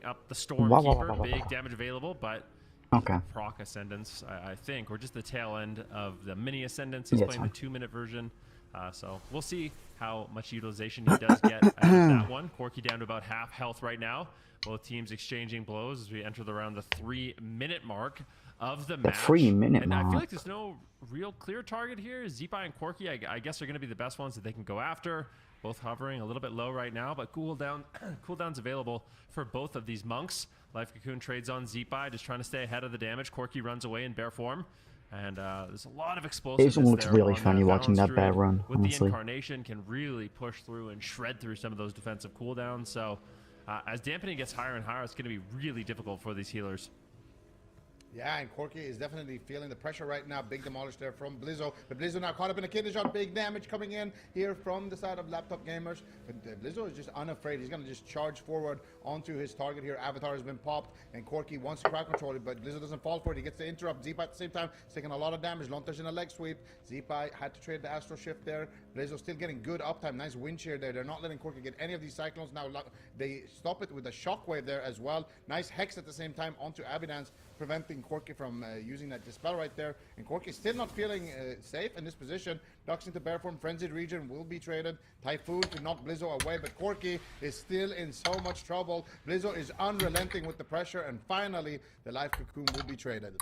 up the Stormkeeper. Big damage available, but proc Ascendance, I think, or just the tail end of the mini Ascendance. He's playing the 2-minute version. So we'll see how much utilization he does get out of that one. Corki down to about half health right now. Both teams exchanging blows as we enter around the 3-minute mark of the match. The 3-minute and mark. I feel like there's no real clear target here. Zipai and Corki, I guess, are going to be the best ones that they can go after. Both hovering a little bit low right now, but cooldown's available for both of these monks. Life Cocoon trades on Zipai, just trying to stay ahead of the damage. Corki runs away in bear form. And there's a lot of explosiveness. It looks really funny watching that bear run, with honestly. the Incarnation can really push through and shred through some of those defensive cooldowns. So as dampening gets higher and higher, it's going to be really difficult for these healers. Yeah, and Corki is definitely feeling the pressure right now. Big demolish there from Blizzo. But Blizzo now caught up in a kidney shot. Big damage coming in here from the side of Laptop Gamers. But Blizzo is just unafraid. He's going to just charge forward onto his target here. Avatar has been popped, and Corki wants to crowd control it, but Blizzo doesn't fall for it. He gets to interrupt. Zipai at the same time. He's taking a lot of damage. Lontash in a leg sweep. Zipai had to trade the Astro Shift there. Blizzo still getting good uptime. Nice wind shear there. They're not letting Corki get any of these cyclones. Now they stop it with a shockwave there as well. Nice hex at the same time onto Avidance, preventing Corki from using that dispel right there. And Corki still not feeling safe in this position. Ducks into bear form. Frenzied Region will be traded. Typhoon to knock Blizzo away, but Corki is still in so much trouble. Blizzo is unrelenting with the pressure, and finally the Life Cocoon will be traded.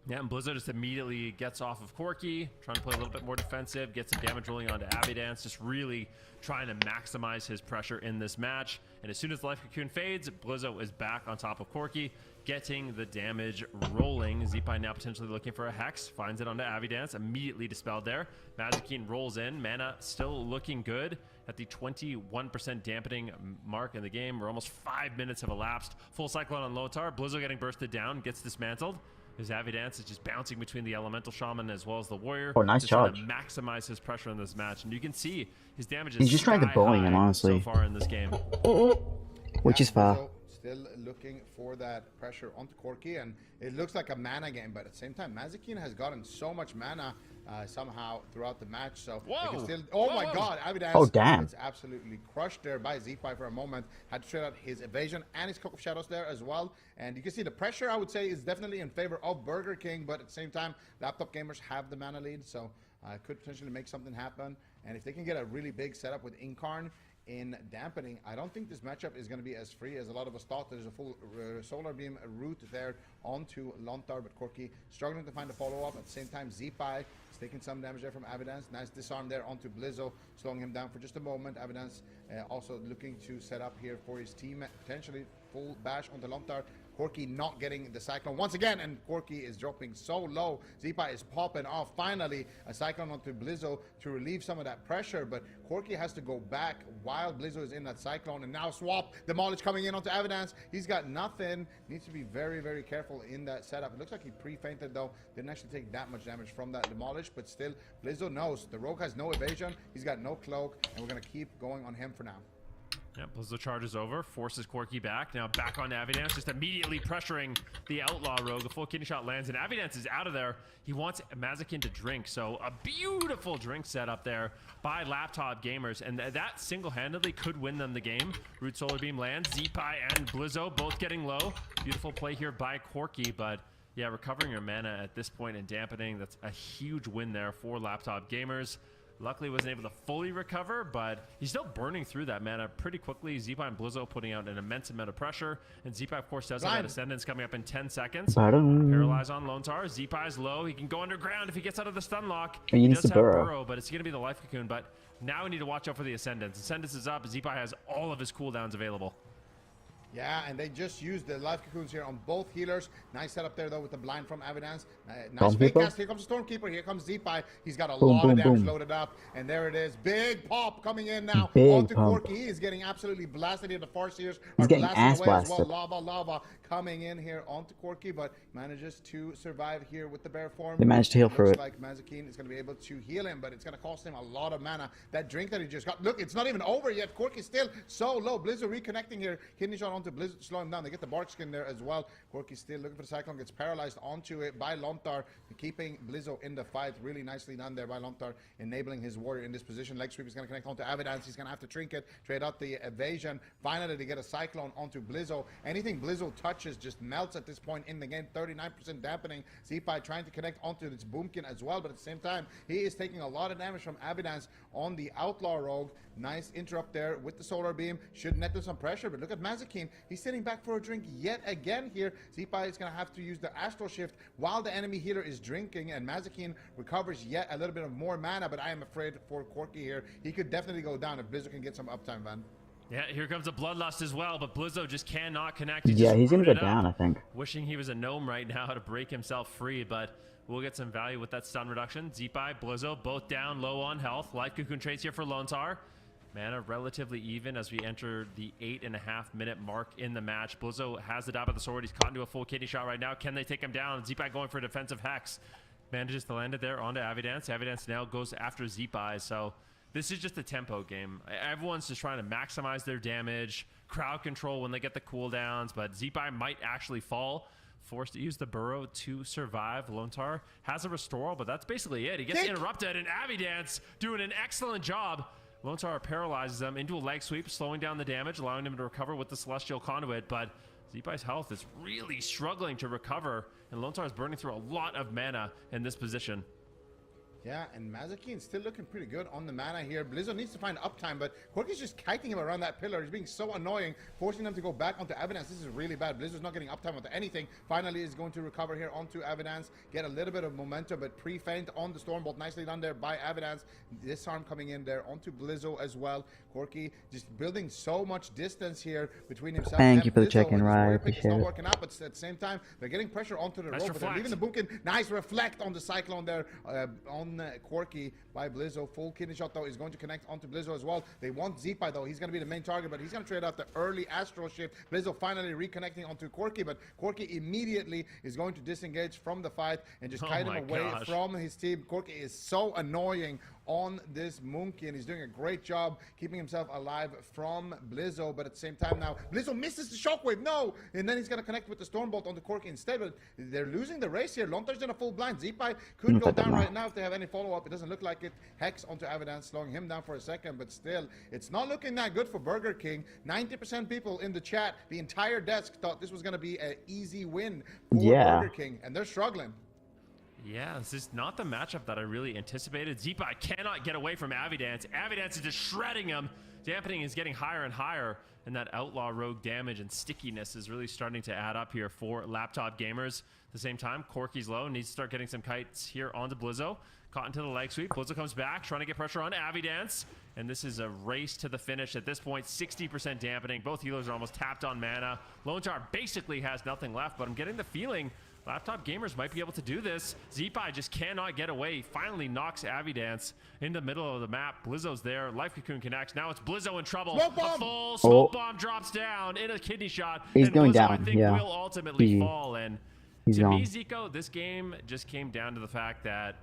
Yeah, and Blizzo just immediately gets off of Corki, trying to play a little bit more defensive, get some damage rolling onto Avidance, just really trying to maximize his pressure in this match. And as soon as the Life Cocoon fades, Blizzo is back on top of Corki, getting the damage rolling. Zipai now potentially looking for a Hex, finds it onto Avidance, immediately dispelled there. Magikine rolls in, mana still looking good at the 21% dampening mark in the game. We're almost 5 minutes have elapsed. Full Cyclone on Lotar, Blizzo getting bursted down, gets dismantled. His Avidance is just bouncing between the Elemental Shaman as well as the Warrior. Oh, nice charge. Trying to maximize his pressure in this match. And you can see his damage is He's just trying to bully him, honestly. So far in this game. Which is fair. Still looking for that pressure onto Corki, and it looks like a mana game, but at the same time, Mazikine has gotten so much mana somehow throughout the match, so they can still... Oh my god, Avidance. Oh, damn. It's absolutely crushed there by Zipai for a moment. Had to trade out his evasion and his Cloak of Shadows there as well, and you can see the pressure, I would say, is definitely in favor of Burger King, but at the same time, Laptop Gamers have the mana lead, so could potentially make something happen, and if they can get a really big setup with Incarn in dampening, I don't think this matchup is going to be as free as a lot of us thought. There's a full solar beam route there onto Lontar, but Corki struggling to find a follow-up. At the same time, Zipai is taking some damage there from Avidance. Nice disarm there onto Blizzo, slowing him down for just a moment. Avidance also looking to set up here for his team, potentially full bash onto Lontar. Corki not getting the Cyclone once again, and Corki is dropping so low. Zipai is popping off. Finally, a Cyclone onto Blizzo to relieve some of that pressure, but Corki has to go back while Blizzo is in that Cyclone, and now swap. Demolish coming in onto Avidance. He's got nothing. Needs to be very, very careful in that setup. It looks like he pre-fainted, though. Didn't actually take that much damage from that Demolish, but still, Blizzo knows. The Rogue has no evasion. He's got no cloak, and we're going to keep going on him for now. Yeah, Blizzo charges over, forces Corki back. Now back on Avidance, just immediately pressuring the Outlaw Rogue. The full kidney shot lands, and Avidance is out of there. He wants Mazikine to drink, so a beautiful drink set up there by Laptop Gamers, and that single-handedly could win them the game. Root Solar Beam lands, Zipai and Blizzo both getting low. Beautiful play here by Corki, but yeah, recovering your mana at this point and dampening, that's a huge win there for Laptop Gamers. Luckily, wasn't able to fully recover, but he's still burning through that mana pretty quickly. Zipai and Blizzo putting out an immense amount of pressure. And Zipai, of course, does have that Ascendance coming up in 10 seconds. Paralyze on Lontar. Zipai's low. He can go underground if he gets out of the stun lock. He does have burrow, but it's going to be the Life Cocoon. But now we need to watch out for the Ascendance. Ascendance is up. Zipai has all of his cooldowns available. Yeah, and they just used the Life Cocoons here on both healers. Nice setup there, though, with the blind from Avidance. Nice fake cast. Here comes the Stormkeeper. Here comes Zipai. He's got a lot of damage loaded up. And there it is. Big pop coming in now onto Corki. He is getting absolutely blasted here. The Farseers are blasting away as well. Lava coming in here onto Corki, but manages to survive here with the bear form. They managed to heal for it. Looks like Mazikine is going to be able to heal him, but it's going to cost him a lot of mana. That drink that he just got. Look, it's not even over yet. Corki still so low. Blizzo reconnecting here. Kidney shot onto onto Blizzard to slow him down. They get the Bark Skin there as well. Corky's still looking for the Cyclone, gets paralyzed onto it by Lontar, keeping Blizzo in the fight. Really nicely done there by Lontar, enabling his warrior in this position. Leg sweep is going to connect onto Avidance. He's going to have to trinket, trade out the evasion. Finally, they get a Cyclone onto Blizzo. Anything Blizzo touches just melts at this point in the game. 39% dampening. Zipai trying to connect onto its Boomkin as well, but at the same time, he is taking a lot of damage from Avidance on the Outlaw Rogue. Nice interrupt there with the Solar Beam. Should net them some pressure, but look at Mazikeen. He's sitting back for a drink yet again here. Zipai is going to have to use the Astral Shift while the enemy healer is drinking, and Mazikeen recovers yet a little bit of more mana, but I am afraid for Corky here. He could definitely go down if Blizzo can get some uptime, man. Yeah, here comes a Bloodlust as well, but Blizzo just cannot connect. Yeah, he's gonna go down, I think. Wishing he was a gnome right now to break himself free, but we'll get some value with that stun reduction. Zipai, Blizzo, both down low on health. Light Cocoon traits here for Lontar. Mana relatively even as we enter the 8.5-minute mark in the match. Blizzo has the dab of the sword. He's caught into a full kidney shot right now. Can they take him down? Zipai going for a defensive hex. Manages to land it there onto Avidance. Avidance now goes after Zipai, so this is just a tempo game. Everyone's just trying to maximize their damage, crowd control when they get the cooldowns, but Zipai might actually fall. Forced to use the burrow to survive. Lontar has a restore, but that's basically it. He gets interrupted, and Avidance doing an excellent job. Lontar paralyzes them into a leg sweep, slowing down the damage, allowing him to recover with the Celestial Conduit, but Zipai's health is really struggling to recover, and Lontar is burning through a lot of mana in this position. Yeah, and Mazikeen's still looking pretty good on the mana here. Blizzo needs to find uptime, but Corky's just kiting him around that pillar. He's being so annoying, forcing them to go back onto Avidance. This is really bad. Blizzard's not getting uptime onto anything. Finally is going to recover here onto Avidance, get a little bit of momentum, but pre-feint on the Stormbolt. Nicely done there by Avidance. Disarm coming in there onto Blizzo as well. Corky just building so much distance here between himself and Thank you for the Blizzo. check-in, Ryan. I It's appreciate not it. working out, but at the same time, they're getting pressure onto the rope, but they're leaving the Boomkin. Nice reflect on the Cyclone there on Corky by Blizzo. Full kidney shot though is going to connect onto Blizzo as well. They want Zipai though. He's going to be the main target, but he's going to trade out the early Astral Shift. Blizzo finally reconnecting onto Corky, but Corky immediately is going to disengage from the fight and just kite him away from his team. Corky is so annoying on this Moonkin. He's doing a great job keeping himself alive from Blizzo, but at the same time now, Blizzo misses the shockwave, no! And then he's going to connect with the Stormbolt onto Corky instead, but they're losing the race here. Lontar's in a full blind. Zipai could go down right now if they have any follow-up. It doesn't look like it. Hex onto Avidance, slowing him down for a second, but still, it's not looking that good for Burger King. 90% people in the chat, the entire desk, thought this was going to be an easy win for Burger King, and they're struggling. Yeah, this is not the matchup that I really anticipated. Zipai cannot get away from Avidance. Avidance is just shredding him. Dampening is getting higher and higher, and that Outlaw Rogue damage and stickiness is really starting to add up here for laptop gamers. At the same time, Corky's low, needs to start getting some kites here onto Blizzo. Caught into the leg sweep. Blizzo comes back, trying to get pressure on Avidance, and this is a race to the finish. At this point, 60% dampening. Both healers are almost tapped on mana. Lontar basically has nothing left, but I'm getting the feeling laptop gamers might be able to do this. Zipai just cannot get away. Finally knocks Avidance in the middle of the map. Blizzo's there. Life Cocoon connects. Now it's Blizzo in trouble. A full smoke bomb drops down in a kidney shot. He's and going Blizzo, down. I think, will ultimately fall. And to me, Zico, this game just came down to the fact that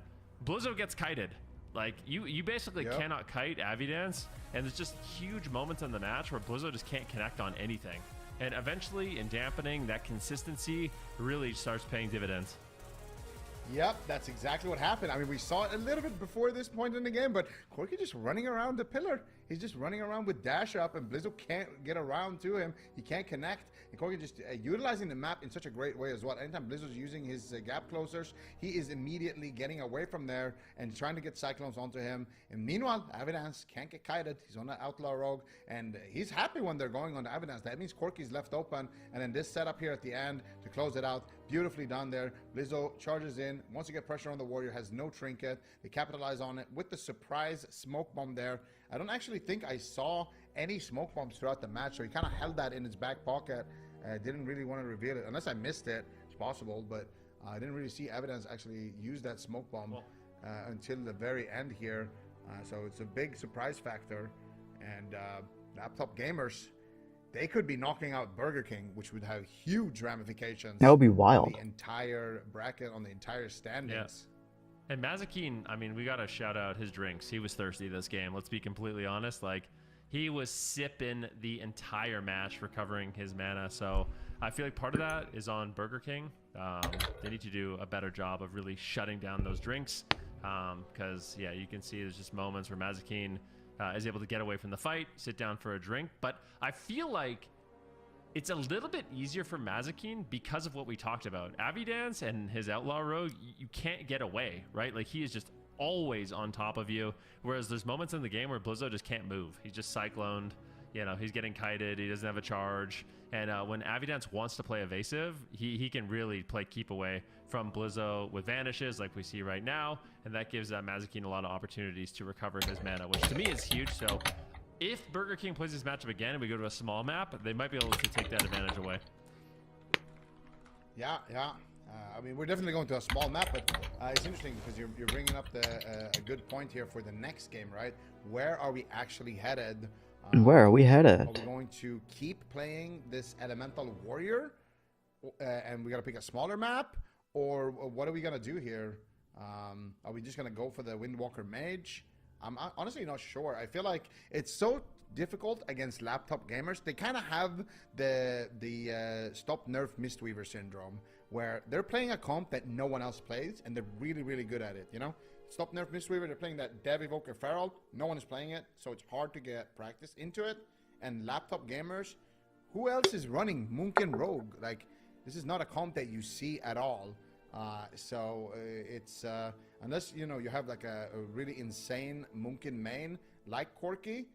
Blizzo gets kited. Like, you basically cannot kite Avidance, and there's just huge moments in the match where Blizzo just can't connect on anything. And eventually, in dampening, that consistency really starts paying dividends. Yep, that's exactly what happened. I mean, we saw it a little bit before this point in the game, but Corky just running around the pillar. He's just running around with dash up, and Blizzo can't get around to him. He can't connect. And Corky just utilizing the map in such a great way as well. Anytime Blizzo's using his gap closers, he is immediately getting away from there and trying to get Cyclones onto him. And meanwhile, Avidance can't get kited. He's on an Outlaw Rogue, and he's happy when they're going on to Avidance. That means Corky's left open, and then this setup here at the end to close it out. Beautifully done there. Blizzo charges in. Once you get pressure on the warrior, has no trinket. They capitalize on it with the surprise smoke bomb there. I don't actually think I saw any smoke bombs throughout the match, so he kind of held that in his back pocket. Didn't really want to reveal it, unless I missed it. It's possible, but I didn't really see evidence actually use that smoke bomb until the very end here. So it's a big surprise factor, and laptop gamers, they could be knocking out Burger King, which would have huge ramifications. That would be wild. On the entire bracket, on the entire standings. And Mazikeen, I mean, we got to shout out his drinks. He was thirsty this game. Let's be completely honest. Like, he was sipping the entire match, recovering his mana. So I feel like part of that is on Burger King. They need to do a better job of really shutting down those drinks. Because, yeah, you can see there's just moments where Mazikeen is able to get away from the fight, sit down for a drink. But I feel like it's a little bit easier for Mazikeen because of what we talked about. Avidance and his Outlaw Rogue, you can't get away, right? Like, he is just always on top of you, whereas there's moments in the game where Blizzo just can't move. He's just cycloned, you know, he's getting kited, he doesn't have a charge, and when Avidance wants to play evasive, he can really play keep away from Blizzo with vanishes like we see right now, and that gives Mazikeen a lot of opportunities to recover his mana, which to me is huge. So if Burger King plays this matchup again and we go to a small map, they might be able to take that advantage away. Yeah. I mean, we're definitely going to a small map, but it's interesting because you're bringing up a good point here for the next game, right? Where are we actually headed? Where are we headed? Are we going to keep playing this Elemental Warrior, and we got to pick a smaller map, or what are we gonna do here? Are we just gonna go for the Windwalker Mage? I'm honestly not sure. I feel like it's so difficult against laptop gamers. They kind of have the stop nerf Mistweaver syndrome, where they're playing a comp that no one else plays, and they're really, really good at it, you know? Stop nerf Mistweaver, they're playing that Dev Evoker Feral. No one is playing it, so it's hard to get practice into it. And laptop gamers, who else is running Moonkin Rogue? Like, this is not a comp that you see at all. It's unless you know you have like a really insane Moonkin main like Corki,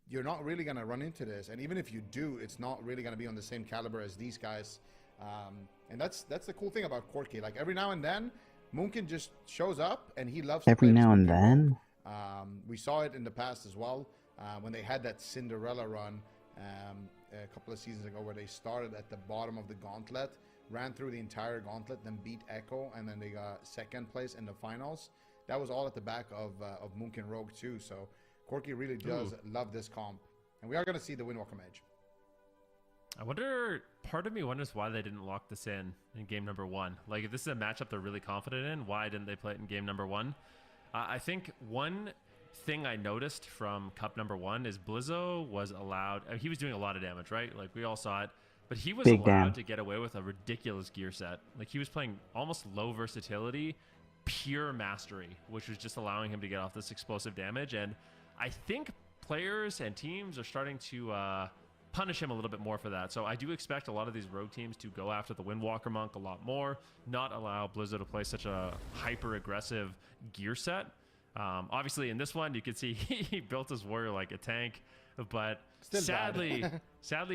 you're not really gonna run into this. And even if you do, it's not really gonna be on the same caliber as these guys. And that's the cool thing about Corki. Like every now and then, Moonkin just shows up and he loves to Every play this now and Moonkin then. Rogue. We saw it in the past as well when they had that Cinderella run a couple of seasons ago, where they started at the bottom of the gauntlet, ran through the entire gauntlet, then beat Echo, and then they got second place in the finals. That was all at the back of Moonkin Rogue too. So Corki really does love this comp, and we are going to see the Windwalker Mage. I wonder, part of me wonders why they didn't lock this in game number 1. Like, if this is a matchup they're really confident in, why didn't they play it in game number 1? I think one thing I noticed from Cup number 1 is Blizzo was allowed, he was doing a lot of damage, right? Like, we all saw it, but he was allowed to get away with a ridiculous gear set. Like, he was playing almost low versatility, pure mastery, which was just allowing him to get off this explosive damage. And I think players and teams are starting to punish him a little bit more for that. So I do expect a lot of these rogue teams to go after the Windwalker Monk a lot more, not allow Blizzo to play such a hyper-aggressive gear set. Obviously, in this one, you can see he built his warrior like a tank, but sadly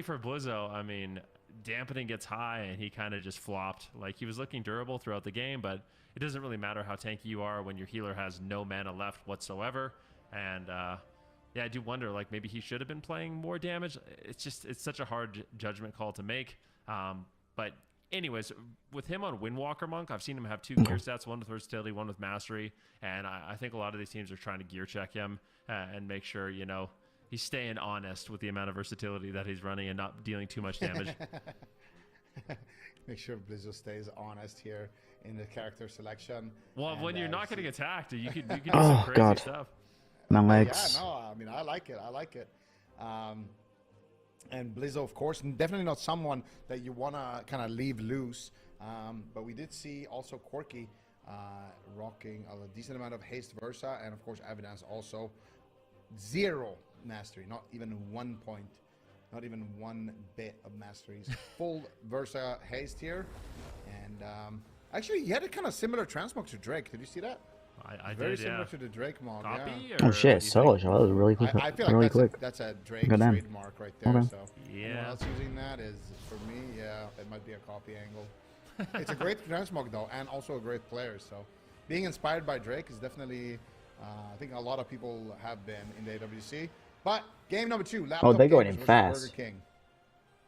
for Blizzo, I mean, dampening gets high, and he kind of just flopped. Like, he was looking durable throughout the game, but it doesn't really matter how tanky you are when your healer has no mana left whatsoever. And yeah, I do wonder, like, maybe he should have been playing more damage. It's such a hard judgment call to make. But anyways, with him on Windwalker Monk, I've seen him have 2 gear sets, one with versatility, one with mastery. And I think a lot of these teams are trying to gear check him and make sure, you know, he's staying honest with the amount of versatility that he's running and not dealing too much damage. Make sure Blizzo stays honest here in the character selection. Well, when you're not getting attacked, you can do Oh, some crazy God. stuff. My legs. Yeah, no, I mean, I like it. And Blizzo, of course, definitely not someone that you want to kind of leave loose. But we did see also Corki rocking a decent amount of haste Versa, and of course Evidence also 0 mastery, not even 1 point, not even 1 bit of masteries. Full Versa haste here, and actually he had a kind of similar transmog to Drake. Did you see that? I Very did, similar yeah. to the Drake mog. Copy? Yeah. Or Oh shit, solo shot. That was really quick. I feel like really quick. that's a Drake Good damn. trademark right there. Okay. So Yeah. anyone else using that is, for me, yeah, it might be a copy angle. It's a great transmog though, and also a great player. So being inspired by Drake is definitely, I think a lot of people have been in the AWC. But game number 2, laptop they're going gamers in versus fast. Burger King.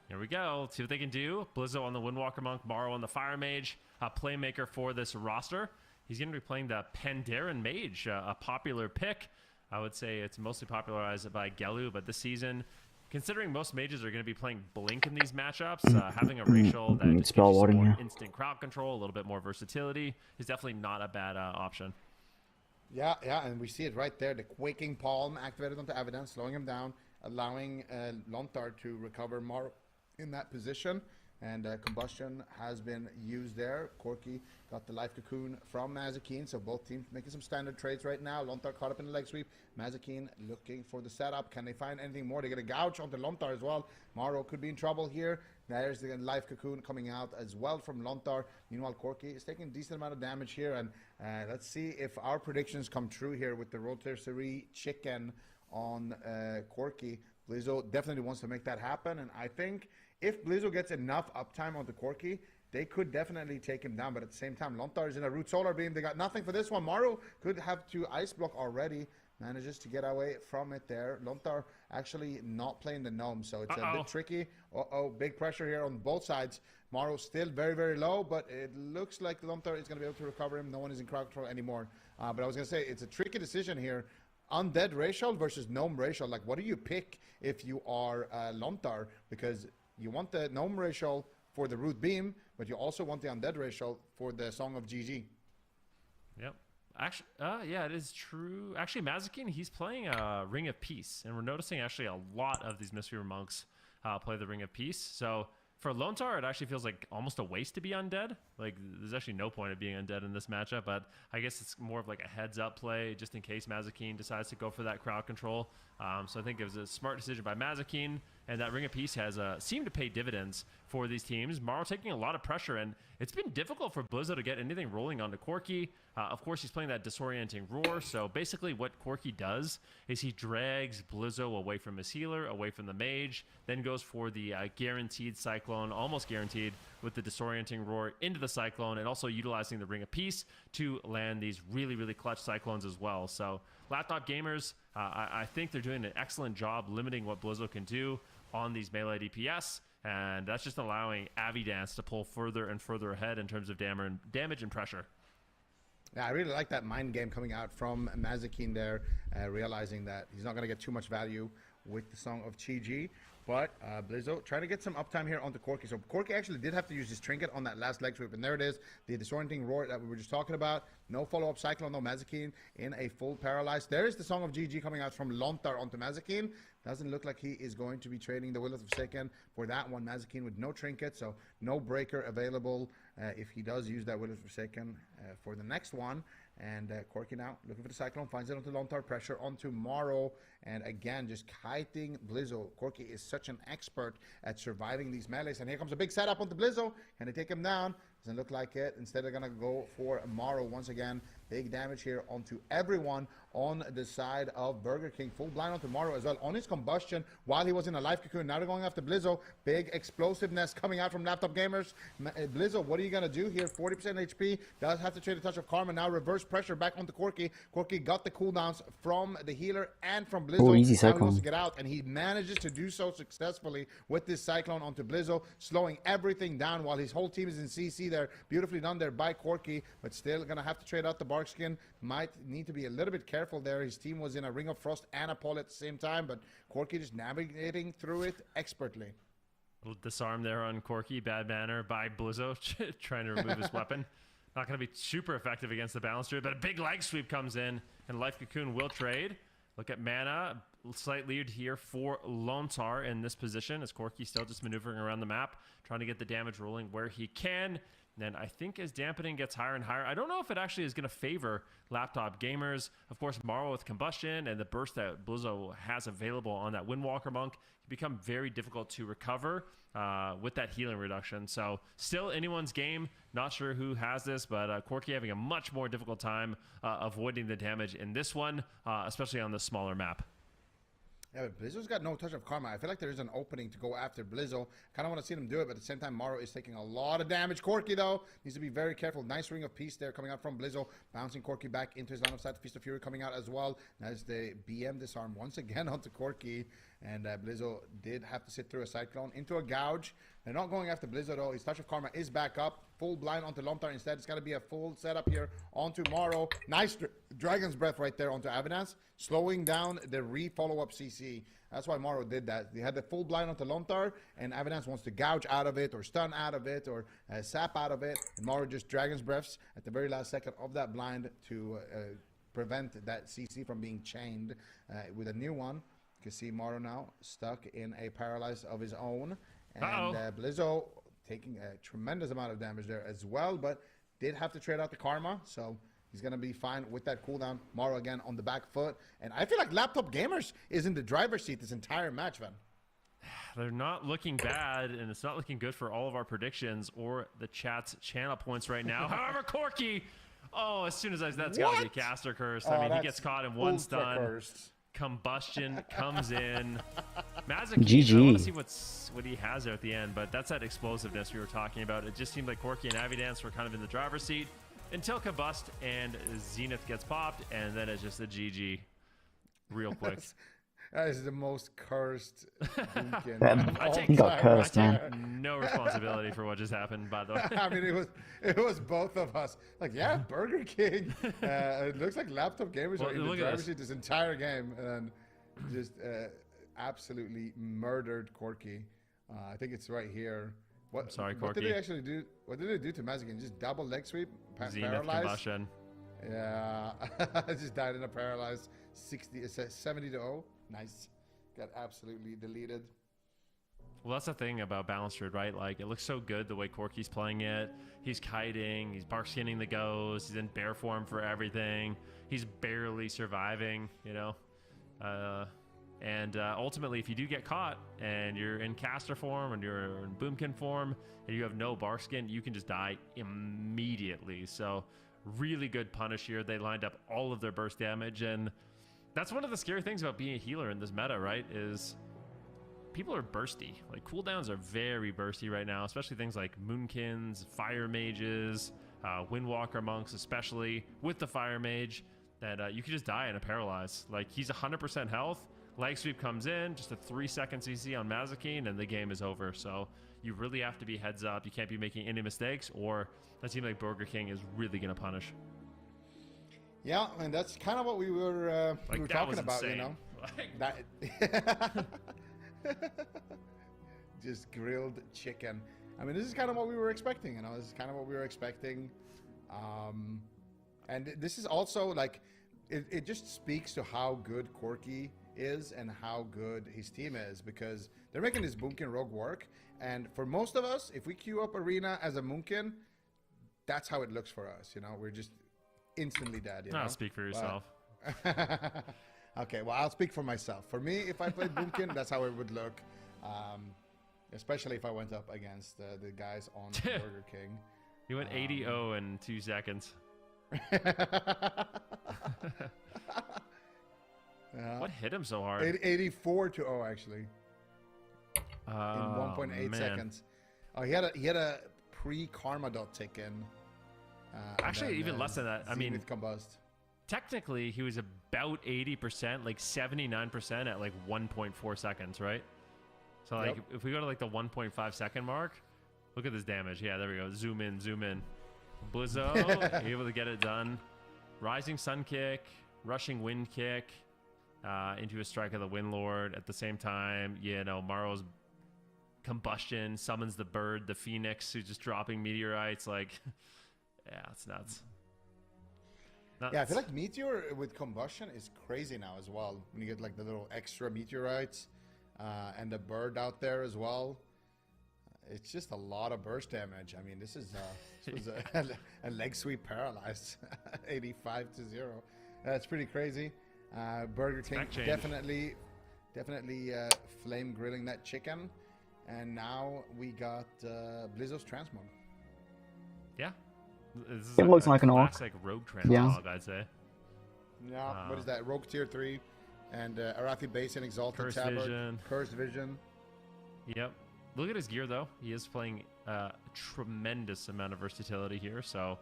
Here we go. Let's see what they can do. Blizzo on the Windwalker Monk, Morrow on the Fire Mage, a playmaker for this roster. He's going to be playing the Pandaren Mage, a popular pick. I would say it's mostly popularized by Gelu, but this season, considering most mages are going to be playing Blink in these matchups, having a racial that just spell gives you some warding, more yeah. instant crowd control, a little bit more versatility, is definitely not a bad option. Yeah, yeah, and we see it right there. The Quaking Palm activated onto Evidence, slowing him down, allowing Lontar to recover more in that position. And Combustion has been used there. Corki got the Life Cocoon from Mazikeen, so both teams making some standard trades right now. Lontar caught up in the leg sweep. Mazikeen looking for the setup. Can they find anything more? They get a gouge onto Lontar as well. Maro could be in trouble here. There's the Life Cocoon coming out as well from Lontar. Meanwhile, Corki is taking a decent amount of damage here. And let's see if our predictions come true here with the Rotisserie Chicken on Corki. Blizzo definitely wants to make that happen. And I think if Blizzo gets enough uptime onto Corki, they could definitely take him down. But at the same time, Lontar is in a Root Solar Beam. They got nothing for this one. Maru could have to Ice Block already. Manages to get away from it there. Lontar actually not playing the Gnome, so it's a bit tricky. Big pressure here on both sides. Maru still very, very low, but it looks like Lontar is going to be able to recover him. No one is in crowd control anymore. But I was going to say, it's a tricky decision here. Undead Racial versus Gnome Racial. Like, what do you pick if you are Lontar? Because you want the Gnome Racial for the Root Beam, but you also want the Undead Racial for the Song of GG. Yep. Actually, yeah, it is true. Actually, Mazikeen, he's playing Ring of Peace, and we're noticing actually a lot of these Mistweaver monks play the Ring of Peace. So for Lontar, it actually feels like almost a waste to be undead. Like, there's actually no point of being undead in this matchup, but I guess it's more of like a heads-up play just in case Mazikeen decides to go for that crowd control. So I think it was a smart decision by Mazikeen, and that Ring of Peace has seemed to pay dividends for these teams. Maro taking a lot of pressure, and it's been difficult for Blizzo to get anything rolling onto Corki. Of course, he's playing that disorienting roar, so basically what Corki does is he drags Blizzo away from his healer, away from the mage, then goes for the guaranteed Cyclone, almost guaranteed, with the disorienting roar into the Cyclone, and also utilizing the Ring of Peace to land these really, really clutch Cyclones as well. So Laptop Gamers, I think they're doing an excellent job limiting what Blizzo can do on these melee DPS, and that's just allowing Avidance to pull further and further ahead in terms of damage and pressure. Yeah, I really like that mind game coming out from Mazikeen there, realizing that he's not going to get too much value with the Song of Chi-Ji. But Blizzo trying to get some uptime here onto Corki. So Corki actually did have to use his trinket on that last leg sweep. And there it is, the disorienting roar that we were just talking about. No follow-up Cyclone, no Mazikeen in a full paralyzed. There is the Song of GG coming out from Lontar onto Mazikeen. Doesn't look like he is going to be trading the Will of Forsaken for that one. Mazikeen with no trinket, so no breaker available if he does use that Will of Forsaken for the next one. And Corki now looking for the Cyclone, finds it onto Lontar, pressure onto Morrow, and again just kiting Blizzo. Corki is such an expert at surviving these melees, and here comes a big setup onto Blizzo. Can they take him down? Doesn't look like it. Instead, they're gonna go for Morrow once again. Big damage here onto everyone on the side of Burger King. Full blind onto Morrow as well on his combustion while he was in a life cocoon. Now they're going after Blizzo. Big explosiveness coming out from Laptop Gamers. Blizzo, what are you gonna do here? 40% HP. Does have to trade a touch of karma. Now reverse pressure back onto Corki. Corki got the cooldowns from the healer and from Blizzo. Oh, easy now Cyclone. he wants to get out, and he manages to do so successfully with this Cyclone onto Blizzo, slowing everything down while his whole team is in CC there. Beautifully done there by Corki, but still gonna have to trade out the Barkskin. Might need to be a little bit careful there. His team was in a Ring of Frost and a Pole at the same time, but Corki just navigating through it expertly. Little disarm there on Corki, bad manner by Blizzo, trying to remove his weapon. Not going to be super effective against the balance druid, but a big leg sweep comes in, and Life Cocoon will trade. Look at mana, slight lead here for Lontar in this position, as Corki still just maneuvering around the map, trying to get the damage rolling where he can. And I think as dampening gets higher and higher, I don't know if it actually is going to favor Laptop Gamers. Of course, Morrow with combustion and the burst that Blizzo has available on that Windwalker Monk can become very difficult to recover with that healing reduction. So still anyone's game. Not sure who has this, but Corki having a much more difficult time avoiding the damage in this one, especially on the smaller map. Yeah, but Blizzo's got no touch of karma. I feel like there is an opening to go after Blizzo. Kind of want to see them do it, but at the same time, Morrow is taking a lot of damage. Corki, though, needs to be very careful. Nice Ring of Peace there coming out from Blizzo, bouncing Corki back into his line of sight. Feast of Fury coming out as well. As the BM disarm once again onto Corki. And Blizzo did have to sit through a Cyclone into a gouge. They're not going after Blizzo, though. His touch of karma is back up. Full blind onto Lontar instead. It's got to be a full setup here onto Morrow. Nice Dragon's Breath right there onto Avidance, slowing down the re-follow-up CC. That's why Morrow did that. They had the full blind onto Lontar, and Avidance wants to gouge out of it, or stun out of it, or sap out of it. And Morrow just Dragon's Breaths at the very last second of that blind to prevent that CC from being chained with a new one. You can see Maro now stuck in a paralyze of his own. And Blizzo taking a tremendous amount of damage there as well, but did have to trade out the Karma, so he's going to be fine with that cooldown. Maro again on the back foot. And I feel like Laptop Gamers is in the driver's seat this entire match, Van. They're not looking bad, and it's not looking good for all of our predictions or the chat's channel points right now. However, Corky, as soon as that's got to be caster cursed. I mean, he gets caught in one stun. Cursed. Combustion comes in. Magic, GG. I want to see what he has there at the end, but that's that explosiveness we were talking about. It just seemed like Corky and Avidance were kind of in the driver's seat until Combust and Zenith gets popped, and then it's just a GG real quick. That is the most cursed Boomkin. He got cursed, man. No responsibility for what just happened, by the way. I mean, it was both of us. Like, yeah, Burger King. It looks like Laptop Gamers are in the driver's seat this entire game, and just absolutely murdered Corky. I think it's right here. I'm sorry, Corky. What did they actually do? What did they do to Mazikin? Just double leg sweep? Zenith paralyzed? combustion. Yeah, just died in a paralyzed 70-0. Nice. Got absolutely deleted. Well, that's the thing about Balanced Druid, right? Like, it looks so good the way Corky's playing it. He's kiting, he's bark skinning the ghost, he's in bear form for everything. He's barely surviving, you know? And ultimately, if you do get caught and you're in caster form and you're in boomkin form and you have no bark skin, you can just die immediately. So, really good punish here. They lined up all of their burst damage, and that's one of the scary things about being a healer in this meta, right? Is people are bursty. Like, cooldowns are very bursty right now, especially things like Moonkins, Fire Mages, Windwalker Monks, especially with the Fire Mage, that you can just die in a paralyze. Like, he's 100% health. Leg sweep comes in, just a 3-second CC on Mazikeen, and the game is over. So you really have to be heads up. You can't be making any mistakes, or a team like Burger King is really going to punish. Yeah, and that's kind of what we were talking about, insane. You know. That just grilled chicken. I mean, this is kind of what we were expecting, you know. This is kind of what we were expecting, and this is also like it just speaks to how good Corky is and how good his team is, because they're making this Boomkin Rogue work. And for most of us, if we queue up Arena as a Moonkin, that's how it looks for us. You know, we're just instantly dead. You know? Speak for yourself. Okay, well, I'll speak for myself. For me, if I played Boomkin, that's how it would look. Especially if I went up against the guys on Burger King. You went 80-0 in 2 seconds. What hit him so hard? 84-0 actually. In 1.8 seconds. Oh, he had a pre-karma dot tick in. Actually, even less than that. I mean, combust. Technically, he was about 80%, like 79% at like 1.4 seconds, right? So like, if we go to like the 1.5 second mark, look at this damage. Yeah, there we go. Zoom in, zoom in. Blizzo able to get it done. Rising Sun Kick, Rushing Wind Kick. Into a strike of the Windlord at the same time. You know, Maro's combustion summons the bird, the Phoenix, who's just dropping meteorites. Like, yeah, it's nuts. Yeah, I feel like Meteor with combustion is crazy now as well. When you get like the little extra meteorites and the bird out there as well. It's just a lot of burst damage. I mean, this was a leg sweep paralyzed, 85-0. That's pretty crazy. Burger King definitely flame grilling that chicken, and now we got Blizzo's transmog. Yeah, this is it looks like an classic rogue transmog, I'd say. Yeah, what is that? Rogue tier 3, and Arathi Basin, Exalted Cursed Tabard, Vision. Cursed Vision. Yep. Look at his gear though. He is playing a tremendous amount of versatility here. So,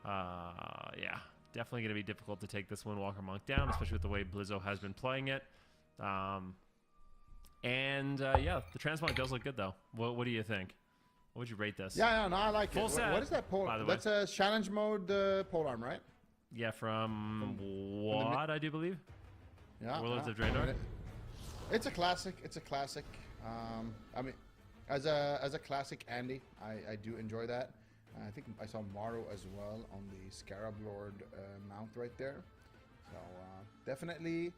yeah. Definitely going to be difficult to take this Windwalker Monk down, especially with the way Blizzo has been playing it. Yeah, the transmog does look good, though. What do you think? What would you rate this? Yeah, no, I like Full it. set, what is that pole? That's a challenge mode pole arm, right? Yeah, from WoD, I do believe. Yeah. Warlords of Draenor. It's a classic. It's a classic. I mean, as a classic Andy, I do enjoy that. I think I saw Maro as well on the Scarab Lord mount right there. So definitely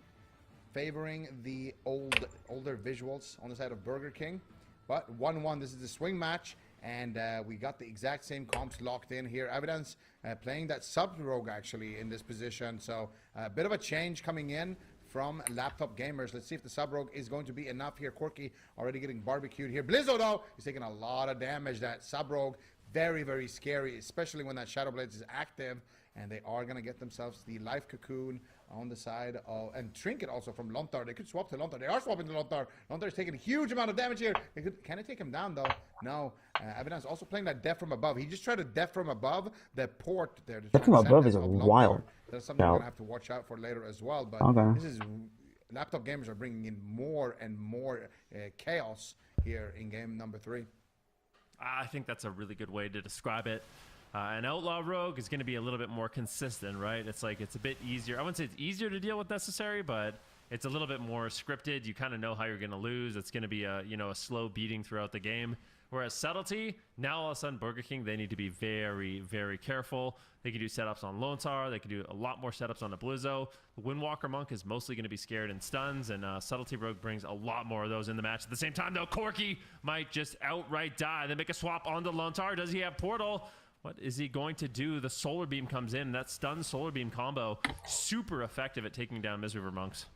favoring the older visuals on the side of Burger King. But 1-1, this is the swing match. And we got the exact same comps locked in here. Evidence playing that sub-rogue actually in this position. So a bit of a change coming in from Laptop Gamers. Let's see if the sub-rogue is going to be enough here. Corky already getting barbecued here. Blizzo, though, is taking a lot of damage. That sub-rogue, very, very scary, especially when that Shadow Blades is active. And they are going to get themselves the Life Cocoon on the side of, and Trinket also from Lontar. They could swap to Lontar. They are swapping to Lontar. Lontar is taking a huge amount of damage here. Can they take him down, though? No. Evidence also playing that Death from Above. He just tried to Death from Above the port there. Death from Above is a wild. That's something we're going to have to watch out for later as well. But this is, Laptop Gamers are bringing in more and more chaos here in game number 3. I think that's a really good way to describe it. An Outlaw Rogue is going to be a little bit more consistent, right? It's like it's a bit easier. I wouldn't say it's easier to deal with necessarily, but it's a little bit more scripted. You kind of know how you're going to lose. It's going to be a, a slow beating throughout the game. Whereas Subtlety, now all of a sudden Burger King, they need to be very, very careful. They can do setups on Lone Star. They can do a lot more setups on the Blizzo. The Windwalker Monk is mostly going to be scared and stuns, and Subtlety Rogue brings a lot more of those in the match. At the same time, though, Corky might just outright die. They make a swap on the Lone Star. Does he have Portal? What is he going to do? The Solar Beam comes in. That stun Solar Beam combo, super effective at taking down Mizriver Monks.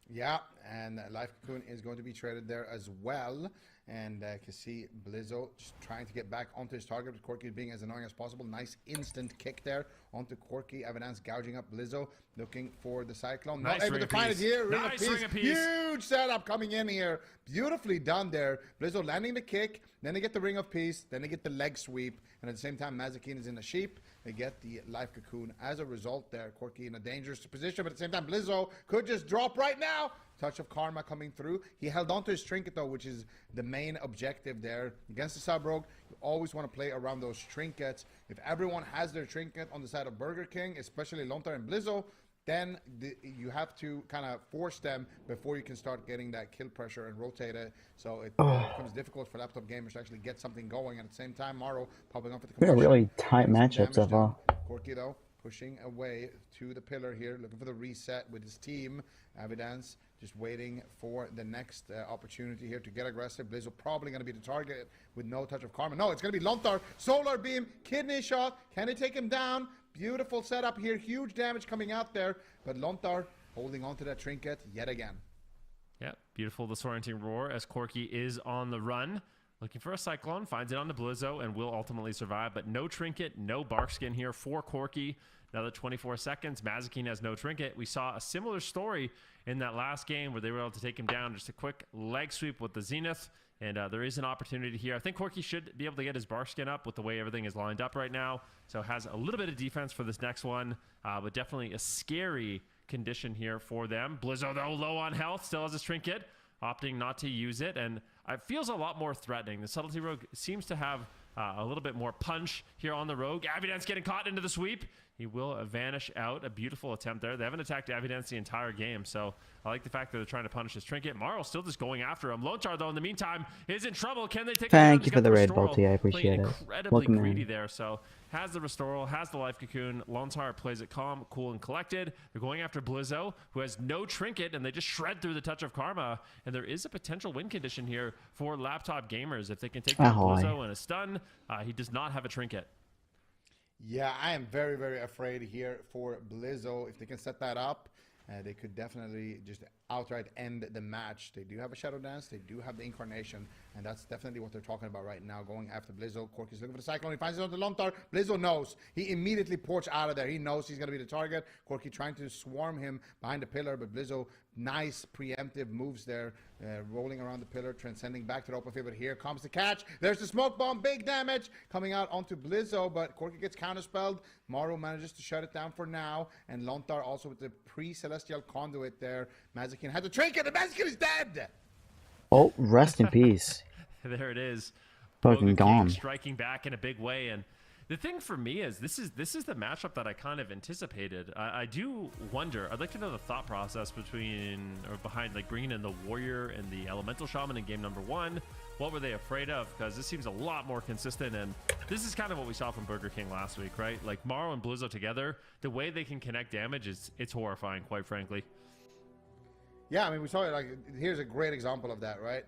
Yeah, and Life Cocoon is going to be traded there as well. And you can see Blizzo just trying to get back onto his target, with Corky being as annoying as possible. Nice instant kick there onto Corky. Evidence gouging up Blizzo, looking for the Cyclone. Not able to find it here. Ring of Peace. Huge setup coming in here. Beautifully done there. Blizzo landing the kick. Then they get the Ring of Peace. Then they get the leg sweep. And at the same time, Mazikeen is in the sheep. They get the Life Cocoon. As a result there, Corky in a dangerous position. But at the same time, Blizzo could just drop right now. Touch of Karma coming through. He held on to his Trinket, though, which is the main objective there. Against the Sub-Rogue, you always want to play around those Trinkets. If everyone has their Trinket on the side of Burger King, especially Lontar and Blizzo, then you have to kind of force them before you can start getting that kill pressure and rotate it. So it becomes difficult for Laptop Gamers to actually get something going. And at the same time, Maro popping up for the commercial. They're really tight matchups so far. Corky, though, pushing away to the pillar here, looking for the reset with his team. Evidence just waiting for the next opportunity here to get aggressive. Blizzo probably going to be the target with no touch of Karma. No, it's going to be Lontar. Solar Beam, Kidney Shot. Can they take him down? Beautiful setup here. Huge damage coming out there. But Lontar holding on to that Trinket yet again. Yeah, beautiful disorienting roar as Corky is on the run. Looking for a Cyclone, finds it on the Blizzo, and will ultimately survive. But no Trinket, no Bark Skin here for Corky. Another 24 seconds. Mazikeen has no Trinket. We saw a similar story in that last game where they were able to take him down. Just a quick leg sweep with the Zenith. And there is an opportunity here. I think Corky should be able to get his Bark Skin up with the way everything is lined up right now. So has a little bit of defense for this next one. But definitely a scary condition here for them. Blizzo, though, low on health. Still has his Trinket. Opting not to use it. And it feels a lot more threatening. The Subtlety Rogue seems to have a little bit more punch here on the Rogue. Avidance getting caught into the sweep. He will vanish out. A beautiful attempt there. They haven't attacked Avidance the entire game, so I like the fact that they're trying to punish his Trinket. Maro still just going after him. Lontar, though, in the meantime, is in trouble. Can they take him down? Thank you for the raid, Bolty. I appreciate it. Incredibly greedy there, so has the Restoral, has the Life Cocoon. Lontar plays it calm, cool, and collected. They're going after Blizzo, who has no Trinket, and they just shred through the Touch of Karma, and there is a potential win condition here for Laptop Gamers. If they can take down Blizzo in a stun, he does not have a Trinket. Yeah, I am very, very afraid here for Blizzo. If they can set that up, they could definitely just outright end the match. They do have a Shadow Dance. They do have the Incarnation. And that's definitely what they're talking about right now, going after Blizzo. Corky's looking for the Cyclone. He finds it on the Lontar. Blizzo knows. He immediately ports out of there. He knows he's going to be the target. Corky trying to swarm him behind the pillar, but Blizzo, nice preemptive moves there, rolling around the pillar, transcending back to the open field. But here comes the catch. There's the smoke bomb. Big damage coming out onto Blizzo, but Corky gets counterspelled. Maro manages to shut it down for now. And Lontar also with the pre-Celestial Conduit there. Mazikeen had the Trinket. The Mazikeen is dead! Oh, rest in peace. There it is. Fucking gone. Striking back in a big way. And the thing for me is this is the matchup that I kind of anticipated. I do wonder. I'd like to know the thought process behind like bringing in the Warrior and the Elemental Shaman in game number 1 What were they afraid of? Because this seems a lot more consistent, and this is kind of what we saw from Burger King last week, right? Like Maro and Blizzo together, the way they can connect damage it's horrifying, quite frankly. Yeah, I mean, we saw it. Like, here's a great example of that, right?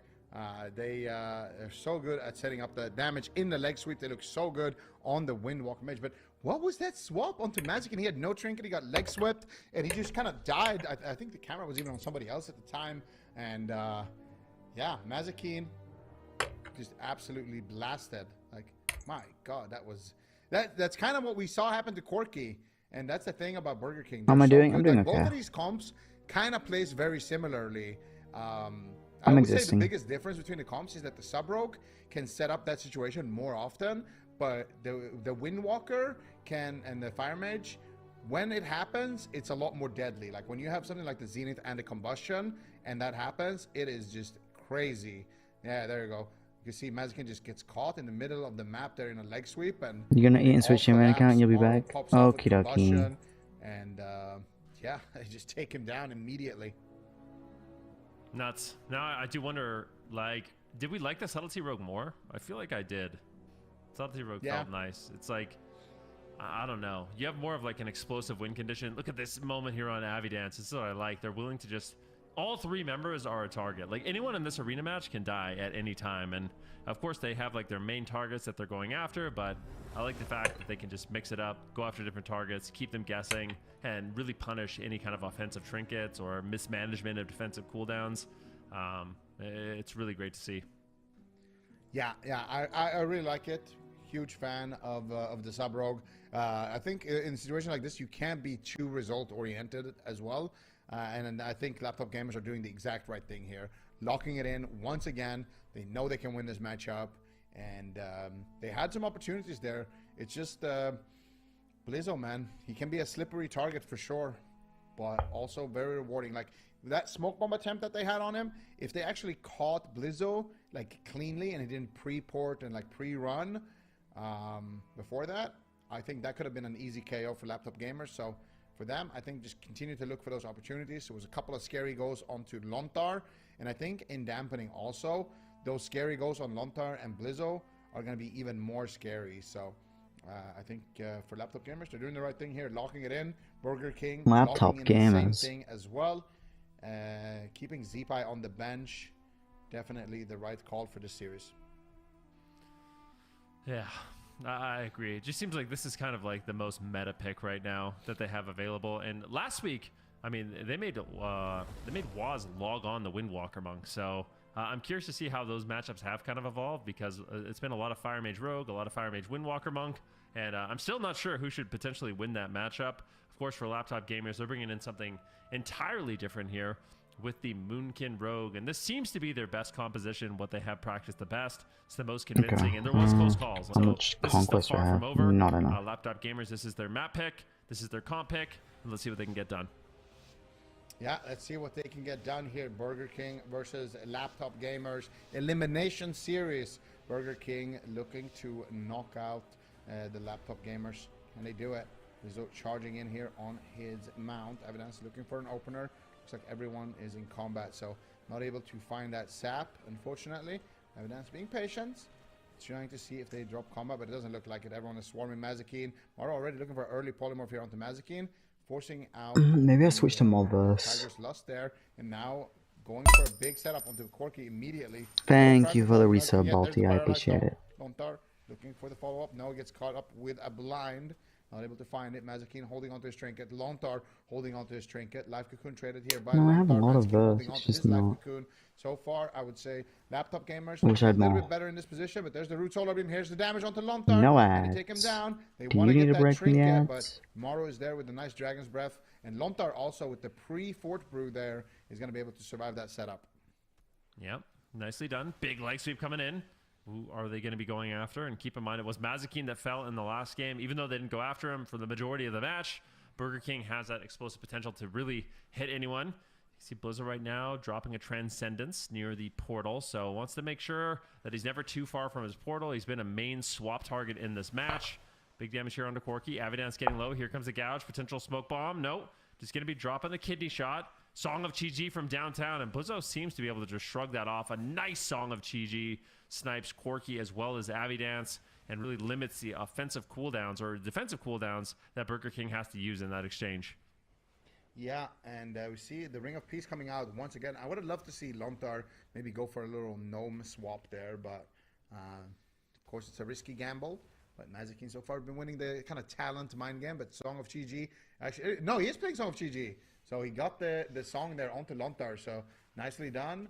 They are so good at setting up the damage in the leg sweep. They look so good on the Windwalker mage. But what was that swap onto Magic? And he had no trinket. He got leg swept, and he just kind of died. I think the camera was even on somebody else at the time. And yeah, Mazikeen just absolutely blasted. Like, my God, that's kind of what we saw happen to Corki. And that's the thing about Burger King. How am I doing? Good. I'm doing Like, okay. Both of these comps kind of plays very similarly. I I'm would say existing. the biggest difference between the comps is that the sub rogue can set up that situation more often, but the Windwalker can, and the Fire Mage, when it happens, it's a lot more deadly. Like when you have something like the Zenith and the Combustion, and that happens, it is just crazy. Yeah, there you go. You can see Mazikeen just gets caught in the middle of the map there in a leg sweep, and You're gonna eat and switch your main account and you'll be Maro back? pops off with Okie dokie. Combustion, and yeah, they just take him down immediately. Nuts. Now I do wonder, like, did we like the Subtlety Rogue more? I feel like I did. Subtlety Rogue felt nice. It's like, I don't know. You have more of like an explosive win condition. Look at this moment here on Avidance. This is what I like. They're willing to just, all three members are a target. Like anyone in this arena match can die at any time. And of course they have like their main targets that they're going after, but I like the fact that they can just mix it up, go after different targets, keep them guessing, and really punish any kind of offensive trinkets or mismanagement of defensive cooldowns. It's really great to see. Yeah, I really like it. Huge fan of the sub rogue. I think in a situation like this, you can't be too result oriented as well. And I think laptop gamers are doing the exact right thing here, locking it in once again. They know they can win this matchup, and they had some opportunities there. It's just Blizzo, man. He can be a slippery target for sure, but also very rewarding. Like that smoke bomb attempt that they had on him, if they actually caught Blizzo like cleanly and he didn't pre-port and like pre-run before that, I think that could have been an easy KO for laptop gamers. So for them, I think just continue to look for those opportunities. There was a couple of scary goes onto Lontar, and I think in dampening also, those scary goes on Lontar and Blizzo are going to be even more scary. So I think for laptop gamers, they're doing the right thing here, locking it in. Burger King Laptop locking in the gamers. same thing as well. Keeping Zeepai on the bench, definitely the right call for this series. Yeah, I agree. It just seems like this is kind of like the most meta pick right now that they have available. And last week, I mean, they made Waz log on the Windwalker Monk. So I'm curious to see how those matchups have kind of evolved, because it's been a lot of Fire Mage Rogue, a lot of Fire Mage Windwalker Monk, and I'm still not sure who should potentially win that matchup. Of course, for laptop gamers, they're bringing in something entirely different here with the Moonkin Rogue, and this seems to be their best composition, what they have practiced the best. It's the most convincing, Okay. and there was close calls. How So much this is still conquest do I far from have? over. Not enough. Laptop gamers, this is their map pick, this is their comp pick, and let's see what they can get done. Yeah, let's see what they can get done here. Burger King versus laptop gamers. Elimination series. Burger King looking to knock out the laptop gamers. Can they do it? Rizzo charging in here on his mount. Evidence looking for an opener. Looks like everyone is in combat, so not able to find that sap, unfortunately. Evidence being patient. Trying to see if they drop combat, but it doesn't look like it. Everyone is swarming Mazikeen. Maro already looking for early polymorph here onto Mazikeen. Forcing out Maybe I'll switch to Mulverse. Tiger's Lust there, and now going for a big setup onto Corki immediately. Thank you for the resub, Balti. I appreciate it. Lontar looking for the follow-up. Now he gets caught up with a blind. Not able to find it. Mazikeen holding onto his trinket. Lontar holding onto his trinket. Live Cocoon traded here by No, I have a Lontar. lot of Mazikeen verse, holding it's onto just his Live not. Cocoon. So far, I would say laptop gamers Wish I a had little more. bit better in this position, but there's the root solar beam. Here's the damage onto Lontar. No And they take him ads. down. They Do want to you need get a that break from the trinket, ads? but Maro is there with the nice Dragon's Breath. And Lontar also with the pre-Fort Brew there is going to be able to survive that setup. Yep, nicely done. Big leg sweep coming in. Who are they going to be going after? And keep in mind, it was Mazikeen that fell in the last game. Even though they didn't go after him for the majority of the match, Burger King has that explosive potential to really hit anyone. You see Blizzard right now dropping a Transcendence near the portal, so wants to make sure that he's never too far from his portal. He's been a main swap target in this match. Big damage here onto Corki. Avidance getting low. Here comes a gouge. Potential smoke bomb. No. Just going to be dropping the kidney shot. Song of Chi from downtown, and Blizzo seems to be able to just shrug that off. A nice Song of Chi snipes Corki as well as Avidance, and really limits the offensive cooldowns or defensive cooldowns that Burger King has to use in that exchange. Yeah, and we see the Ring of Peace coming out once again. I would have loved to see Lontar maybe go for a little gnome swap there, but of course it's a risky gamble. But Mazakin so far been winning the kind of talent mind game, but Song of Chi actually, no, he is playing Song of Chi, so he got the song there onto Lontar, so nicely done.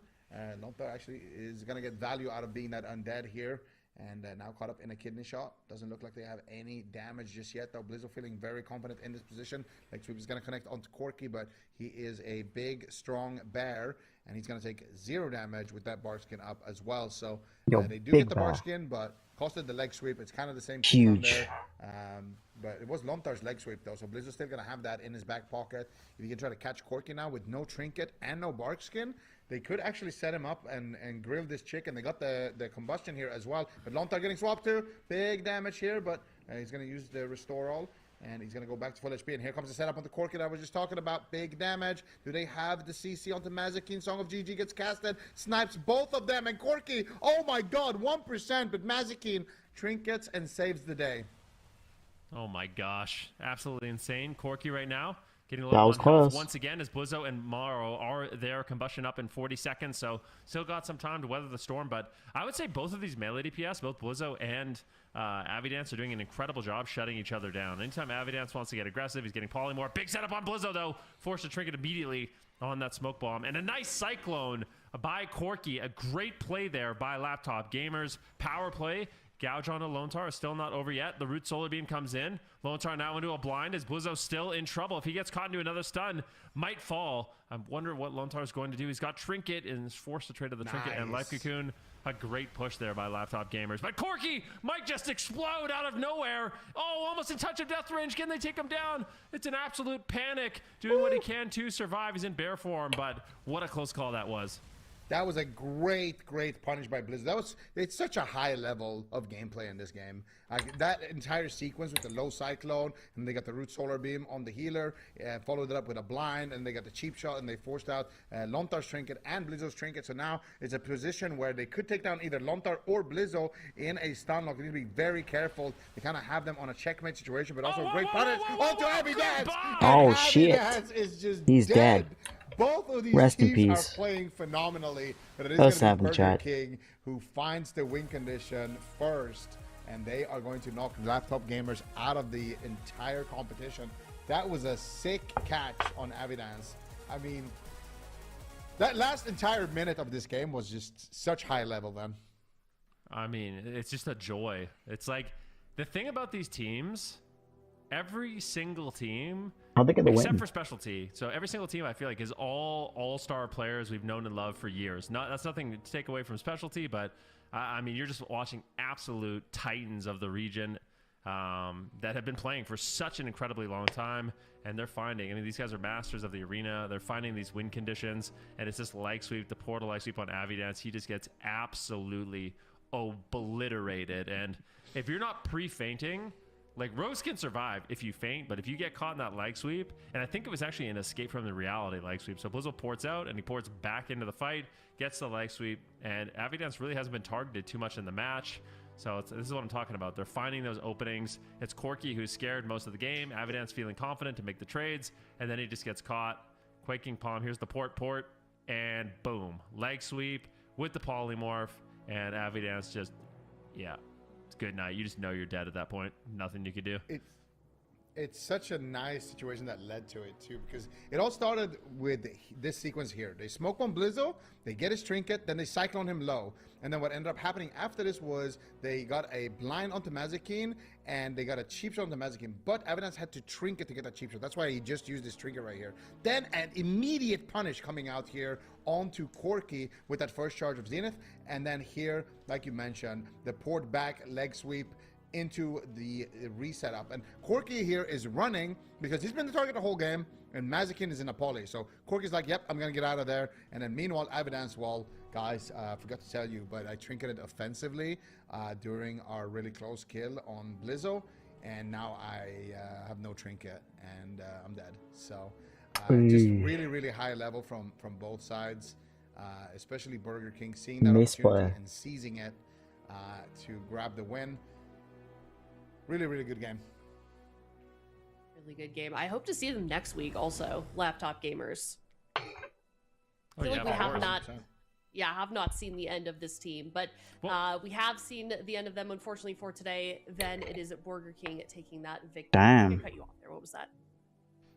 Lontar actually is going to get value out of being that undead here. And now caught up in a kidney shot. Doesn't look like they have any damage just yet, though. Blizzo feeling very confident in this position. Like Sweep is going to connect onto Corki, but he is a big, strong bear, and he's going to take 0 damage with that bark skin up as well. So they do get the bark skin, but costed the leg sweep. It's kind of the same thing there. But it was Lontar's leg sweep, though, so Blizzo's still going to have that in his back pocket. If he can try to catch Corki now with no trinket and no bark skin, they could actually set him up and grill this chicken. They got the combustion here as well. But Lontar getting swapped too. Big damage here, but he's going to use the restore all. And he's going to go back to full HP. And here comes the setup on the Corki that I was just talking about. Big damage. Do they have the CC onto Mazakin? Song of GG gets casted. Snipes both of them. And Corki, oh my god, 1%. But Mazakin trinkets and saves the day. Oh my gosh. Absolutely insane. Corki right now getting a little close once again as Blizzo and Morrow are there, combustion up in 40 seconds, so still got some time to weather the storm. But I would say both of these melee DPS, both Blizzo and Avidance, are doing an incredible job shutting each other down. Anytime Avidance wants to get aggressive, he's getting polymorph. Big setup on Blizzo, though. Forced to trinket immediately on that smoke bomb. And a nice cyclone by Corki. A great play there by Laptop Gamers. Power play. Gouge on a Lontar is still not over yet. The root solar beam comes in. Lontar now into a blind as Blizzo still in trouble. If he gets caught into another stun, might fall. I wonder what Lontar is going to do. He's got Trinket and is forced to trade to the Trinket and Life Cocoon. A great push there by Laptop Gamers. But Corki might just explode out of nowhere. Oh, almost in touch of death range. Can they take him down? It's an absolute panic. Doing what he can to survive. He's in bear form, but what a close call that was. That was a great punish by Blizzard. It's such a high level of gameplay in this game. That entire sequence with the low cyclone, and they got the root solar beam on the healer, followed it up with a blind, and they got the cheap shot, and they forced out Lontar's trinket and Blizzo's trinket. So now it's a position where they could take down either Lontar or Blizzo in a stun lock. They need to be very careful. They kind of have them on a checkmate situation, but also a great punish onto Avidance. Oh shit! Is just He's dead. Both of these Rest in teams peace. are playing phenomenally, but it is going to be Burger King who finds the win condition first, and they are going to knock Laptop Gamers out of the entire competition. That was a sick catch on Avidance. I mean, that last entire minute of this game was just such high level, man. I mean, it's just a joy. It's like, the thing about these teams, every single team, except for specialty, so every single team I feel like is all-star players we've known and loved for years. That's nothing to take away from specialty, but I mean, you're just watching absolute titans of the region that have been playing for such an incredibly long time, and they're finding, I mean, these guys are masters of the arena. They're finding these win conditions, and it's just leg sweep, the portal leg sweep on Avidance. He just gets absolutely obliterated, and if you're not pre-fainting, like, Rose can survive if you faint, but if you get caught in that leg sweep, and I think it was actually an escape from the reality leg sweep. So Blizzo ports out, and he ports back into the fight, gets the leg sweep, and Avidance really hasn't been targeted too much in the match. So this is what I'm talking about. They're finding those openings. It's Corki who's scared most of the game. Avidance feeling confident to make the trades, and then he just gets caught. Quaking Palm, here's the port, and boom. Leg sweep with the polymorph, and Avidance just, yeah. Good night. You just know you're dead at that point. Nothing you could do. It's such a nice situation that led to it too, because it all started with this sequence here. They smoke on Blizzo, they get his trinket, then they cyclone him low, and then what ended up happening after this was they got a blind onto Mazakin, and they got a cheap shot onto Mazakin, but Evidence had to trinket to get that cheap shot. That's why he just used this trinket right here. Then an immediate punish coming out here onto Corki with that first charge of Zenith, and then here, like you mentioned, the port back leg sweep into the reset up. And Corki here is running because he's been the target the whole game, and Mazakin is in a poly. So Corki's like, yep, I'm going to get out of there. And then meanwhile, Avidance, well, guys, I forgot to tell you, but I trinketed offensively during our really close kill on Blizzo, and now I have no trinket, and I'm dead. So Just Ooh. really, really high level from both sides, especially Burger King seeing that Miss opportunity player. and seizing it to grab the win. Really, really good game. Really good game. I hope to see them next week also, laptop gamers. I Oh, feel yeah, like we of have course. not 100%. yeah, have not seen the end of this team, but Well- we have seen the end of them, unfortunately, for today. Then it is Burger King taking that victory. Damn. I cut you off there. What was that?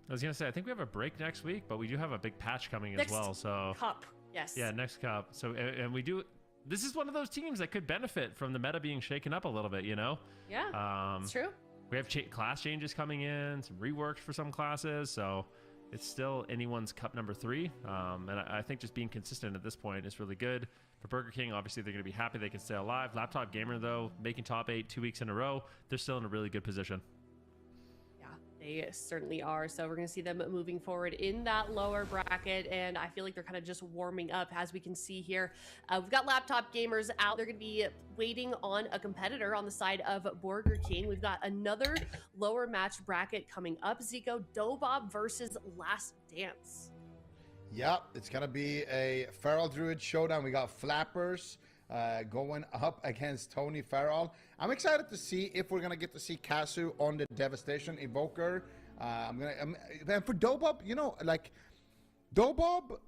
I was gonna say I think we have a break next week, but we do have a big patch coming Next as well. So Cup. Yes. yeah, next cup. So and we do. This is one of those teams that could benefit from the meta being shaken up a little bit. You know. Yeah. It's true. We have class changes coming in, some reworks for some classes, so it's still anyone's cup number 3. And I think just being consistent at this point is really good. For Burger King, obviously they're going to be happy they can stay alive. Laptop Gamer, though, making top 8 2 weeks in a row, they're still in a really good position. Yeah, they certainly are. So we're going to see them moving forward in that lower bracket, and I feel like they're kind of just warming up, as we can see here. We've got laptop gamers out. They're going to be waiting on a competitor on the side of Burger King. We've got another lower match bracket coming up. Zico, Dobob versus Last Dance. Yeah, it's gonna be a Feral Druid showdown. We got Flappers going up against Tony Feral. I'm excited to see if we're gonna get to see Kasu on the Devastation Evoker. And for Dobob, you know, like Dobob,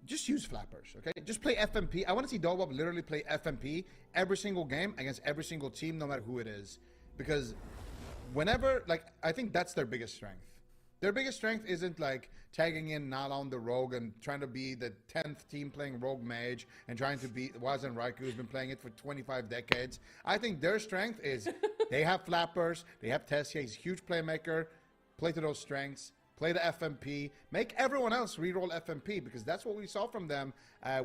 just use Flappers, okay? Just play FMP. I want to see Dobob literally play FMP every single game against every single team, no matter who it is, because whenever, like, I think that's their biggest strength. Their biggest strength isn't like tagging in not on the rogue and trying to be the 10th team playing rogue mage and trying to beat Wazen Raikou, who's been playing it for 25 decades. I think their strength is they have Flappers, they have Tessia, he's a huge playmaker, play to those strengths, play the FMP, make everyone else reroll FMP, because that's what we saw from them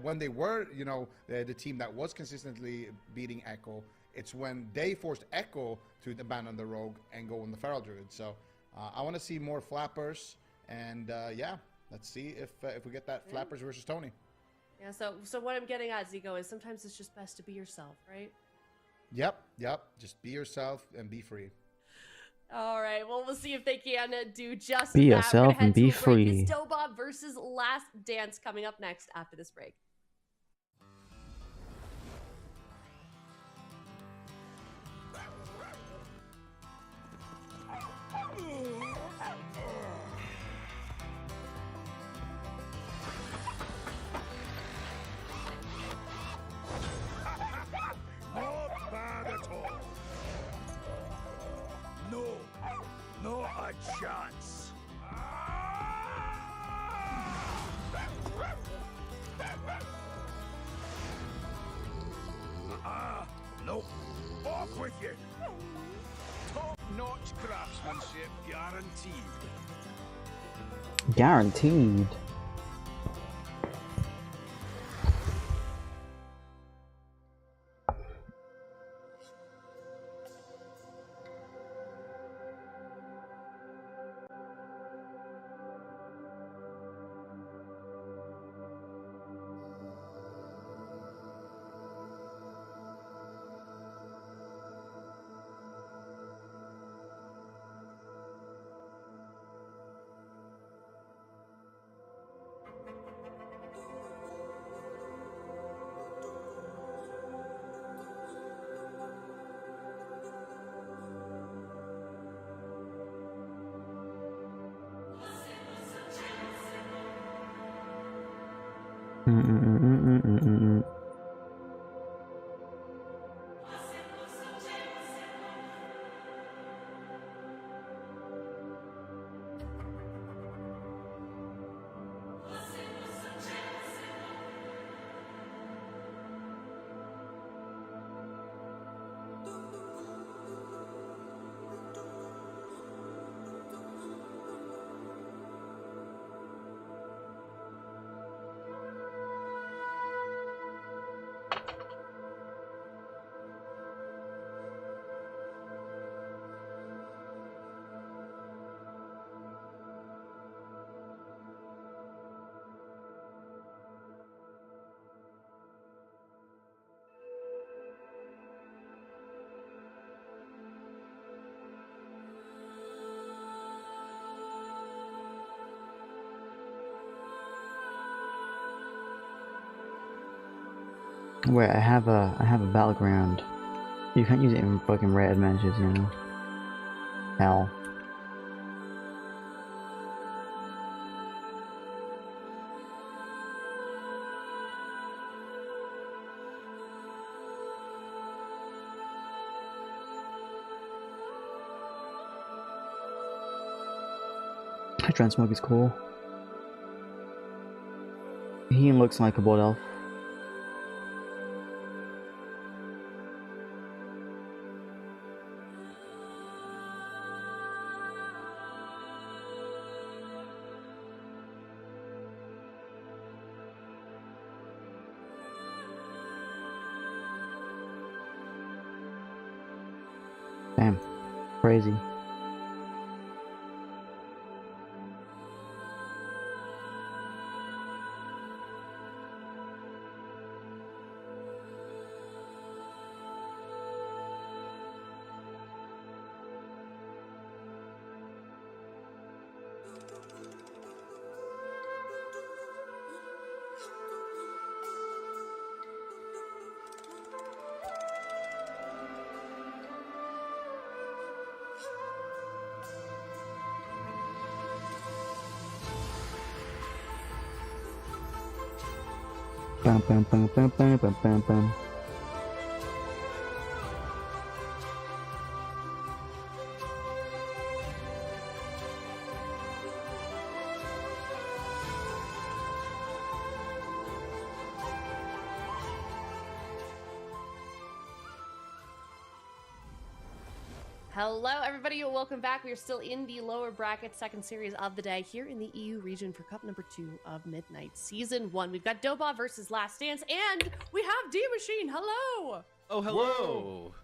when they were, you know, the team that was consistently beating Echo. It's when they forced Echo to abandon the rogue and go on the Feral Druid. So I want to see more Flappers, and yeah, let's see if we get that Flappers versus Tony. Yeah, so what I'm getting at, Zico, is sometimes it's just best to be yourself, right? Yep. Just be yourself and be free. All right, well, we'll see if they can do just Be that. yourself We're gonna and head be to a break. free. It's Dobob versus Last Dance coming up next after this break. Not bad at all. No, not a chance. Nope. Off with you. Top-notch craftsmanship guaranteed. Guaranteed. Mm-mm-mm-mm-mm-mm. Wait, I have a battleground. You can't use it in fucking red matches, you know. Hell. Transmog is cool. He looks like a blood elf. Damn. Crazy. Bum, bum, bum, bum, bum, bum, bum, bum. Hello, everybody. Welcome back. We are still in the lower bracket, second series of the day here in the EU region for Cup number 2 of Midnight Season 1. We've got Doba versus Last Dance, and we have D-Machine. Hello. Oh, hello.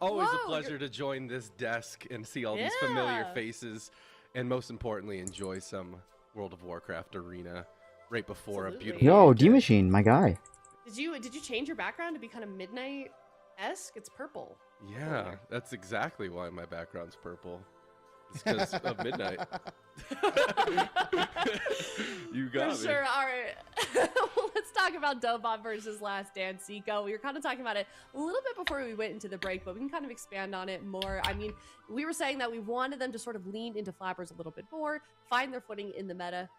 Always Whoa, a pleasure to join this desk and see all these familiar Yeah. faces, and most importantly, enjoy some World of Warcraft arena right before Absolutely. a beautiful Yo, weekend. D-Machine, my guy. Did you change your background to be kind of midnight-esque? It's purple. Yeah, that's exactly why my background's purple. It's because of midnight. You got For me. sure. All right. Well, let's talk about Doba versus Last Dance, Seiko. We were kind of talking about it a little bit before we went into the break, but we can kind of expand on it more. I mean, we were saying that we wanted them to sort of lean into flappers a little bit more, find their footing in the meta.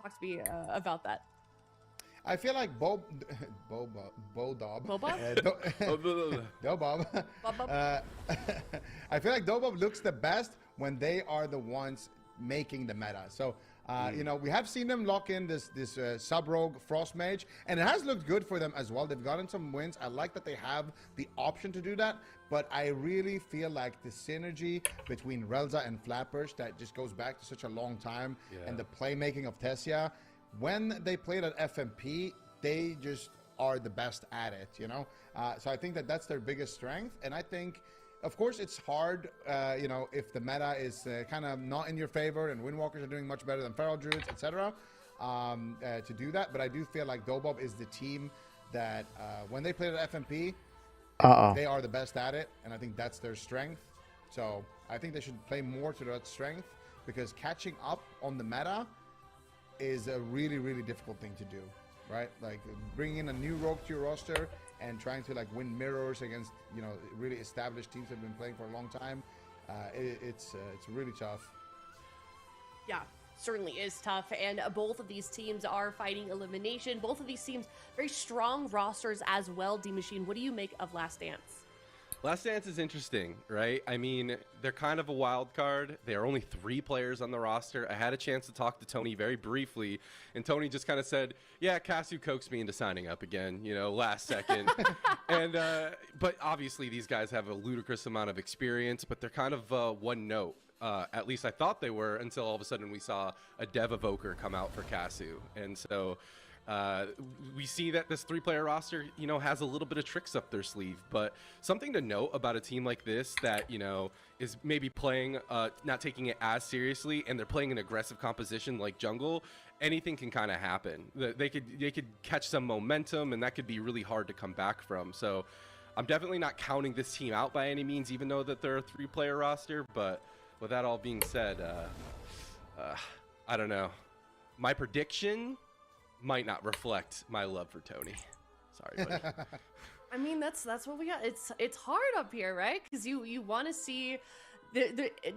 Talk to me about that. I feel like Bodob. Bobob? Dobob. Bob? I feel like Dobob looks the best when they are the ones making the meta. So, you know, we have seen them lock in this sub-rogue Frost Mage, and it has looked good for them as well. They've gotten some wins. I like that they have the option to do that, but I really feel like the synergy between Relza and Flappers that just goes back to such a long time, and the playmaking of Tessia, when they played at FMP, they just are the best at it, you know? So I think that that's their biggest strength, and I think, of course, it's hard, you know, if the meta is kind of not in your favor and Windwalkers are doing much better than Feral Druids, etc., to do that. But I do feel like Dobob is the team that, when they played at FMP, they are the best at it, and I think that's their strength. So I think they should play more to that strength, because catching up on the meta is a really, really difficult thing to do, right? Like bringing in a new rogue to your roster and trying to like win mirrors against, you know, really established teams that have been playing for a long time. It's really tough. Yeah, certainly is tough, and both of these teams are fighting elimination. Both of these teams, very strong rosters as well. D-Machine, what do you make of Last Dance? Last Dance is interesting, right? I mean, they're kind of a wild card. There are only 3 players on the roster. I had a chance to talk to Tony very briefly, and Tony just kind of said, yeah, Casu coaxed me into signing up again, you know, last second. And but obviously these guys have a ludicrous amount of experience, but they're kind of one note. At least I thought they were, until all of a sudden we saw a Dev Evoker come out for Casu. And so we see that this 3-player roster, you know, has a little bit of tricks up their sleeve. But something to note about a team like this that, you know, is maybe playing, not taking it as seriously, and they're playing an aggressive composition like jungle, anything can kind of happen. They could catch some momentum, and that could be really hard to come back from. So I'm definitely not counting this team out by any means, even though that they're a 3-player roster. But with that all being said, I don't know. My prediction might not reflect my love for Tony. Sorry, buddy. I mean, that's what we got. It's hard up here, right? Because you want to see.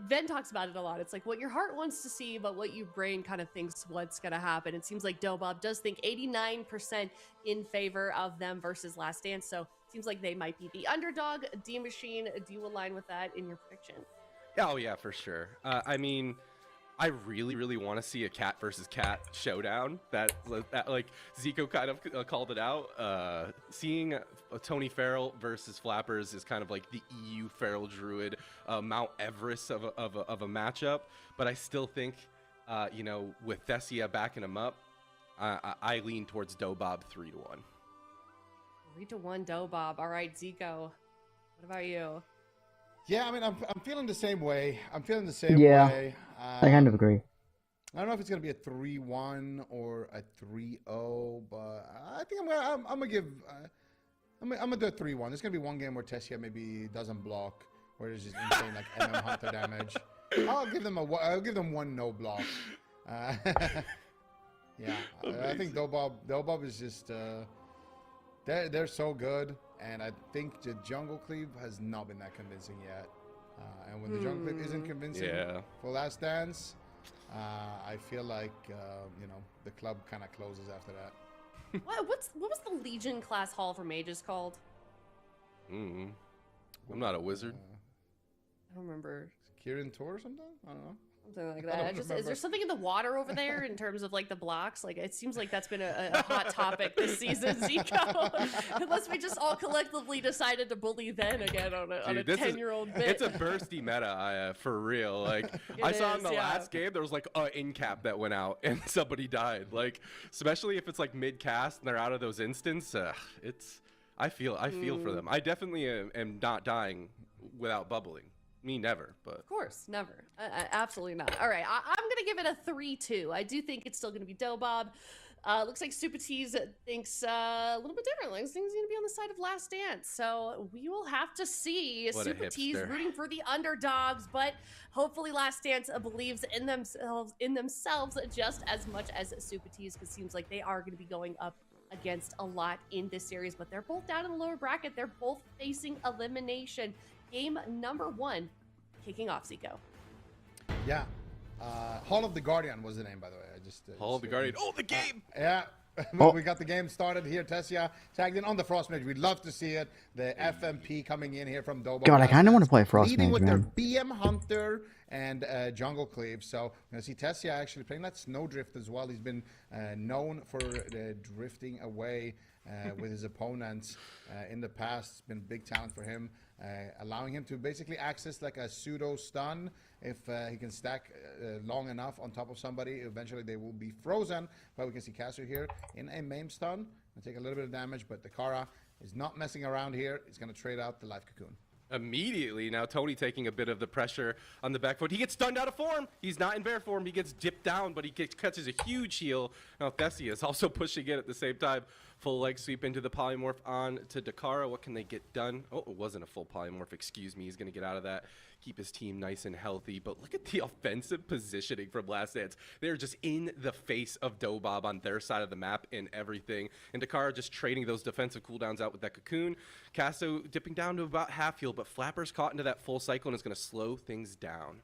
Ben talks about it a lot. It's like what your heart wants to see, but what your brain kind of thinks what's going to happen. It seems like Dobob does think 89% in favor of them versus Last Dance. So it seems like they might be the underdog. D Machine, do you align with that in your prediction? Oh yeah, for sure. I mean, I really want to see a cat versus cat showdown. That like Zico kind of called it out. Seeing Tony Farrell versus Flappers is kind of like the EU Feral Druid Mount Everest of a matchup. But I still think, you know, with Thessia backing him up, I lean towards Dobob 3-1. 3-1 Dobob. All right, Zico. What about you? Yeah, I mean, I'm feeling the same way. I'm feeling the same Yeah, way. I kind of agree. I don't know if it's gonna be a 3-1 or a 3-0, but I think I'm gonna give. I'm gonna do a 3-1. There's gonna be one game where Tessia maybe doesn't block, where there's just insane like MM Hunter damage. I'll give them one no block. Yeah, I think Dobob is just they're so good, and I think the jungle cleave has not been that convincing yet. And when the jungle cleave isn't convincing for Last Dance, I feel like you know, the club kind of closes after that. What was the Legion class Hall for mages called? I'm not a wizard. I don't remember. Kieran Tor or something? I don't know. Something like that. Is there something in the water over there in terms of like the blocks? Like it seems like that's been a hot topic this season, Zico. Unless we just all collectively decided to bully Ven again on a 10-year-old bit. It's a bursty meta, for real. Like I saw in the last game, there was like an in cap that went out and somebody died. Like especially if it's like mid cast and they're out of those instants, I feel for them. I definitely am not dying without bubbling. Me never, but of course, never. Absolutely not. All right, I'm gonna give it a 3-2. I do think it's still gonna be Dobob. Looks like Supatees thinks a little bit differently. Looks like he's gonna be on the side of Last Dance. So we will have to see. Supatees rooting for the underdogs, but hopefully Last Dance believes in themselves just as much as Supatees, because it seems like they are gonna be going up against a lot in this series. But they're both down in the lower bracket. They're both facing elimination. Game number 1 kicking off, Zico. Yeah. Hall of the Guardian was the name, by the way. I just Hall of the Guardian. Oh, the game! Yeah. We got the game started here. Tessia tagged in on the Frost Mage. We'd love to see it. The FMP coming in here from Dobob. God, I kind of want to play Frost leading Mage, with man. their BM Hunter and Jungle Cleave. So we're going to see Tessia actually playing that Snowdrift as well. He's been known for drifting away with his opponents in the past. It's been a big talent for him, allowing him to basically access like a pseudo stun. If he can stack long enough on top of somebody, eventually they will be frozen. But we can see Casu here in a maim stun and take a little bit of damage, but the Kara is not messing around here. He's going to trade out the Life Cocoon. Immediately, now Tony taking a bit of the pressure on the back foot. He gets stunned out of form. He's not in bear form. He gets dipped down, but he catches a huge heal. Now Thessia is also pushing in at the same time. Full leg sweep into the polymorph on to Dakara. What can they get done? Oh, it wasn't a full polymorph. Excuse me. He's going to get out of that. Keep his team nice and healthy. But look at the offensive positioning from Last Dance. They're just in the face of Dobob on their side of the map and everything. And Dakara just trading those defensive cooldowns out with that Cocoon. Casso dipping down to about half heal, but Flapper's caught into that full cycle and is going to slow things down.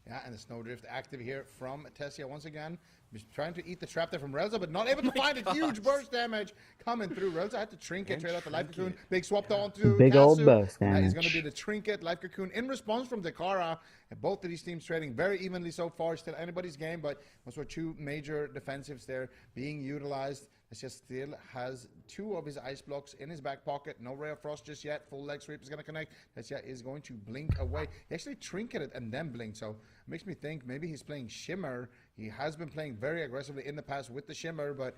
Yeah, and the Snowdrift active here from Tessia once again. He's trying to eat the trap there from Relza, but not able to find a huge burst damage coming through. Relza had to trinket, trade out the Life Cocoon. Big swap onto Big Casu. old burst That is damage. going to be the trinket, Life Cocoon in response from Dakara. And both of these teams trading very evenly so far. Still anybody's game, but those were two major defensives there being utilized. Tessia still has 2 of his ice blocks in his back pocket. No Ray of Frost just yet. Full leg sweep is going to connect. Tessia is going to blink away. He actually trinketed and then blinked, so it makes me think maybe he's playing Shimmer. He has been playing very aggressively in the past with the Shimmer, but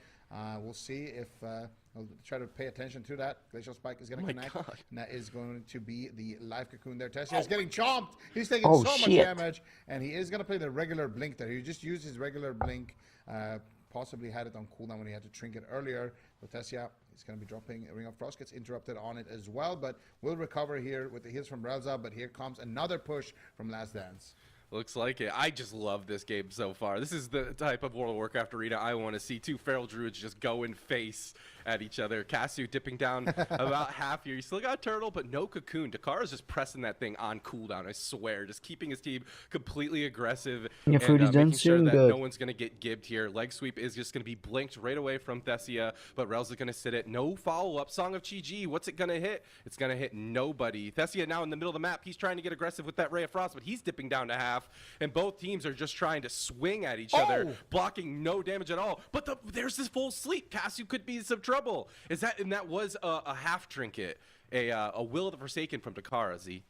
we'll see if I'll try to pay attention to that. Glacial Spike is going to connect, and that is going to be the Life Cocoon there. Tessia is getting chomped. He's taking so much damage, and he is going to play the regular blink there. He just used his regular blink. Possibly had it on cooldown when he had to trinket earlier. But Tessia is going to be dropping a Ring of Frost, gets interrupted on it as well, but will recover here with the heals from Relza. But here comes another push from Last Dance. Looks like it. I just love this game so far. This is the type of World of Warcraft arena I want to see. Two feral druids just go in face at each other. Casu dipping down about half here. You still got Turtle, but no Cocoon. Dakara's just pressing that thing on cooldown, I swear. Just keeping his team completely aggressive Your food is making sure that good. no one's going to get gibbed here. Leg sweep is just going to be blinked right away from Thessia, but Rel's is going to sit it. No follow-up. Song of Chi-Ji. What's it going to hit? It's going to hit nobody. Thessia now in the middle of the map. He's trying to get aggressive with that Ray of Frost, but he's dipping down to half, and both teams are just trying to swing at each other, blocking no damage at all. But there's this full sleep. Casu could be in some trouble. And that was a half trinket, a Will of the Forsaken from Dakara, Z.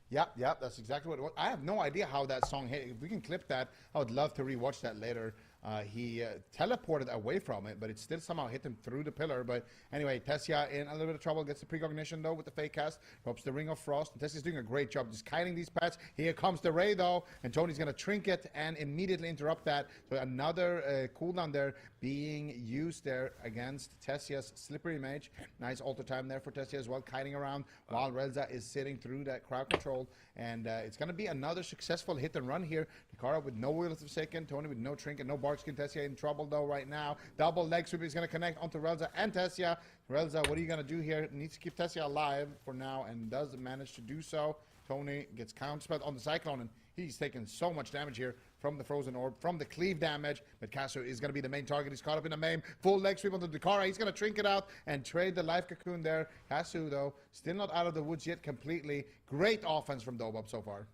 Yep, that's exactly what it was. I have no idea how that song hit. If we can clip that, I would love to rewatch that later. He teleported away from it, but it still somehow hit him through the pillar. But anyway, Thessia in a little bit of trouble, gets the precognition though with the fake cast, drops the Ring of Frost. And Tessia's doing a great job just kiting these pets. Here comes the Ray though, and Tony's gonna trinket and immediately interrupt that. So another cooldown there being used there against Tessia's Slippery Mage. Nice alter time there for Tessia as well, kiting around while Relza is sitting through that crowd control. And it's gonna be another successful hit and run here. Dakara with no Will of the Forsaken, Tony with no trinket, no bark skin. Tessia in trouble though right now. Double leg sweep is going to connect onto Relza and Tessia. Relza, what are you going to do here? Needs to keep Tessia alive for now and does manage to do so. Tony gets counterspelled on the Cyclone, and he's taking so much damage here from the Frozen Orb, from the cleave damage. But Casu is going to be the main target. He's caught up in the main. Full leg sweep onto Dakara. He's going to trinket out and trade the life cocoon there. Casu, though, still not out of the woods yet completely. Great offense from Dobop so far.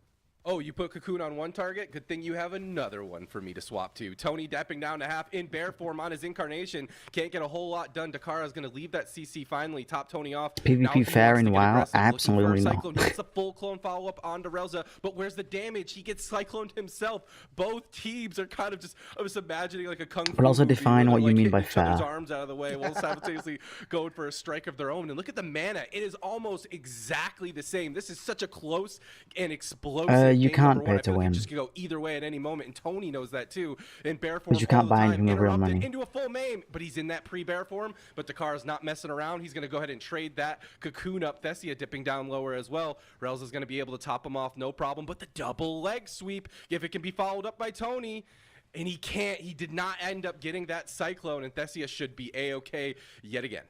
Oh, you put Cocoon on one target? Good thing you have another one for me to swap to. Tony dapping down to half in bear form on his incarnation. Can't get a whole lot done. Dakara's going to leave that CC finally. Top Tony off. PvP fair in WoW? Absolutely not. He gets a full clone follow-up onto Relza, but where's the damage? He gets cycloned himself. Both teams are kind of just, I was imagining like a kung fu But also movie define where what they're, you mean like, by hitting each other's fair. arms out of the way while simultaneously going for a strike of their own. And look at the mana. It is almost exactly the same. This is such a close and explosive you game, can't number one. pay to win. It just could go either way at any moment, and Tony knows that too. In bear form, But you can't all the buy time, anything with real interrupted money. into a full maim, but he's in that pre-bear form. But Dakara's not messing around. He's going to go ahead and trade that Cocoon up. Thessia dipping down lower as well. Relza's going to be able to top him off, no problem. But the double leg sweep, if it can be followed up by Tony, and he can't. He did not end up getting that Cyclone, and Thessia should be A-okay yet again.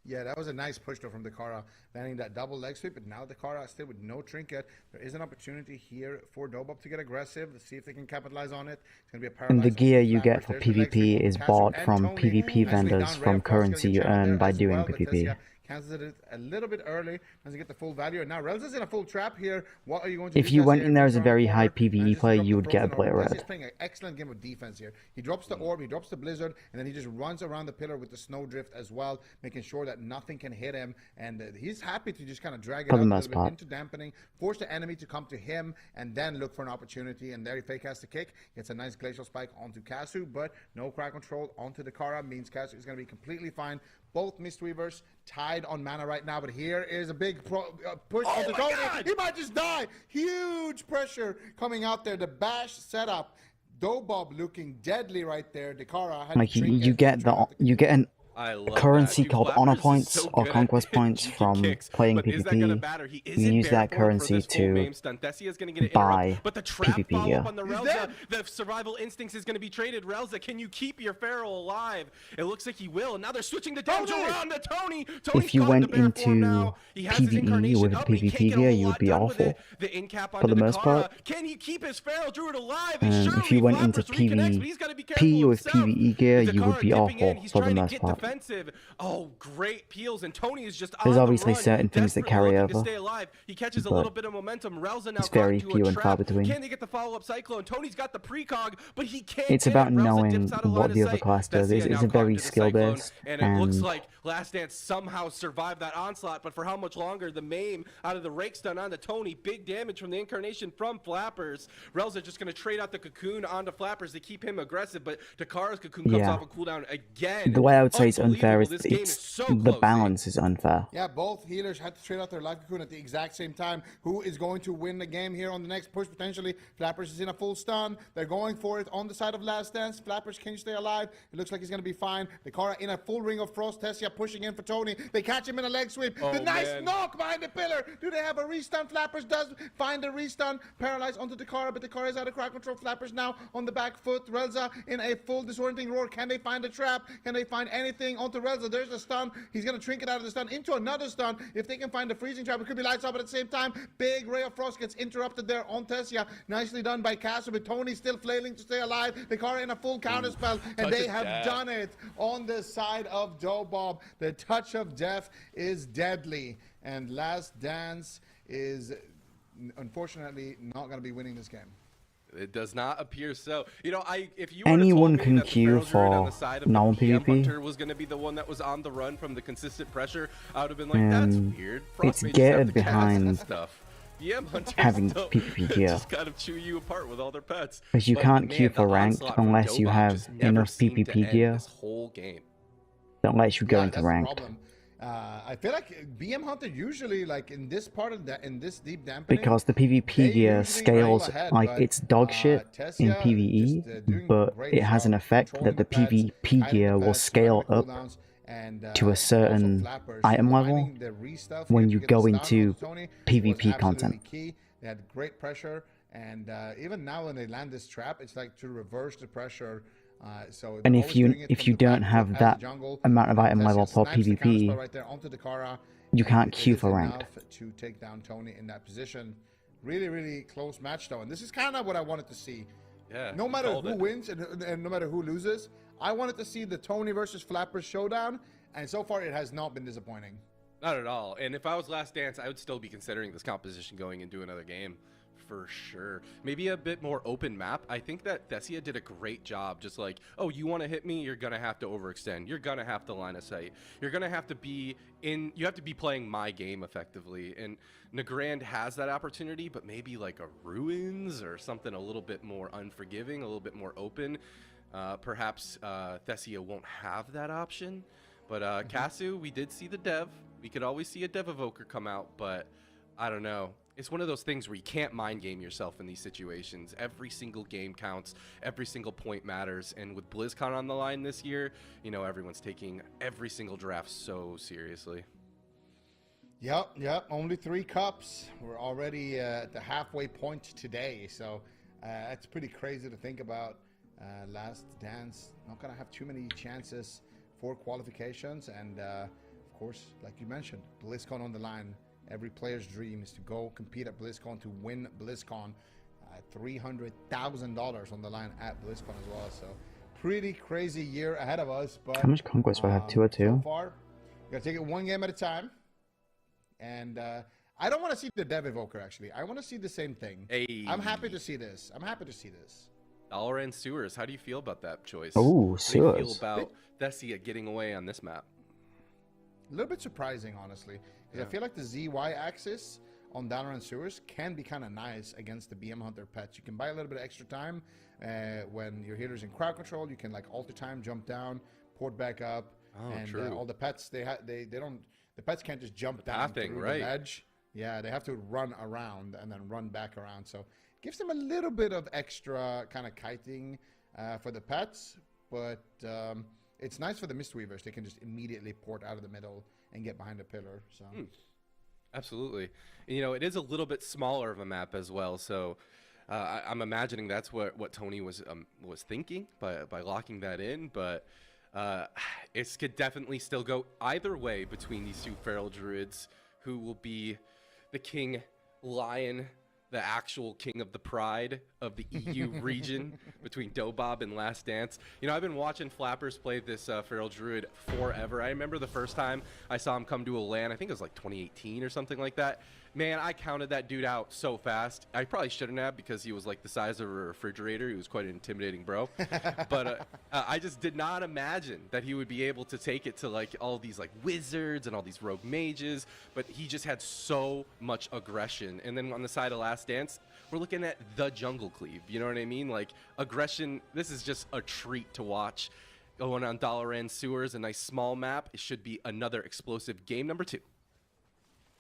Yeah, that was a nice push though from Dakara, landing that double leg sweep, but now Dakara still with no trinket. There is an opportunity here for Dobop to get aggressive. Let's see if they can capitalize on it. It's going to be a paralyze. And the gear you get Flappers. for There's the leg PvP sweep is from bought Casu from and Tony. PvP Nicely vendors, down. from Ray of Frost currency gonna you get channeled earn there by as doing well, but PvP. Tessia cancels it a little bit early, doesn't get the full value, and now Relza's in a full trap here. What are you going to do? If you went Tessia in there as a from very corner, high and PvE just player, drop you the would get a Frozen Blade Orb. Red. Tessia's playing an excellent game of defense here. He drops the orb, he drops the blizzard, and then he just runs around the pillar with the snowdrift as well, making sure that nothing can hit him. And he's happy to just kind of drag it For out the a most little bit part. into dampening, force the enemy to come to him, and then look for an opportunity. And there he fake has the kick, gets a nice glacial spike onto Casu, but no crowd control onto the Dakara means Casu is going to be completely fine. Both Mistweavers tied on mana right now, but here is a big push onto Tony. He might just die. Huge pressure coming out there. The bash setup. Dobop looking deadly right there. Dakara had Like to you get an I love currency that. Dude, called Flappers honor is points so or good conquest at points cheeky from kicks, playing but is that gonna PvP. matter? He is You in use bear that form for currency this full to maim stun. Thessia's gonna get an buy interrupt, but the trap PvP follow-up gear. on the Relza, the survival instincts is gonna be traded. Relza, can you keep your Feral alive? It looks like he will. And now they're switching the damage around to Tony. If you went into PvE with PvP gear, you would be awful. The incap For the most part. Can he keep his Feral Druid alive? If you went into PvP with PvE gear, you would be awful for the most part. Defensive. Oh, great peels, and Tony is just There's on obviously the run, certain things that desperately carry looking to over, stay alive. He catches a but little bit of momentum. Relza now it's very caught into few a and far trap. between. Can they get the follow-up Cyclone? Tony's got the precog, but he can't. It's get about it. Relza knowing dips out of what line the of other sight. class does. Thessia It's now a very caught into the Cyclone, skill-based, and it looks and like Last Dance somehow survived that onslaught, but for how much longer? The maim out of the rake stun onto Tony. Big damage from the incarnation from Flappers. Relza just going to trade out the Cocoon onto Flappers to keep him aggressive, but Dakara's Cocoon comes Yeah. off a cooldown again. the way I would say it's unfair is This game is it's so the close, balance is unfair. Yeah, both healers had to trade out their life cocoon at the exact same time. Who is going to win the game here on the next push? Potentially, Flappers is in a full stun. They're going for it on the side of Last Dance. Flappers, can you stay alive? It looks like he's going to be fine. The Kara in a full ring of frost. Tessia pushing in for Tony. They catch him in a leg sweep. Oh, the nice man. knock behind the pillar. Do they have a restun? Flappers does find the restun. Paralyzed onto the Kara, but the Kara is out of crowd control. Flappers now on the back foot. Relza in a full disorienting roar. Can they find a trap? Can they find anything onto Relza? There's a stun. He's going to trinket out of the stun into another stun. If they can find the freezing trap, it could be lights up, but at the same time, big ray of frost gets interrupted there on Tessia. Nicely done by Castle, but Tony still flailing to stay alive. The Kara in a full counter spell, and they have done it on the side of Dobob. The touch of death is deadly, and Last Dance is unfortunately not going to be winning this game. It does not appear so. You know, if you Anyone were to told can me that the queue Feral Druid on the for side of normal the PM PvP. Hunter was going to be the one that was on the run from the consistent pressure, I would have been like, that's weird. It's Frostmages have gated the cast behind and stuff. PM Hunters having don't- PvP gear. just kind of chew you apart with all their pets. Because you But, can't man, queue the for ranked onslaught from unless you Dobop have just never enough seemed to PvP end gear this whole game. that lets you go Yeah, into that's the ranked. problem. I feel like BM Hunter usually, like in this part of that, in this deep dampening, Because the they PvP gear usually scales roll ahead, like but, it's dog shit in Tessia PvE, just, doing but great it has an job effect controlling that the pets, PvP hiding gear the will pets, scale running up the cooldowns, and, to a also certain Flappers item level finding the restuff when here you to get go the stun into onto Tony was PvP absolutely content. key. They had great pressure, and even now when they land this trap, it's like to reverse the pressure. So And they're if always you doing it from the don't back have foot as that a jungle. amount of item Tessia level for snipes the counterspell PvP, right there onto the Kara, you and can't it queue is for ranked. enough to take down Tony in that position. Really, really close match though, and this is kind of what I wanted to see. Yeah, No you matter called who it. wins and no matter who loses, I wanted to see the Tony versus Flappers showdown, and so far it has not been disappointing. Not at all. And if I was Last Dance, I would still be considering this composition going into another game. For sure. Maybe a bit more open map. I think that Tessia did a great job. Just like, oh, you want to hit me? You're going to have to overextend. You're going to have to line of sight. You're going to have to be in, you have to be playing my game effectively. And Nagrand has that opportunity, but maybe like a Ruins or something a little bit more unforgiving, a little bit more open. Perhaps Tessia won't have that option. But Kasu, we did see the dev. We could always see a dev evoker come out, but I don't know. It's one of those things where you can't mind game yourself in these situations. Every single game counts. Every single point matters. And with BlizzCon on the line this year, you know, everyone's taking every single draft so seriously. Yep. Only 3 cups. We're already at the halfway point today, so it's pretty crazy to think about. Last Dance not gonna have too many chances for qualifications, and of course, like you mentioned, BlizzCon on the line. Every player's dream is to go compete at BlizzCon to win BlizzCon. $300,000 on the line at BlizzCon as well. So pretty crazy year ahead of us. But How much conquest do I have? 2 or 2? So far, we gotta take it one game at a time. And I don't want to see the Dev Evoker actually. I want to see the same thing. Hey. I'm happy to see this. Dalaran Sewers, how do you feel about that choice? Oh, How do you feel Sewers. about Tessia getting away on this map? A little bit surprising, honestly, because I feel like the ZY axis on Dalaran Sewers can be kind of nice against the BM Hunter pets. You can buy a little bit of extra time when your healer's in crowd control. You can like alter time, jump down, port back up, and true. all the pets they don't. The pets can't just jump down pathing, through right. the ledge. Yeah, they have to run around and then run back around. So gives them a little bit of extra kind of kiting for the pets, but it's nice for the Mistweavers. They can just immediately port out of the middle and get behind a pillar. So. Absolutely. And, you know, it is a little bit smaller of a map as well, so I'm imagining that's what Tony was thinking by locking that in, but it could definitely still go either way between these two Feral Druids, who will be the King Lion, the actual king of the pride of the EU region between Dobob and Last Dance. You know, I've been watching Flappers play this Feral Druid forever. I remember the first time I saw him come to a LAN, I think it was like 2018 or something like that. Man, I counted that dude out so fast. I probably shouldn't have because he was like the size of a refrigerator. He was quite an intimidating bro. But I just did not imagine that he would be able to take it to like all these like wizards and all these rogue mages. But he just had so much aggression. And then on the side of Last Dance, we're looking at the jungle cleave. You know what I mean? Like aggression, this is just a treat to watch. going on Dalaran Sewers, a nice small map. It should be another explosive game number 2.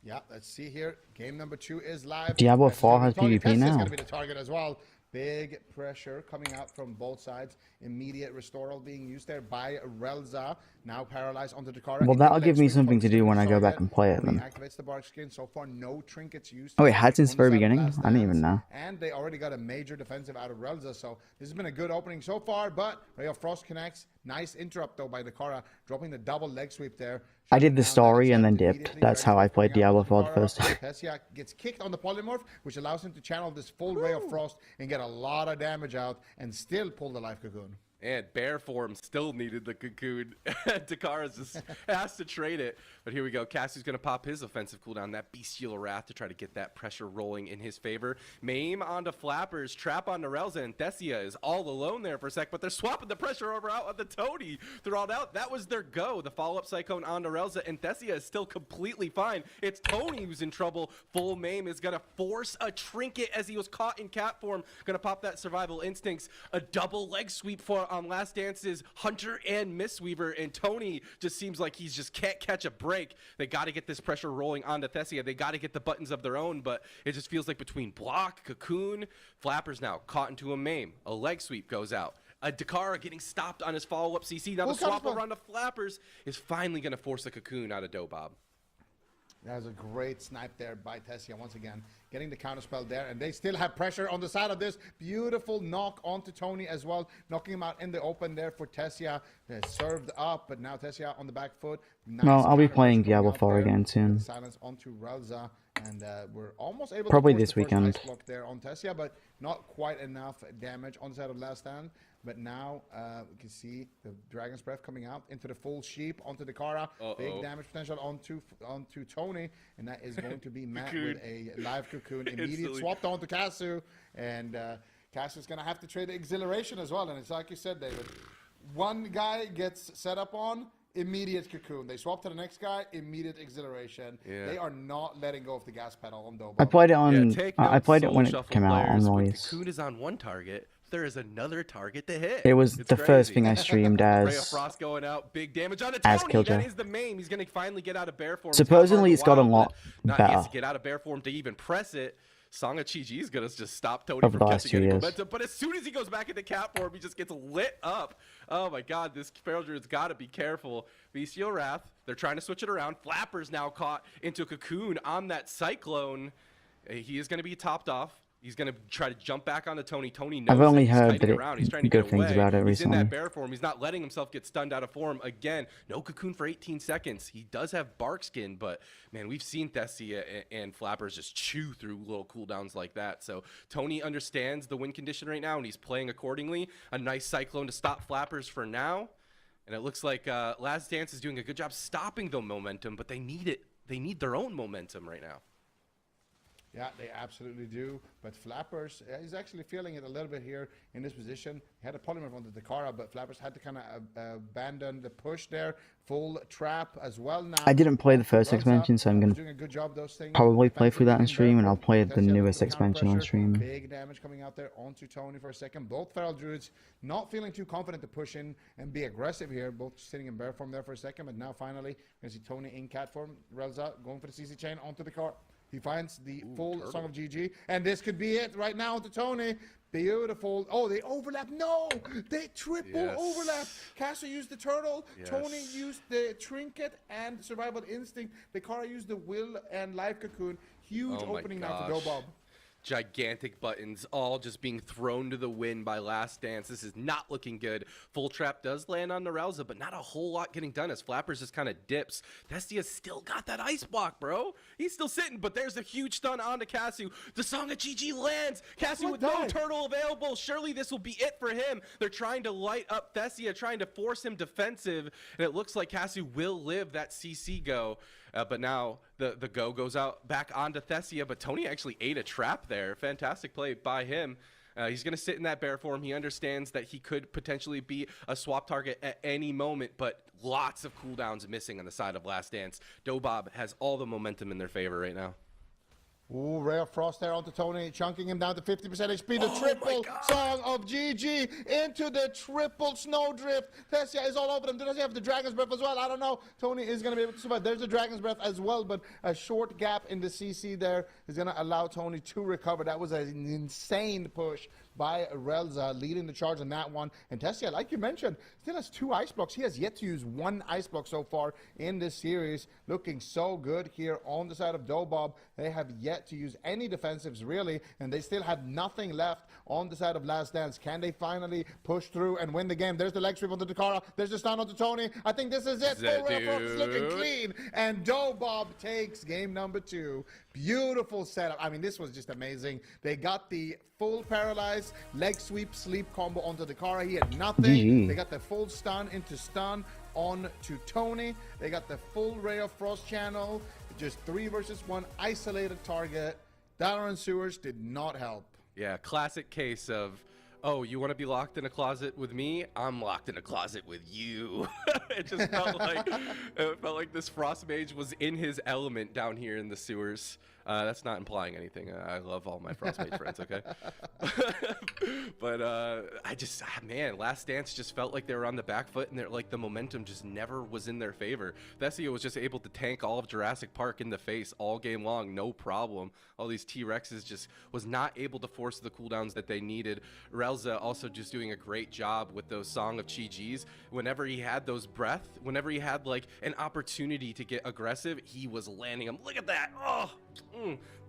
Yeah, let's see here. Game number 2 is live. Diablo This is 4 gonna has be the target. PvP Tessia's now. gonna be the target as well. Big pressure coming out from both sides. Immediate restoral being used there by Relza. Now paralyzed onto the car. Well, that'll give me something to do when I go back and play it then. Activates the bark skin. So far, no trinkets used. Oh, it had since on the very the side of beginning? Last I didn't even Dance. know. And they already got a major defensive out of Relza. So this has been a good opening so far. But Ray of Frost connects. Nice interrupt though by the Kara, dropping the double leg sweep there. I did the Shutting down story that and then attempt dipped. immediately. That's how I played Coming out Diablo onto 4 the Kara. first time. Tessia gets kicked on the polymorph, which allows him to channel this full Ray of Frost and get a lot of damage out and still pull the life cocoon. And bear form still needed the cocoon. Dakara's just has to trade it. But here we go. Cassie's going to pop his offensive cooldown, that Bestial Wrath, to try to get that pressure rolling in his favor. Maim onto Flappers, trap onto Relza, and Thessia is all alone there for a sec, but they're swapping the pressure over out on the Tony. They're all out. That was their go. The follow-up Cyclone onto Relza, and Thessia is still completely fine. It's Tony who's in trouble. Full Maim is going to force a trinket as he was caught in cat form. Going to pop that Survival Instincts. A double leg sweep for Last Dance's Hunter and Mistweaver, and Tony just seems like he's just can't catch a break. They got to get this pressure rolling onto Thessia. They got to get the buttons of their own, but it just feels like between block, cocoon, Flappers now caught into a maim. A leg sweep goes out. A Dakara getting stopped on his follow-up CC. Now the swap over onto Flappers is finally going to force the cocoon out of Dobob. That was a great snipe there by Tessia once again, getting the counterspell there, and they still have pressure on the side of this. Beautiful knock onto Tony as well, knocking him out in the open there for Tessia. Served up, but now Tessia on the back foot. Nice Well, I'll be counter playing push going Diablo out 4 there. again soon. Silence onto Relza, and we're almost able Probably to force this the first weekend. ice block there on Tessia, but not quite enough damage on the side of Last Stand. But now we can see the Dragon's Breath coming out into the full sheep, onto the Kara. Big damage potential onto Tony, and that is going to be met with a live cocoon. Immediate swapped onto Casu, and Casu's going to have to trade the exhilaration as well. And it's like you said, David, one guy gets set up on, immediate cocoon. They swap to the next guy, immediate exhilaration. Yeah. They are not letting go of the gas pedal on Dobo. I played it on. take I note, played it when Soul it came Shuffle out on players, when Royce. Cocoon is on one target, there is another target to hit. It was It's the first crazy. thing I streamed Ray of as. Frost going out, big damage on a As Tony. Kiljo. That is the main. He's going to finally get out of bear form. Supposedly it's gotten a lot He better has to get out of bear form to even press it. Song of Chi-Chi is going to just stop Tony over from the last catching 2 any years. momentum. But as soon as he goes back into cat form, he just gets lit up. Oh my God, this Feral Druid's got to be careful. Bestial Wrath, they're trying to switch it around. Flapper's now caught into a cocoon on that Cyclone. He is going to be topped off. He's going to try to jump back onto Tony. Tony knows I've only that he's heard kiting that around. He's trying to good get things away. about it He's in recently. that bear form. He's not letting himself get stunned out of form again. No cocoon for 18 seconds. He does have bark skin, but man, we've seen Thessia and Flappers just chew through little cooldowns like that. So Tony understands the win condition right now, and he's playing accordingly. A nice Cyclone to stop Flappers for now. And it looks like Last Dance is doing a good job stopping the momentum, but they need it. They need their own momentum right now. Yeah, they absolutely do. But Flappers is actually feeling it a little bit here in this position. He had a polymorph onto the Kara, but Flappers had to kind of abandon the push there. Full trap as well now. I didn't play the first Runs expansion, up, so I'm gonna doing a good job those things. probably play through that on Defensively stream, and there I'll for play the Tessia, newest counter expansion on pressure. stream. Big damage coming out there onto Tony for a second. Both Feral Druids not feeling too confident to push in and be aggressive here. Both sitting in bear form there for a second, but now finally we're going to see Tony in cat form. Relza going for the CC chain onto the car. He finds the full Song of GG, and this could be it right now to Tony. Beautiful. Oh, they overlap. No, they triple overlap. Casso used the turtle. Tony used the trinket and survival instinct. The Kara used the will and life cocoon. Huge opening now for Dobob. Gigantic buttons all just being thrown to the wind by Last Dance. This is not looking good. Full trap does land on Relza, but not a whole lot getting done as Flappers just kind of dips. Thestia's still got that ice block, bro. He's still sitting, but there's a huge stun onto Casu. The Song of GG lands. Casu with no turtle available. Surely this will be it for him. They're trying to light up Thestia, trying to force him defensive, and it looks like Casu will live that CC go. But now the go goes out back onto Thessia, but Tony actually ate a trap there. Fantastic play by him. He's going to sit in that bear form. He understands that he could potentially be a swap target at any moment, but lots of cooldowns missing on the side of Last Dance. Dobob has all the momentum in their favor right now. Ooh, Ray of Frost there onto Tony, chunking him down to 50% HP. The triple Song of GG into the triple Snowdrift. Tessia is all over them. Does he have the Dragon's Breath as well? I don't know. Tony is going to be able to survive. There's the Dragon's Breath as well, but a short gap in the CC there is going to allow Tony to recover. That was an insane push by Relza, leading the charge on that one. And Tessia, like you mentioned, still has 2 ice blocks. He has yet to use 1 ice block so far in this series. Looking so good here on the side of Dobob. They have yet to use any defensives, really, and they still have nothing left on the side of Last Dance. Can they finally push through and win the game? There's the leg sweep onto Dakara. There's the stun onto Tony. I think this is it. Full Ray is looking clean, and Dobob takes game number 2. Beautiful setup. I mean, this was just amazing. They got the full paralyze, leg sweep, sleep combo onto Dakara. He had nothing. GG. They got the full stun into stun on to Tony. They got the full Ray of Frost channel. Just 3 versus 1 isolated target. Dalaran Sewers did not help. Yeah, classic case of, oh, you want to be locked in a closet with me? I'm locked in a closet with you. It just felt like this Frost Mage was in his element down here in the sewers. That's not implying anything. I love all my Frost Mage friends, okay? But man, Last Dance just felt like they were on the back foot, and the momentum just never was in their favor. Thessia was just able to tank all of Jurassic Park in the face all game long, no problem. All these T-Rexes just was not able to force the cooldowns that they needed. Relza also just doing a great job with those Song of Chi-Gs. Whenever he had those breath, whenever he had like an opportunity to get aggressive, he was landing them. Look at that. Oh,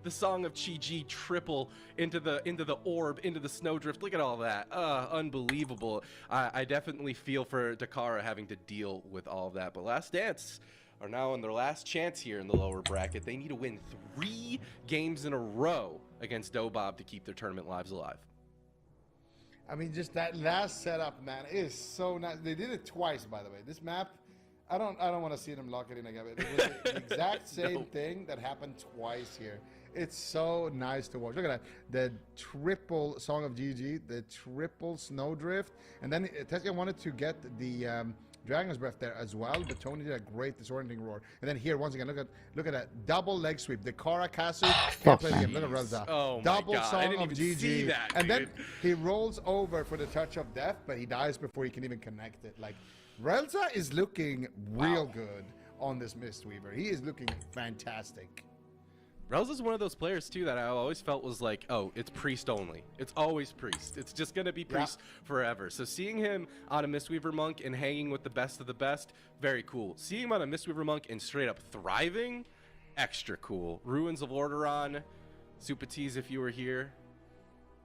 the Song of Chi-G triple into the orb, into the snowdrift. Look at all that. Unbelievable. I definitely feel for Dakara having to deal with all of that. But Last Dance are now in their last chance here in the lower bracket. They need to win 3 games in a row against Dobob to keep their tournament lives alive. I mean, just that last setup, man, is so nice. They did it twice, by the way. This map, I don't want to see them lock it in again. It was the exact same thing that happened twice here. It's so nice to watch. Look at that. The triple Song of GG, the triple Snowdrift. And then Tessia wanted to get the Dragon's Breath there as well, but Tony did a great disorienting roar. And then here, once again, look at that double leg sweep. The Kara Kasu can't play the game. Look at Relza. Oh my double God. Song I didn't of even GG. see that, and then dude. he rolls over for the touch of death, but he dies before he can even connect it. Like, Relza is looking real good on this Mistweaver. He is looking fantastic. Relza's one of those players too that I always felt was like, oh, it's priest only. It's always priest. It's just gonna be priest forever. So seeing him on a Mistweaver monk and hanging with the best of the best, very cool. Seeing him on a Mistweaver monk and straight up thriving, extra cool. Ruins of Lordaeron, Supatees, if you were here,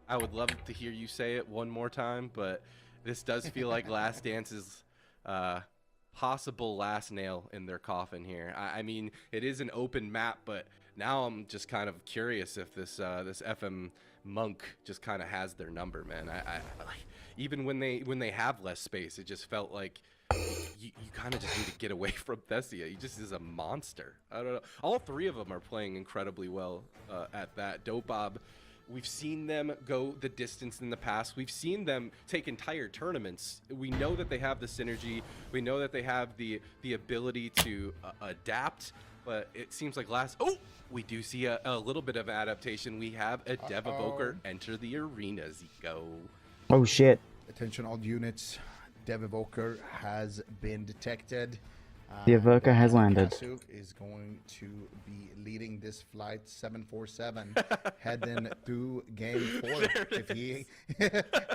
I would love to hear you say it one more time, but this does feel like Last Dance's possible last nail in their coffin here. I mean, it is an open map, but now I'm just kind of curious if this FM monk just kind of has their number, man. I like, even when they have less space, it just felt like you kind of just need to get away from Thessia. He just is a monster. I don't know. All 3 of them are playing incredibly well at that. Dobob, we've seen them go the distance in the past. We've seen them take entire tournaments. We know that they have the synergy. We know that they have the ability to adapt. But it seems like we do see a little bit of adaptation. We have a Dev Evoker enter the arena, Zico. Oh shit. Attention all units. Dev Evoker has been detected. The Evoker has landed. Kasu is going to be leading this flight 747 heading through game 4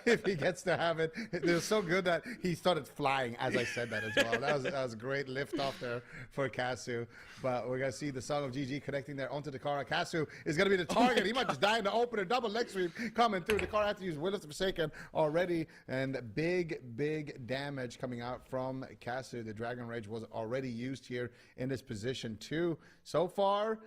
if he gets to have it. It was so good that he started flying as I said that as well. That was a great lift off there for Kasu. But we're gonna see the Song of GG connecting there onto Dakara. Kasu is gonna be the target. He might just die in the opener. Double leg sweep coming through. Dakara had to use Will of the Forsaken already, and big damage coming out from Kasu. The Dragon Rage was already used here in this position too. So far,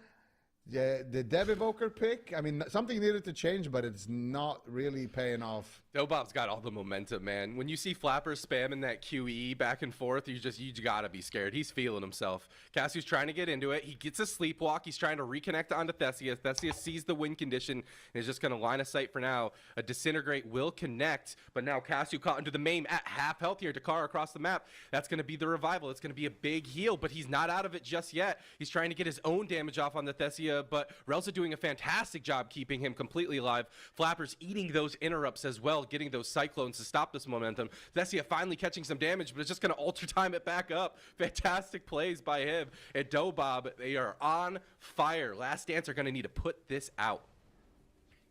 the Dev Evoker pick, I mean, something needed to change, but it's not really paying off. Dobob's got all the momentum, man. When you see Flapper spamming that QE back and forth, you gotta be scared. He's feeling himself. Cassie's trying to get into it. He gets a sleepwalk. He's trying to reconnect onto Thesia. Thesia sees the win condition and is just gonna line of sight for now. A Disintegrate will connect, but now Cassie caught into the maim at half health here. Dakar across the map. That's gonna be the revival. It's gonna be a big heal, but he's not out of it just yet. He's trying to get his own damage off on the Thesia, but Relza doing a fantastic job keeping him completely alive. Flapper's eating those interrupts as well, getting those cyclones to stop this momentum. Thesia finally catching some damage, but it's just going to ultra time it back up. Fantastic plays by him. And Dobob, they are on fire. Last Dance are going to need to put this out.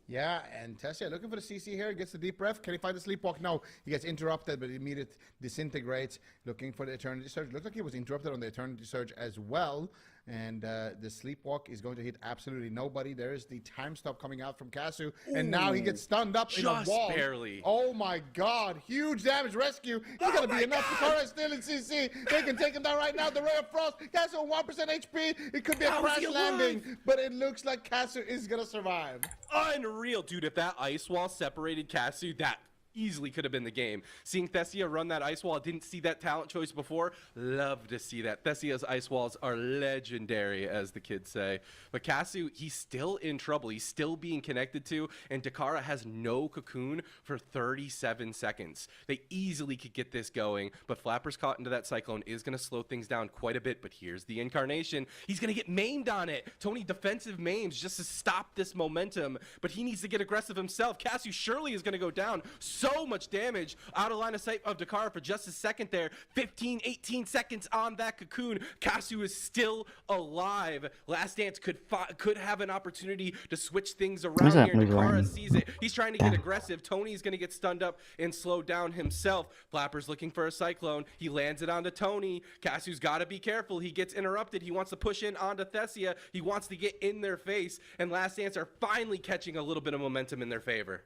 Yeah, and Tessia looking for the CC here. Gets the deep breath. Can he find the sleepwalk? No, he gets interrupted, but immediate disintegrates. Looking for the Eternity Surge. Looks like he was interrupted on the Eternity Surge as well. And the sleepwalk is going to hit absolutely nobody. There is the time stop coming out from Casu, and now he gets stunned up in a wall. Just barely. Oh my God! Huge damage rescue. He's gonna be enough. Dakar is still in CC. They can take him down right now. The Ray of Frost. Casu 1% HP. It could be a crash landing, but it looks like Casu is gonna survive. Unreal, dude. If that ice wall separated Casu, that easily could have been the game. Seeing Thesia run that ice wall, didn't see that talent choice before. Love to see that. Thesia's ice walls are legendary, as the kids say. But Casu, he's still in trouble. He's still being connected to, and Dakara has no cocoon for 37 seconds. They easily could get this going, but Flapper's caught into that cyclone is going to slow things down quite a bit. But here's the incarnation. He's going to get maimed on it. Tony defensive maims just to stop this momentum, but he needs to get aggressive himself. Casu surely is going to go down. So much damage out of line of sight of Dakar for just a second there. 15, 18 seconds on that cocoon. Casu is still alive. Last Dance could have an opportunity to switch things around here. Dakar sees it. He's trying to get aggressive. Tony's going to get stunned up and slowed down himself. Flapper's looking for a cyclone. He lands it onto Tony. Casu's got to be careful. He gets interrupted. He wants to push in onto Thesia. He wants to get in their face. And Last Dance are finally catching a little bit of momentum in their favor.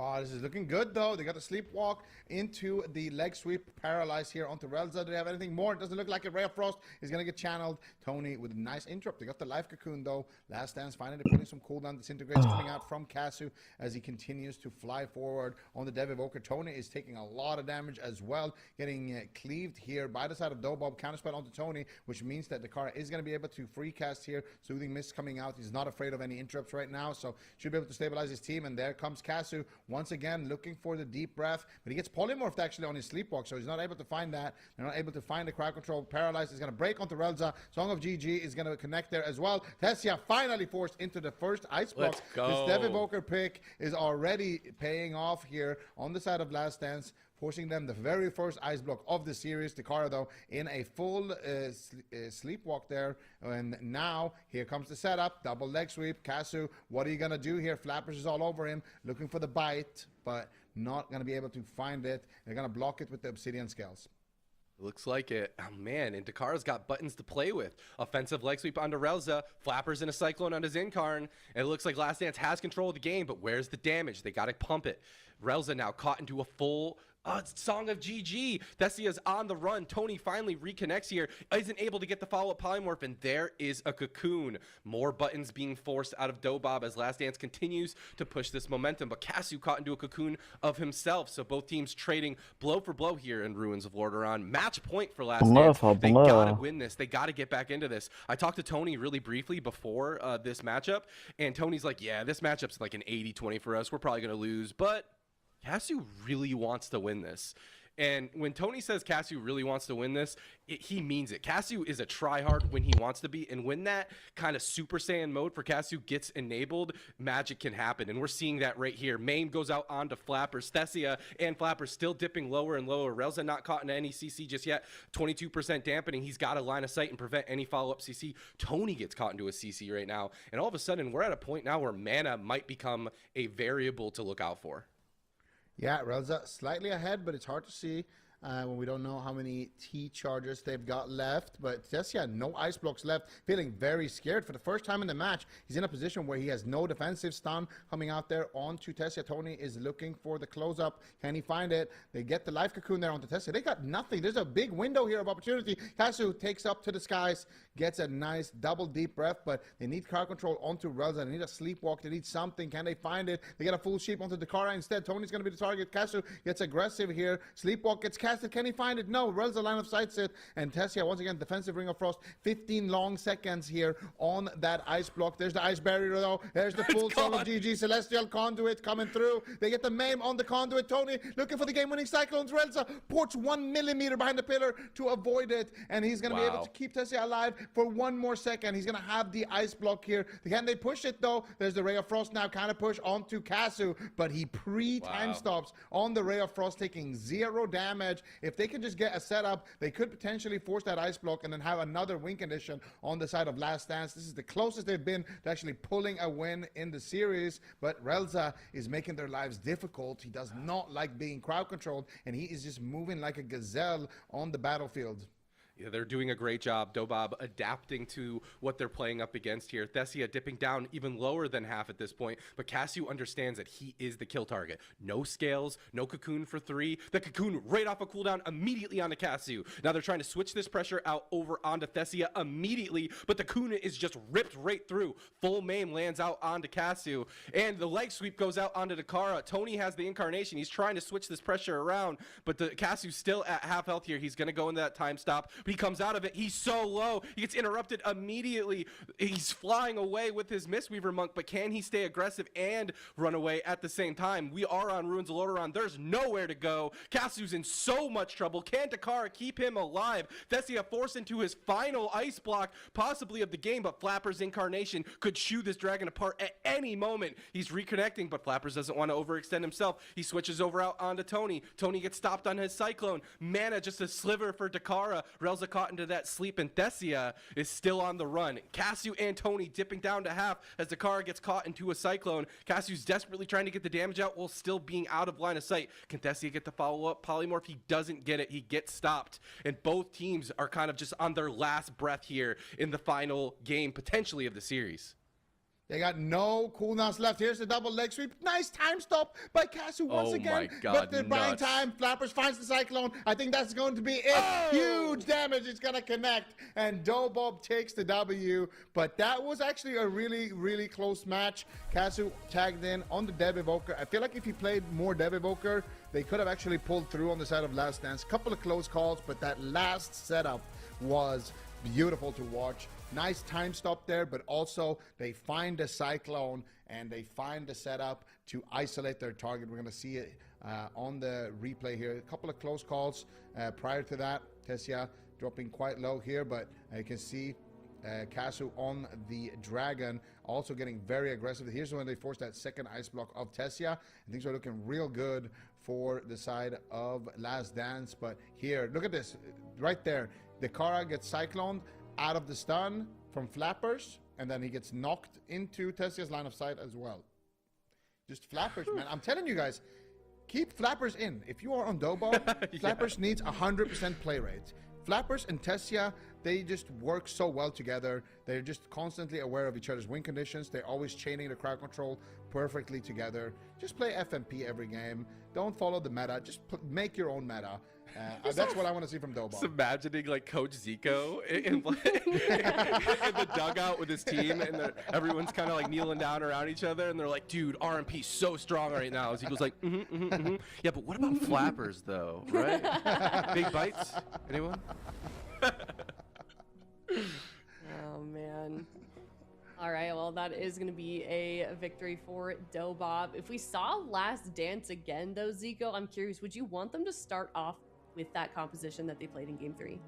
Oh, this is looking good, though. They got the sleepwalk into the leg sweep, paralyzed here onto Relza. Do they have anything more? It doesn't look like it. Ray of Frost is going to get channeled. Tony with a nice interrupt. They got the life cocoon, though. Last Dance finally putting some cooldown. Disintegrates coming out from Casu as he continues to fly forward on the Dev Evoker. Tony is taking a lot of damage as well, getting cleaved here by the side of Dobob. Counterspell onto Tony, which means that Dakar is going to be able to free cast here. Soothing Mist coming out. He's not afraid of any interrupts right now, so should be able to stabilize his team. And there comes Casu once again looking for the deep breath, but he gets polymorphed actually on his sleepwalk, so he's not able to find that. They're not able to find the crowd control. Paralyzed is going to break onto Relza. Song of GG is going to connect there as well. Tessia finally forced into the first ice block. Let's go. This Dev Evoker pick is already paying off here on the side of Last Dance, forcing them the very first ice block of the series. Dakara, though, in a full sleepwalk there. And now, here comes the setup. Double leg sweep. Casu, what are you going to do here? Flappers is all over him, looking for the bite, but not going to be able to find it. They're going to block it with the obsidian scales. Looks like it. Oh, man. And Dakara's got buttons to play with. Offensive leg sweep onto Relza. Flappers in a cyclone on his Incarn. And it looks like Last Dance has control of the game, but where's the damage? They got to pump it. Relza now caught into a full Song of GG. Thesia's on the run. Tony finally reconnects here. Isn't able to get the follow-up polymorph, and there is a cocoon. More buttons being forced out of Dobob as Last Dance continues to push this momentum. But Casu caught into a cocoon of himself. So both teams trading blow for blow here in Ruins of Lordaeron. Match point for Last Dance. They got to win this. They got to get back into this. I talked to Tony really briefly before this matchup, and Tony's like, yeah, this matchup's like an 80-20 for us. We're probably going to lose, but Casu really wants to win this. And when Tony says Casu really wants to win this, he means it. Casu is a tryhard when he wants to be. And when that kind of Super Saiyan mode for Casu gets enabled, magic can happen. And we're seeing that right here. Maim goes out onto Flappers. Thesia and Flappers still dipping lower and lower. Relza not caught in any CC just yet. 22% dampening. He's got a line of sight and prevent any follow-up CC. Tony gets caught into a CC right now. And all of a sudden, we're at a point now where mana might become a variable to look out for. Yeah, Relza slightly ahead, but it's hard to see. when we don't know how many T-charges they've got left. But Tessia, no ice blocks left, feeling very scared. For the first time in the match, he's in a position where he has no defensive stun coming out there onto Tessia. Tony is looking for the close-up. Can he find it? They get the life cocoon there onto Tessia. They got nothing. There's a big window here of opportunity. Kasu takes up to the skies, gets a nice double deep breath, but they need crowd control onto Relza. They need a sleepwalk. They need something. Can they find it? They get a full sheep onto Dakara instead. Tony's going to be the target. Kasu gets aggressive here. Sleepwalk gets casted. Can he find it? No. Relza line of sights it. And Tessia, once again, defensive Ring of Frost. 15 long seconds here on that ice block. There's the ice barrier, though. There's the full solo GG. Celestial Conduit coming through. They get the maim on the Conduit. Tony looking for the game-winning Cyclones. Relza ports 1 millimeter behind the pillar to avoid it. And he's going to be able to keep Tessia alive for 1 more second. He's going to have the ice block here. Can they push it, though? There's the Ray of Frost now. Kind of push onto Kasu, but he time stops on the Ray of Frost, taking 0 damage. If they can just get a setup, they could potentially force that ice block and then have another win condition on the side of Last Dance. This is the closest they've been to actually pulling a win in the series, but Relza is making their lives difficult. He does not like being crowd controlled, and he is just moving like a gazelle on the battlefield. Yeah, they're doing a great job, Dobab, adapting to what they're playing up against here. Thessia dipping down even lower than half at this point, but Cassiu understands that he is the kill target. No scales, no cocoon for 3. The cocoon right off a cooldown immediately onto Cassiu. Now they're trying to switch this pressure out over onto Thessia immediately, but the cocoon is just ripped right through. Full maim lands out onto Cassiu, and the leg sweep goes out onto Dakara. Tony has the incarnation. He's trying to switch this pressure around, but the Cassiu's still at half health here. He's going to go into that time stop. But he comes out of it. He's so low. He gets interrupted immediately. He's flying away with his Mistweaver Monk, but can he stay aggressive and run away at the same time? We are on Ruins of Lordaeron. There's nowhere to go. Cassiu's in so much trouble. Can Dakara keep him alive? Thessia forced into his final ice block, possibly of the game, but Flapper's incarnation could chew this dragon apart at any moment. He's reconnecting, but Flappers doesn't want to overextend himself. He switches over out onto Tony. Tony gets stopped on his Cyclone. Mana just a sliver for Dakara. Relza caught into that sleep, and Thessia is still on the run. Cassiu and Tony dipping down to half as Dakara gets caught into a Cyclone. Cassiu's desperately trying to get the damage out while still being out of line of sight. Can Thessia get the follow-up polymorph? He doesn't get it. He gets stopped. And both teams are kind of just on their last breath here in the final game, potentially, of the series. They got no cooldowns left. Here's the double leg sweep. Nice time stop by Kasu once again. My God, but they're buying time. Flappers finds the Cyclone. I think that's going to be it. Huge damage. It's going to connect. And Dobob takes the W. But that was actually a really, really close match. Kasu tagged in on the Dev Evoker. I feel like if he played more Dev Evoker, they could have actually pulled through on the side of Last Dance. Couple of close calls, but that last setup was beautiful to watch. Nice time stop there, but also they find the Cyclone and they find the setup to isolate their target. We're going to see it on the replay here. A couple of close calls prior to that. Tessia dropping quite low here, but you can see Kasu on the Dragon also getting very aggressive. Here's when they force that second ice block of Tessia. And things are looking real good for the side of Last Dance. But here, look at this. Right there. Dakara gets cycloned out of the stun from Flappers, and then he gets knocked into Tessia's line of sight as well. Just Flappers, man. I'm telling you guys, keep Flappers in. If you are on Dobo, Flappers needs 100% play rate. Flappers and Tessia, they just work so well together. They're just constantly aware of each other's win conditions. They're always chaining the crowd control perfectly together. Just play FMP every game. Don't follow the meta. Just make your own meta. That's what I want to see from Dobo. Just imagining like Coach Zico in the dugout with his team, and everyone's kind of like kneeling down around each other, and they're like, "Dude, RMP's so strong right now." Zico's like, "Yeah, but what about Flappers though, right? Big bites? Anyone?" Oh man. All right, well, that is going to be a victory for Dobob. If we saw Last Dance again, though, Zico, I'm curious, would you want them to start off with that composition that they played in Game 3?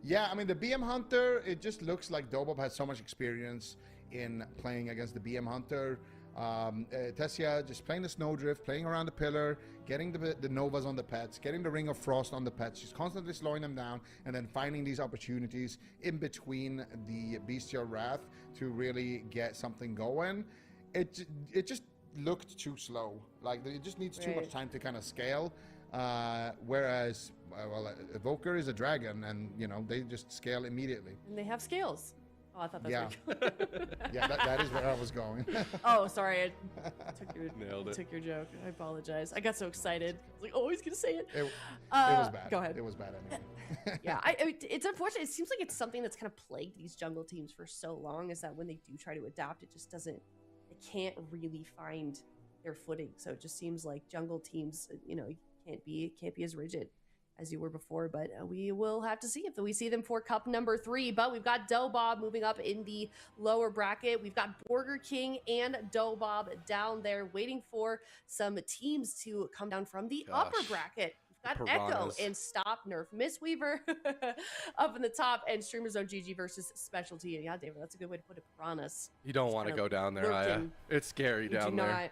Yeah, I mean, the BM Hunter, it just looks like Dobob has so much experience in playing against the BM Hunter. Tessia just playing the Snowdrift, playing around the pillar, getting the Novas on the pets, getting the Ring of Frost on the pets. She's constantly slowing them down and then finding these opportunities in between the Bestial Wrath to really get something going. It just looked too slow. Like, it just needs too much time to kind of scale. Whereas, Evoker is a dragon, and you know they just scale immediately. And they have scales. Oh, I thought that Yeah. was very Yeah, that is where I was going. Oh, sorry. Nailed it. Took your joke. I apologize. I got so excited. I was like, oh, he's going to say it. It was bad. Go ahead. It was bad anyway. Yeah, it's unfortunate. It seems like it's something that's kind of plagued these jungle teams for so long, is that when they do try to adapt, it just doesn't, they can't really find their footing. So it just seems like jungle teams, you know, can't be as rigid as you were before, but we will have to see if we see them for cup number 3. But we've got Bob moving up in the lower bracket. We've got Burger King and Bob down there waiting for some teams to come down from the upper bracket. We've got Echo Piranhas. and Stop Nerf Mistweaver up in the top, and Streamer Zone GG versus Specialty. And yeah, David, that's a good way to put it. Piranhas. You don't Just want to kind go of down there, Aya. lurking. It's scary You down do there. not.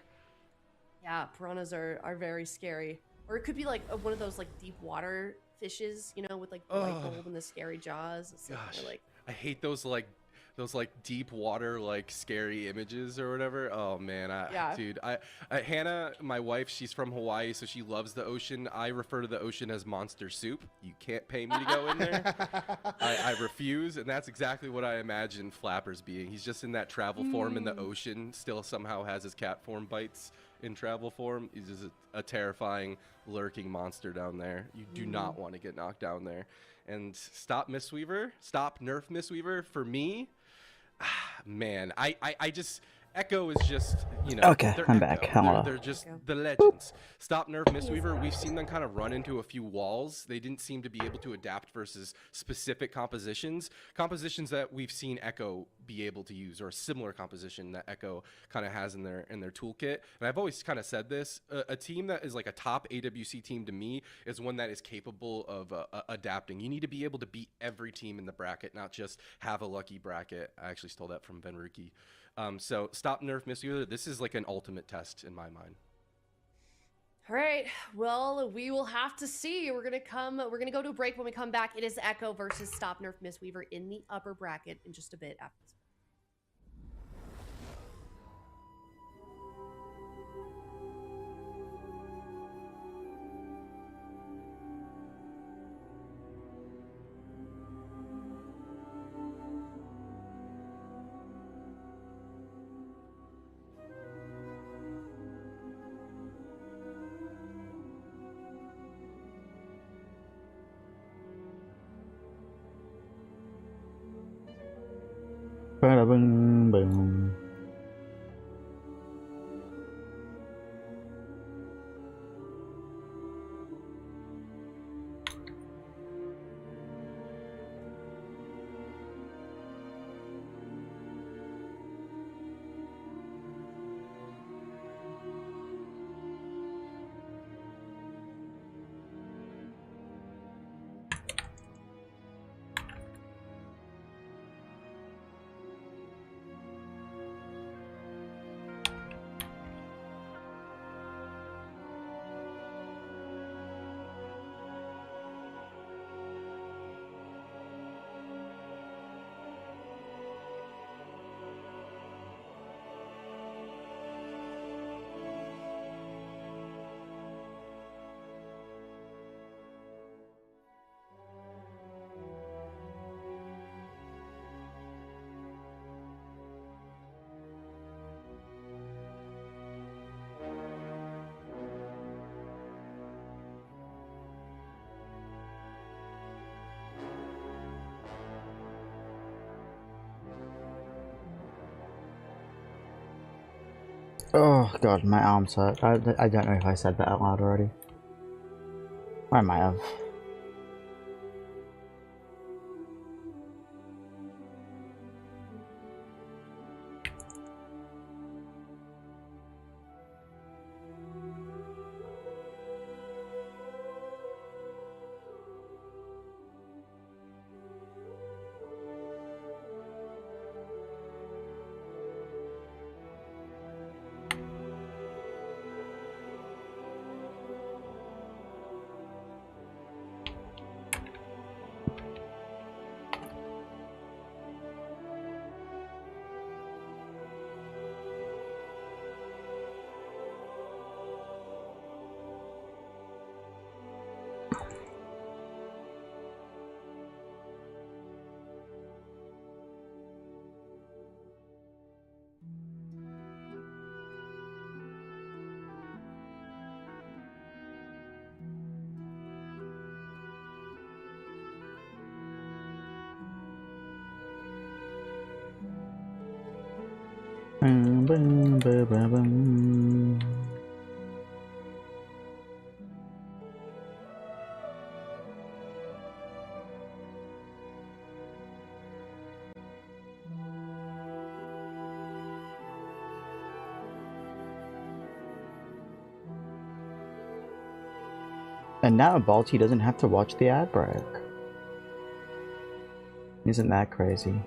Yeah, piranhas are very scary. Or it could be like one of those like deep water fishes, you know, with like the white Ugh. gold and the scary jaws. It's like, Gosh, they're like I hate those deep water scary images or whatever. Oh man, Yeah. dude, Hannah, my wife, she's from Hawaii, so she loves the ocean. I refer to the ocean as monster soup. You can't pay me to go in there. I refuse, and that's exactly what I imagine Flappers being. He's just in that travel form in the ocean, still somehow has his cat form bites in travel form. He's just a terrifying lurking monster down there. You do not want to get knocked down there. And Stop Nerf Mistweaver for me, man, I just Echo is just, you know. Okay, they're I'm Echo. back. Hello. They're just the legends. Stop Nerf Mistweaver, we've seen them kind of run into a few walls. They didn't seem to be able to adapt versus specific compositions that we've seen Echo be able to use, or a similar composition that Echo kind of has in their toolkit. And I've always kind of said this, a team that is like a top AWC team to me is one that is capable of adapting. You need to be able to beat every team in the bracket, not just have a lucky bracket. I actually stole that from Venruki. So Stop Nerf Mistweaver, this is like an ultimate test in my mind. all right, well, we will have to see. We're gonna go to a break. When we come back, it is Echo versus Stop Nerf Mistweaver in the upper bracket in just a bit after this. Bada boom boom. Oh god, my arms hurt. I don't know if I said that out loud already. I might have. Boom, boom, boom, boom, boom. And now Balti doesn't have to watch the ad break. Isn't that crazy?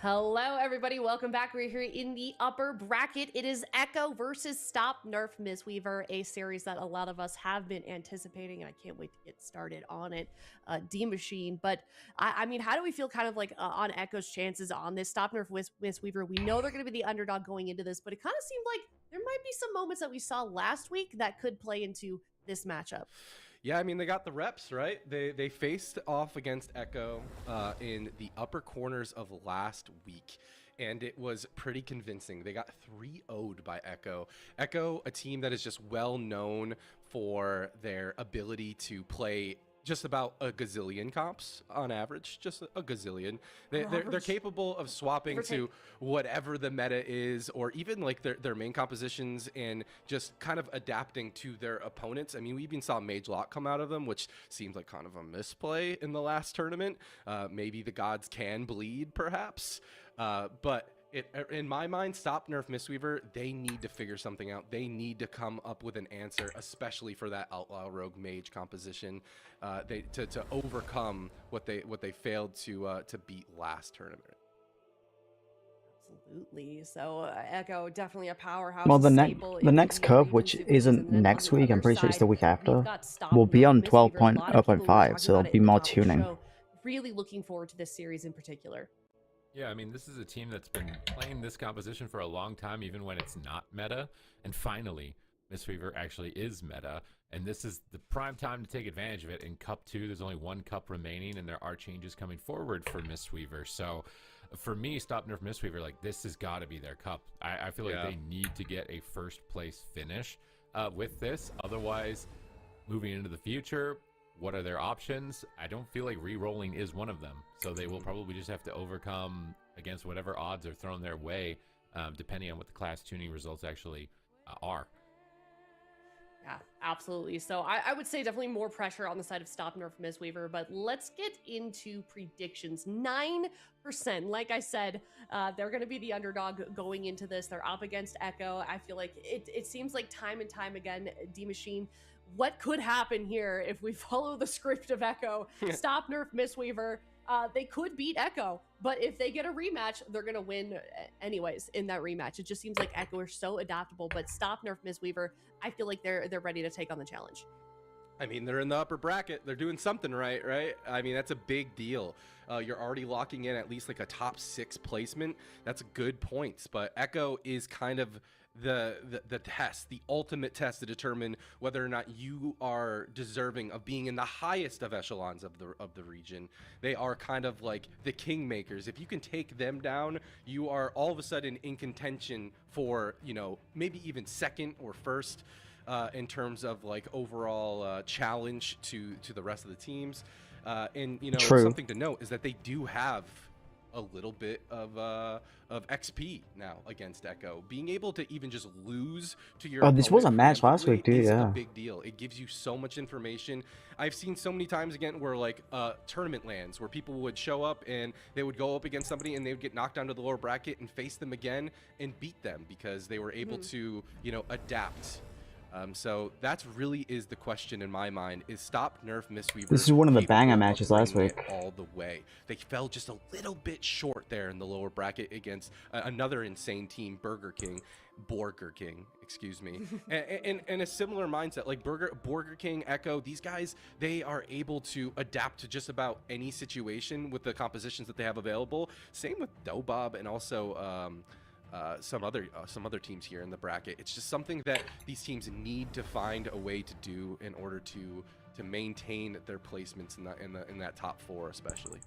Hello, everybody. Welcome back. We're here in the upper bracket. It is Echo versus Stop Nerf Mistweaver, a series that a lot of us have been anticipating, and I can't wait to get started on it. D Machine. But I mean, how do we feel kind of like on Echo's chances on this Stop Nerf Mistweaver? We know they're going to be the underdog going into this, but it kind of seemed like there might be some moments that we saw last week that could play into this matchup. Yeah, I mean, they got the reps, right? They faced off against Echo in the upper corners of last week, and it was pretty convincing. They got 3-0'd by Echo. Echo, a team that is just well known for their ability to play just about a gazillion comps on average, just a gazillion. They're capable of swapping to whatever the meta is, or even like their main compositions, and just kind of adapting to their opponents. I mean, we even saw Mage Lock come out of them, which seems like kind of a misplay in the last tournament. Maybe the gods can bleed, perhaps, but in my mind, Stop Nerf Mistweaver, they need to figure something out. They need to come up with an answer, especially for that Outlaw Rogue Mage composition, to overcome what they failed to beat last tournament. Absolutely. So Echo, definitely a powerhouse. Well, the next curve, which isn't next week, I'm pretty sure it's the week after, will be on 12.0.5, so there'll be more tuning. Really looking forward to this series in particular. Yeah, I mean, this is a team that's been playing this composition for a long time, even when it's not meta. And finally, Mistweaver actually is meta. And this is the prime time to take advantage of it. In Cup 2, there's only one cup remaining, and there are changes coming forward for Mistweaver. So for me, Stop Nerf Mistweaver, like, this has got to be their cup. I feel like they need to get a first place finish with this. Otherwise, moving into the future, what are their options? I don't feel like re-rolling is one of them. So they will probably just have to overcome against whatever odds are thrown their way, depending on what the class tuning results actually are. Yeah, absolutely. So I would say definitely more pressure on the side of Stop Nerf Mistweaver, but let's get into predictions. 9%. Like I said, they're going to be the underdog going into this. They're up against Echo. I feel like it seems like time and time again, D Machine, what could happen here if we follow the script of Echo? Stop Nerf Mistweaver. They could beat Echo, but if they get a rematch, they're going to win anyways in that rematch. It just seems like Echo are so adaptable, but Stop Nerf Mistweaver, I feel like they're ready to take on the challenge. I mean, they're in the upper bracket. They're doing something right? I mean, that's a big deal. You're already locking in at least like a top 6 placement. That's good points, but Echo is kind of the test, the ultimate test to determine whether or not you are deserving of being in the highest of echelons of the region. They are kind of like the kingmakers. If you can take them down, you are all of a sudden in contention for, you know, maybe even second or first in terms of like overall challenge to the rest of the teams. And you know, something to note is that they do have a little bit of XP now against Echo. Being able to even just lose to your this was a match last week, dude. Yeah, a big deal. It gives you so much information. I've seen so many times again where like tournament lands where people would show up and they would go up against somebody and they would get knocked down to the lower bracket and face them again and beat them because they were able to, you know, adapt So that's really is the question in my mind, is stop nerf Mistweaver. This is one of the capable banger of matches last bringing week. it all the way. They fell just a little bit short there in the lower bracket against another insane team, Burger King, excuse me. and a similar mindset, like Burger King, Echo, these guys, they are able to adapt to just about any situation with the compositions that they have available. Same with Dobob and also some other teams here in the bracket. It's just something that these teams need to find a way to do in order to maintain their placements in that top 4 especially.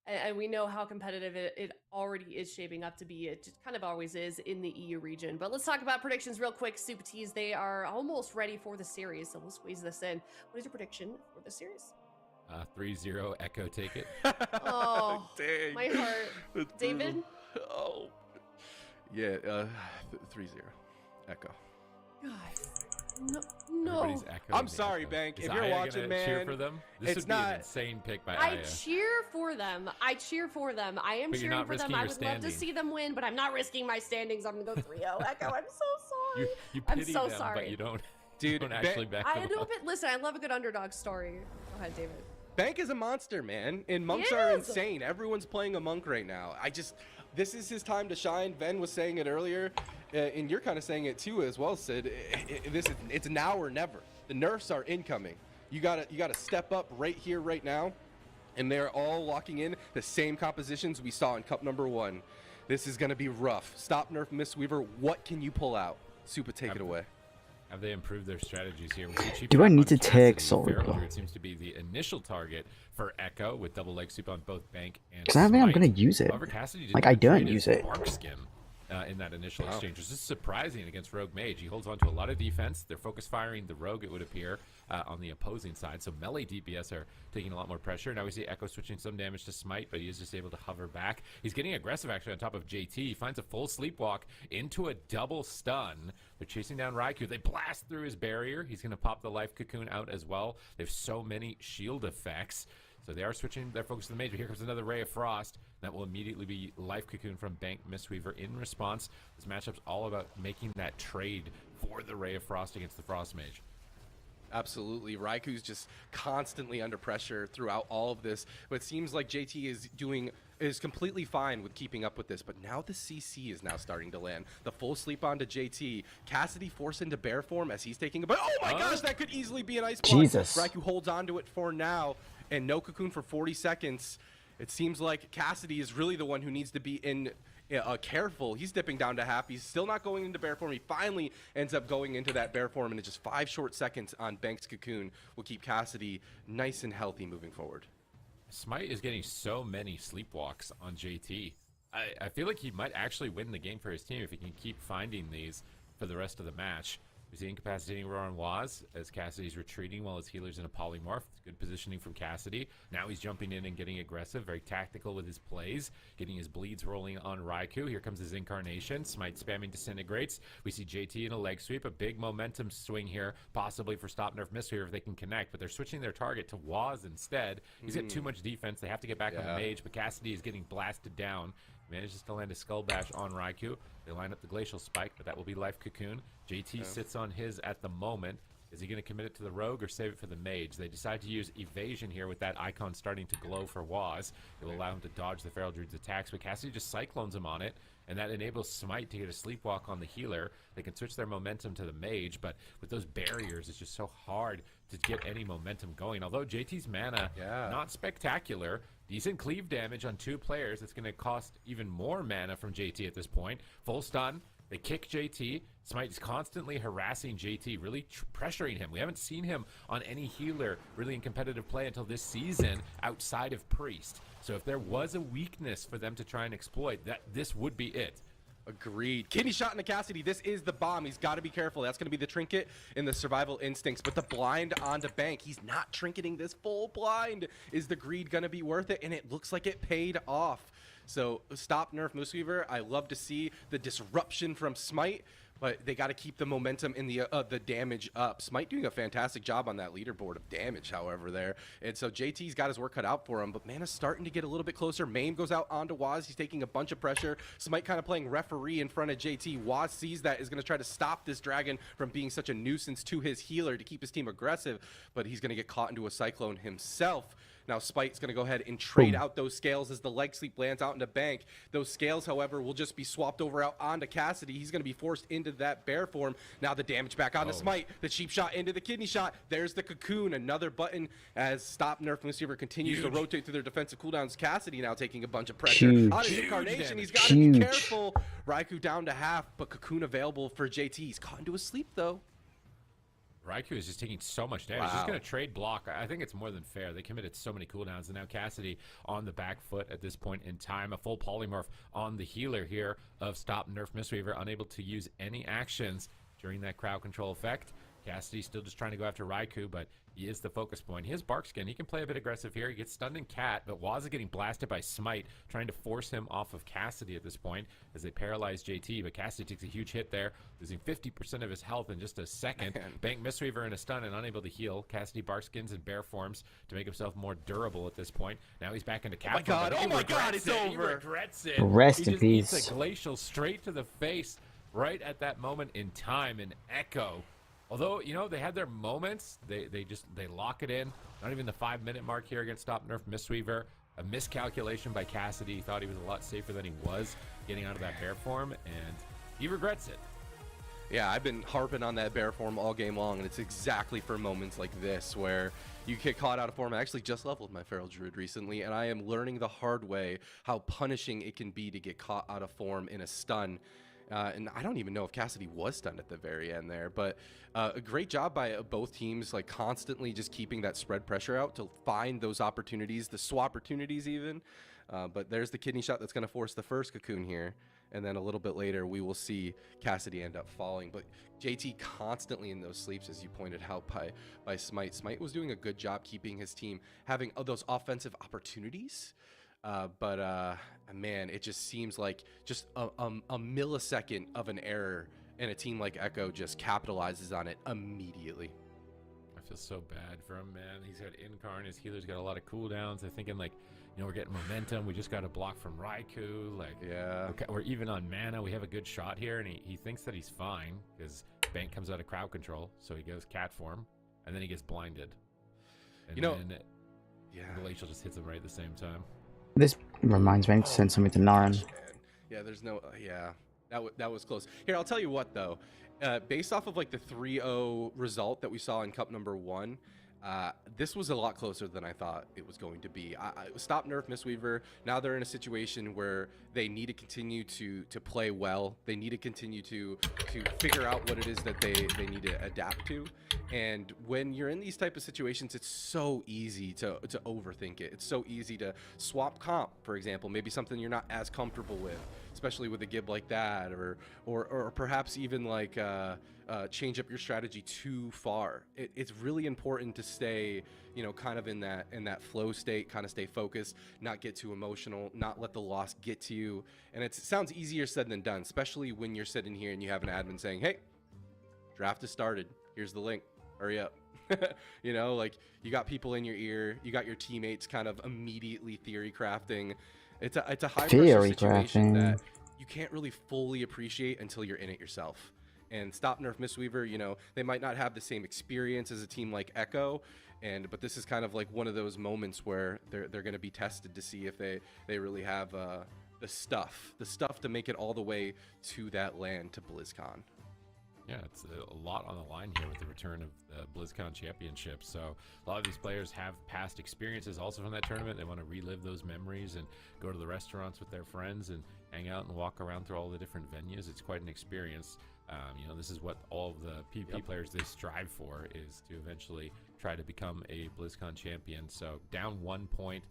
And we know how competitive it already is shaping up to be. It just kind of always is in the EU region. But let's talk about predictions real quick. Super Tees, they are almost ready for the series, so we'll squeeze this in. What is your prediction for the series? 3-0 Echo, take it. Oh, dang. My heart. David? Oh, yeah, 3-0 Echo. God, no. Everybody's echoing I'm the sorry, echo. Bank. Is If you're Aya watching, gonna man, cheer for them? This it's would be not- an insane pick by I Aya. cheer for them. I cheer for them. I am But you're cheering not for them. risking I your would love to standing. see them win, but I'm not risking my standings. I'm gonna go 3-0. Echo, I'm so sorry. You I'm pity so them, sorry. but you don't, Dude, don't actually back I them know, up. but listen, I love a good underdog story. Go ahead, David. Bank is a monster, man, and monks He are is. insane. Everyone's playing a monk right now. This is his time to shine. Ben was saying it earlier, and you're kind of saying it too as well, Sid. It's now or never. The nerfs are incoming. You gotta step up right here, right now, and they're all locking in the same compositions we saw in Cup number 1. This is gonna be rough. Stop nerf Mistweaver. What can you pull out? Super, take it away. Have they improved their strategies here? Do I need to take Cassidy? Soul? Feral seems to be the initial target for Echo with double leg sweep on both Bank and Because I don't think I'm Smite. gonna use it. However, Cassidy did Like, not I don't trade his use it. Bark Skin in that initial exchange, which is surprising against Rogue Mage. He holds on to a lot of defense. They're focus firing the Rogue, it would appear, on the opposing side. So melee DPS are taking a lot more pressure. Now we see Echo switching some damage to Smite, but he is just able to hover back. He's getting aggressive actually on top of JT. He finds a full sleepwalk into a double stun. They're chasing down Raikou. They blast through his barrier. He's going to pop the life cocoon out as well. They have so many shield effects. So they are switching their focus to the mage, but here comes another Ray of Frost. That will immediately be Life Cocoon from Bank Mistweaver in response. This matchup's all about making that trade for the Ray of Frost against the Frost Mage. Absolutely. Raikou's just constantly under pressure throughout all of this, but it seems like JT is completely fine with keeping up with this, but now the CC is now starting to land. The full sleep onto JT. Cassidy forced into bear form as he's taking a but oh my gosh, that could easily be an ice block. Jesus. Raikou holds onto it for now, and no cocoon for 40 seconds. It seems like Cassidy is really the one who needs to be in careful. He's dipping down to half. He's still not going into bear form. He finally ends up going into that bear form, and it's just 5 short seconds on Bank's cocoon will keep Cassidy nice and healthy moving forward. Smite is getting so many sleepwalks on JT. I feel like he might actually win the game for his team if he can keep finding these for the rest of the match. We see incapacitating roar on Waz as Cassidy's retreating while his healer's in a polymorph. Good positioning from Cassidy. Now he's jumping in and getting aggressive, very tactical with his plays, getting his bleeds rolling on Raikou. Here comes his incarnation. Smite spamming disintegrates. We see JT in a leg sweep, a big momentum swing here, possibly for stop nerf Mistweaver if they can connect, but they're switching their target to Waz instead. He's got too much defense. They have to get back on the mage, but Cassidy is getting blasted down. Manages to land a skull bash on Raikou. They line up the glacial spike, but that will be life cocoon. JT sits on his at the moment. Is he going to commit it to the rogue or save it for the mage? They decide to use evasion here with that icon starting to glow for Waz. It will allow him to dodge the Feral Druid's attacks, but Cassidy just cyclones him on it, and that enables Smite to get a sleepwalk on the healer. They can switch their momentum to the mage, but with those barriers, it's just so hard to get any momentum going. Although JT's mana, not spectacular. Decent cleave damage on 2 players. It's going to cost even more mana from JT at this point. Full stun. They kick JT. Smite is constantly harassing JT, really pressuring him. We haven't seen him on any healer really in competitive play until this season outside of Priest. So if there was a weakness for them to try and exploit, this would be it. Agreed. Kidney shot into Cassidy. This is the bomb. He's got to be careful. That's going to be the trinket in the survival instincts. But the blind onto Bank. He's not trinketing this full blind. Is the greed going to be worth it? And it looks like it paid off. So stop nerf Mistweaver. I love to see the disruption from Smite. but they got to keep the momentum and the damage up. Smite doing a fantastic job on that leaderboard of damage, however, there. And so JT's got his work cut out for him, but Mana's starting to get a little bit closer. Mame goes out onto Waz. He's taking a bunch of pressure. Smite kind of playing referee in front of JT. Waz sees that, is going to try to stop this dragon from being such a nuisance to his healer to keep his team aggressive, but he's going to get caught into a cyclone himself. Now Spite's going to go ahead and trade out those scales as the leg sweep lands out into bank. Those scales, however, will just be swapped over out onto Cassidy. He's going to be forced into that bear form. Now the damage back onto Smite. The cheap shot into the kidney shot. There's the cocoon. Another button as Stop Nerf Misweaver continues to rotate through their defensive cooldowns. Cassidy now taking a bunch of pressure. On his incarnation, he's got to be careful. Raikou down to half, but cocoon available for JT. He's caught into a sleep, though. Raikou is just taking so much damage. He's going to trade block. I think it's more than fair. They committed so many cooldowns, and now Cassidy on the back foot at this point in time. A full polymorph on the healer here of Stop Nerf Mistweaver, unable to use any actions during that crowd control effect. Cassidy still just trying to go after Raikou, but he is the focus point. He has Bark Skin. He can play a bit aggressive here. He gets stunned in Cat, but Waz is getting blasted by Smite, trying to force him off of Cassidy at this point as they paralyze JT, but Cassidy takes a huge hit there, losing 50% of his health in just a second. Bank Mistweaver in a stun and unable to heal. Cassidy Bark Skins in bear forms to make himself more durable at this point. Now he's back into Cat. Oh my god, it's over. He regrets it. Rest in He just peace. eats a glacial straight to the face right at that moment in time, and Echo. Although, you know, they had their moments, they lock it in. Not even the 5-minute mark here against Stop Nerf Mistweaver. A miscalculation by Cassidy. He thought he was a lot safer than he was getting out of that bear form, and he regrets it. Yeah, I've been harping on that bear form all game long, and it's exactly for moments like this where you get caught out of form. I actually just leveled my Feral Druid recently, and I am learning the hard way how punishing it can be to get caught out of form in a stun. And I don't even know if Cassidy was stunned at the very end there, but a great job by both teams, like constantly just keeping that spread pressure out to find those opportunities, the swap opportunities even. But there's the kidney shot that's going to force the first cocoon here. And then a little bit later, we will see Cassidy end up falling. But JT constantly in those sleeps, as you pointed out by Smite. Smite was doing a good job keeping his team having those offensive opportunities. Man, it just seems like just a millisecond of an error, and a team like Echo just capitalizes on it immediately. I feel so bad for him, man. He's got Incarn, his healer's got a lot of cooldowns. They're thinking, like, you know, we're getting momentum. We just got a block from Raikou. Like, yeah, we're even on mana. We have a good shot here, and he thinks that he's fine because Bank comes out of crowd control, so he goes cat form, and then he gets blinded. And you know, then Glacial just hits him right at the same time. This reminds me to send something to Naran. Yeah, there's no, that was close. Here, I'll tell you what though, based off of like the 3-0 result that we saw in Cup number 1, this was a lot closer than I thought it was going to be. Stop Nerf Mistweaver. Now they're in a situation where they need to continue to play well. They need to continue to figure out what it is that they need to adapt to. And when you're in these type of situations, it's so easy to overthink it. It's so easy to swap comp, for example, maybe something you're not as comfortable with, especially with a gib like that, or perhaps even like change up your strategy too far. It's really important to stay, you know, kind of in that flow state, kind of stay focused, not get too emotional, not let the loss get to you. And it sounds easier said than done, especially when you're sitting here and you have an admin saying, hey, draft has started. Here's the link. Hurry up. You know, like, you got people in your ear, you got your teammates kind of immediately theory crafting. It's a high pressure situation that you can't really fully appreciate until you're in it yourself. And Stop Nerf Mistweaver, you know, they might not have the same experience as a team like Echo, but this is kind of like one of those moments where they're going to be tested to see if they really have the stuff to make it all the way to that land, to BlizzCon. Yeah, it's a lot on the line here with the return of the BlizzCon Championship. So a lot of these players have past experiences also from that tournament. They want to relive those memories and go to the restaurants with their friends and hang out and walk around through all the different venues. It's quite an experience. You know, this is what all of the PvP players, they strive for, is to eventually try to become a BlizzCon champion. So down 1 point.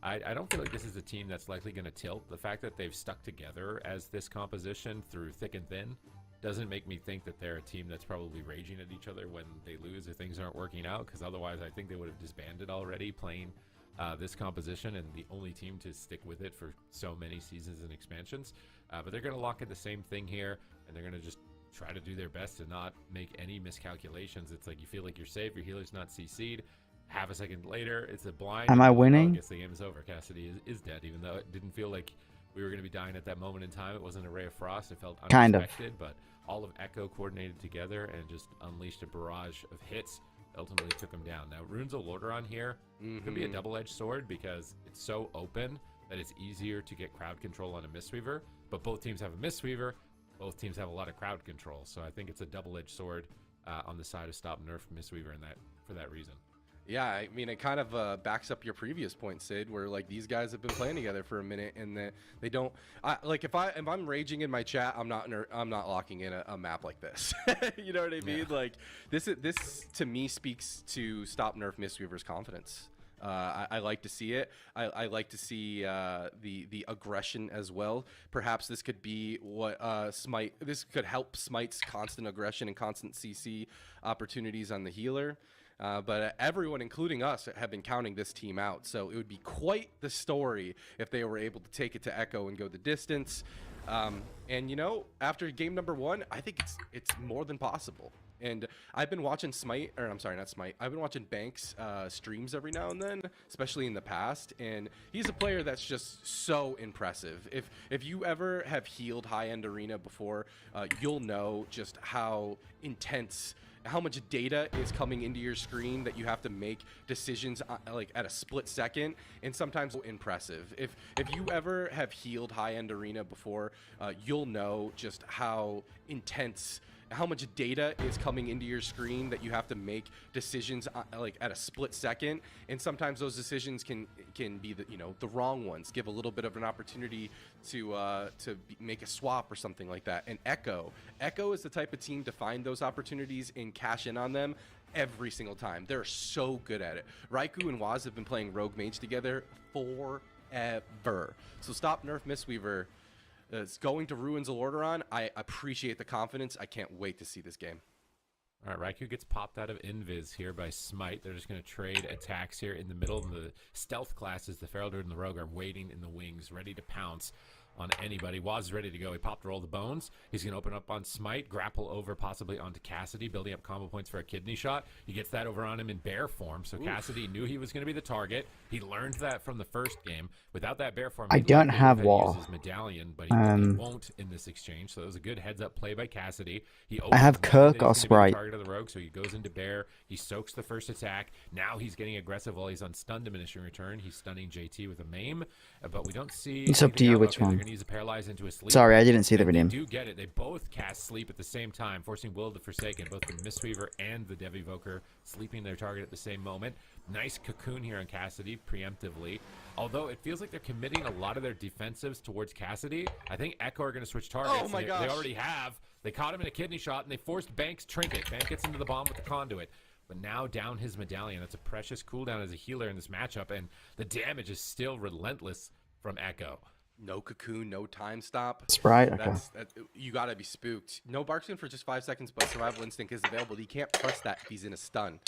I don't feel like this is a team that's likely going to tilt. The fact that they've stuck together as this composition through thick and thin doesn't make me think that they're a team that's probably raging at each other when they lose or things aren't working out, because otherwise I think they would have disbanded already playing this composition, and the only team to stick with it for so many seasons and expansions. But they're going to lock in the same thing here, and they're going to just try to do their best to not make any miscalculations. It's like you feel like you're safe, your healer's not CC'd. Half a second later, it's a blind. Am I winning? I guess the game is over. Cassidy is dead, even though it didn't feel like we were going to be dying at that moment in time. It wasn't a ray of frost. It felt unexpected, but all of Echo coordinated together and just unleashed a barrage of hits. Ultimately took him down. Now, Runes of Lordaeron here could be a double-edged sword because it's so open that it's easier to get crowd control on a Mistweaver, but both teams have a Mistweaver. Both teams have a lot of crowd control, so I think it's a double-edged sword on the side of Stop Nerf Mistweaver for that reason. Yeah, I mean, it kind of backs up your previous point, Sid, where like these guys have been playing together for a minute, and they don't. Like if I'm raging in my chat, I'm not locking in a map like this. You know what I mean? Like this to me speaks to Stop Nerf Mistweaver's confidence. I like to see it. I like to see the aggression as well. Perhaps this could be what Smite. This could help Smite's constant aggression and constant CC opportunities on the healer. But everyone, including us, have been counting this team out. So it would be quite the story if they were able to take it to Echo and go the distance. And you know, after game number 1, I think it's more than possible. And I've been watching I've been watching Banks streams every now and then, especially in the past. And he's a player that's just so impressive. If you ever have healed high-end arena before, you'll know just how intense, how much data is coming into your screen that you have to make decisions like at a split second, and sometimes impressive. If you ever have healed high-end arena before, you'll know just how intense, how much data is coming into your screen that you have to make decisions like at a split second, and sometimes those decisions can be the wrong ones, give a little bit of an opportunity to make a swap or something like that. And Echo is the type of team to find those opportunities and cash in on them every single time. They're so good at it. Raikou and Waz have been playing Rogue Mage together forever. So Stop Nerf Mistweaver. It's going to Ruins of Lordaeron. I appreciate the confidence. I can't wait to see this game. All right, Raikou gets popped out of Invis here by Smite. They're just going to trade attacks here in the middle. The stealth classes, the Feral Druid and the Rogue, are waiting in the wings, ready to pounce on anybody. Waz is ready to go. He popped Roll the Bones. He's going to open up on Smite, grapple over possibly onto Cassidy, building up combo points for a kidney shot. He gets that over on him in bear form, so Cassidy knew he was going to be the target. He learned that from the first game. Without that bear form, I don't have wall. His medallion, but he won't in this exchange, so it was a good heads-up play by Cassidy. I have Kirk or Sprite. Target of the Rogue, so he goes into bear. He soaks the first attack. Now he's getting aggressive while he's on stun diminishing return. He's stunning JT with a maim, but we don't see. It's up to you which one. They're going to use a paralyze into a sleep. Sorry, I didn't see the redeem. They do get it. They both cast sleep at the same time, forcing Will the Forsaken, both the Mistweaver and the Dev Evoker, sleeping their target at the same moment. Nice cocoon here on Cassidy, preemptively. Although it feels like they're committing a lot of their defensives towards Cassidy. I think Echo are going to switch targets. Oh my gosh. They already have. They caught him in a kidney shot, and they forced Banks' trinket. Bank gets into the bomb with the conduit. But now down his medallion. That's a precious cooldown as a healer in this matchup, and the damage is still relentless from Echo. No cocoon, no time stop. Sprite, okay. You gotta be spooked. No Barkskin for just 5 seconds, but Survival Instinct is available. He can't press that if he's in a stun.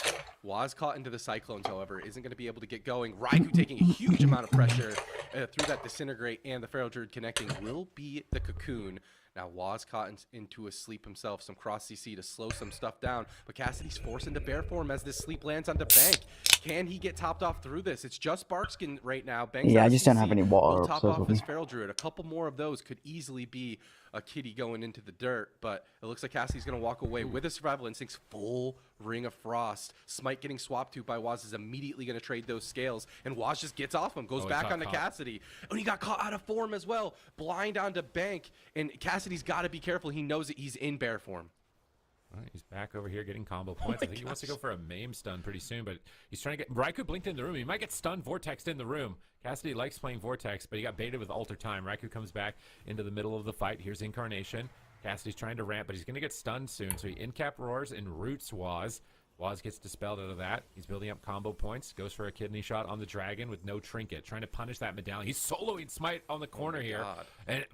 Waz caught into the Cyclones, however, isn't going to be able to get going. Raikou taking a huge amount of pressure through that Disintegrate, and the Feral Druid connecting will be the cocoon. Now Waz caught into a sleep himself, some cross CC to slow some stuff down, but Cassidy's forced into bear form as this sleep lands onto Bank. Can he get topped off through this? It's just Barkskin right now. Bank's I just don't have any water. Will top off his Feral Druid. A couple more of those could easily be a kitty going into the dirt, but it looks like Cassidy's going to walk away with his Survival Instincts, full Ring of Frost. Smite getting swapped to by Waz is immediately going to trade those scales, and Waz just gets off him, goes back onto Cassidy. And he got caught out of form as well. Blind onto Bank, and Cassidy's got to be careful. He knows that he's in bear form. All right, he's back over here getting combo points. I think he wants to go for a maim stun pretty soon, but he's trying to get... Raikou blinked in the room. He might get stunned, vortexed in the room. Cassidy likes playing Vortex, but he got baited with Alter Time. Raikou comes back into the middle of the fight. Here's Incarnation. Cassidy's trying to ramp, but he's going to get stunned soon, so he in-cap roars and roots Waz. Waz gets dispelled out of that. He's building up combo points. Goes for a kidney shot on the dragon with no trinket. Trying to punish that medallion. He's soloing Smite on the corner here.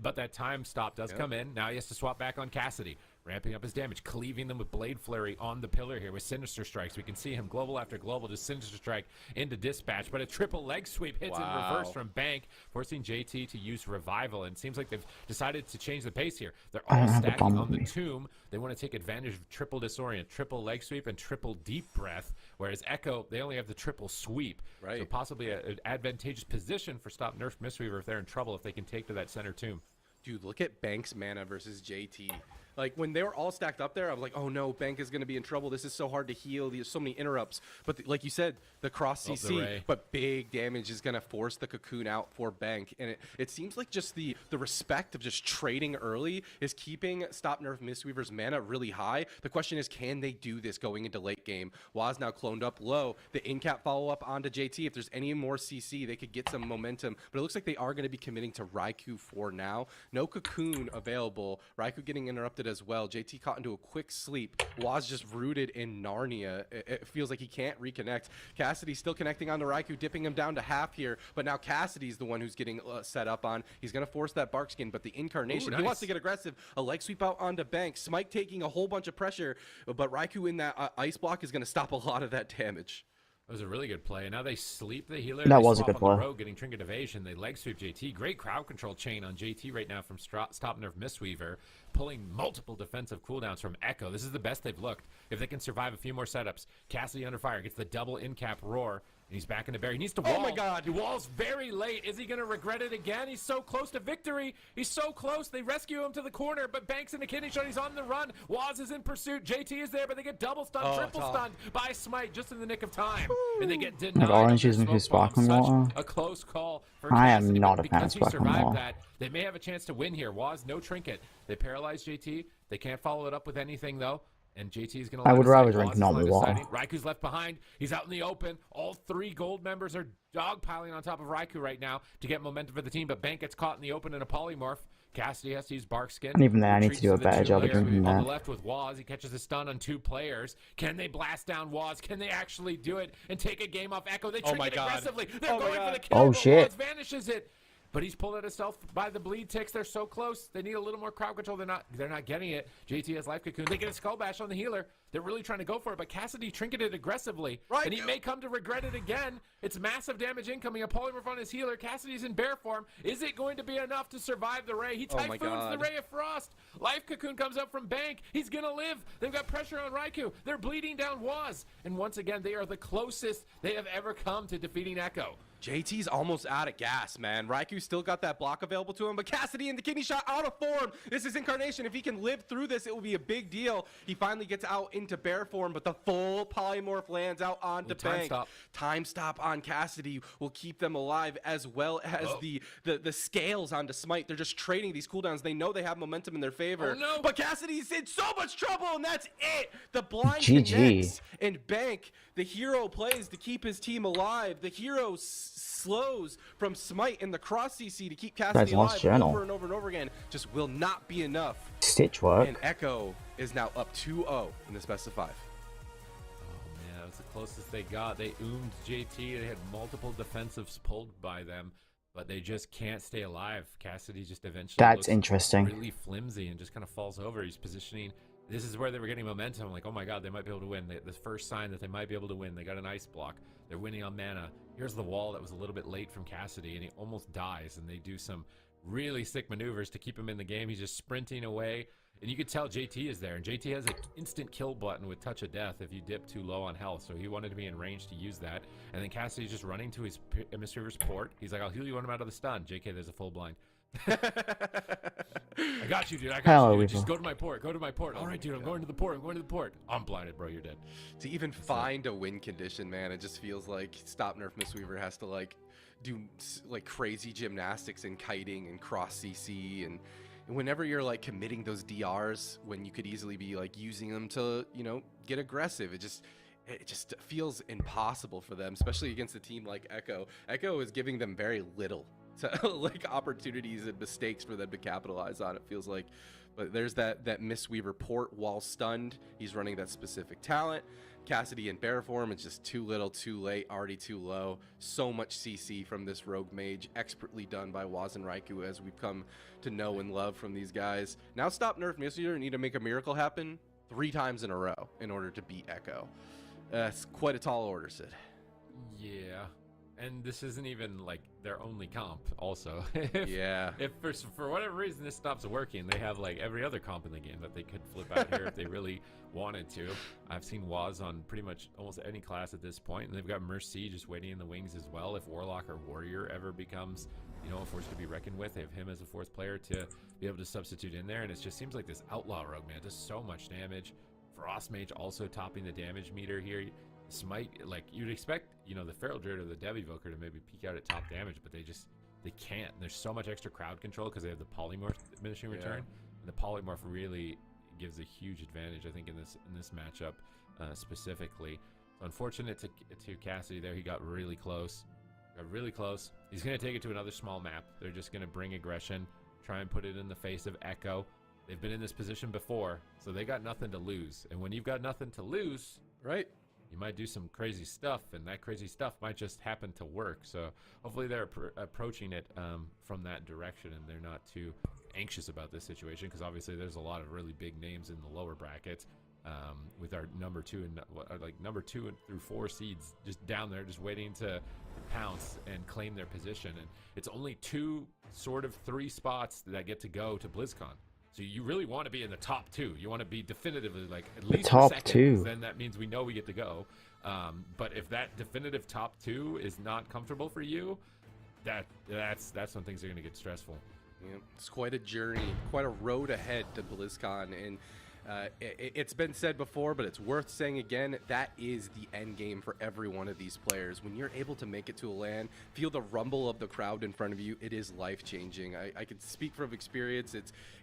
But that time stop does come in. Now he has to swap back on Cassidy. ramping up his damage, cleaving them with Blade Flurry on the pillar here with Sinister Strikes. We can see him global after global, just Sinister Strike into Dispatch, but a triple leg sweep hits in reverse from Bank, forcing JT to use Revival, and it seems like they've decided to change the pace here. They're all stacking on the Tomb. They want to take advantage of triple Disorient, triple leg sweep, and triple Deep Breath, whereas Echo, they only have the triple sweep. Right. So possibly an advantageous position for Stop Nerf Mistweaver if they're in trouble, if they can take to that center Tomb. Dude, look at Bank's mana versus JT. Like, when they were all stacked up there, I was like, oh no, Bank is going to be in trouble. This is so hard to heal. There's so many interrupts. But like you said, the cross CC, but big damage is going to force the Cocoon out for Bank. And it seems like just the respect of just trading early is keeping Stop Nerf Mistweaver's mana really high. The question is, can they do this going into late game? Waz now cloned up low. The in-cap follow-up onto JT. If there's any more CC, they could get some momentum. But it looks like they are going to be committing to Raikou for now. No Cocoon available. Raikou getting interrupted as well. JT caught into a quick sleep. Waz just rooted in Narnia. It feels like he can't reconnect. Cassidy still connecting on the Raikou, dipping him down to half here, but now Cassidy's the one who's getting set up on. He's going to force that Bark Skin, but the Incarnation, he wants to get aggressive. A leg sweep out onto Bank. Smite taking a whole bunch of pressure, but Raikou in that ice block is going to stop a lot of that damage. That was a really good play. And now they sleep the healer. That they was a swap good on play. the road, getting Trinket Evasion. They leg sweep JT. Great crowd control chain on JT right now from Stop Nerf Mistweaver, pulling multiple defensive cooldowns from Echo. This is the best they've looked. If they can survive a few more setups, Cassidy under fire gets the double in-cap roar. And he's back in the barrier. He needs to wall. Oh my God. He walls very late. Is he going to regret it again? He's so close to victory. He's so close. They rescue him to the corner, but Banks in the kidney shot. He's on the run. Waz is in pursuit. JT is there, but they get double stunned, triple stunned by Smite just in the nick of time. And they get denied. Orange using his sparkling water. A close call for I am Cassidy, not but a fan of because he sparkling survived water. that, they may have a chance to win here. Waz, no trinket. They paralyze JT. They can't follow it up with anything, though. And JT is going to. I would rather drink normal water. Raiku's left behind. He's out in the open. All three gold members are dogpiling on top of Raikou right now to get momentum for the team. But Bank gets caught in the open in a polymorph. Cassidy has to use Bark Skin. And even then, I need to do a better job of drinking On that. the left with Waz, he catches a stun on two players. Can they blast down Waz? Can they actually do it and take a game off Echo? They trick it aggressively. They're going for the kill. Oh, but shit. Waz vanishes it. But he's pulled out himself by the bleed ticks. They're so close. They need a little more crowd control. They're not getting it. JT has life cocoon. They get a skull bash on the healer. They're really trying to go for it, but Cassidy trinketed aggressively. Right. And he may come to regret it again. It's massive damage incoming. A polymorph on his healer. Cassidy's in bear form. Is it going to be enough to survive the ray? He typhoons the Ray of Frost. Life cocoon comes up from Bank. He's going to live. They've got pressure on Raikou. They're bleeding down Waz. And once again, they are the closest they have ever come to defeating Echo. JT's almost out of gas, man. Raikou still got that block available to him, but Cassidy in the kidney shot out of form. This is Incarnation. If he can live through this, it will be a big deal. He finally gets out into bear form, but the full polymorph lands out onto Bank. Time stop on Cassidy will keep them alive, as well as the scales onto Smite. They're just trading these cooldowns. They know they have momentum in their favor. Oh, no. But Cassidy's in so much trouble, and that's it. The blind GG. connects, and Bank, the hero, plays to keep his team alive. The hero slows from Smite and the cross CC to keep Cassidy alive over and over and over again. Just will not be enough. Stitch work. And Echo is now up 2-0 in this best of 5. Oh man, that was the closest they got. They oomed JT. They had multiple defensives pulled by them, but they just can't stay alive. Cassidy just eventually That's looks interesting. really flimsy and just kind of falls over. He's positioning. This is where they were getting momentum. Like, oh my god, they might be able to win. The first sign that they might be able to win. They got an ice block. They're winning on mana. Here's the wall that was a little bit late from Cassidy, and he almost dies. And they do some really sick maneuvers to keep him in the game. He's just sprinting away. And you could tell JT is there. And JT has an instant kill button with Touch of Death if you dip too low on health. So he wanted to be in range to use that. And then Cassidy's just running to his Mistweaver's port. He's like, I'll heal you when I'm out of the stun. JK, there's a full blind. I got you, dude. I got you. Dude. Just go to my port. Go to my port. All right, dude. I'm going to the port. I'm going to the port. I'm blinded, bro. You're dead. To even find a win condition, man, it just feels like Stop Nerf Mistweaver has to like do like crazy gymnastics and kiting and cross CC and whenever you're like committing those DRs when you could easily be like using them to, you know, get aggressive. It just feels impossible for them, especially against a team like Echo. Echo is giving them very little to like opportunities and mistakes for them to capitalize on. It feels like But there's that Mistweaver port while stunned. He's running that specific talent. Cassidy in bear form is just too little, too late, already too low. So much CC from this rogue mage, expertly done by Waz and Raikou, as we've come to know and love from these guys. Now stop nerf Mistweaver, need to make a miracle happen 3 times in a row in order to beat Echo. That's quite a tall order, Sid. Yeah. And this isn't even like their only comp also. Yeah. If for whatever reason this stops working, they have like every other comp in the game that they could flip out here if they really wanted to. I've seen Waz on pretty much almost any class at this point, and they've got Mercy just waiting in the wings as well. If Warlock or Warrior ever becomes, you know, a force to be reckoned with, they have him as a 4th player to be able to substitute in there. And it just seems like this Outlaw Rogue, man, does so much damage. Frost Mage also topping the damage meter here. Smite, like you'd expect, you know, the Feral Druid or the Devivoker to maybe peek out at top damage, but they can't. And there's so much extra crowd control because they have the Polymorph diminishing return, and the Polymorph really gives a huge advantage, I think, in this matchup specifically. So unfortunate to Cassidy there. He got really close. He's going to take it to another small map. They're just going to bring aggression, try and put it in the face of Echo. They've been in this position before, so they got nothing to lose. And when you've got nothing to lose, right, you might do some crazy stuff, and that crazy stuff might just happen to work. So hopefully they're approaching it from that direction, and they're not too anxious about this situation, because obviously there's a lot of really big names in the lower brackets with our number 2 through 4 seeds just down there, just waiting to pounce and claim their position. And it's only 2 sort of 3 spots that get to go to BlizzCon. So you really want to be in the top 2. You want to be definitively like at least top second, 2. Then that means we know we get to go. But if that definitive top 2 is not comfortable for you, that's when things are going to get stressful. Yeah, it's quite a journey, quite a road ahead to BlizzCon, and it's been said before, but it's worth saying again, that is the end game for every one of these players. When you're able to make it to a LAN, feel the rumble of the crowd in front of you, it is life-changing. I can speak from experience.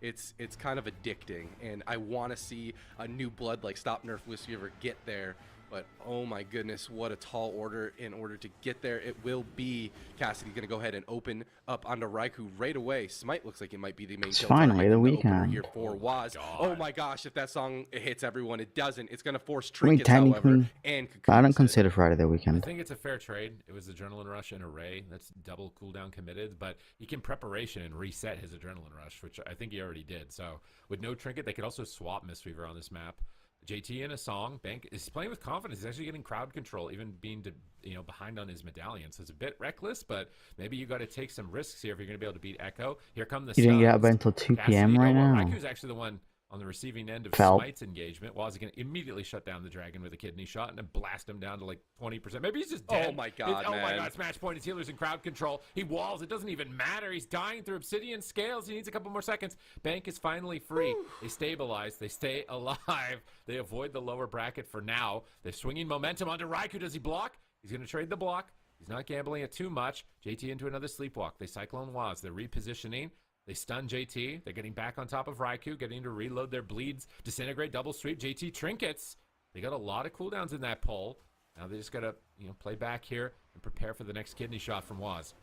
It's kind of addicting, and I want to see a new blood like Stop Nerf Mistweaver get there. But oh my goodness, what a tall order in order to get there. It will be Cassidy going to go ahead and open up onto Raikou right away. Smite looks like it might be the main It's kill finally the weekend here weekend. for Waz. Oh my gosh, if that song hits everyone, it doesn't. It's going to force I mean, trinkets, however, technically, and I don't cocoons. consider Friday the I weekend. think it's a fair trade. It was Adrenaline Rush and Array. That's double cooldown committed, but he can preparation and reset his Adrenaline Rush, which I think he already did. So with no trinket, they could also swap Mistweaver on this map. JT in a song. Bank is playing with confidence. He's actually getting crowd control, even being behind on his medallion. So it's a bit reckless, but maybe you got to take some risks here if you're going to be able to beat Echo. Here come the You didn't get out stuns. until 2 Cassidy, p.m. right now. Raiku's actually the one on the receiving end of Felt. Smite's engagement. Waz going to immediately shut down the dragon with a kidney shot and then blast him down to like 20%. Maybe he's just dead. Oh my God, Oh my man. God, it's match point. His healers in crowd control. He walls. It doesn't even matter. He's dying through obsidian scales. He needs a couple more seconds. Bank is finally free. They stabilize. They stay alive. They avoid the lower bracket for now. They're swinging momentum onto Raikou. Does he block? He's going to trade the block. He's not gambling it too much. JT into another sleepwalk. They Cyclone Waz. They're repositioning. They stun JT. They're getting back on top of Raikou, getting to reload their bleeds, disintegrate, double sweep. JT trinkets. They got a lot of cooldowns in that pull. Now they just got to play back here and prepare for the next kidney shot from Waz.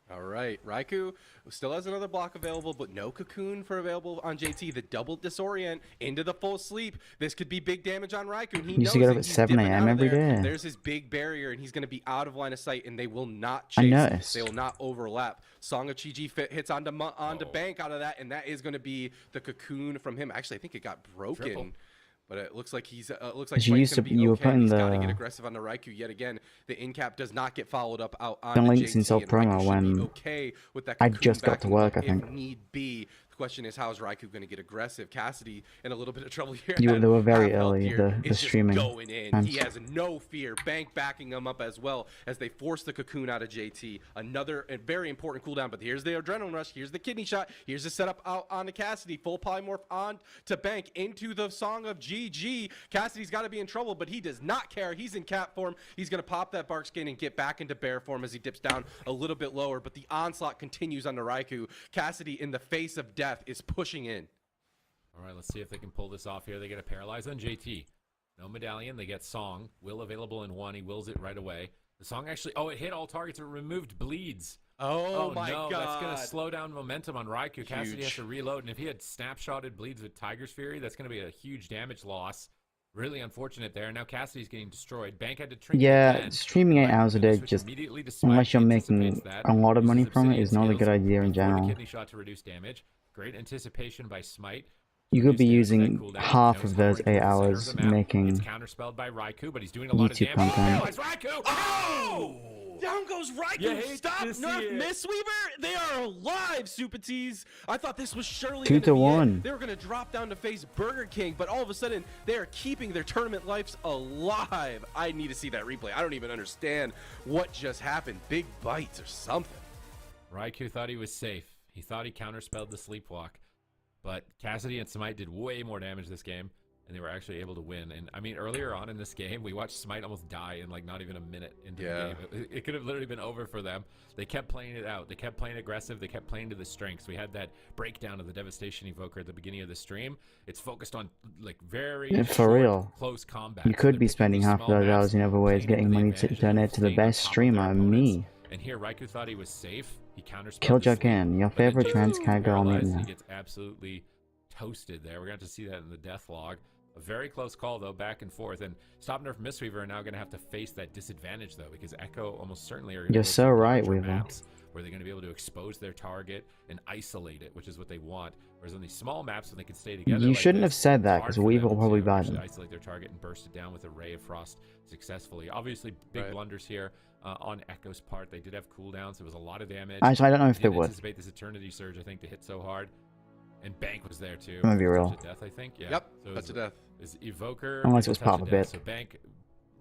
All right, Raikou still has another block available, but no cocoon for available on JT. The double disorient into the full sleep. This could be big damage on Raikou. He He used to knows get it. up at He's 7 dipping a.m. out of every there. day. There's his big barrier, and he's going to be out of line of sight, and they will not I chase. noticed. They will not overlap. Song of Chi-Ji hits onto Bank out of that, and that is going to be the cocoon from him. Actually, I think it got broken. Triple. But it looks like he's looks You like Smite's used gonna to- be you were okay. putting He's got to the- get aggressive on the Raikou yet again. The incap does not get followed up out on The the links in JT, and self-promo Raikou should when be okay with that I cocoon just got to backing work, up I think. if need be. The question is, how is Raikou going to get aggressive? Cassidy in a little bit of trouble here. They at were very half health early, here, the is just streaming going in. times. He has no fear. Bank backing him up as well as they force the cocoon out of JT. Another very important cooldown, but here's the adrenaline rush. Here's the kidney shot. Here's the setup out onto Cassidy. Full polymorph on to Bank into the Song of GG. Cassidy's got to be in trouble, but he does not care. He's in cat form. He's going to pop that bark skin and get back into bear form as he dips down a little bit lower, but the onslaught continues on the Raikou. Cassidy, in the face of death, is pushing in. All right, let's see if they can pull this off here. They get a paralyze on JT. No medallion. They get Song. Will available in 1. He wills it right away. The song actually, oh, it hit all targets. It removed bleeds. Oh my no, god. that's going to slow down momentum on Raikou. Cassidy has Huge. to reload, and if he had snapshotted bleeds with Tiger's Fury, that's going to be a huge damage loss. Really unfortunate there. Now Cassidy's getting destroyed. Bank had to trinket Yeah, again. streaming 8 hours a day, Switch just immediately to Smite. unless you're He making anticipates that. a lot of money Uses from it, Obsidian is not a good skills idea in before the general. kidney shot to reduce damage. Great anticipation by Smite. You could be Reduce damage, using that cooldown. half Knows of how those to get 8 to the center of hours the map. It's making counterspelled by Raikou, but he's doing a lot of YouTube damage. content. Paralyze Raikou! Oh! Down goes You Raikou. hate Stop, to see Nerf, it. Mistweaver. They are alive, Super Tees. I thought this was surely 2 gonna to be 1. it. They were going to drop down to face Burger King, but all of a sudden, they are keeping their tournament lives alive. I need to see that replay. I don't even understand what just happened. Big bites or something. Raikou thought he was safe. He thought he counterspelled the sleepwalk. But Cassidy and Smite did way more damage this game, and they were actually able to win. And I mean, earlier on in this game, we watched Smite almost die in like not even a minute into the game. It could have literally been over for them. They kept playing it out. They kept playing aggressive. They kept playing to the strengths. We had that breakdown of the Devastation Evoker at the beginning of the stream. It's focused on like very Yeah, for short, real. close combat. You could be spending half of those hours in other ways getting money to turn it to the best streamer, me. And here, Raikou thought he was safe. He counterspelled. Kiljó the sleep, Kitten, your but then favorite just trans cat girl on the paralyzed. He internet. gets absolutely toasted there. We're going to have to see that in the death log. A very close call, though, back and forth. And Stop Nerf Mistweaver are now going to have to face that disadvantage, though, because Echo almost certainly are going to You're so right, larger Weaver. maps where they're going to be able to expose their target and isolate it, which is what they want. Whereas on these small maps, when they can stay together, You like shouldn't this, have said that, it's hard 'cause for Weaver them will probably to buy actually them. isolate their target and burst it down with a Ray of Frost successfully. Obviously, big blunders here on Echo's part. They did have cooldowns. It was a lot of damage. Actually, I don't know if they Didn't would. anticipate this Eternity Surge, I think, to hit so hard. And Bank was there too. I'm gonna be real. Touch of Death, I think. Yeah. Yep, So touch of death. Is Evoker. Unless it and was Touch Pop a Death. Bit. So Bank,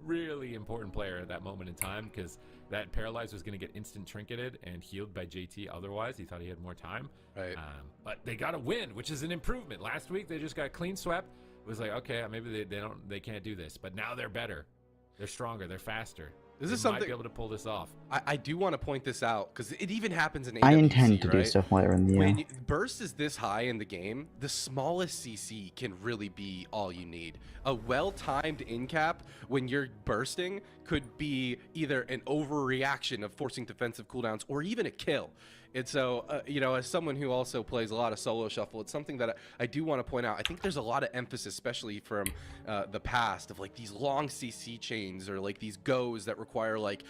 really important player at that moment in time because that Paralyze was going to get instant trinketed and healed by JT otherwise. He thought he had more time. Right. But they got a win, which is an improvement. Last week they just got clean swept. It was like, okay, maybe they can't do this, but now they're better. They're stronger. They're faster. This They is might something be able to pull this off. I do want to point this out because it even happens in AWC, I intend to do right? stuff later in the When year. burst is this high in the game, the smallest CC can really be all you need. A well-timed in cap when you're bursting could be either an overreaction of forcing defensive cooldowns or even a kill. And so, you know, as someone who also plays a lot of solo shuffle, it's something that I do want to point out. I think there's a lot of emphasis, especially from the past, of like these long CC chains or like these goes that require like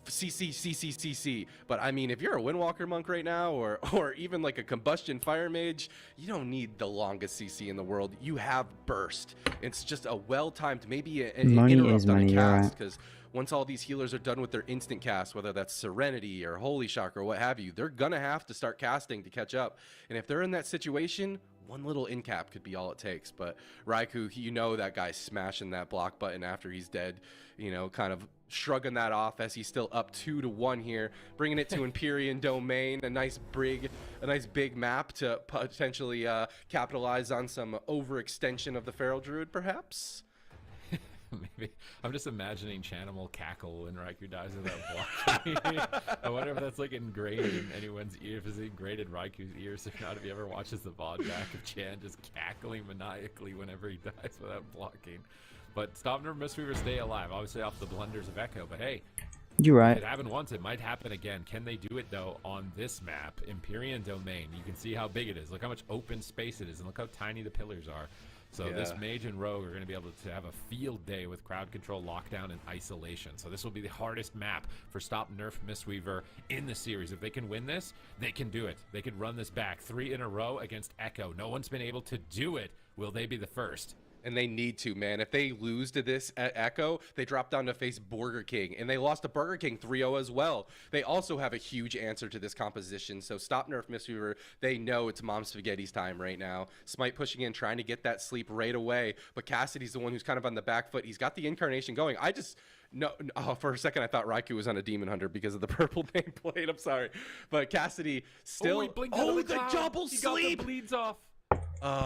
CC. But I mean, if you're a Windwalker monk right now, or even like a combustion fire mage, you don't need the longest CC in the world. You have burst. It's just a well-timed, maybe an Money interrupt is on money, a you're cast, right. because once all these healers are done with their instant cast, whether that's Serenity or Holy Shock or what have you, they're gonna have to start casting to catch up. And if they're in that situation, one little in cap could be all it takes. But Raikou, you know that guy's smashing that block button after he's dead, you know, kind of shrugging that off as he's still up 2-1 here, bringing it to Empyrean Domain, a nice big map to potentially capitalize on some overextension of the Feral Druid, perhaps. Maybe I'm just imagining Chanimal cackle when Raikou dies with that block. I wonder if that's like ingrained in anyone's ear. If it's ingrained in Raikou's ears or not. If he ever watches the VOD back of Chan just cackling maniacally whenever he dies without blocking. But Stop Nerf Mistweaver stay alive, obviously off the blunders of Echo. But hey, You're right. it happened once, it might happen again. Can they do it though on this map, Empyrean Domain? You can see how big it is. Look how much open space it is, and look how tiny the pillars are. So this Mage and Rogue are going to be able to have a field day with crowd control, lockdown, and isolation. So this will be the hardest map for Stop Nerf Mistweaver in the series. If they can win this, they can do it. They can run this back 3 in a row against Echo. No one's been able to do it. Will they be the first? And they need to, man. If they lose to this at Echo, they drop down to face Burger King. And they lost to Burger King 3-0 as well. They also have a huge answer to this composition. So Stop Nerf Mistweaver, they know it's Mom Spaghetti's time right now. Smite pushing in, trying to get that sleep right away. But Cassidy's the one who's kind of on the back foot. He's got the incarnation going. For a second I thought Raikou was on a Demon Hunter because of the purple nameplate. I'm sorry. But Cassidy still... he blinked out of the cloud. double He got the sleep! bleeds off.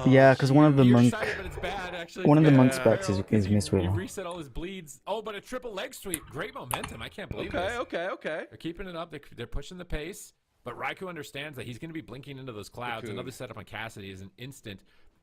Yeah, because one of the You're monk, excited, but it's bad, actually. one of the Yeah. monk specs is He Mistweaver. reset all his bleeds. Oh, but a triple leg sweep. Great momentum. I can't believe Okay, this. okay. They're keeping it up. They're pushing the pace. But Raikou understands that he's going to be blinking into those clouds. Cocoon. Another setup on Cassidy is an instant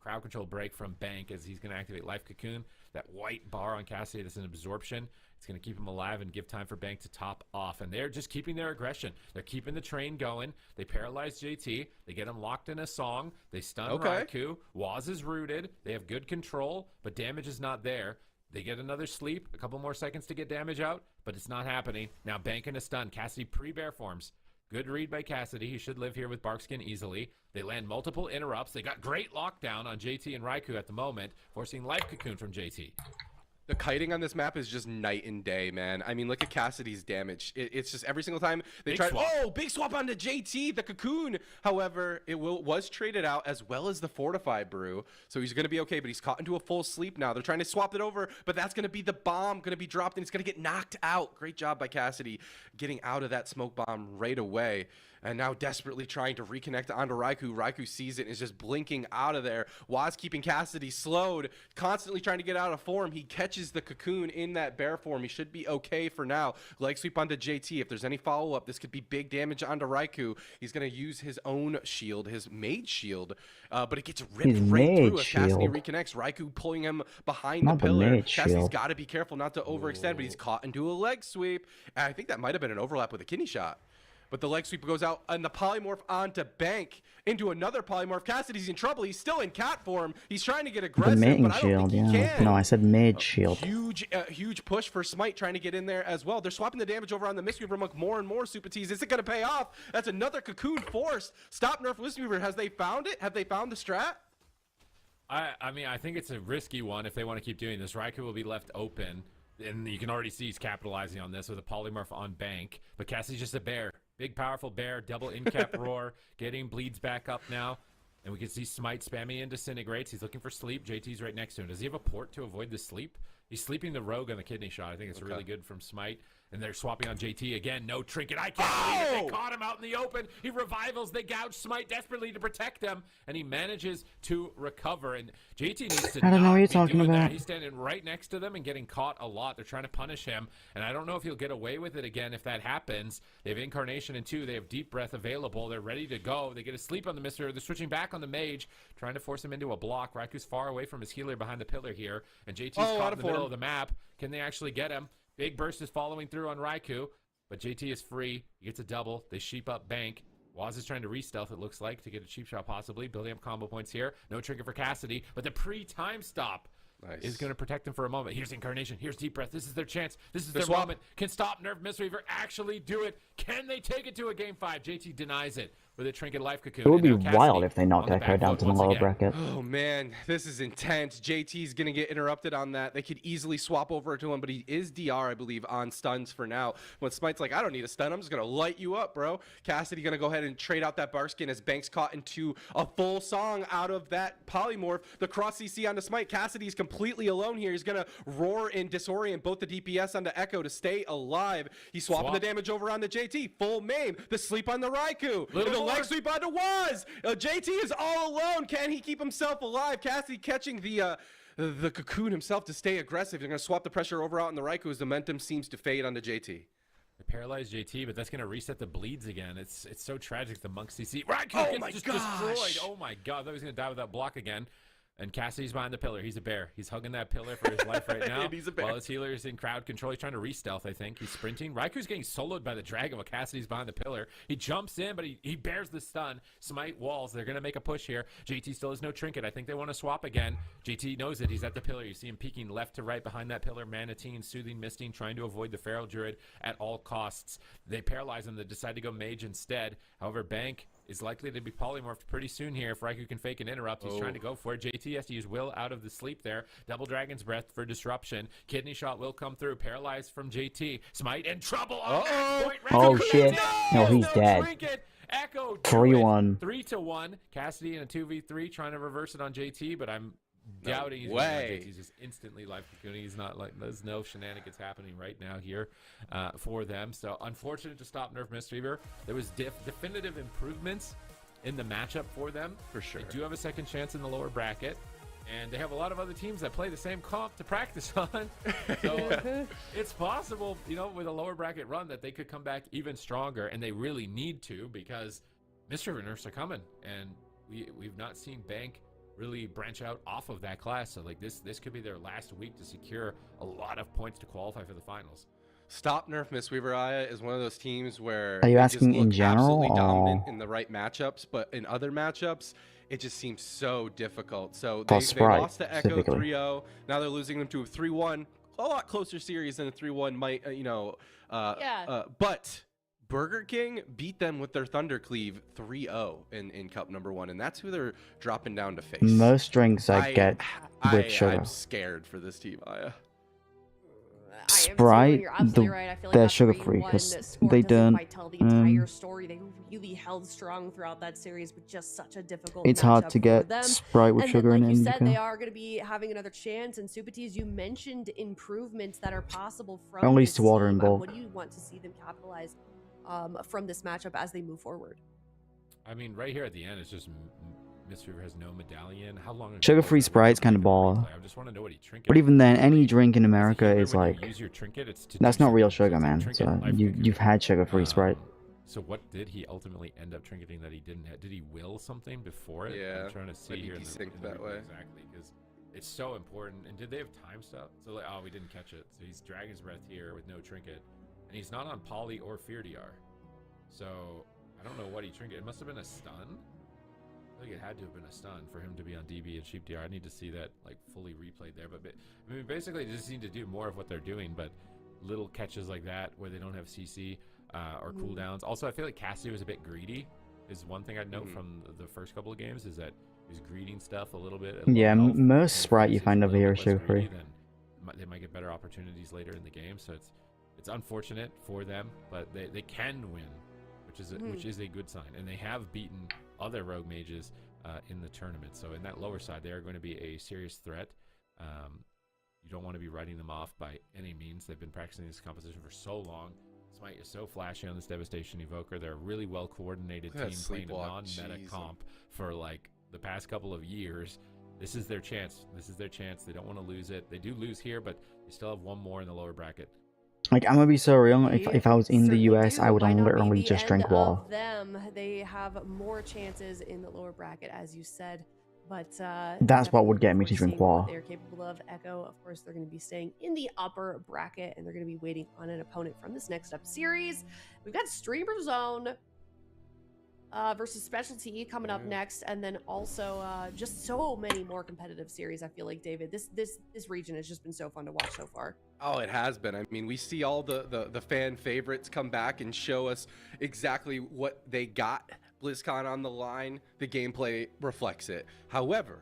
crowd control break from Bank as he's going to activate Life Cocoon. That white bar on Cassidy, that's an absorption. It's going to keep him alive and give time for Bank to top off. And they're just keeping their aggression. They're keeping the train going. They paralyze JT. They get him locked in a song. They stun Raikou. Waz is rooted. They have good control, but damage is not there. They get another sleep, a couple more seconds to get damage out, but it's not happening. Now Bank in a stun. Cassidy pre-bear forms. Good read by Cassidy. He should live here with Barkskin easily. They land multiple interrupts. They got great lockdown on JT and Raikou at the moment, forcing Life Cocoon from JT. The kiting on this map is just night and day, man. I mean, look at Cassidy's damage. It's just every single time they try. Oh, big swap onto JT, the Cocoon. However, it was traded out as well as the Fortified Brew. So he's going to be okay, but he's caught into a full sleep now. They're trying to swap it over, but that's going to be the bomb going to be dropped, and it's going to get knocked out. Great job by Cassidy getting out of that smoke bomb right away. And now desperately trying to reconnect onto Raikou. Raikou sees it and is just blinking out of there. Waz keeping Cassidy slowed, constantly trying to get out of form. He catches the Cocoon in that bear form. He should be okay for now. Leg sweep onto JT. If there's any follow-up, this could be big damage onto Raikou. He's going to use his own shield, his mage shield, but it gets ripped right through as Cassidy reconnects. Raikou pulling him behind the pillar. Cassidy's got to be careful not to overextend, but he's caught into a leg sweep. And I think that might have been an overlap with a kidney shot. But the leg sweep goes out, and the polymorph onto Bank into another polymorph. Cassidy's in trouble. He's still in cat form. He's trying to get aggressive, but I don't think he can. No, I said mage shield. Huge push for Smite trying to get in there as well. They're swapping the damage over on the Mistweaver Monk more and more, Super Tees. Is it going to pay off? That's another Cocoon forced. Stop nerf Mistweaver. Has they found it? Have they found the strat? I mean, I think it's a risky one if they want to keep doing this. Raikou will be left open, and you can already see he's capitalizing on this with a polymorph on Bank. But Cassidy's just a bear. Big, powerful bear, double in-cap roar, getting bleeds back up now. And we can see Smite spamming in disintegrates. He's looking for sleep. JT's right next to him. Does he have a port to avoid the sleep? He's sleeping the rogue on the kidney shot. I think it's really good from Smite. And they're swapping on JT again. No trinket. I can't believe it. They caught him out in the open. He revivals. They gouge Smite desperately to protect him. And he manages to recover. And JT needs to I don't know what you're talking about. That. He's standing right next to them and getting caught a lot. They're trying to punish him. And I don't know if he'll get away with it again if that happens. They have Incarnation in 2. They have Deep Breath available. They're ready to go. They get a sleep on the Mystery. They're switching back on the Mage, trying to force him into a block. Raiku's far away from his healer behind the pillar here. And JT's caught in the middle of the map. Can they actually get him? Big burst is following through on Raikou, but JT is free. He gets a double. They sheep up Bank. Waz is trying to re-stealth, it looks like, to get a cheap shot possibly. Building up combo points here. No trigger for Cassidy, but the pre-time stop is going to protect him for a moment. Here's Incarnation. Here's Deep Breath. This is their chance. This is their moment. Can Stop Nerf Mistweaver actually do it? Can they take it to a game 5? JT denies it with a Trinket Life Cocoon. It would be wild if they knocked Echo down to the lower bracket. Oh, man. This is intense. JT's going to get interrupted on that. They could easily swap over to him, but he is DR, I believe, on stuns for now. When Smite's like, I don't need a stun. I'm just going to light you up, bro. Cassidy going to go ahead and trade out that Barkskin as Banks caught into a full song out of that polymorph. The cross CC onto Smite. Cassidy's completely alone here. He's going to roar and disorient both the DPS onto Echo to stay alive. He's swapping the damage over onto JT. Full maim. The sleep on the Raikou. The leg sweep onto Waz. JT is all alone. Can he keep himself alive? Cassidy catching the Cocoon himself to stay aggressive. They're going to swap the pressure over out on the Raikou as the momentum seems to fade onto JT. They paralyzed JT, but that's going to reset the bleeds again. It's so tragic. The Monk CC. Raikou gets just destroyed. Oh my god. I thought he was going to die with that block again. And Cassidy's behind the pillar. He's a bear. He's hugging that pillar for his life right now. He's a bear. While his healer is in crowd control. He's trying to re-stealth, I think. He's sprinting. Raiku's getting soloed by the dragon while Cassidy's behind the pillar. He jumps in, but he bears the stun. Smite walls. They're going to make a push here. JT still has no trinket. I think they want to swap again. JT knows it. He's at the pillar. You see him peeking left to right behind that pillar. Manatine, Soothing, Misting, trying to avoid the Feral Druid at all costs. They paralyze him. They decide to go Mage instead. However, Bank is likely to be polymorphed pretty soon here if Raikou can fake an interrupt. He's trying to go for it. JT has to use Will out of the sleep there. Double Dragon's Breath for disruption. Kidney shot will come through. Paralyzed from JT. Smite in trouble on that point. Oh shit. No, he's dead. Trinket. Echo 3-1. 3-1. Cassidy in a 2v3 trying to reverse it on JT, but I'm doubting he's way. He's just instantly life cocooning. He's not like, there's no shenanigans happening right now here for them. So unfortunate to stop Nerf Mistweaver. There was definitive improvements in the matchup for them. For sure. They do have a second chance in the lower bracket. And they have a lot of other teams that play the same comp to practice on. So it's possible, you know, with a lower bracket run that they could come back even stronger. And they really need to, because Mistweaver nerfs are coming. And we've not seen Bank really branch out off of that class. So like this could be their last week to secure a lot of points to qualify for the finals. Stop Nerf Mistweaver Aya is one of those teams where Are you they asking just in look general, absolutely dominant or- in the right matchups, but in other matchups, it just seems so difficult. So For they Sprite, lost to Echo specifically. 3-0. Now they're losing them to a 3-1. A lot closer series than a 3-1 might, but Burger King beat them with their Thundercleave 3-0 in Cup #1, and that's who they're dropping down to face. Most drinks I get with sugar. I'm scared for this team, Aya. Sprite, you're absolutely right. I feel like they're that sugar-free 3-1 'cause score they doesn't don't, quite tell the entire story. They really held strong throughout that series, but just such a difficult it's hard matchup to for get them. Sprite with And sugar then, in like it you in said, the they UK. are going to be having another chance. And Supatees, you mentioned improvements that are possible from At this least water team. in bulk. What do you want to see them capitalize from this matchup as they move forward? I mean, right here at the end, it's just Mistweaver has no medallion. How long? ago Sugar-free was that? Sprite's We kind of played the ball. replay. I just want to know what he trinketed. But even then, any drink in As a America human, is when you like, use your trinket, it's to that's do not real something. sugar, It's a man. trinket So life you've thinker. had sugar-free Sprite. So what did he ultimately end up trinketing that he didn't have? Did he will something before it? Yeah, I'm trying to see might be here in desynced the that replay way. exactly, because it's so important. And did they have time stuff? So like, oh, we didn't catch it. So he's dragging his breath here with no trinket, and he's not on poly or fear DR. So I don't know what he trinketed. It must have been a stun. I think it had to have been a stun for him to be on DB and Sheep DR. I need to see that like fully replayed there. But I mean, basically, they just need to do more of what they're doing. But little catches like that where they don't have CC or cooldowns. Also, I feel like Cassidy was a bit greedy. Is one thing I'd note from the first couple of games is that he was greeding stuff a little bit. At low Yeah, health, most and Sprite if you he's find a over little here bit is less sugar-free. greedy, then they might get better opportunities later in the game. So it's unfortunate for them, but they can win, which is a good sign. And they have beaten other rogue mages in the tournament. So in that lower side, they are going to be a serious threat. You don't want to be writing them off by any means. They've been practicing this composition for so long. Smite is so flashy on this Devastation Evoker. They're a really well coordinated Look at team that playing a sleepwalk. non-meta Jeez. comp for like the past couple of years. This is their chance. This is their chance. They don't want to lose it. They do lose here, but they still have one more in the lower bracket. Like, I'm gonna be so real. If I was in the Certainly US, do. I would Might not be literally the just end drink water. of them. They have more chances in the lower bracket, as you said. But That's what would get me to definitely drink seeing what water. they're capable of. Echo, of course, they're going to be staying in the upper bracket, and they're going to be waiting on an opponent from this next up series. We've got Streamer Zone versus Specialty coming up next, and then also just so many more competitive series. I feel like, David, this region has just been so fun to watch so far. Oh, it has been. I mean, we see all the fan favorites come back and show us exactly what they got. BlizzCon on the line, the gameplay reflects it. However,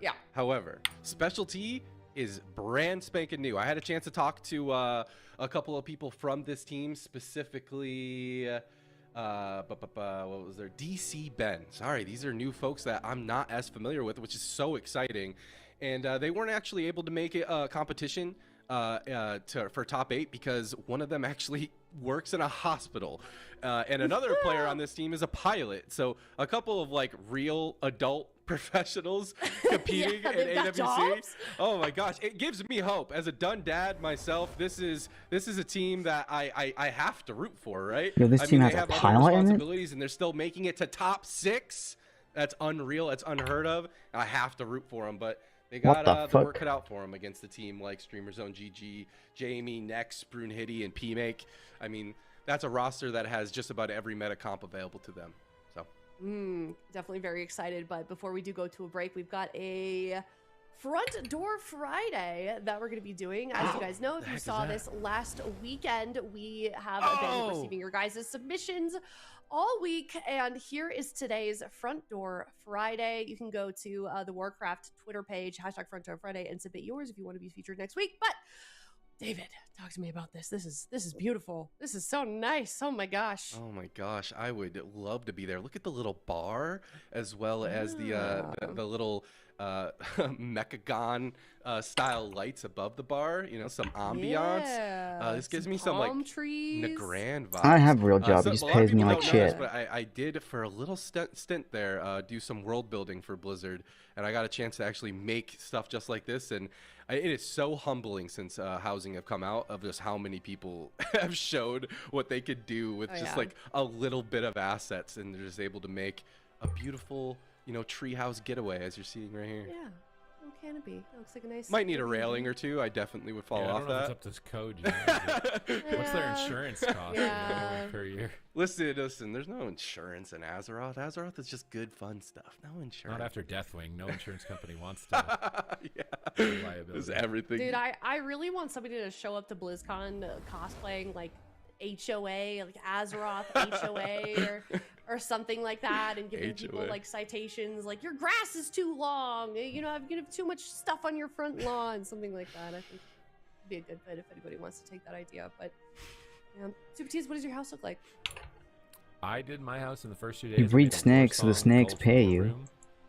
Specialty is brand spanking new. I had a chance to talk to a couple of people from this team, specifically, what was their DC Ben. Sorry, these are new folks that I'm not as familiar with, which is so exciting. And they weren't actually able to make it a competition for top 8 because one of them actually works in a hospital, and another player on this team is a pilot. So a couple of like real adult professionals competing in AWC. Oh my gosh, it gives me hope as a done dad myself. This is a team that I have to root for, right? Yo, this team has they a have other pilot in it? responsibilities and they're still making it to top 6. That's unreal. That's unheard of. I have to root for them, but they got the work cut out for them against the team like Streamer Zone GG, Jamie, Nex, Brunhitty, and P-Make. I mean, that's a roster that has just about every meta comp available to them. So Definitely very excited. But before we do go to a break, we've got a Front Door Friday that we're going to be doing. As you guys know, if you saw this last weekend, we have been receiving your guys' submissions all week, and here is today's Front Door Friday. You can go to the Warcraft Twitter page, #FrontDoorFriday, and submit yours if you want to be featured next week. But David, talk to me about this. This is beautiful. This is so nice. Oh my gosh. oh my gosh, I would love to be there. Look at the little bar as well as the little Mechagon style lights above the bar. You know, some ambiance. This gives me some like Nagrand vibes. I have a real job. So He just a lot of pays me people like don't know this, shit. but I did for a little stint there do some world building for Blizzard, and I got a chance to actually make stuff just like this, and it is so humbling since Housing have come out of just how many people have showed what they could do with just like a little bit of assets, and they're just able to make a beautiful, you know, treehouse getaway as you're seeing right here. Yeah. canopy. It looks like a nice. Might need a Airbnb. railing or two. I definitely would fall Yeah, I off don't know if that. it's up to code. You know, what's their Yeah. insurance cost Yeah. per year? Listen. There's no insurance in Azeroth. Azeroth is just good, fun stuff. No insurance. Not after Deathwing. No insurance company wants to. Yeah. Liability. There's everything. Dude, I really want somebody to show up to BlizzCon cosplaying like HOA, like Azeroth HOA or something like that, and giving people HOA. like citations like your grass is too long, you know, you have too much stuff on your front lawn, something like that. I think it'd be a good fit if anybody wants to take that idea. But Super Tease, what does your house look like? I did my house in the first 2 days. You I breed made a snakes, so the four-song snakes gold pay floor you. room.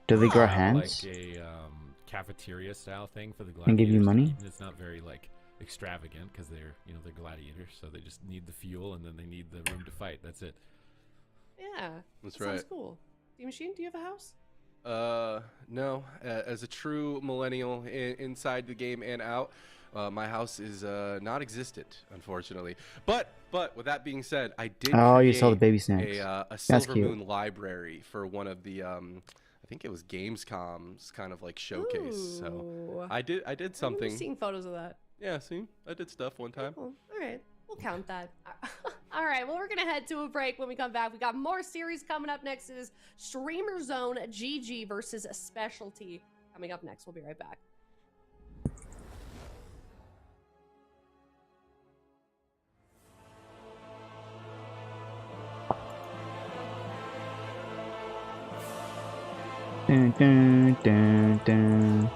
Do they grow Ah, hands? Like a cafeteria style thing for the gladiators. And give you to money? eat, and it's not very like extravagant because they're they're gladiators, so they just need the fuel and then they need the room to fight. That's it. Yeah, That's that sounds right. cool. D-Machine, do you have a house? No. As a true millennial inside the game and out, my house is not-existent, unfortunately. But with that being said, I did. Oh, you saw the create baby snakes. A That's Silver cute. Moon library for one of the I think it was Gamescom's kind of like showcase. So Ooh. I did I've something. seen photos of that. Yeah, see, I did stuff one time. Cool. All right, we'll count that. All right, well, we're gonna head to a break. When we come back, we got more series coming up next. It is Streamer Zone GG versus Specialty coming up next. We'll be right back. Dun, dun, dun, dun.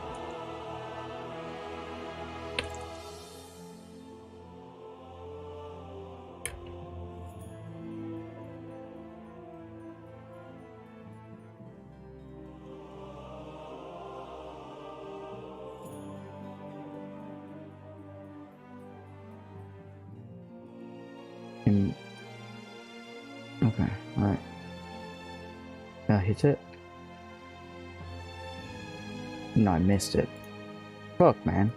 Okay, alright. Hit it. No, I missed it. Fuck, man.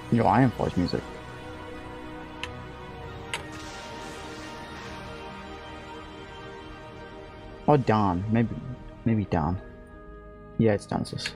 Yo, Iron Forge music. Or Dawn. Maybe Dawn. Yeah, it's dances.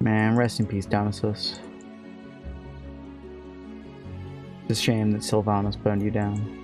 Man, rest in peace, Dionysus. It's a shame that Sylvanas burned you down.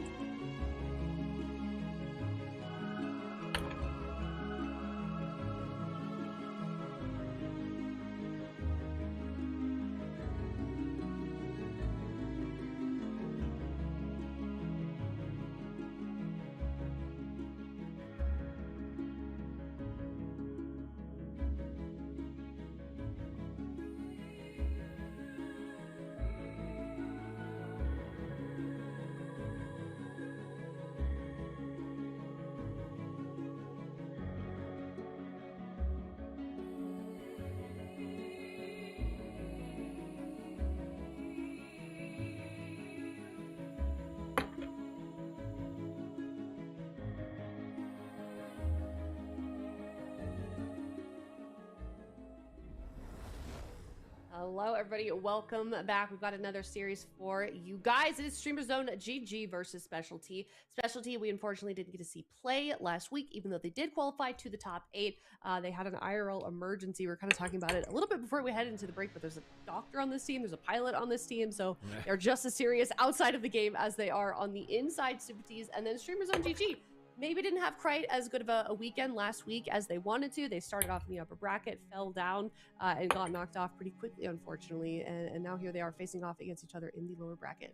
Hello, everybody. Welcome back. We've got another series for you guys. It is Streamer Zone GG versus Specialty. Specialty, we unfortunately didn't get to see play last week, even though they did qualify to the top 8. They had an IRL emergency. We were kind of talking about it a little bit before we head into the break, but there's a doctor on this team. There's a pilot on this team. So they're just as serious outside of the game as they are on the inside, Supertees. And then Streamer Zone GG. Maybe didn't have quite as good of a weekend last week as they wanted to. They started off in the upper bracket, fell down, and got knocked off pretty quickly, unfortunately. And now here they are facing off against each other in the lower bracket.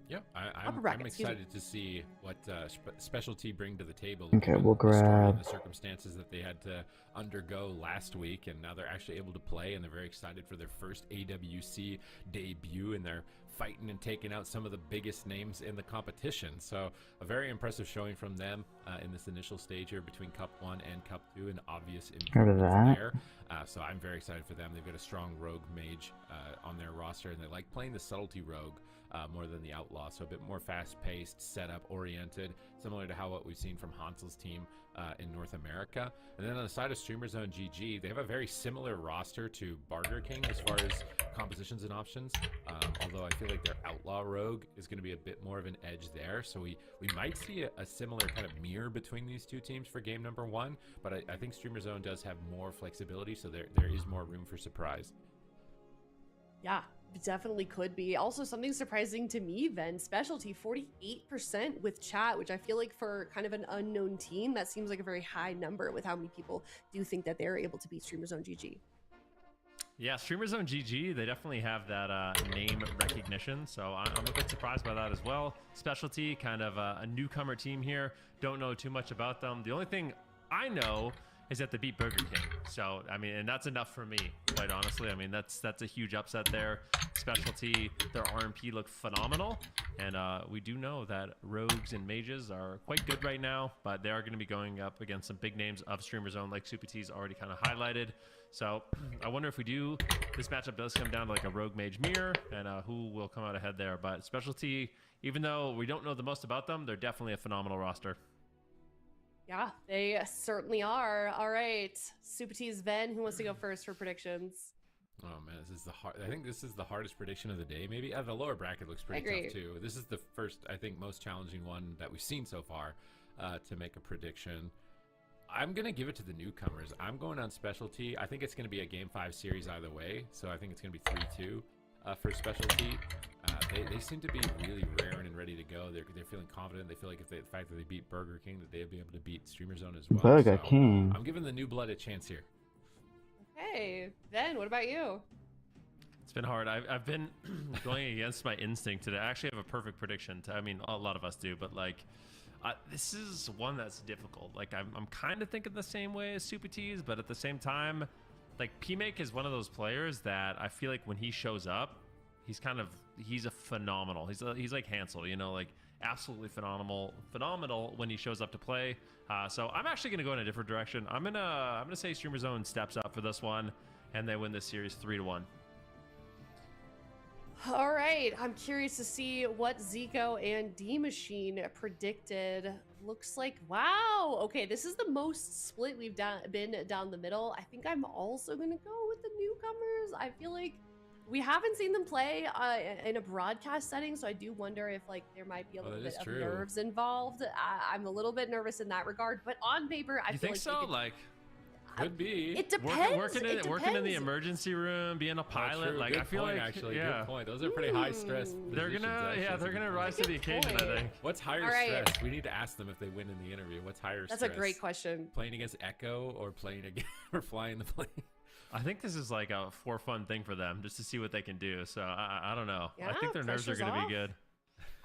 Yep, I'm excited to see what Specialty bring to the table. Okay, we'll grab the circumstances that they had to undergo last week, and now they're actually able to play, and they're very excited for their first AWC debut, and they're fighting and taking out some of the biggest names in the competition. So a very impressive showing from them in this initial stage here between Cup 1 and Cup 2, and obvious improvements there. So I'm very excited for them. They've got a strong rogue mage on their roster, and they like playing the subtlety rogue more than the outlaw, so a bit more fast-paced, setup oriented, similar to what we've seen from Hansel's team in North America. And then on the side of Streamer Zone GG, they have a very similar roster to Burger King as far as compositions and options, although I feel like their outlaw rogue is going to be a bit more of an edge there, so we might see a similar kind of mirror between these two teams for game number 1, but I think Streamer Zone does have more flexibility, so there is more room for surprise. Yeah, it definitely could be. Also, something surprising to me, then, Specialty 48% with chat, which I feel like for kind of an unknown team, that seems like a very high number with how many people do think that they're able to beat Streamer Zone GG. Yeah, Streamer Zone GG, they definitely have that name recognition, so I'm a bit surprised by that as well. Specialty, kind of a newcomer team here. Don't know too much about them. The only thing I know is that they beat Burger King. So, I mean, and that's enough for me, quite honestly. I mean, that's a huge upset there. Specialty, their RMP look phenomenal. And we do know that rogues and mages are quite good right now, but they are going to be going up against some big names of Streamer Zone, like Super T's already kind of highlighted. So I wonder if this matchup does come down to like a rogue mage mirror, and who will come out ahead there. But Specialty, even though we don't know the most about them, they're definitely a phenomenal roster. Yeah, they certainly are. All right, Super T's Ven, who wants to go first for predictions? Oh man, this is I think this is the hardest prediction of the day. Maybe the lower bracket looks pretty tough too. This is the first, I think, most challenging one that we've seen so far to make a prediction. I'm gonna give it to the newcomers. I'm going on Specialty. I think it's gonna be a Game 5 series either way, so I think it's gonna be 3-2 for Specialty. They seem to be really raring and ready to go. They're feeling confident. They feel like the fact that they beat Burger King, that they'll be able to beat Streamer Zone as well. Burger King. I'm giving the new blood a chance here. Okay, Ben, what about you? It's been hard. I've been going against my instinct today. I actually have a perfect prediction. I mean, a lot of us do, but like, this is one that's difficult. Like, I'm kind of thinking the same way as Super T's, but at the same time, like, P-Make is one of those players that I feel like when he shows up, he's a phenomenal. He's like Hansel, you know, like absolutely phenomenal when he shows up to play. So I'm actually gonna go in a different direction. I'm gonna say Streamer Zone steps up for this one, and they win this series 3-1. All right, I'm curious to see what Zico and D Machine predicted. Looks like, wow, okay, this is the most split we've been down the middle. I think I'm also gonna go with the newcomers. I feel like we haven't seen them play in a broadcast setting, so I do wonder if like there might be a little bit of nerves involved. I'm a little bit nervous in that regard, but on paper, I feel think so. Like, could be. It depends. Working in the emergency room, being a pilot. Like, good I feel point, like actually, yeah. Good point. Those are pretty high stress. They're gonna rise to the occasion. I think. What's higher stress? We need to ask them if they win in the interview. What's higher stress? That's a great question. Playing against Echo or playing against or flying the plane? I think this is like a for-fun thing for them, just to see what they can do. So I don't know. Yeah, I think their nerves are going to be good.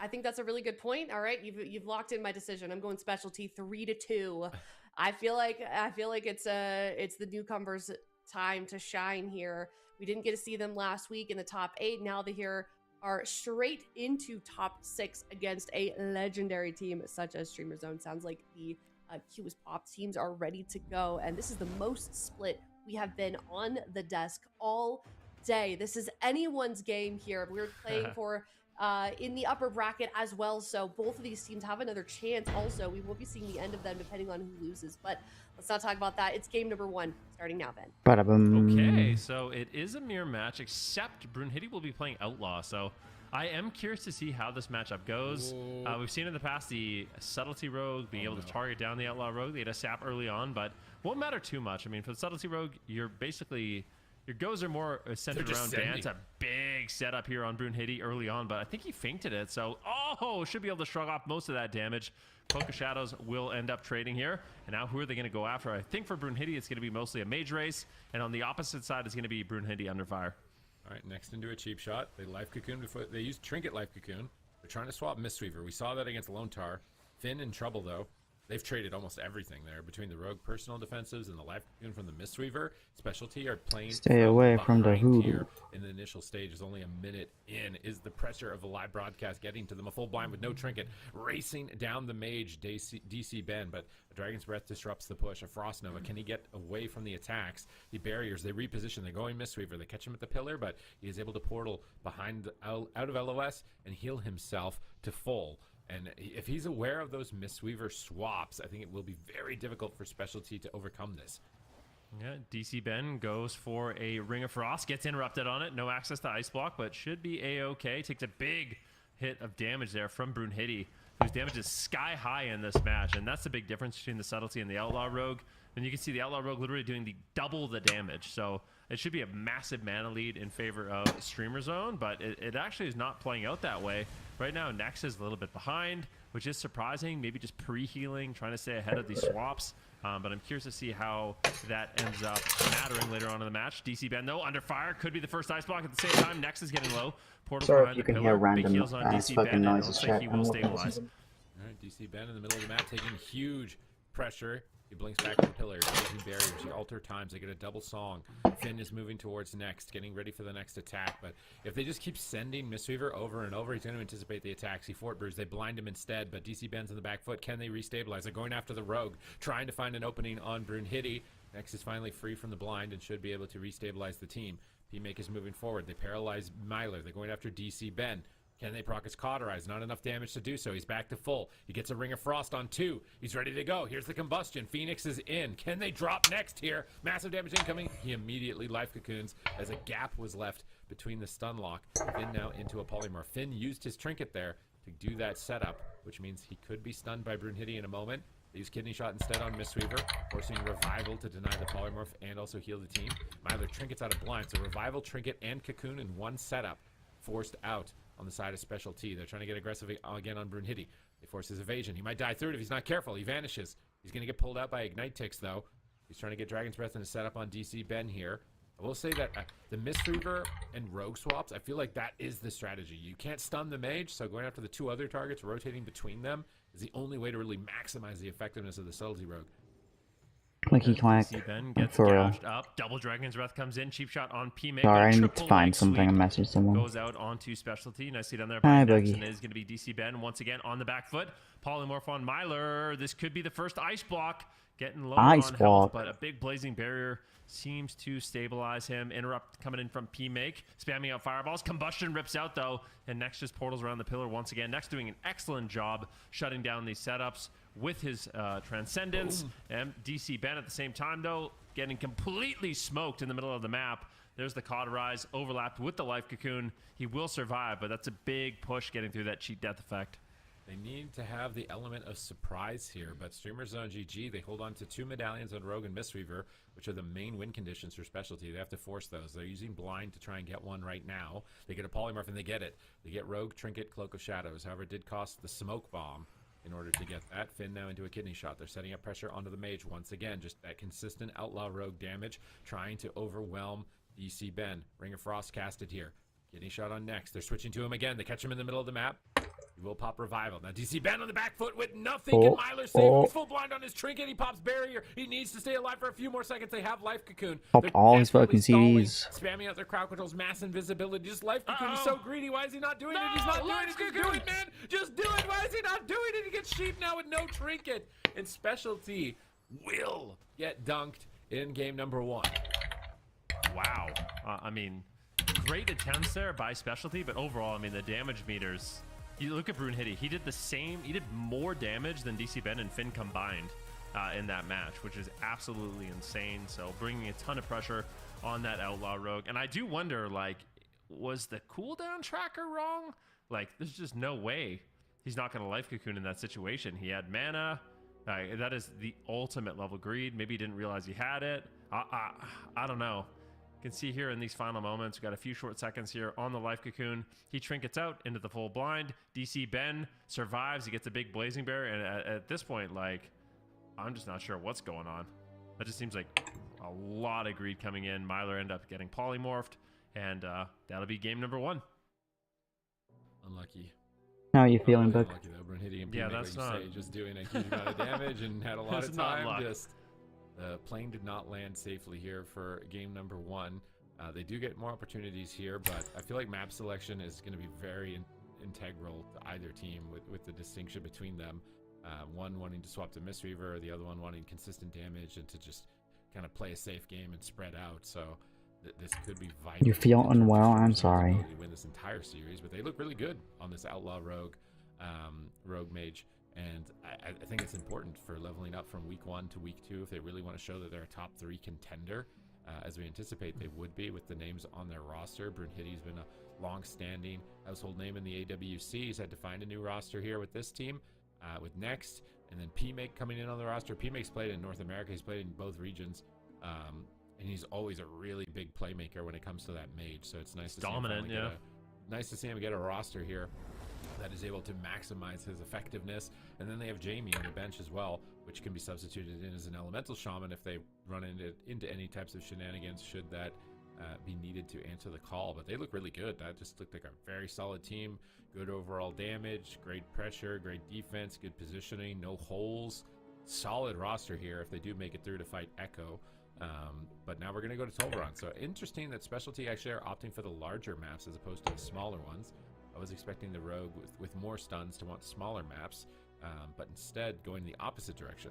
I think that's a really good point. All right, you've locked in my decision. I'm going Specialty 3-2. I feel like it's the newcomers' time to shine here. We didn't get to see them last week in the top 8. Now they are straight into top 6 against a legendary team such as Streamer Zone. Sounds like the QS Pop teams are ready to go, and this is the most split we have been on the desk all day. This is anyone's game here. We're playing for in the upper bracket as well, so both of these teams have another chance. Also, we will be seeing the end of them depending on who loses, but let's not talk about that. It's game number 1 starting now, Ben. Okay, so it is a mirror match, except Brunhilde will be playing Outlaw, so I am curious to see how this matchup goes. We've seen in the past the Subtlety Rogue being able to target down the Outlaw Rogue. They had a sap early on, but won't matter too much. I mean, for the Subtlety Rogue, you're basically... Your goes are more centered around Ban. It's a big setup here on Brunhilde early on, but I think he feinted it. So, should be able to shrug off most of that damage. Cloak of Shadows will end up trading here. And now who are they going to go after? I think for Brunhilde, it's going to be mostly a mage race. And on the opposite side, it's going to be Brunhilde under fire. All right, next into a cheap shot. They life cocoon before they used Trinket life cocoon. They're trying to swap Mistweaver. We saw that against Lone Tar. Finn in trouble, though. They've traded almost everything there between the rogue personal defensives and the life cocoon from the Mistweaver. Specialty are playing. Stay away from the hoodoo. Here in the initial stage is only a minute in. Is the pressure of the live broadcast getting to them? A full blind with no trinket, racing down the mage DC Ben, but a Dragon's Breath disrupts the push. A Frost Nova, can he get away from the attacks? The barriers, they reposition. They're going Mistweaver. They catch him at the pillar, but he is able to portal behind out of LOS and heal himself to full. And if he's aware of those Mistweaver swaps, I think it will be very difficult for Specialty to overcome this. Yeah, DC Ben goes for a Ring of Frost, gets interrupted on it. No access to Ice Block, but should be A-okay. Takes a big hit of damage there from Brunhilde, whose damage is sky high in this match. And that's the big difference between the Subtlety and the Outlaw Rogue. And you can see the Outlaw Rogue literally doing double the damage. So it should be a massive mana lead in favor of Streamer Zone, but it actually is not playing out that way. Right now, Nex is a little bit behind, which is surprising. Maybe just pre-healing, trying to stay ahead of these swaps. But I'm curious to see how that ends up mattering later on in the match. DC Ben, though, under fire. Could be the first ice block at the same time. Nex is getting low. Portal Sorry behind if the you can pillar. hear random Big heals on DC Ben, and it noises, looks like he chat. will stabilize. All right, DC Ben in the middle of the map taking huge pressure. He blinks back to the pillar, using barriers. He alter times. They get a double song. Finn is moving towards next, getting ready for the next attack. But if they just keep sending Mistweaver over and over, he's going to anticipate the attacks. He Fort Brews. They blind him instead, but DC Ben's on the back foot. Can they restabilize? They're going after the rogue, trying to find an opening on Brunhilde. Next is finally free from the blind and should be able to restabilize the team. P-Make is moving forward. They paralyze Myler. They're going after DC Ben. Can they proc his Cauterize? Not enough damage to do so. He's back to full. He gets a Ring of Frost on 2. He's ready to go. Here's the Combustion. Phoenix is in. Can they drop next here? Massive damage incoming. He immediately life cocoons as a gap was left between the stun lock. Finn now into a Polymorph. Finn used his Trinket there to do that setup, which means he could be stunned by Brunhilde in a moment. They use Kidney Shot instead on Mistweaver, forcing Revival to deny the Polymorph and also heal the team. Myler Trinket's out of blind, so Revival, Trinket, and Cocoon in one setup. Forced out on the side of Specialty. They're trying to get aggressive again on Brunhilde. They force his evasion. He might die third if he's not careful. He vanishes. He's going to get pulled out by Ignite Ticks, though. He's trying to get Dragon's Breath in a setup on DC Ben here. I will say that the Mistweaver and Rogue swaps, I feel like that is the strategy. You can't stun the Mage, so going after the two other targets, rotating between them, is the only way to really maximize the effectiveness of the Subtlety Rogue. Clicky clack. Ben gets For real. gouged up. Double Dragon's Breath comes in. Cheap shot on P-Make. Sorry, I need to find something and message someone. Goes out onto Specialty. Nicely done there Hi, by Nex, Boogie. and it is going to be DC Ben once again on the back foot. Polymorph on Myler. This could be the first ice block. Getting low Ice on block. health, but a big blazing barrier seems to stabilize him. Interrupt coming in from P-Make. Spamming out fireballs. Combustion rips out, though, and Nex just portals around the pillar once again. Nex doing an excellent job shutting down these setups with his Transcendence. And DC Ben at the same time, though, getting completely smoked in the middle of the map. There's the Cauterize overlapped with the Life Cocoon. He will survive, but that's a big push getting through that cheat death effect. They need to have the element of surprise here, but Streamer Zone GG, they hold on to 2 medallions on Rogue and Mistweaver, which are the main win conditions for Specialty. They have to force those. They're using Blind to try and get one right now. They get a Polymorph and they get it. They get Rogue, Trinket, Cloak of Shadows. However, it did cost the Smoke Bomb in order to get that. Finn now into a Kidney Shot. They're setting up pressure onto the Mage once again. Just that consistent Outlaw Rogue damage, trying to overwhelm DC Ben. Ring of Frost casted here. Kidney Shot on next. They're switching to him again. They catch him in the middle of the map. He will pop Revival. Now DC Ben on the back foot with nothing. Can Myler save him? He's full blind on his Trinket. He pops Barrier. He needs to stay alive for a few more seconds. They have Life Cocoon. Popped all his fucking desperately CDs. Spamming out their crowd controls, mass invisibility. Just Life Cocoon. He's so greedy. Why is he not doing it? He's not doing it. Just do it, man. Just do it. Why is he not doing it? He gets sheep now with no Trinket. And Specialty will get dunked in game number 1. Wow. I mean, great attempts there by Specialty, but overall, I mean, the damage meters. You look at Brunhilde, he did the same, he did more damage than DC Ben and Finn combined in that match, which is absolutely insane. So bringing a ton of pressure on that Outlaw Rogue. And I do wonder, like, was the cooldown tracker wrong? Like, there's just no way he's not going to life cocoon in that situation. He had mana. That is the ultimate level greed. Maybe he didn't realize he had it. I don't know. You can see here in these final moments, we got a few short seconds here on the life cocoon. He trinkets out into the full blind. DC Ben survives. He gets a big blazing bear. And at this point, like, I'm just not sure what's going on. That just seems like a lot of greed coming in. Myler ended up getting polymorphed. And that'll be game number 1. Unlucky. How are you feeling, Buck? Unlucky though. Brun hitting him. Yeah, that's like you not. say, just doing a huge amount of damage and had a lot That's of not time. luck. Just the plane did not land safely here for game number 1. They do get more opportunities here, but I feel like map selection is going to be very integral to either team with the distinction between them. One wanting to swap to Mistweaver, the other one wanting consistent damage and to just kind of play a safe game and spread out. So this could be vital. You feel in terms of unwell? I'm Scorpion's sorry. ability to win this entire series, but they look really good on this Outlaw Rogue, Rogue Mage. And I think it's important for leveling up from week 1 to week 2 if they really want to show that they're a top 3 contender. As we anticipate they would be with the names on their roster. Brunhilde's been a long-standing household name in the AWC. He's had to find a new roster here with this team, with Next, and then P-Make coming in on the roster. P-Make's played in North America. He's played in both regions, and he's always a really big playmaker when it comes to that mage. So it's nice to Dominant, see him nice to see him get a roster here that is able to maximize his effectiveness. And then they have Jamie on the bench as well, which can be substituted in as an elemental shaman if they run into any types of shenanigans, should that be needed to answer the call. But they look really good. That just looked like a very solid team. Good overall damage, great pressure, great defense, good positioning, no holes. Solid roster here if they do make it through to fight Echo. But now we're going to go to Tolvaron. So interesting that Specialty actually are opting for the larger maps as opposed to the smaller ones. I was expecting the Rogue with more stuns to want smaller maps, but instead going the opposite direction.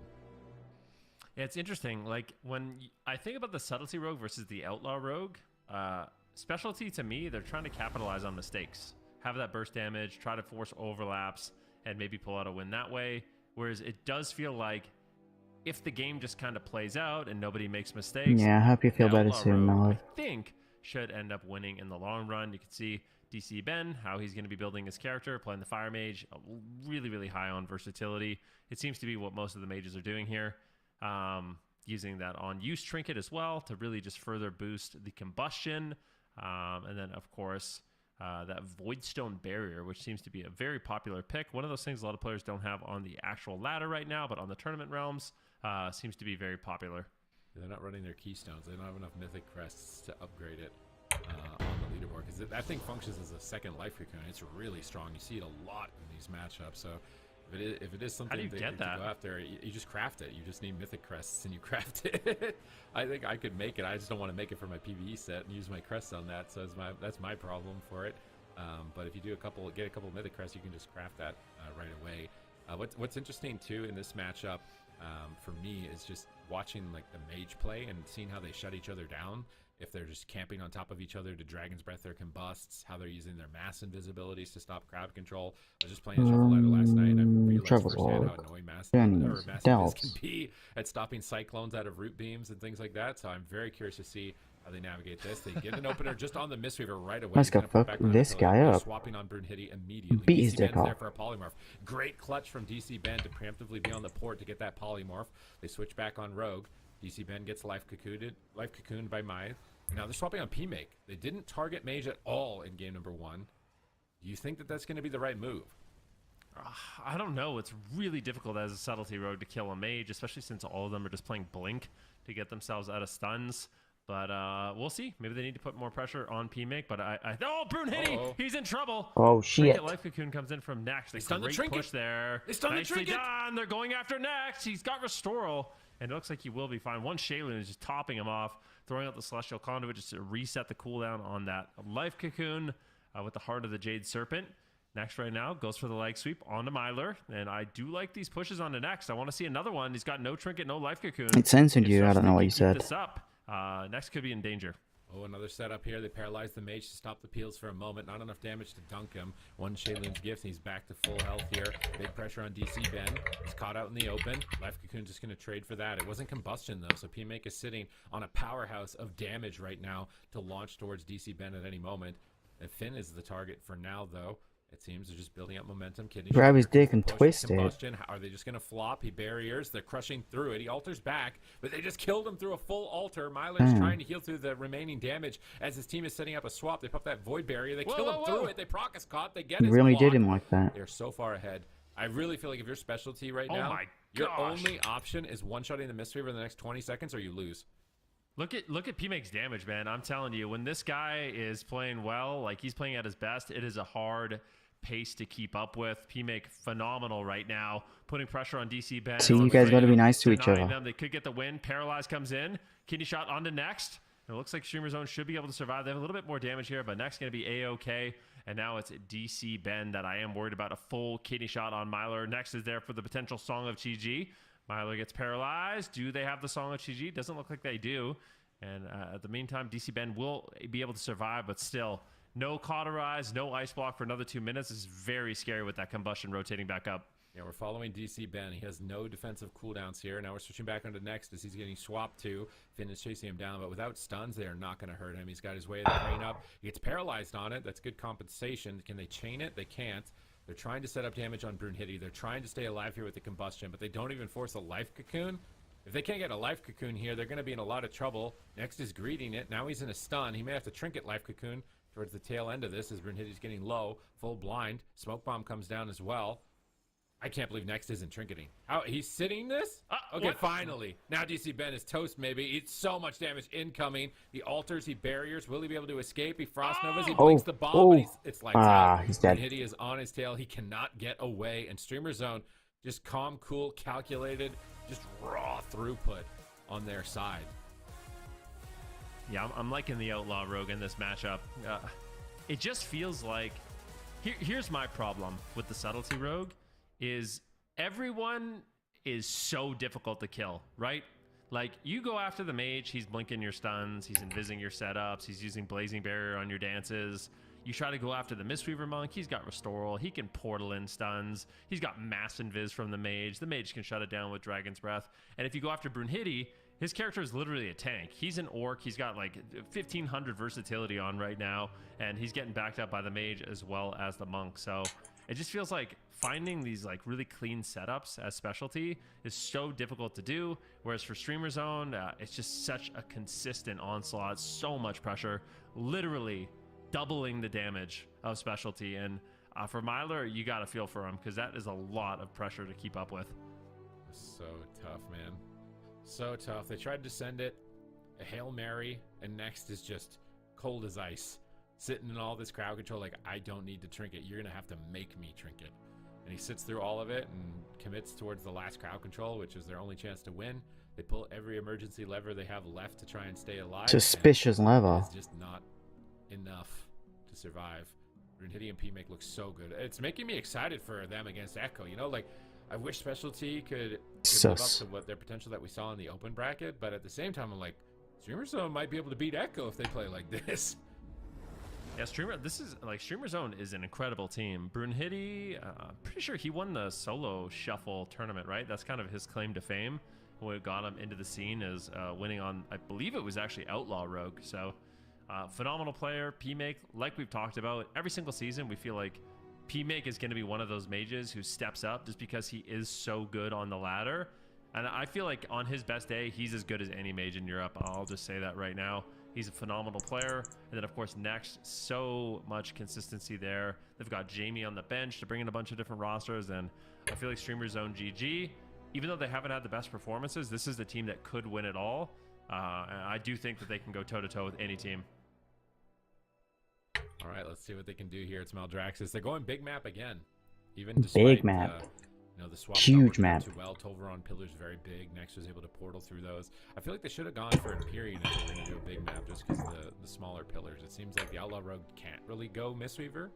Yeah, it's interesting. Like, when I think about the Subtlety Rogue versus the Outlaw Rogue, Specialty, to me, they're trying to capitalize on mistakes. Have that burst damage, try to force overlaps, and maybe pull out a win that way. Whereas it does feel like if the game just kind of plays out and nobody makes mistakes... Yeah, I hope you feel the better Outlaw soon, Rogue, Molly. I think, should end up winning in the long run. You can see DC Ben, how he's going to be building his character, playing the Fire Mage, really, really high on versatility. It seems to be what most of the mages are doing here. Using that on-use trinket as well to really just further boost the combustion. And then, of course, that Voidstone Barrier, which seems to be a very popular pick. One of those things a lot of players don't have on the actual ladder right now, but on the tournament realms, seems to be very popular. They're not running their keystones. They don't have enough mythic crests to upgrade it on the leaderboard, because that thing functions as a second life cocoon. It's really strong. You see it a lot in these matchups. So if it is something How do you get that? to go after, you just craft it. You just need mythic crests and you craft it. I think I could make it. I just don't want to make it for my PvE set and use my crests on that. So that's my problem for it. But if you do get a couple of mythic crests, you can just craft that right away. What's interesting too in this matchup for me is just watching like the mage play and seeing how they shut each other down. If they're just camping on top of each other to Dragon's Breath their combusts, how they're using their mass invisibilities to stop crowd control. I was just playing Shuffle Ladder last night, and I realized Travel's firsthand Log, how annoying mass Journeys, invis Delves. can be at stopping cyclones out of root beams and things like that. So I'm very curious to see how they navigate this. They get an opener just on the Mistweaver right away. Let's go He's gonna put fuck back on this until guy they're up. Swapping on Brunhilde immediately. Beat his DC dick Ben's there off. for a polymorph. Great clutch from DC Ben to preemptively be on the port to get that polymorph. They switch back on Rogue. DC Ben gets life cocooned by Mythe. Now they're swapping on P-Make. They didn't target Mage at all in game number 1. Do you think that that's going to be the right move? I don't know. It's really difficult as a Subtlety Rogue to kill a Mage, especially since all of them are just playing Blink to get themselves out of stuns. But we'll see. Maybe they need to put more pressure on P-Make. But oh, Brunhilde! He's in trouble! Oh, shit. Trinket Life Cocoon comes in from Next. They stunned the great Trinket. push there. They stunned the Nicely Trinket. done. They're going after Next. He's got Restoral. And it looks like he will be fine. One Shaylin is just topping him off, throwing out the Celestial Conduit just to reset the cooldown on that Life Cocoon with the Heart of the Jade Serpent. Next right now goes for the leg sweep onto Myler. And I do like these pushes on the Next. I want to see another one. He's got no Trinket, no Life Cocoon. It censored He you. I starts don't know to what you keep said. This up. Next could be in danger. Oh, another setup here. They paralyze the mage to stop the peels for a moment. Not enough damage to dunk him. One Shaylun's gift, and he's back to full health here. Big pressure on DC Ben. He's caught out in the open. Life Cocoon's just going to trade for that. It wasn't combustion, though, so P-Make is sitting on a powerhouse of damage right now to launch towards DC Ben at any moment. And Finn is the target for now, though. It seems they're just building up momentum. Kidney Grab his dick and push twist it. combustion. Are they just going to flop? He barriers. They're crushing through it. He alters back, but they just killed him through a full altar. Myler's trying to heal through the remaining damage as his team is setting up a swap. They pop that void barrier. They kill him through it. They proc his caught. They get He his really block. did him like that. They're so far ahead. I really feel like if your specialty right Oh now, my your gosh. only option is one-shotting the Mistweaver in the next 20 seconds or you lose. Look at P-Make's damage, man. I'm telling you, when this guy is playing well, like he's playing at his best, it is a hard pace to keep up with. P-Make phenomenal right now, putting pressure on DC Ben. See, you guys got to be nice to each Denying other. them. They could get the win. Paralyze comes in. Kidney shot on to Next. It looks like Streamer Zone should be able to survive. They have a little bit more damage here, but Next going to be A-OK. And now it's DC Ben that I am worried about. A full kidney shot on Myler. Next is there for the potential Song of Chi-Ji. Myler gets paralyzed. Do they have the Song of Chi-Ji? Doesn't look like they do. And at the meantime, DC Ben will be able to survive, but still, no cauterize, no ice block for another 2 minutes. This is very scary with that combustion rotating back up. Yeah, we're following DC Ben. He has no defensive cooldowns here. Now we're switching back onto Next as he's getting swapped to. Finn is chasing him down, but without stuns, they are not going to hurt him. He's got his way of the crane up. He gets paralyzed on it. That's good compensation. Can they chain it? They can't. They're trying to set up damage on Brunhilde. They're trying to stay alive here with the combustion, but they don't even force a life cocoon. If they can't get a life cocoon here, they're going to be in a lot of trouble. Next is greeting it. Now he's in a stun. He may have to trinket life cocoon towards the tail end of this as Brunhilde's getting low, full blind. Smoke bomb comes down as well. I can't believe Next isn't trinketing. How he's sitting this? Okay, what? finally. Now DC Ben is toast, maybe. It's so much damage incoming. He alters, he barriers. Will he be able to escape? He frost novas, he blinks the bomb, but it's lights out. He's dead. Brunhilde is on his tail. He cannot get away. And Streamer Zone, just calm, cool, calculated, just raw throughput on their side. Yeah, I'm liking the Outlaw Rogue in this matchup. It just feels like... Here's my problem with the Subtlety Rogue, is everyone is so difficult to kill, right? Like, you go after the mage, he's blinking your stuns, he's invising your setups, he's using Blazing Barrier on your dances. You try to go after the Mistweaver Monk, he's got Restoral, he can portal in stuns, he's got Mass Invis from the mage can shut it down with Dragon's Breath. And if you go after Brunhilde, his character is literally a tank. He's an orc. He's got like 1,500 versatility on right now, and he's getting backed up by the mage as well as the monk. So it just feels like finding these like really clean setups as specialty is so difficult to do. Whereas for Streamer Zone, it's just such a consistent onslaught, so much pressure, literally doubling the damage of specialty. And for Myler, you got to feel for him because that is a lot of pressure to keep up with. So tough, man. So tough. They tried to send it a Hail Mary, and Next is just cold as ice, sitting in all this crowd control like, I don't need to trinket. You're going to have to make me trinket. And he sits through all of it and commits towards the last crowd control, which is their only chance to win. They pull every emergency lever they have left to try and stay alive. Suspicious lever. It's just not enough to survive. Brunhilde and P-Make look so good. It's making me excited for them against Echo. You know, like, I wish Specialty could live up to what their potential that we saw in the open bracket, but at the same time, I'm like, Streamer Zone might be able to beat Echo if they play like this. Yeah, Streamer Zone is an incredible team. Brunhilde, pretty sure he won the solo shuffle tournament, right? That's kind of his claim to fame. What got him into the scene is winning on, I believe it was actually Outlaw Rogue. So, phenomenal player. P-Make, like we've talked about, every single season we feel like P-Make is going to be one of those mages who steps up just because he is so good on the ladder. And I feel like on his best day, he's as good as any mage in Europe. I'll just say that right now. He's a phenomenal player. And then, of course, Next, so much consistency there. They've got Jamie on the bench to bring in a bunch of different rosters. And I feel like Streamer Zone GG, even though they haven't had the best performances, this is the team that could win it all. And I do think that they can go toe-to-toe with any team. All right, let's see what they can do here. It's Maldraxxus. They're going big map again. Even despite, big map. The swap Huge map. Too well. Tolvaron pillars very big. Next was able to portal through those. I feel like they should have gone for Enquiries if they were going to do a big map just because of the smaller pillars. It seems like the Outlaw Rogue can't really go Mistweaver.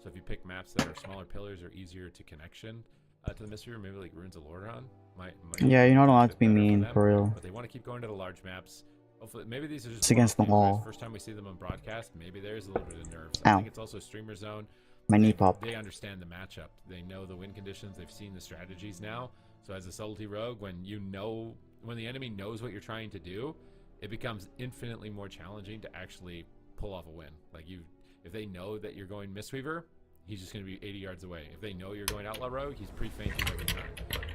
So if you pick maps that are smaller pillars or easier to connection to the Mistweaver, maybe like Runes of Lordaeron might yeah, you're not allowed to be better mean, them. for real. But they want to keep going to the large maps. Hopefully, maybe these are just It's against the wall. First time we see them on broadcast, maybe there's a little bit of nerves. I Ow. think it's also streamer zone. My knee popped. They understand the matchup. They know the win conditions. They've seen the strategies now. So as a subtlety rogue, when the enemy knows what you're trying to do, it becomes infinitely more challenging to actually pull off a win. Like if they know that you're going Mistweaver, he's just going to be 80 yards away. If they know you're going Outlaw Rogue, he's pre-fainting every time.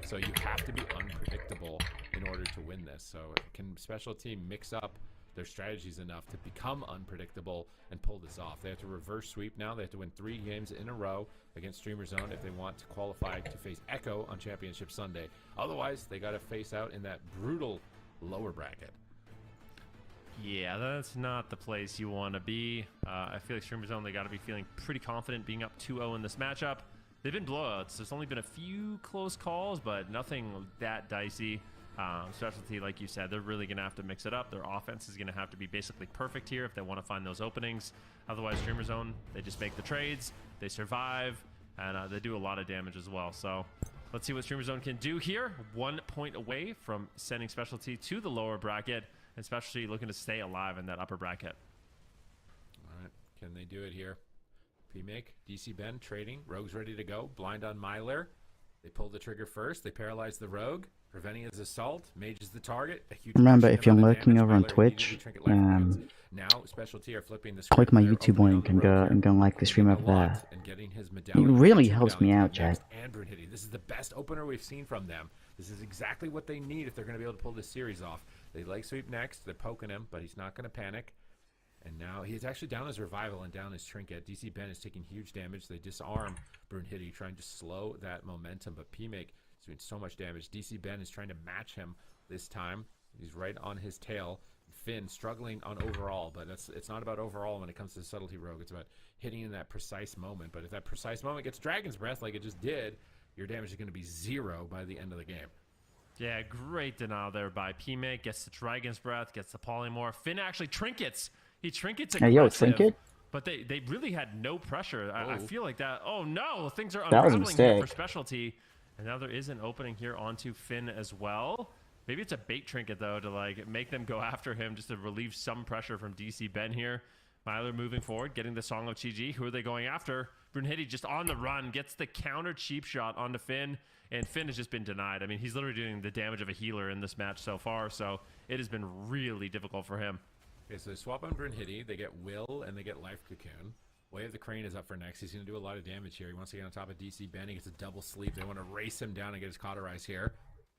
So you have to be unpredictable in order to win this. So can Special Team mix up their strategies enough to become unpredictable and pull this off? They have to reverse sweep now. They have to win 3 games in a row against Streamer Zone if they want to qualify to face Echo on Championship Sunday. Otherwise, they got to face out in that brutal lower bracket. Yeah, that's not the place you want to be. I feel like Streamer Zone, they got to be feeling pretty confident being up 2-0 in this matchup. They've been blowouts. There's only been a few close calls, but nothing that dicey. Specialty, like you said, they're really going to have to mix it up. Their offense is going to have to be basically perfect here if they want to find those openings. Otherwise, Streamer Zone, they just make the trades, they survive, and they do a lot of damage as well. So let's see what Streamer Zone can do here. 1 point away from sending Specialty to the lower bracket, and Specialty looking to stay alive in that upper bracket. All right, can they do it here? P-Make, DC Ben trading, Rogue's ready to go, blind on Myler. They pull the trigger first, they paralyze the Rogue, preventing his assault. Mage is the target. Remember, if you're lurking over on Twitch, now Specialty are flipping the click my YouTube link and go like the stream over there. It really helps me out, Jack. This is the best opener we've seen from them. This is exactly what they need if they're going to be able to pull this series off. They leg sweep next. They're poking him, but he's not going to panic. And now he's actually down his revival and down his trinket. DC Ben is taking huge damage. They disarm Brunhitty, trying to slow that momentum, but P-Make is doing so much damage. DC Ben is trying to match him this time. He's right on his tail. Finn struggling on overall, but it's not about overall when it comes to Subtlety Rogue. It's about hitting in that precise moment. But if that precise moment gets Dragon's Breath like it just did, your damage is going to be 0 by the end of the game. Yeah, great denial there by P-Make. Gets the Dragon's Breath, gets the Polymorph. Finn actually trinkets. He trinkets aggressive. Hey, yo, trinket? But they really had no pressure. I feel like that. Oh, no. Things are That was a unraveling here for mistake. Specialty. And now there is an opening here onto Finn as well. Maybe it's a bait trinket, though, to like make them go after him just to relieve some pressure from DC Ben here. Myler moving forward, getting the Song of Chi-Ji. Who are they going after? Brunhitty just on the run, gets the counter cheap shot onto Finn. And Finn has just been denied. I mean, he's literally doing the damage of a healer in this match so far. So it has been really difficult for him. Okay, so they swap on Brunhitty. They get Will and they get Life Cocoon. Way of the Crane is up for next. He's going to do a lot of damage here. He wants to get on top of DC Ben. He gets a double sleep. They want to race him down and get his cauterize here.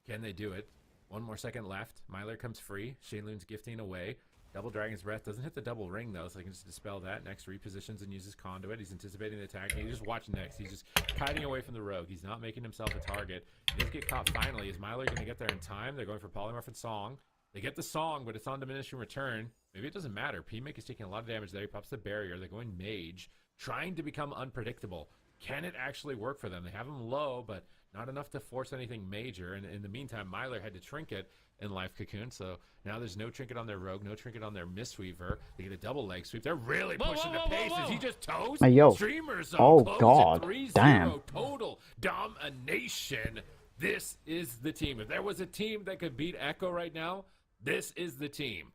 Can they do it? 1 more second left. Myler comes free. Shaneloon's gifting away. Double Dragon's Breath doesn't hit the double ring though, so they can just dispel that. Next repositions and uses Conduit. He's anticipating the attack. And you just watch next. He's just kiting away from the Rogue. He's not making himself a target. He does get caught finally. Is Myler going to get there in time? They're going for Polymorph and Song. They get the Song, but it's on diminishing return. Maybe it doesn't matter. P-Make is taking a lot of damage there. He pops the barrier. They're going Mage, trying to become unpredictable. Can it actually work for them? They have him low, but not enough to force anything major. And in the meantime, Myler had to trinket in Life Cocoon, so now there's no trinket on their Rogue, no trinket on their Mistweaver. They get a double leg sweep. They're really pushing the pace. Is he just toast? Hey, yo. Streamers Oh, close God. at 3-0 Damn. total domination. This is the team. If there was a team that could beat Echo right now, this is the team.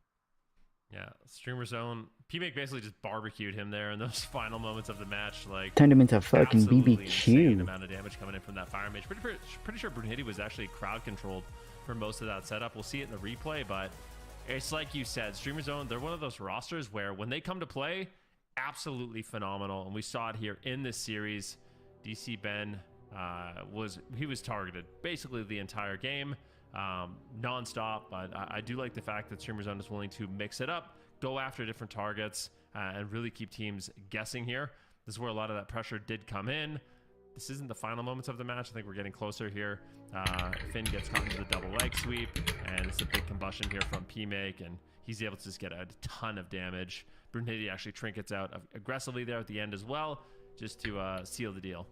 Yeah, Streamer Zone. P-Make basically just barbecued him there in those final moments of the match. Like, Turned him into a fucking absolutely insane BBQ. amount of damage coming in from that Fire Mage. Pretty sure Brunhitty was actually crowd controlled for most of that setup. We'll see it in the replay, but it's like you said, Streamer Zone, they're one of those rosters where when they come to play, absolutely phenomenal. And we saw it here in this series. DC Ben was targeted basically the entire game, non-stop. But I do like the fact that Streamer Zone is willing to mix it up, go after different targets, and really keep teams guessing here. This is where a lot of that pressure did come in. This isn't the final moments of the match. I think we're getting closer here. Finn gets caught into the double leg sweep, and it's a big combustion here from P-Make, and he's able to just get a ton of damage. Brunhitty actually trinkets out aggressively there at the end as well, just to seal the deal.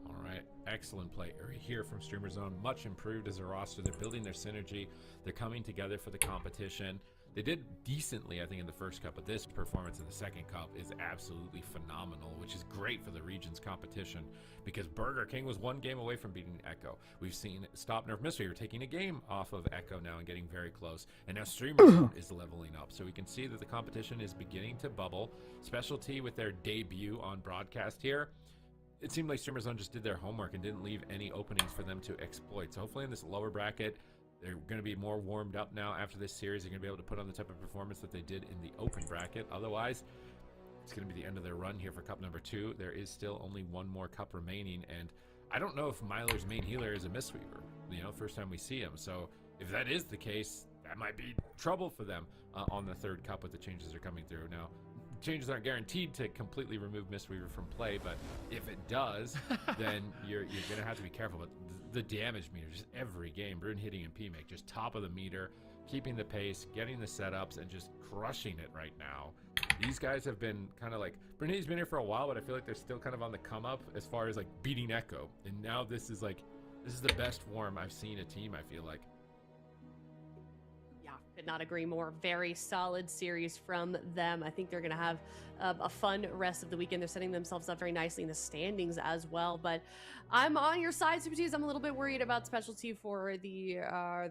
All right, excellent play here from Streamer Zone. Much improved as a roster. They're building their synergy. They're coming together for the competition. They did decently, I think, in the first cup, but this performance in the second cup is absolutely phenomenal, which is great for the region's competition because Burger King was one game away from beating Echo. We've seen Stop Nerf Mistweaver taking a game off of Echo now and getting very close, and now Streamers is leveling up. So we can see that the competition is beginning to bubble. Specialty with their debut on broadcast here. It seemed like Streamer Zone just did their homework and didn't leave any openings for them to exploit. So hopefully in this lower bracket, they're going to be more warmed up now after this series. They're going to be able to put on the type of performance that they did in the open bracket. Otherwise, it's going to be the end of their run here for cup number 2. There is still only one more cup remaining, and I don't know if Myler's main healer is a Mistweaver. You know, first time we see him. So if that is the case, that might be trouble for them on the third cup with the changes that are coming through. Now, changes aren't guaranteed to completely remove Mistweaver from play, but if it does, then you're going to have to be careful. But the damage meter, just every game, Brune hitting and PMake, just top of the meter, keeping the pace, getting the setups, and just crushing it right now. These guys have been kind of like, Brune's been here for a while, but I feel like they're still kind of on the come up as far as like beating Echo. And now this is the best form I've seen a team, I feel like. Could not agree more. Very solid series from them. I think they're going to have a fun rest of the weekend. They're setting themselves up very nicely in the standings as well. But I'm on your side, Super T's. I'm a little bit worried about Specialty for the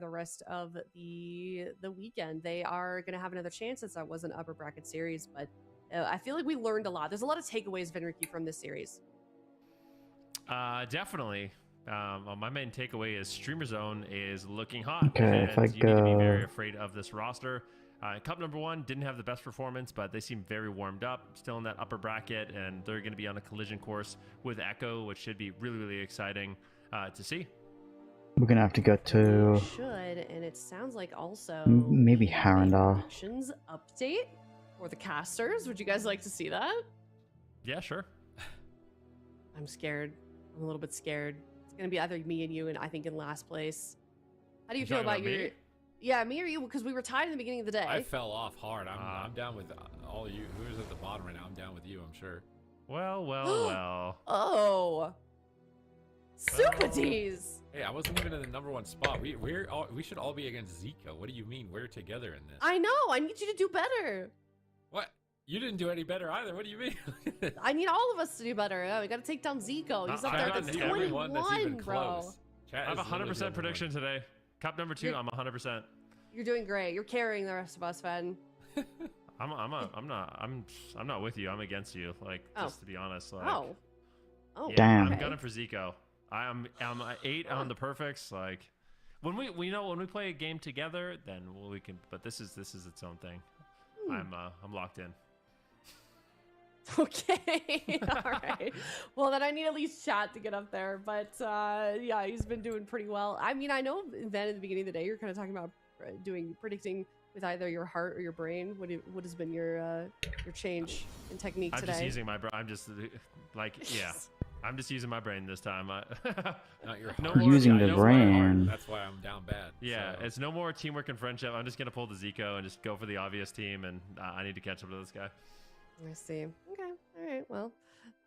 rest of the weekend. They are going to have another chance since that was an upper bracket series. But I feel like we learned a lot. There's a lot of takeaways, Venricky, from this series. Definitely. My main takeaway is Streamer Zone is looking hot. Okay, and if I you need to be very afraid of this roster. Cup number 1 didn't have the best performance, but they seem very warmed up, still in that upper bracket, and they're going to be on a collision course with Echo, which should be really, really exciting to see. We're gonna have to go to Should, and it sounds like also maybe a Harandar. predictions update for the casters. Would you guys like to see that? Yeah, sure. I'm scared. I'm a little bit scared. It's gonna be either me and you, and I think in last place. How do you You feel talking about about your? me? Yeah, me or you? Because we were tied in the beginning of the day. I fell off hard. I'm down with all you. Who's at the bottom right now? I'm down with you, I'm sure. Well, well. Oh, Supatis. Hey, I wasn't even in the #1 spot. We should all be against Zika. What do you mean? We're together in this. I know. I need you to do better. What? You didn't do any better either. What do you mean? I need all of us to do better. We got to take down Zico. He's up there I at the see everyone that's even 21, bro. close. Chat I have is a literally the 100% only prediction one. today. Cup number 2, I'm 100%. You're doing great. You're carrying the rest of us, Fen. I'm not with you. I'm against you. Like, just to be honest. Like, Oh. yeah, Damn. I'm okay. gunning for Zico. I'm 8 on the perfects. Like, when we play a game together, then we can. But this is its own thing. I'm locked in. Okay. All right. Well, then I need at least chat to get up there. But yeah, he's been doing pretty well. I mean, I know then at the beginning of the day, you're kind of talking about predicting with either your heart or your brain. What has been your change in technique I'm today? just using my brain. I'm just like, yeah. I'm just using my brain this time. Not your No heart. more- Using I the know my heart. brain. That's why I'm down bad. Yeah, so. it's no more teamwork and friendship. I'm just gonna pull the Zico and just go for the obvious team, and I need to catch up to this guy. I see. Okay. All right. Well,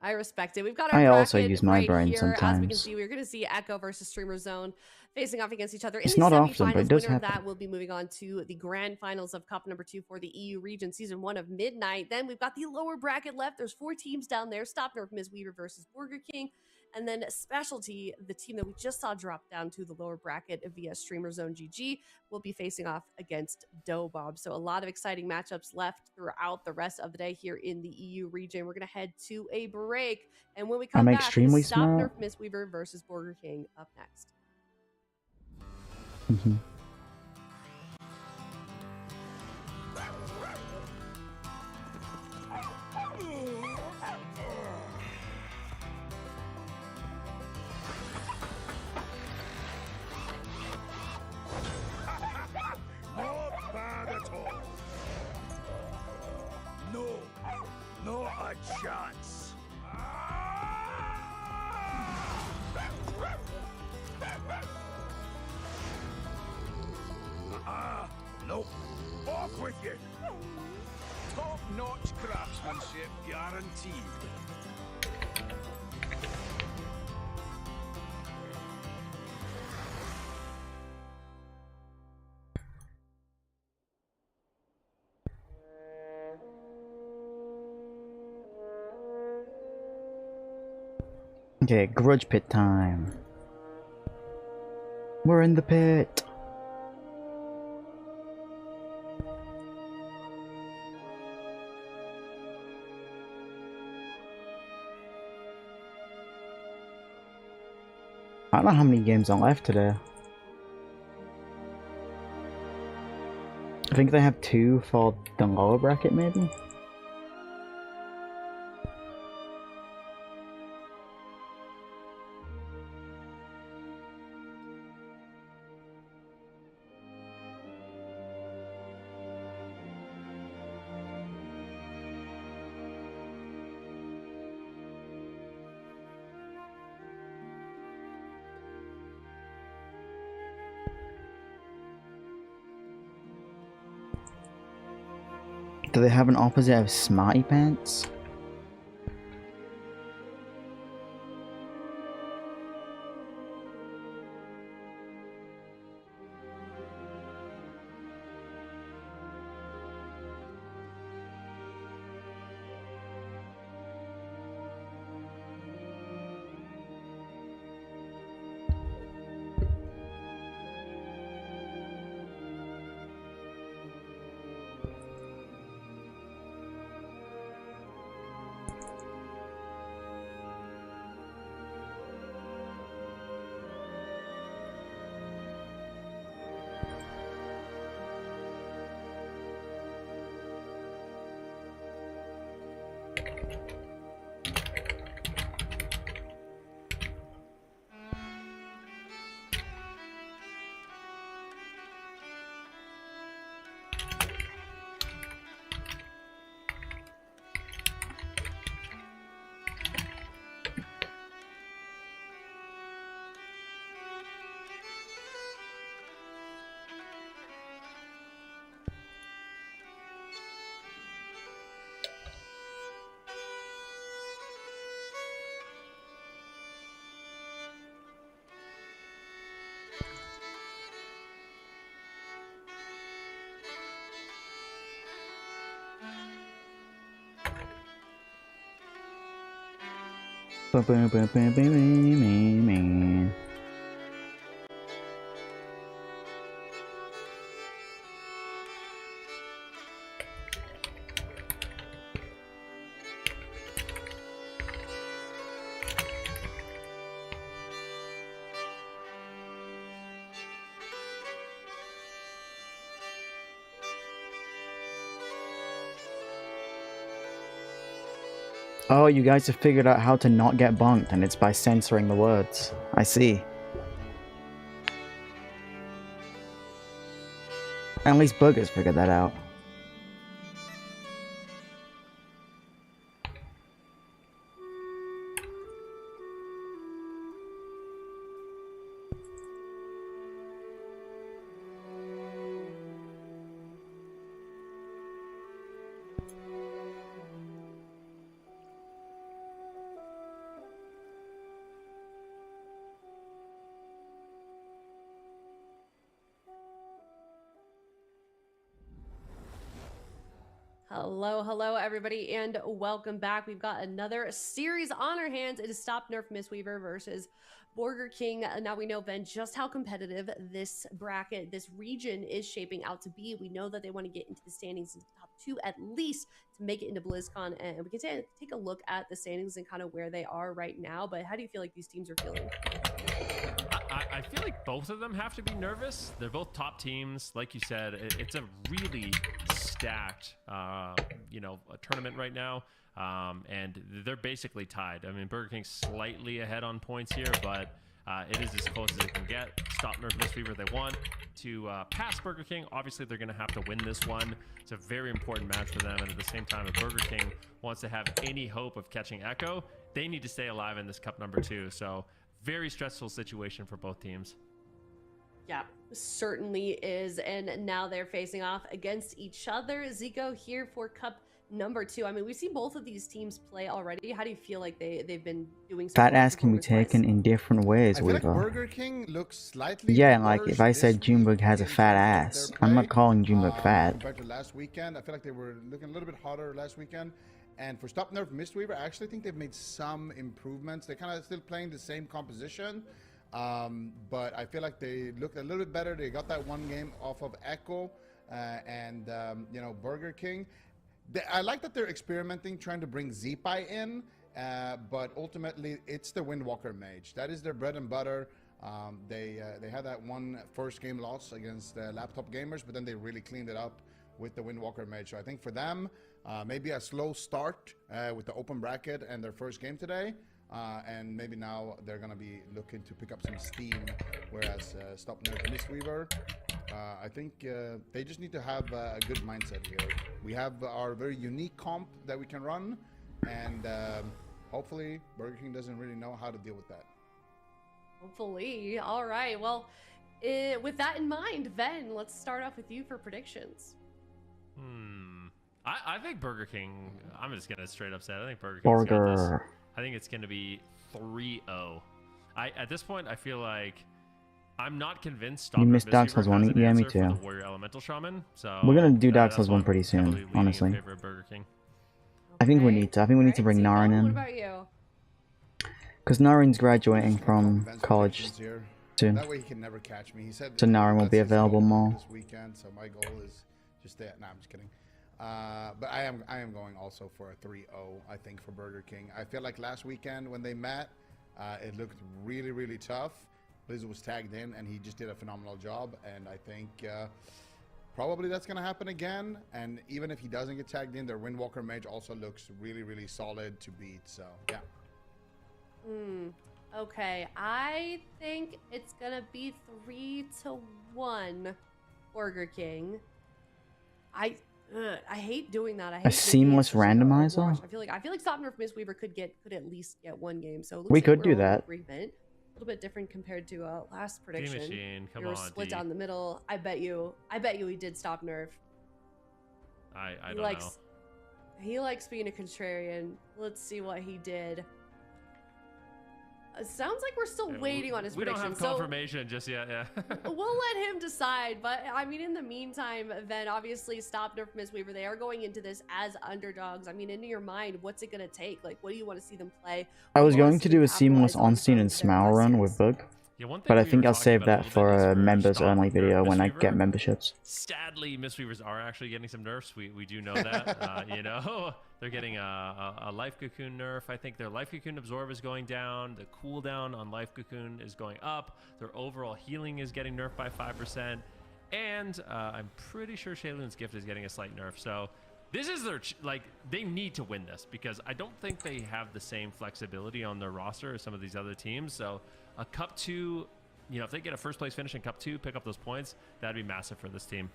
I respect it. We've got our I also bracket use my right brain here. As we can sometimes. see, we're going to see Echo versus Streamer Zone facing off against each other. It's in the not often, but it semifinals. does Winner of happen. that will be moving on to the grand finals of Cup number 2 for the EU region, season 1 of Midnight. Then we've got the lower bracket left. There's 4 teams down there. Stop Nerf Ms. Weaver versus Burger King. And then Specialty, the team that we just saw drop down to the lower bracket via Streamer Zone GG, will be facing off against Bob. So a lot of exciting matchups left throughout the rest of the day here in the EU region. We're going to head to a break. And when we come I'm back, extremely Stop smart. Nerf Ms. Weaver versus Burger King up next. Mhm. Not bad at all. No, not a chance. Nope. Off with you. Top-notch craftsmanship guaranteed. Okay, grudge pit time. We're in the pit. I don't know how many games are left today. I think they have 2 for the lower bracket, maybe? Do they have an opposite of Smarty Pants? Oh, you guys have figured out how to not get bonked, and it's by censoring the words. I see. At least Bugger's figured that out. Hello everybody, and welcome back. We've got another series on our hands. It is Stop Nerf Mistweaver versus Burger King. Now we know, Ben, just how competitive this bracket, this region is shaping out to be. We know that they want to get into the standings in the top 2 at least to make it into BlizzCon, and we can take a look at the standings and kind of where they are right now. But how do you feel like these teams are feeling? I feel like both of them have to be nervous. They're both top teams. Like you said, it's a really stacked, a tournament right now. And they're basically tied. I mean, Burger King's slightly ahead on points here, but it is as close as it can get. Stop Nerf Mistweaver, they want to pass Burger King. Obviously, they're going to have to win this one. It's a very important match for them. And at the same time, if Burger King wants to have any hope of catching Echo, they need to stay alive in this cup number 2. So very stressful situation for both teams. Yeah, certainly is. And now they're facing off against each other. Zico here for cup number 2. I mean, we've seen both of these teams play already. How do you feel like they've been doing? Fat ass can be taken in different ways, I feel like Weaver. Burger King looks slightly Yeah, like worse if I said this Junebug week has a in fat terms of ass, their I'm play, not calling Junebug fat. compared to last weekend. I feel like they were looking a little bit hotter last weekend. And for Stop Nerf Mistweaver, I actually think they've made some improvements. They're kind of still playing the same composition, but I feel like they looked a little bit better. They got that one game off of Echo and you know, Burger King. I like that they're experimenting, trying to bring Zeepai in, but ultimately it's the Windwalker Mage. That is their bread and butter. They had that one first game loss against Laptop Gamers, but then they really cleaned it up with the Windwalker Mage. So I think for them, maybe a slow start with the open bracket and their first game today, and maybe now they're going to be looking to pick up some steam, whereas Stop Nerf Mistweaver, I think they just need to have a good mindset here. We have our very unique comp that we can run, and hopefully Burger King doesn't really know how to deal with that. Hopefully. All right. Well, with that in mind, Ven, let's start off with you for predictions. I think Burger King, I'm just going to straight up say it. I think Burger King's got this. I think it's going to be 3-0. At this point, I feel like I'm not convinced. You missed Dark Souls 1? Yeah, me too. The Warrior Elemental Shaman. So we're going to do Dark Souls 1 pretty soon, honestly. In favor of Burger King. I think we need to. I think we need to bring Naren in. What about you? Because Naren's graduating from college soon. That way he can never catch me. He said so Naren will be available more this weekend. So my goal is just that. Nah, I'm just kidding. But I am going also for a 3-0. I think for Burger King. I feel like last weekend when they met, it looked really, really tough. Blizz was tagged in and he just did a phenomenal job. And I think probably that's going to happen again. And even if he doesn't get tagged in, their Windwalker Mage also looks really, really solid to beat. So yeah. Okay, I think it's gonna be 3-1 Burger King. I hate doing that. I hate a seamless randomizer. I feel like Stop Nerf Mistweaver could at least get one game. So it looks we like could we're do all in that. Agreement. A little bit different compared to last prediction. D-Machine, come You're on, split D. down the middle. I bet you he did Stop Nerf. I don't know. He likes being a contrarian. Let's see what he did. It sounds like we're still waiting on his prediction. We don't have confirmation just yet, yeah. We'll let him decide, but I mean, in the meantime, then obviously Stop Nerf Mistweaver, they are going into this as underdogs. I mean, into your mind, what's it going to take? Like, what do you want to see them play? I was going to do a seamless on-scene and Smile run with Bug, but I think I'll save that for a members-only video when I get memberships. Sadly, Mistweavers are actually getting some nerfs. We do know that. You know, they're getting a Life Cocoon nerf. I think their Life Cocoon Absorb is going down. The cooldown on Life Cocoon is going up. Their overall healing is getting nerfed by 5%. And I'm pretty sure Shaylun's Gift is getting a slight nerf. So this is their, they need to win this because I don't think they have the same flexibility on their roster as some of these other teams. So a Cup 2, you know, if they get a first place finish in Cup 2, pick up those points, that'd be massive for this team.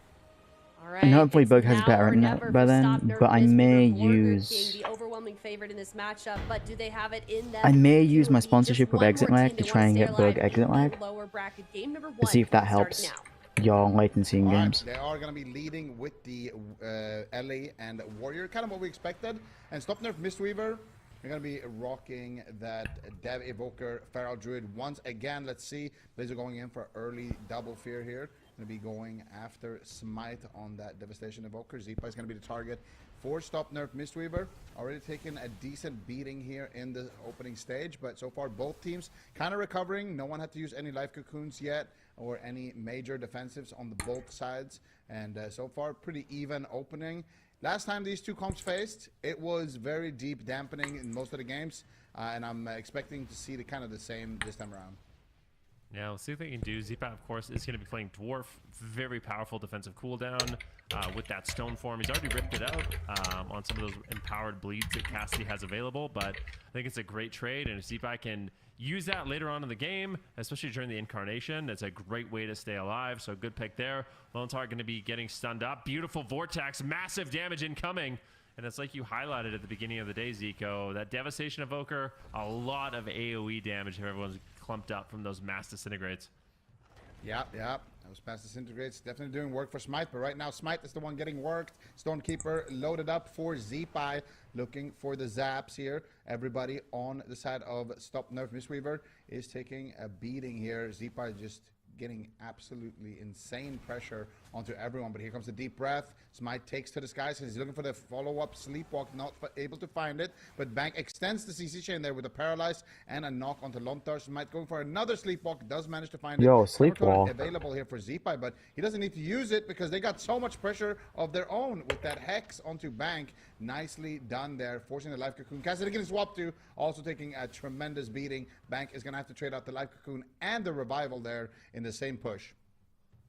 All right. And hopefully Bug has better internet by then, but I may use... the overwhelming favorite in this matchup, but do they have it in them? I may use my sponsorship with Exit Lag to try and get Bug Exit Lag to see if that helps your latency in games. They are going to be leading with the LA and Warrior, kind of what we expected. And Stop Nerf Mistweaver, we're going to be rocking that Dev Evoker Feral Druid once again. Let's see. Blazer going in for early double fear here. Going to be going after Smite on that Devastation Evoker. Zeepai is going to be the target for Stop Nerf Mistweaver. Already taking a decent beating here in the opening stage, but so far both teams kind of recovering. No one had to use any Life Cocoons yet or any major defensives on the both sides. And so far, pretty even opening. Last time these two comps faced, it was very deep dampening in most of the games, and I'm expecting to see the kind of the same this time around. Yeah, we'll see what they can do. Zeepai, of course, is going to be playing Dwarf. Very powerful defensive cooldown with that stone form. He's already ripped it out on some of those empowered bleeds that Cassidy has available, but I think it's a great trade, and if Zeepai can use that later on in the game, especially during the incarnation, it's a great way to stay alive, so good pick there. Lone Heart going to be getting stunned up. Beautiful Vortex, massive damage incoming. And it's like you highlighted at the beginning of the day, Zico, that Devastation Evoker, a lot of AoE damage if everyone's clumped up from those mass disintegrates. Yeah. Those mass disintegrates definitely doing work for Smite, but right now Smite is the one getting worked. Stonekeeper loaded up for Zeepai, looking for the zaps here. Everybody on the side of Stop Nerf Mistweaver is taking a beating here. Zeepai just getting absolutely insane pressure onto everyone. But here comes the deep breath. Smite takes to the skies, and he's looking for the follow-up sleepwalk, not able to find it. But Bank extends the CC chain there with a paralyze and a knock onto Lontar. Smite going for another sleepwalk, does manage to find Yo, it. sleepwalk. Available here for Zipai, but he doesn't need to use it because they got so much pressure of their own with that Hex onto Bank. Nicely done there, forcing the Life Cocoon. Cassidy getting swapped to, also taking a tremendous beating. Bank is going to have to trade out the Life Cocoon and the Revival there in the same push.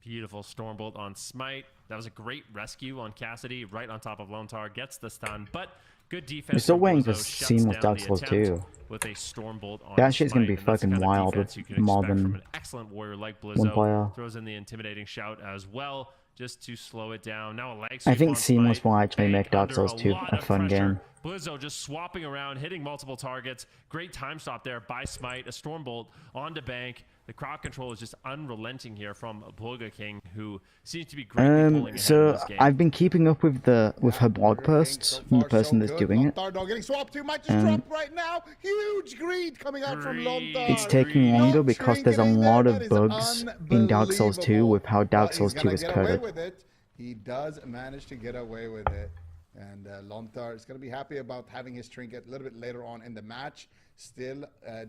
Beautiful Stormbolt on Smite. That was a great rescue on Cassidy, right on top of Lontar. Gets the stun, but good defense. We're still from waiting for Blizzo, shuts Seamless down Dark the Souls attempt 2. with a Stormbolt on That shit's gonna Smite, be and that's the fucking kind of wild defense with you can more expect from than an excellent warrior like one Blizzo. player. Throws in the intimidating shout as well, just to slow it down. Now a leg I sweep think on Seamless Smite. will actually Bank make Dark under Souls 2 lot a of fun pressure. game. Blizzo just swapping around, hitting multiple targets. Great time stop there by Smite. A Stormbolt onto Bank. The crowd control is just unrelenting here from Burger King, who seems to be greatly pulling ahead in So this game. I've been keeping up with her blog posts from the person that's doing it. Lontar getting swapped to, might just drop right now. Huge greed coming out from Lontar. It's taking longer because there's a lot of bugs in Dark Souls 2 with how Dark Souls 2 is coded. He does manage to get away with it. And Lontar is going to be happy about having his trinket a little bit later on in the match. Still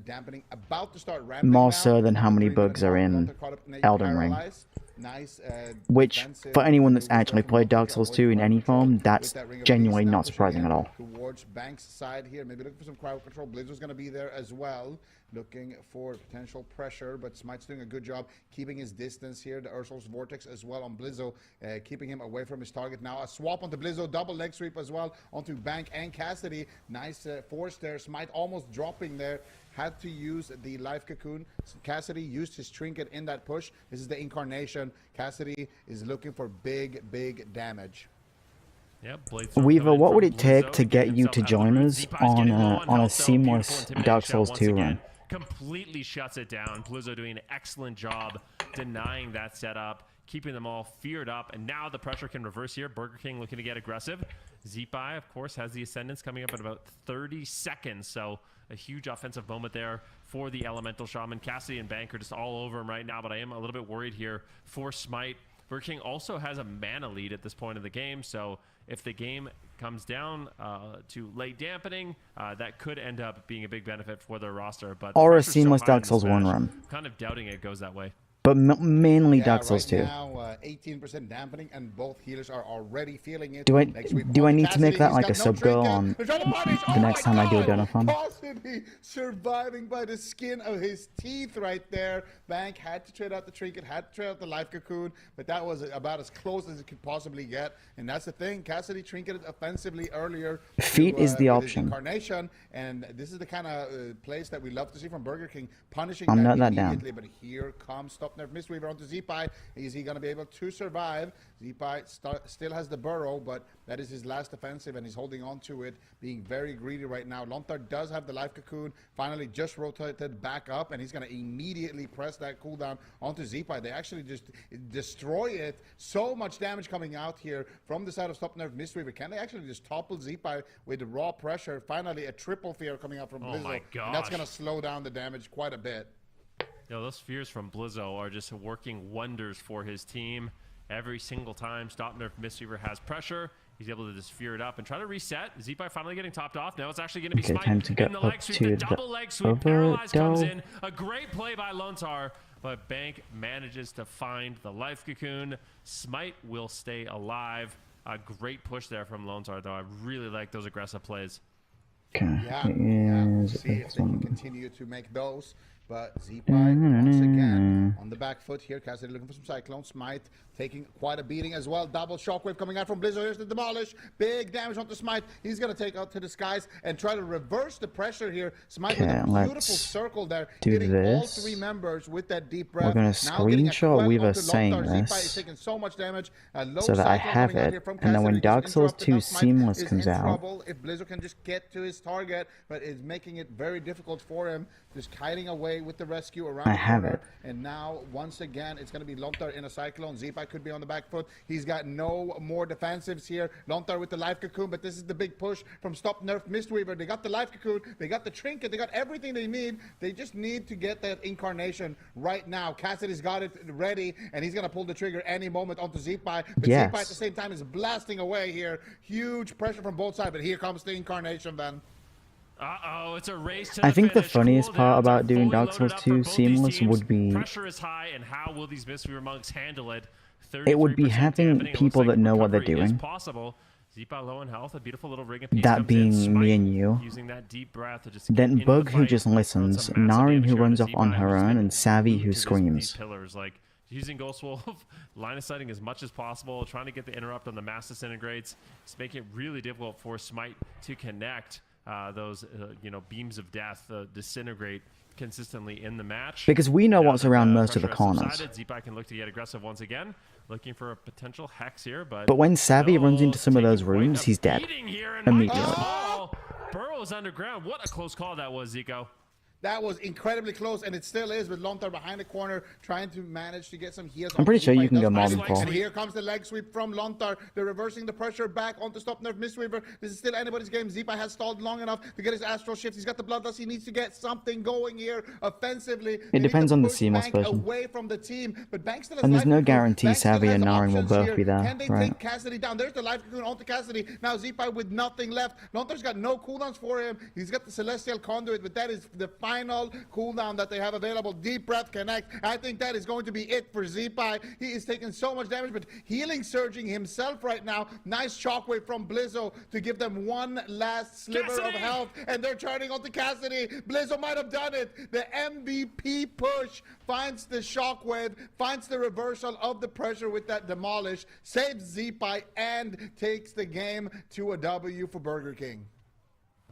dampening, about to start ramping More now. so than how many bugs are in Elden Ring. Nice, Which, for anyone that's actually played Dark Souls 2 in any form, that's genuinely not surprising at all. Towards Bank's side here, maybe looking for some crowd control. Blizzard's going to be there as well, looking for potential pressure, but Smite's doing a good job keeping his distance here. The Ursul's Vortex as well on Blizzo, keeping him away from his target. Now a swap onto Blizzo, double leg sweep as well onto Bank and Cassidy. Nice force there. Smite almost dropping there. Had to use the Life Cocoon. Cassidy used his trinket in that push. This is the incarnation. Cassidy is looking for big, big damage. Yep, Weaver, what would it take to get you to join us on a seamless Dark Souls 2 run? Completely shuts it down. Blizzo doing an excellent job denying that setup, keeping them all feared up, and now the pressure can reverse here. Burger King looking to get aggressive. Zipai, of course, has the Ascendance coming up in about 30 seconds, so a huge offensive moment there for the Elemental Shaman. Cassidy and Bank are just all over him right now, but I am a little bit worried here for Smite. Burger King also has a mana lead at this point of the game, so if the game comes down to late dampening, that could end up being a big benefit for their roster. But or a seamless Dark Souls 1 run. Kind of doubting it goes that way. But mainly Dark Souls 2. Right now, 18% dampening, and both healers are already feeling it. Do I need to make that like a sub goal on the next time I do a Donathon? Cassidy surviving by the skin of his teeth right there. Bank had to trade out the trinket, had to trade out the Life Cocoon, but that was about as close as it could possibly get. And that's the thing. Cassidy trinketed offensively earlier. Feet is the option. Incarnation, and this is the kind of place that we love to see from Burger King, punishing I'm that not that immediately. But here comes Stop Nerf Mistweaver onto Zipai. Is he going to be able to survive? Zipai still has the burrow, but that is his last offensive, and he's holding on to it, being very greedy right now. Lontar does have the Life Cocoon, finally just rotated back up, and he's going to immediately press that cooldown onto Zipai. They actually just destroy it. So much damage coming out here from the side of Stop Nerf Mistweaver. Can they actually just topple Zipai with the raw pressure? Finally, a triple fear coming out from Blizzo. Oh my gosh. And that's going to slow down the damage quite a bit. Those fears from Blizzo are just working wonders for his team. Every single time Stop Nerf Mistweaver has pressure, he's able to just fear it up and try to reset. Zipai finally getting topped off. Now it's actually going to be Smite time to get in the up leg sweep. to The the double leg sweep. Paralyzed overdose. comes in. A great play by Lontar, but Bank manages to find the Life Cocoon. Smite will stay alive. A great push there from Lontar, though. I really like those aggressive plays. Okay. Yeah, we'll see if they can continue to make those. But Zipai, once again, on the back foot here. Cassidy looking for some Cyclone. Smite taking quite a beating as well. Double shockwave coming out from Blizzo. Here's the demolish. Big damage onto Smite. He's going to take out to the skies and try to reverse the pressure here. Smite with a beautiful circle there, hitting all three members with that deep breath. We're going to screenshot Weaver saying this taking so much damage. so that I have it, and then when Dark Souls 2 Seamless comes out, if Blizzo can just get to his target, but it's making it very difficult for him, just hiding away with the rescue around I have the corner. it. And now now, once again, it's going to be Lontar in a Cyclone. Zipa could be on the back foot. He's got no more defensives here. Lontar with the Life Cocoon, but this is the big push from Stop Nerf Mistweaver. They got the Life Cocoon, they got the Trinket, they got everything they need. They just need to get that Incarnation right now. Cassidy's got it ready, and he's going to pull the trigger any moment onto Zipa. But Yes. Zipa at the same time is blasting away here. Huge pressure from both sides, but here comes the Incarnation then. Uh-oh, it's a race to I the think the finish. funniest part Cooldowns about are doing fully Dark Souls loaded up for 2 both these seamless teams. would be Pressure is high, and how will these Mistweaver monks handle it? it would be 33% having dampening. It looks people like that know what they're recovery is doing. possible. Zipa low in health, a beautiful little ring of peace That comes being in. me Smite and you. using that deep breath to just get Then into Bug the who fight, just throw listens, some massive Naren damage who here runs to off Zipa, on and her just own, get and Savvy glued who to these screams. pillars, like using Ghost Wolf, line of sighting as much as possible, trying to get the interrupt on the mass disintegrates. It's making it really difficult for Smite to connect those beams of death disintegrate consistently in the match. Because we know Now what's that around most of the pressure has corners. subsided, Zipa can look to get aggressive once again, looking for a potential hex here. But when Savvy runs into some of those rooms, he's dead. Immediately. Burrows underground. What a close call that was, Zico. That was incredibly close, and it still is with Lontar behind the corner, trying to manage to get some heals. I'm pretty onto sure Zipa. you can It go does more than manage, 4. And here comes the leg sweep from Lontar. They're reversing the pressure back onto Stop Nerf Mistweaver. This is still anybody's game. Zipa has stalled long enough to get his Astral Shift. He's got the Bloodlust. He needs to get something going here offensively. They need depends to on the push seamless Bank version. away from the team, but Bank still has And there's life no cocoon. guarantee Bank still Savvy has and Naren will options both here. be there, Can they right? take Cassidy down? There's the life cocoon onto Cassidy. Now Zipa with nothing left. Lontar's got no cooldowns for him. He's got the Celestial Conduit, but that is the final cooldown that they have available. Deep breath, connect. I think that is going to be it for Zipa. He is taking so much damage, but healing surging himself right now. Nice shockwave from Blizzo to give them one last sliver of health, and they're turning onto Cassidy. Blizzo might have done it. The MVP push finds the shockwave, finds the reversal of the pressure with that demolish, saves Zipa, and takes the game to a W for Burger King.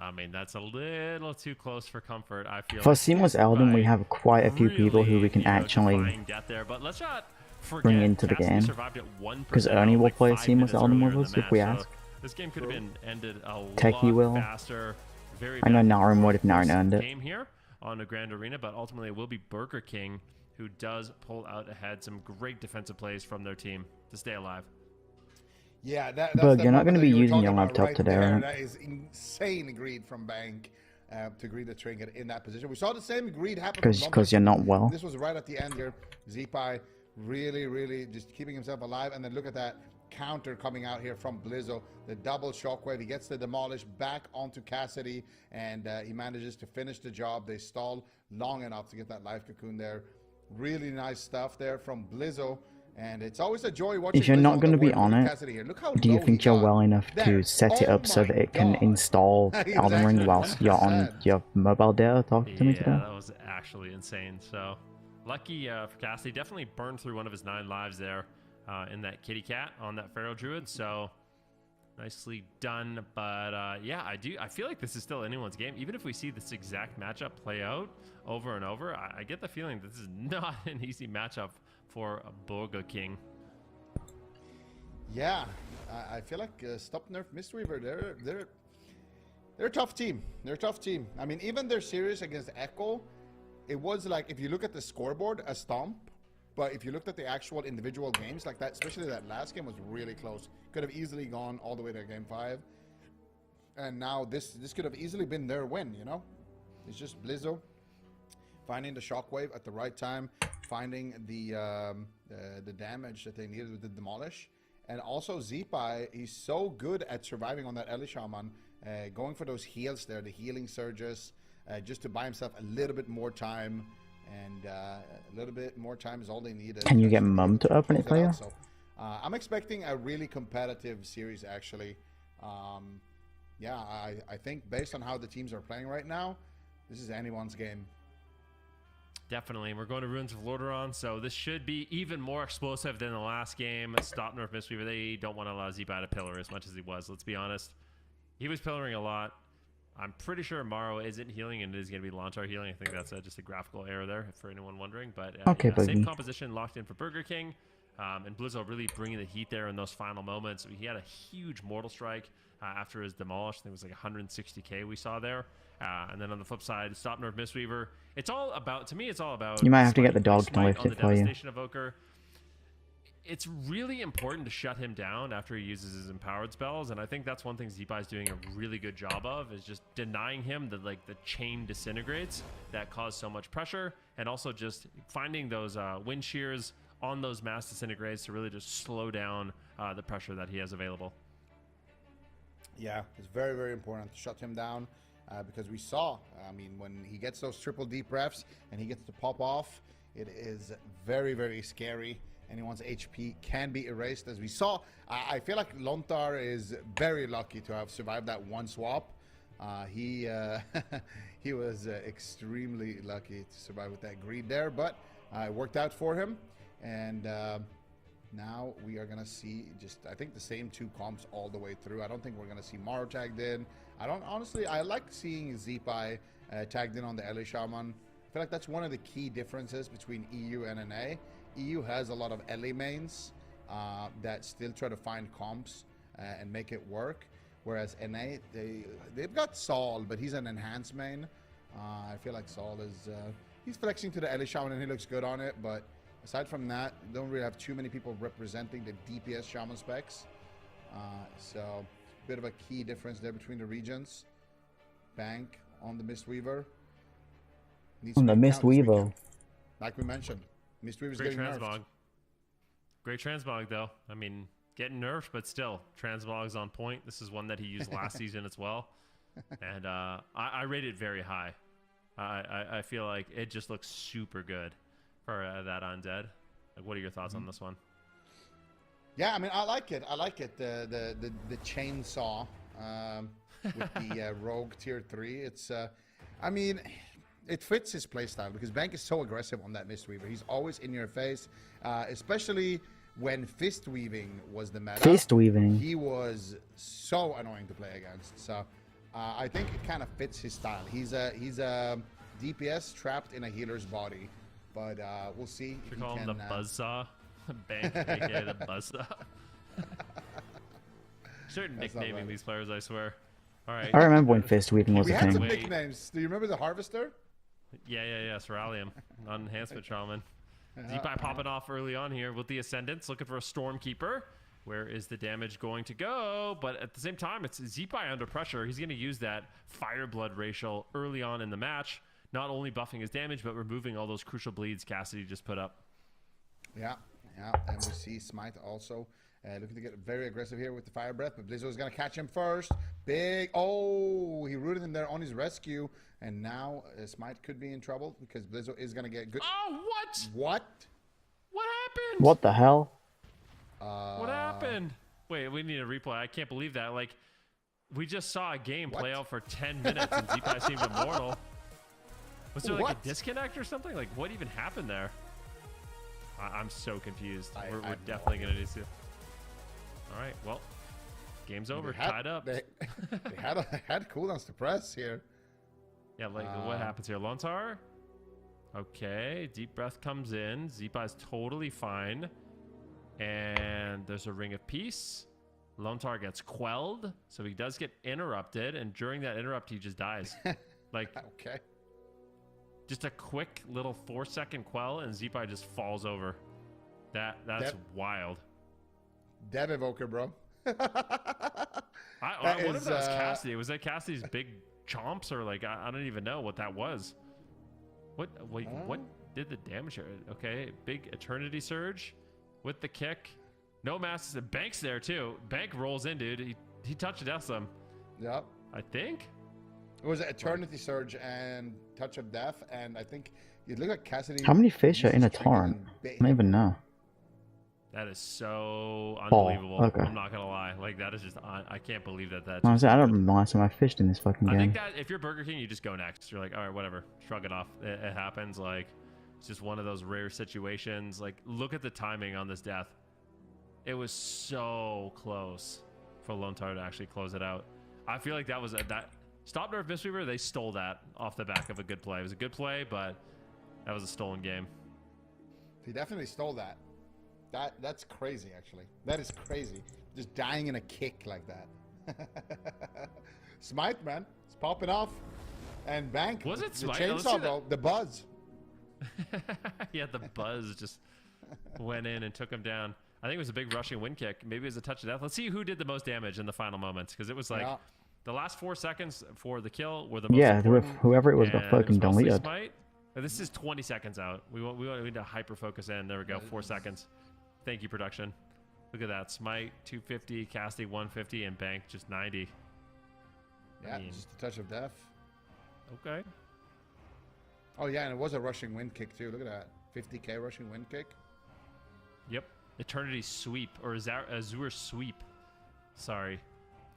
I mean, that's a little too close for comfort, I feel. For like. Seamless Elden, we By have quite a few people who we can really, actually defying death there. But let's not forget bring into the Cassidy game. survived at 1% Because Ernie will like play 5 Seamless minutes Elden earlier with in us the if we match, so ask. this game could have been ended a Techie lot will. faster. Very I know bad Naren would if Naren first earned it. game here on the Grand Arena, but ultimately it will be Burger King who does pull out ahead. Some great defensive plays from their team to stay alive. Yeah, that's Bug, the you're not moment gonna be that you were using talking your about laptop right today, there. right? That is insane greed from Bank to greed the Trinket in that position. We saw the same greed happen from Lontar. Because you're not well. This was right at the end here. Zipa really just keeping himself alive, and then look at that counter coming out here from Blizzo. The double shockwave. He gets the demolish back onto Cassidy, and he manages to finish the job. They stall long enough to get that life cocoon there. Really nice stuff there from Blizzo. And it's always a joy watching. If you're Blizzo not on going the to be board on with it, Cassidy here. Look how do you low think he you're got. well enough to There. set it Oh up so my that it can God. install He was Elden Ring actually whilst you're on 1%. your mobile data talking to me Yeah, today? that was actually insane. So lucky for Cassidy, definitely burned through one of his 9 lives there in that kitty cat on that Pharaoh Druid. So nicely done. But yeah, I feel like this is still anyone's game. Even if we see this exact matchup play out over and over, I get the feeling this is not an easy matchup for Burger King. Yeah, I feel like Stop Nerf Mistweaver, they're a tough team. They're a tough team. I mean, even their series against Echo, it was like, if you look at the scoreboard, a stomp. But if you looked at the actual individual games like that, especially that last game was really close. Could have easily gone all the way to game 5. And now this could have easily been their win, you know? It's just Blizzo finding the shockwave at the right time, finding the damage that they needed with the demolish. And also Zipa, he's so good at surviving on that Eli Shaman, going for those heals there, the healing surges, just to buy himself a little bit more time. And a little bit more time is all they need. Can you get Mum to open it for you? So, I'm expecting a really competitive series, actually. Yeah, I think based on how the teams are playing right now, this is anyone's game. Definitely. We're going to Ruins of Lordaeron, so this should be even more explosive than the last game. Stop Nerf Mistweaver. They don't want to allow Zipa to pillar as much as he was, let's be honest. He was pillaring a lot. I'm pretty sure Morrow isn't healing and it is going to be Launchar healing. I think that's just a graphical error there for anyone wondering. But Okay, yeah, same Buggy. composition locked in for Burger King. And Blizzo really bringing the heat there in those final moments. He had a huge Mortal Strike after his demolish. I think it was like 160k we saw there. And then on the flip side, Stop Nerve Mistweaver. It's all about, to me, it's all about... You might have to get the dog to Smite lift on it the for you. Devastation Evoker. It's really important to shut him down after he uses his empowered spells, and I think that's one thing Zeepai is doing a really good job of, is just denying him the chain disintegrates that cause so much pressure, and also just finding those wind shears on those mass disintegrates to really just slow down the pressure that he has available. Yeah, it's very, very important to shut him down because we saw, I mean, when he gets those triple deep refs and he gets to pop off, it is very, very scary. Anyone's HP can be erased, as we saw. I feel like Lontar is very lucky to have survived that one swap. He was extremely lucky to survive with that greed there, but it worked out for him. And now we are gonna see just, I think, the same two comps all the way through. I don't think we're gonna see Maro tagged in. I like seeing Zeepai tagged in on the LA Shaman. I feel like that's one of the key differences between EU and NA. EU has a lot of LA mains that still try to find comps and make it work, whereas NA, they've got Saul, but he's an enhanced main. I feel like Saul is he's flexing to the LA Shaman and he looks good on it, but aside from that, you don't really have too many people representing the DPS Shaman specs. So a bit of a key difference there between the regions. Bank on the Mistweaver. On the Mistweaver, like we mentioned. Mistweaver's Great getting nerfed. transmog. Great transmog, though. I mean, getting nerfed, but still, transmog's on point. This is one that he used last season as well. And I rate it very high. I feel like it just looks super good for that undead. Like, what are your thoughts on this one? Yeah, I mean, I like it. I like it. The chainsaw with the rogue tier 3. It's, I mean, it fits his playstyle because Bank is so aggressive on that Mistweaver. He's always in your face, especially when Fist Weaving was the meta. Fist Weaving. He was so annoying to play against. So I think it kind of fits his style. He's a DPS trapped in a healer's body, but we'll see. Should we call him the Buzzsaw? Bank, aka the Buzzsaw. Start nicknaming these players, I swear. All right. I remember when Fist Weaving was We a had some thing. nicknames. Do you remember the Harvester? Yeah. Soralium, non-enhancement shaman. Zeepai popping off early on here with the Ascendants, looking for a Stormkeeper. Where is the damage going to go? But at the same time, it's Zeepai under pressure. He's going to use that Fire Blood racial early on in the match, not only buffing his damage, but removing all those crucial bleeds Cassidy just put up. Yeah. And we see Smite also looking to get very aggressive here with the Fire Breath, but Blizzo is going to catch him first. Big, oh, he rooted him there on his rescue, and now Smite could be in trouble because Blizzo is going to get good. Oh, what? What? What happened? What the hell? What happened? Wait, we need a replay. I can't believe that. Like, we just saw a game play out for 10 minutes and Zeepai seemed immortal. Was there like a disconnect or something? Like, what even happened there? I'm so confused. We're definitely going to do so. All right, well, game's over. Tied up. They had cooldowns to press here. Yeah, like, what happens here? Lontar? Okay, deep breath comes in. Zeepai's totally fine. And there's a Ring of Peace. Lontar gets quelled, so he does get interrupted, and during that interrupt, he just dies. Like, okay. Just a quick little 4-second quell, and Zeepai just falls over. That's wild. Dev Evoker, bro. I wonder if that was Cassidy. Was that Cassidy's big chomps, or like I don't even know what that was. What did the damage here? Okay, big Eternity Surge with the kick. No masses. Bank's there too. Bank rolls in, dude. He touched Deathsum. Yep. I think. It was an Eternity Surge and Touch of Death, and I think it looked like Cassidy. How many fish are in a torrent? I don't even know. That is so unbelievable. Oh, okay. I'm not gonna lie. Like, that is just I can't believe that. I don't remember the last time I fished in this fucking game. I think that if you're Burger King, you just go next. You're like, all right, whatever, shrug it off. It happens. Like, it's just one of those rare situations. Like, look at the timing on this death. It was so close for Lontar to actually close it out. I feel like that was that Stop Nerf Mistweaver. They stole that off the back of a good play. It was a good play, but that was a stolen game. He definitely stole that. That's crazy, actually. That is crazy. Just dying in a kick like that. Smite, man. It's popping off. And Bank. Was it the Smite? chainsaw, though. The buzz. Yeah, the buzz just went in and took him down. I think it was a big rushing wind kick. Maybe it was a touch of death. Let's see who did the most damage in the final moments, because it was like the last 4 seconds for the kill were the most important. Whoever it was got fucking deleted. Smite. This is 20 seconds out. We need to hyper focus in. There we go. 4 seconds. Thank you, production. Look at that. Smite 250, Cassidy 150, and Bank just 90. Yeah, just a touch of death. Okay. Oh yeah, and it was a rushing wind kick too. Look at that. 50k rushing wind kick. Yep. Eternity sweep or Azure sweep. Sorry. I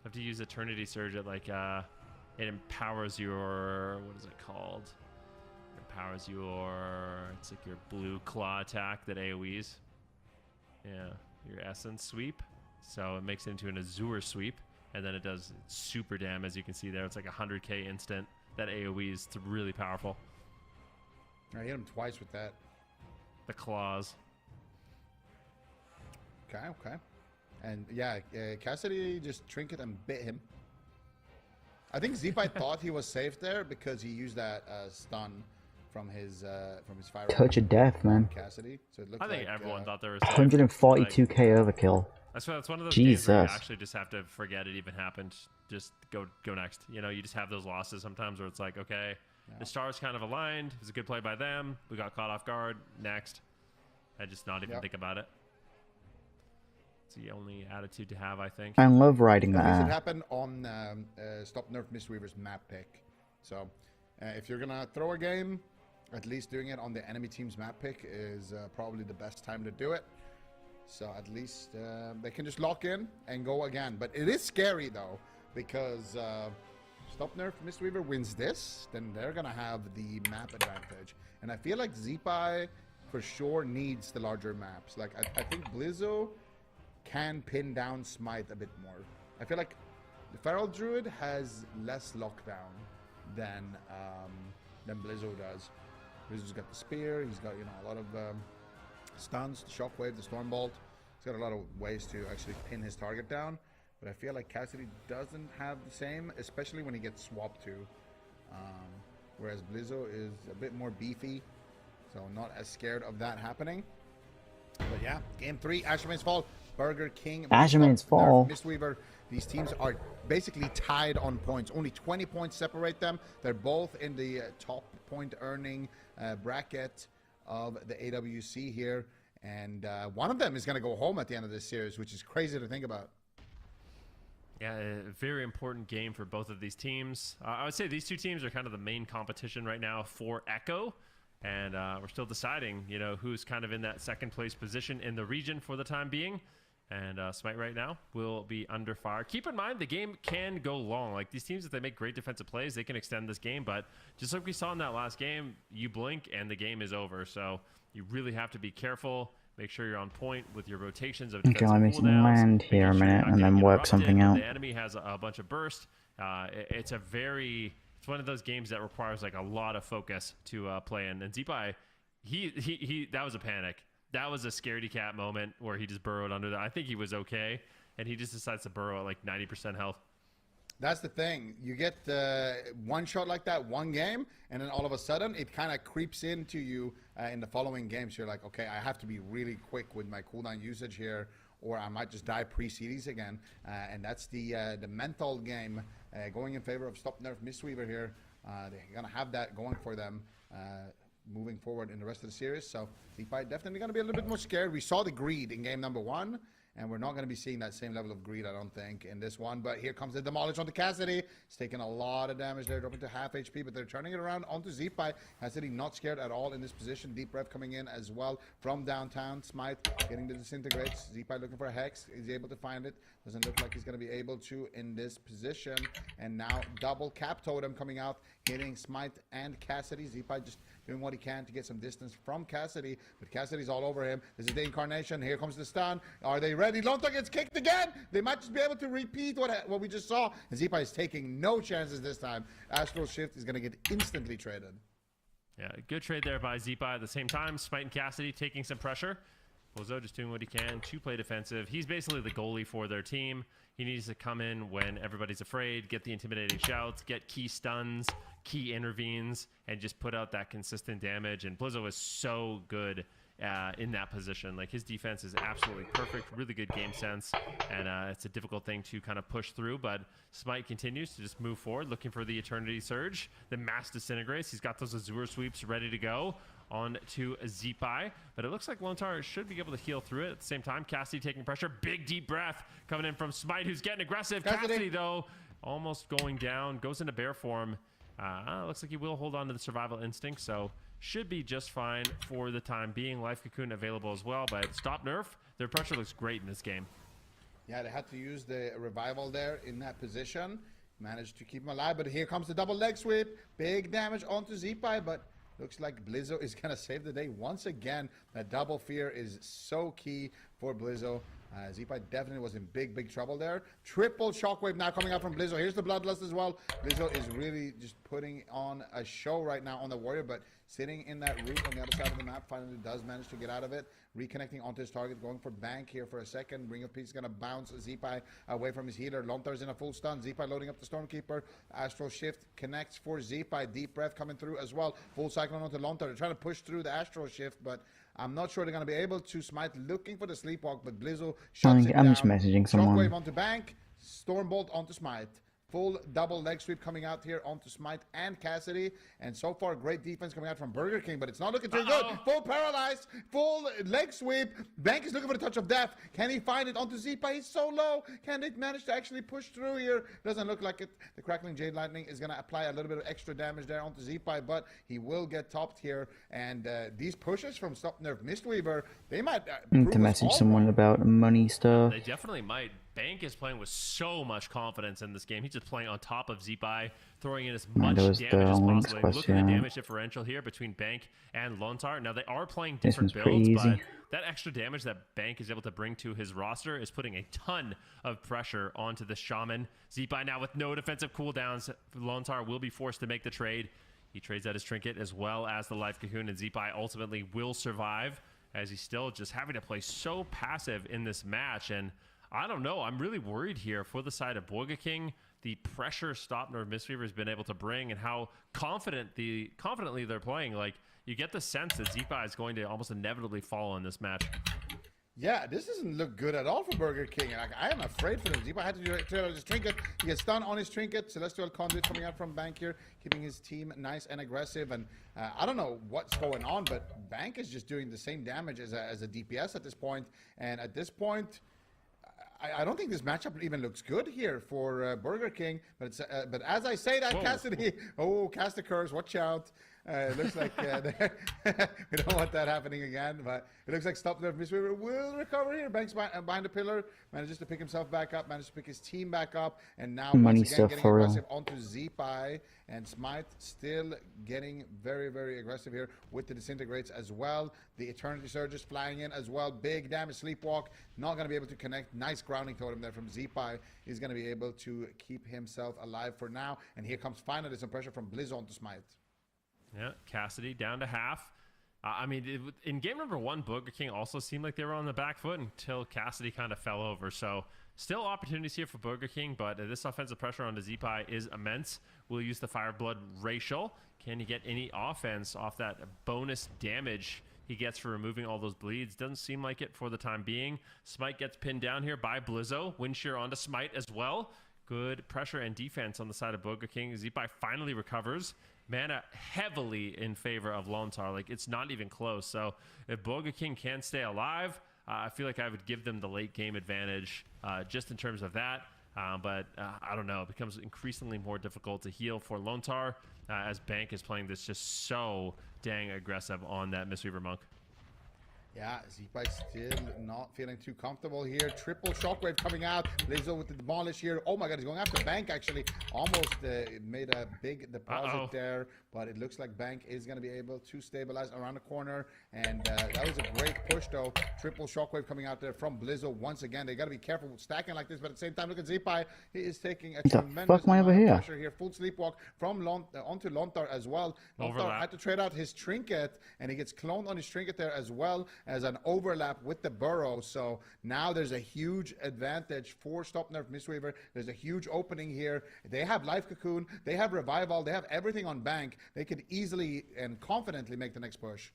have to use Eternity Surge at like it empowers your, what is it called? It empowers your, it's like your blue claw attack that AoEs. Yeah, your essence sweep. So it makes it into an Azure sweep, and then it does super damage, as you can see there. It's like 100k instant. That AoE is really powerful. I hit him twice with that. The claws. Okay. And yeah, Cassidy just trinket and bit him. I think Zeepai thought he was safe there because he used that stun from his fire. Touch of death, man. Cassidy. So it looked I think like, everyone thought they were safe. 142k overkill. That's one of those Jesus. games where you actually just have to forget it even happened. Just go next. You know, you just have those losses sometimes where it's like, okay, the stars kind of aligned. It was a good play by them. We got caught off guard. Next. I just not even think about it. It's the only attitude to have, I think. I love riding At least that. it happened on Stop Nerf Mistweaver's map pick. So if you're gonna throw a game, at least doing it on the enemy team's map pick is probably the best time to do it. So at least they can just lock in and go again. But it is scary though, because Stop Nerf Mistweaver wins this, then they're gonna have the map advantage. And I feel like Zeepai for sure needs the larger maps. Like I think Blizzo can pin down Smite a bit more. I feel like the Feral Druid has less lockdown than Blizzo does. Blizzo's got the spear. He's got, you know, a lot of stuns, the shockwave, the storm bolt. He's got a lot of ways to actually pin his target down. But I feel like Cassidy doesn't have the same, especially when he gets swapped to. Whereas Blizzo is a bit more beefy, so not as scared of that happening. But yeah, game 3, Asherman's Fall, Burger King, Asherman's Fall. Mistweaver. These teams are basically tied on points. Only 20 points separate them. They're both in the top point earning bracket of the AWC here. And one of them is going to go home at the end of this series, which is crazy to think about. Yeah, a very important game for both of these teams. I would say these two teams are kind of the main competition right now for Echo. And we're still deciding, you know, who's kind of in that second place position in the region for the time being. And Smite right now will be under fire. Keep in mind, the game can go long. Like these teams, if they make great defensive plays, they can extend this game. But just like we saw in that last game, you blink and the game is over. So you really have to be careful. Make sure you're on point with your rotations of Okay, let me land here a minute and then work something out. The enemy has a bunch of burst. It's one of those games that requires like a lot of focus to play in. And Zeepai, he that was a panic. That was a scaredy cat moment where he just burrowed under that. I think he was okay, and he just decides to burrow at like 90% health. That's the thing. You get one shot like that, one game, and then all of a sudden it kind of creeps into you in the following games. You're like, okay, I have to be really quick with my cooldown usage here, or I might just die pre-series again. And that's the mental game going in favor of Stop Nerf Mistweaver here. They're going to have that going for them moving forward in the rest of the series. So Zeepai definitely going to be a little bit more scared. We saw the greed in game number 1. And we're not going to be seeing that same level of greed, I don't think, in this one. But here comes the demolish onto Cassidy. He's taking a lot of damage there, dropping to half HP, but they're turning it around onto Zeepai. Cassidy not scared at all in this position. Deep Rev coming in as well from downtown. Smite getting the disintegrates. Zeepai looking for a Hex. Is he able to find it? Doesn't look like he's going to be able to in this position. And now double cap totem coming out, hitting Smite and Cassidy. Zeepai just doing what he can to get some distance from Cassidy, but Cassidy's all over him. This is the incarnation. Here comes the stun. Are they ready? Lonta gets kicked again. They might just be able to repeat what we just saw. And Zeepai is taking no chances this time. Astral Shift is going to get instantly traded. Yeah, good trade there by Zeepai. At the same time, Smite and Cassidy taking some pressure. Blizzo just doing what he can to play defensive. He's basically the goalie for their team. He needs to come in when everybody's afraid, get the intimidating shouts, get key stuns, key intervenes, and just put out that consistent damage. And Blizzo is so good in that position. Like, his defense is absolutely perfect, really good game sense, and it's a difficult thing to kind of push through. But Smite continues to just move forward, looking for the Eternity Surge. The Mass Disintegrates. He's got those Azure sweeps ready to go on to Zipai, but it looks like Lontar should be able to heal through it. At the same time, Cassidy taking pressure. Big deep breath coming in from Smite, who's getting aggressive. Cassidy, though, almost going down, goes into bear form. Looks like he will hold on to the survival instinct, so should be just fine for the time being. Life Cocoon available as well, but stop nerf. Their pressure looks great in this game. Yeah, they had to use the revival there in that position. Managed to keep him alive, but here comes the double leg sweep. Big damage onto Zipai, but looks like Blizzo is going to save the day once again. That double fear is so key for Blizzo. Zipai definitely was in big trouble there. Triple shockwave now coming out from Blizzo. Here's the Bloodlust as well. Blizzo is really just putting on a show right now on the Warrior, but sitting in that root on the other side of the map, finally does manage to get out of it. Reconnecting onto his target, going for Bank here for a second. Ring of Peace is going to bounce Zipai away from his healer. Lontar's in a full stun. Zipai loading up the Stormkeeper. Astral Shift connects for Zipai. Deep Breath coming through as well. Full Cyclone onto Lontar. They're trying to push through the Astral Shift, but I'm not sure they're going to be able to. Smite looking for the Sleepwalk, but Blizzo shuts it I'm down. just messaging someone. Shockwave onto Bank. Stormbolt onto Smite. Full double leg sweep coming out here onto Smite and Cassidy. And so far, great defense coming out from Burger King, but it's not looking too good. Full paralyzed, full leg sweep. Bank is looking for the touch of death. Can he find it onto Zipa? He's so low. Can they manage to actually push through here? Doesn't look like it. The Crackling Jade Lightning is going to apply a little bit of extra damage there onto Zipa, but he will get topped here. And these pushes from Stop Nerf Mistweaver, they might need to message someone about money stuff. They definitely might. Bank is playing with so much confidence in this game. He's just playing on top of Zipai, throwing in as much damage as possible. Look at the damage differential here between Bank and Lontar. Now, they are playing different builds, but that extra damage that Bank is able to bring to his roster is putting a ton of pressure onto the Shaman. Zipai now with no defensive cooldowns. Lontar will be forced to make the trade. He trades out his Trinket as well as the Life Cocoon, and Zipai ultimately will survive as he's still just having to play so passive in this match. And I don't know. I'm really worried here for the side of Burger King. The pressure Stop Nerf Mistweaver has been able to bring, and how confidently they're playing. Like, you get the sense that Zipa is going to almost inevitably fall in this match. Yeah, this doesn't look good at all for Burger King. Like, I am afraid for him. Zipa had to clear out his Trinket. He gets stunned on his Trinket. Celestial Conduit coming out from Bank here, keeping his team nice and aggressive. And I don't know what's going on, but Bank is just doing the same damage as a DPS at this point. And at this point, I don't think this matchup even looks good here for Burger King, but it's, but as I say that, Cassidy, cast the curse, watch out. It looks like we don't want that happening again, but it looks like Stop Nerf Mistweaver will recover here. Banks behind the pillar, manages to pick himself back up, manages to pick his team back up, and now once again getting aggressive onto Zipai, and Smite still getting very aggressive here with the Disintegrates as well. The Eternity Surge is flying in as well. Big damage, Sleepwalk, not going to be able to connect. Nice grounding totem there from Zipai. He's going to be able to keep himself alive for now, and here comes finally some pressure from Blizz onto Smite. Yeah, Cassidy down to half. I mean, in game number 1, Burger King also seemed like they were on the back foot until Cassidy kind of fell over. So still opportunities here for Burger King, but this offensive pressure on the Zipai is immense. We'll use the Fireblood Racial. Can he get any offense off that bonus damage he gets for removing all those bleeds? Doesn't seem like it for the time being. Smite gets pinned down here by Blizzo. Wind Shear onto Smite as well. Good pressure and defense on the side of Burger King. Zipai finally recovers. Mana heavily in favor of Lontar. Like, it's not even close. So if Burger King can stay alive, I feel like I would give them the late game advantage just in terms of that. But I don't know. It becomes increasingly more difficult to heal for Lontar as Bank is playing this just so dang aggressive on that Mistweaver Monk. Yeah, Zipai still not feeling too comfortable here. Triple shockwave coming out. Blizzo with the demolish here. Oh my god, he's going after Bank actually. Almost made a big deposit there, but it looks like Bank is going to be able to stabilize around the corner. And that was a great push though. Triple shockwave coming out there from Blizzo once again. They got to be careful with stacking like this, but at the same time, look at Zipai. He is taking a tremendous amount of pressure here. Full sleepwalk from onto Lontar as well. Lontar had to trade out his Trinket, and he gets cloned on his Trinket there as well. as an overlap with the burrow. So now there's a huge advantage for Stop Nerf Mistweaver. There's a huge opening here. They have Life Cocoon, they have Revival, they have everything on bank. They could easily and confidently make the next push.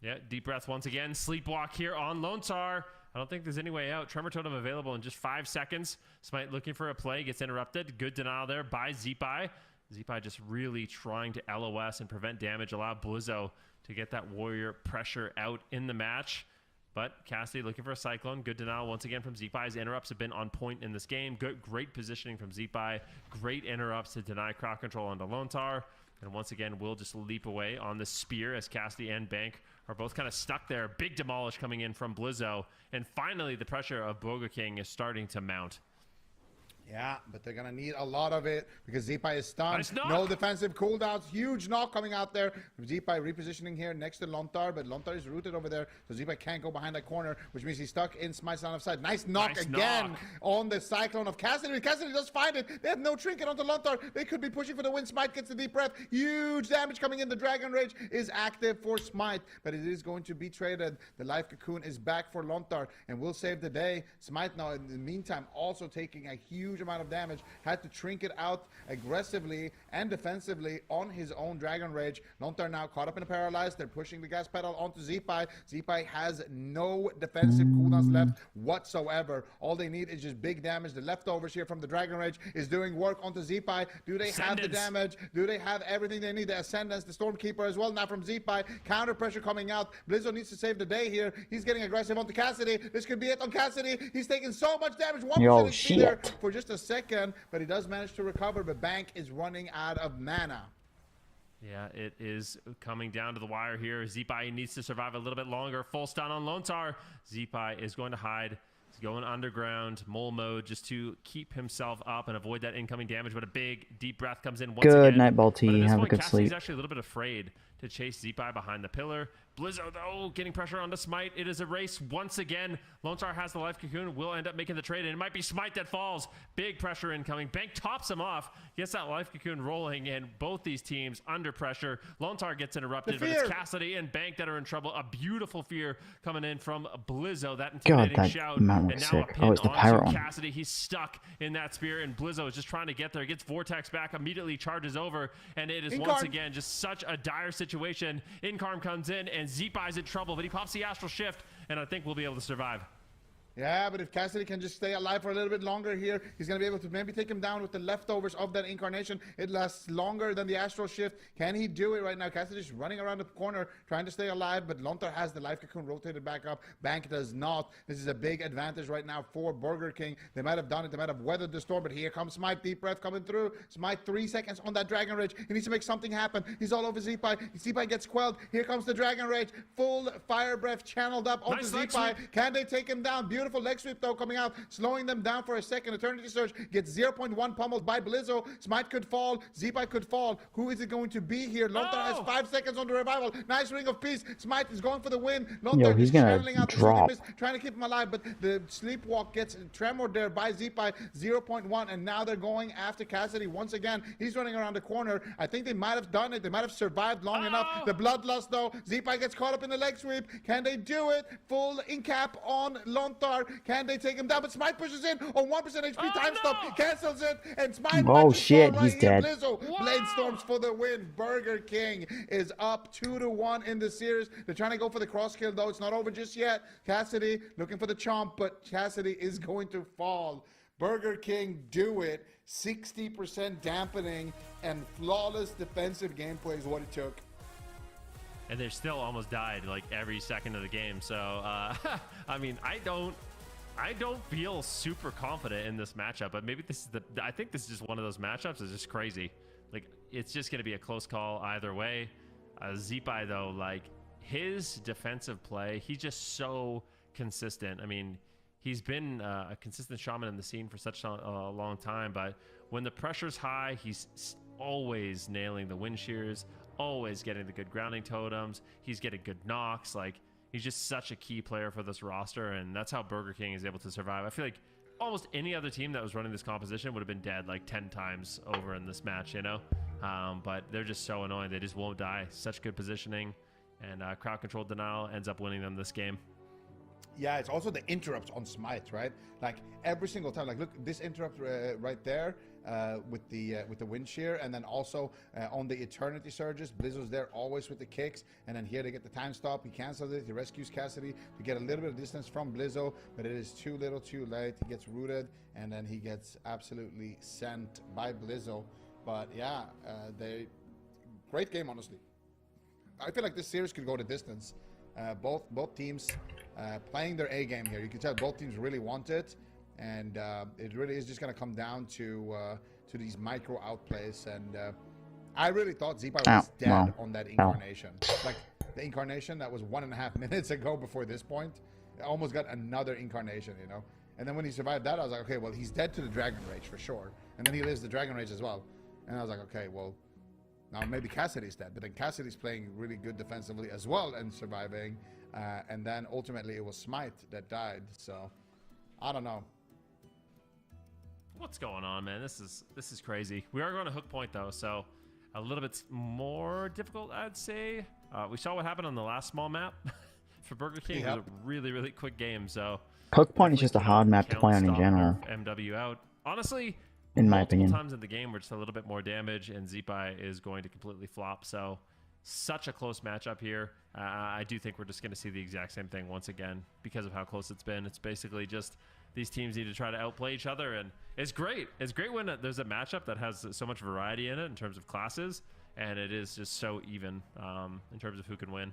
Yeah, deep breath once again. Sleepwalk here on Lone Star. I don't think there's any way out. Tremor Totem available in just 5 seconds. Smite looking for a play, gets interrupted. Good denial there by Zeepai. Zeepai just really trying to LOS and prevent damage, allow Blizzo to get that warrior pressure out in the match. But Cassidy looking for a Cyclone. Good denial once again from Zeepai. His interrupts have been on point in this game. Great positioning from Zeepai. Great interrupts to deny crowd control onto Lone Star. And once again, we'll just leap away on the spear as Cassidy and Bank are both kind of stuck there. Big demolish coming in from Blizzo. And finally, the pressure of Burger King is starting to mount. Yeah, but they're going to need a lot of it because Zeepai is stunned. Nice knock. No defensive cooldowns. Huge knock coming out there. Zeepai repositioning here next to Lontar, but Lontar is rooted over there, so Zeepai can't go behind that corner, which means he's stuck in Smite's line of sight. Nice knock again on the Cyclone of Cassidy. Cassidy does find it. They have no trinket onto Lontar. They could be pushing for the win. Smite gets the deep breath. Huge damage coming in. The Dragon Rage is active for Smite, but it is going to be traded. The Life Cocoon is back for Lontar and will save the day. Smite now, in the meantime, also taking a huge amount of damage, had to trinket out aggressively and defensively on his own Dragon Rage. Lontar now caught up in a paralyzed. They're pushing the gas pedal onto Zeepai. Zeepai has no defensive cooldowns left whatsoever. All they need is just big damage. The leftovers here from the Dragon Rage is doing work onto Zeepai. Do they have the damage? Do they have everything they need? The Ascendance, the Stormkeeper as well now from Zeepai. Counter pressure coming out. Blizzo needs to save the day here. He's getting aggressive onto Cassidy. This could be it on Cassidy. He's taking so much damage. 1% HP there for just a second, but he does manage to recover, but Bank is running out of mana. Yeah, it is coming down to the wire here. Zeepai needs to survive a little bit longer. Full stun on Lone Star. Zeepai is going to hide. He's going underground, mole mode, just to keep himself up and avoid that incoming damage, but a big deep breath comes in once again. Good night, Balti. Have a good Cassidy's sleep. actually a little bit afraid to chase Zeepai behind the pillar. Blizzo, though, getting pressure onto Smite. It is a race once again. Lone Star has the Life Cocoon, will end up making the trade, and it might be Smite that falls. Big pressure incoming. Bank tops him off, gets that Life Cocoon rolling, and both these teams under pressure. Lone Star gets interrupted, but it's Cassidy and Bank that are in trouble. A beautiful fear coming in from Blizzo. That intimidating shout. And now a pin onto Cassidy. He's stuck in that spear, and Blizzo is just trying to get there. Gets Vortex back, immediately charges over, and it is once again just such a dire situation. Incarm comes in, and Zeepai's in trouble, but he pops the Astral Shift, and I think we'll be able to survive. Yeah, but if Cassidy can just stay alive for a little bit longer here, he's going to be able to maybe take him down with the leftovers of that incarnation. It lasts longer than the Astral Shift. Can he do it right now? Cassidy's running around the corner trying to stay alive, but Lontar has the Life Cocoon rotated back up. Bank does not. This is a big advantage right now for Burger King. They might have done it. They might have weathered the storm, but here comes Smite. Deep breath coming through. Smite 3 seconds on that Dragon Rage. He needs to make something happen. He's all over Zeepai. Zeepai gets quelled. Here comes the Dragon Rage. Full Fire Breath channeled up onto Zeepai. Can they take him down? Beautiful leg sweep, though, coming out, slowing them down for a second. Eternity Surge gets 0.1 pummeled by Blizzo. Smite could fall. Zeepai could fall. Who is it going to be here? Lontar has 5 seconds on the revival. Nice Ring of Peace. Smite is going for the win. Lontar he's gonna drop. Trying to keep him alive, but the Sleepwalk gets tremored there by Zeepai. 0.1, and now they're going after Cassidy once again. He's running around the corner. I think they might have done it. They might have survived long enough. The Bloodlust, though. Zeepai gets caught up in the leg sweep. Can they do it? Full incap on Lontar. Can they take him down? But Smite pushes in on 1% HP. Time stop. Cancels it. And Smite. Oh shit, he's dead. Blade Storms for the win. Burger King is up 2-1 in the series. They're trying to go for the cross kill, though. It's not over just yet. Cassidy looking for the chomp, but Cassidy is going to fall. Burger King do it. 60% dampening and flawless defensive gameplay is what it took. And they still almost died like every second of the game. So, I mean, I don't feel super confident in this matchup, but maybe this is I think this is just one of those matchups that's just crazy. Like, it's just going to be a close call either way. Zeepai, though, like, his defensive play, he's just so consistent. I mean, he's been a consistent shaman in the scene for such a long time, but when the pressure's high, he's always nailing the wind shears, always getting the good grounding totems. He's getting good knocks. Like, he's just such a key player for this roster, and that's how Burger King is able to survive. I feel like almost any other team that was running this composition would have been dead like 10 times over in this match, you know? But they're just so annoying. They just won't die. Such good positioning. And crowd control denial ends up winning them this game. Yeah, it's also the interrupts on Smite, right? Like every single time, like look, this interrupt right there with the wind shear, and then also on the Eternity Surges, Blizzo's there always with the kicks, and then here they get the time stop. He cancels it. He rescues Cassidy to get a little bit of distance from Blizzo, but it is too little, too late. He gets rooted, and then he gets absolutely sent by Blizzo. But yeah, great game, honestly. I feel like this series could go the distance. Both teams playing their A game here. You can tell both teams really want it, and it really is just going to come down to these micro outplays. And I really thought Zipa was dead on that incarnation. Like the incarnation that was 1.5 minutes ago before this point, almost got another incarnation, you know. And then when he survived that, I was like, okay, well, he's dead to the Dragon Rage for sure. And then he lives the Dragon Rage as well. And I was like, okay, well, now maybe Cassidy's dead, but then Cassidy's playing really good defensively as well and surviving. And then ultimately it was Smite that died. So I don't know. What's going on, man? This is crazy. We are going to hook point though, so a little bit more difficult, I'd say. We saw what happened on the last small map for Burger King. It was a really, really quick game. So Hook point is just a hard map to play on in general. MW out. Honestly, in my opinion, times in the game where just a little bit more damage, and Zipai is going to completely flop. So such a close matchup here. I do think we're just going to see the exact same thing once again because of how close it's been. It's basically just these teams need to try to outplay each other, and it's great. It's great when there's a matchup that has so much variety in it in terms of classes, and it is just so even in terms of who can win.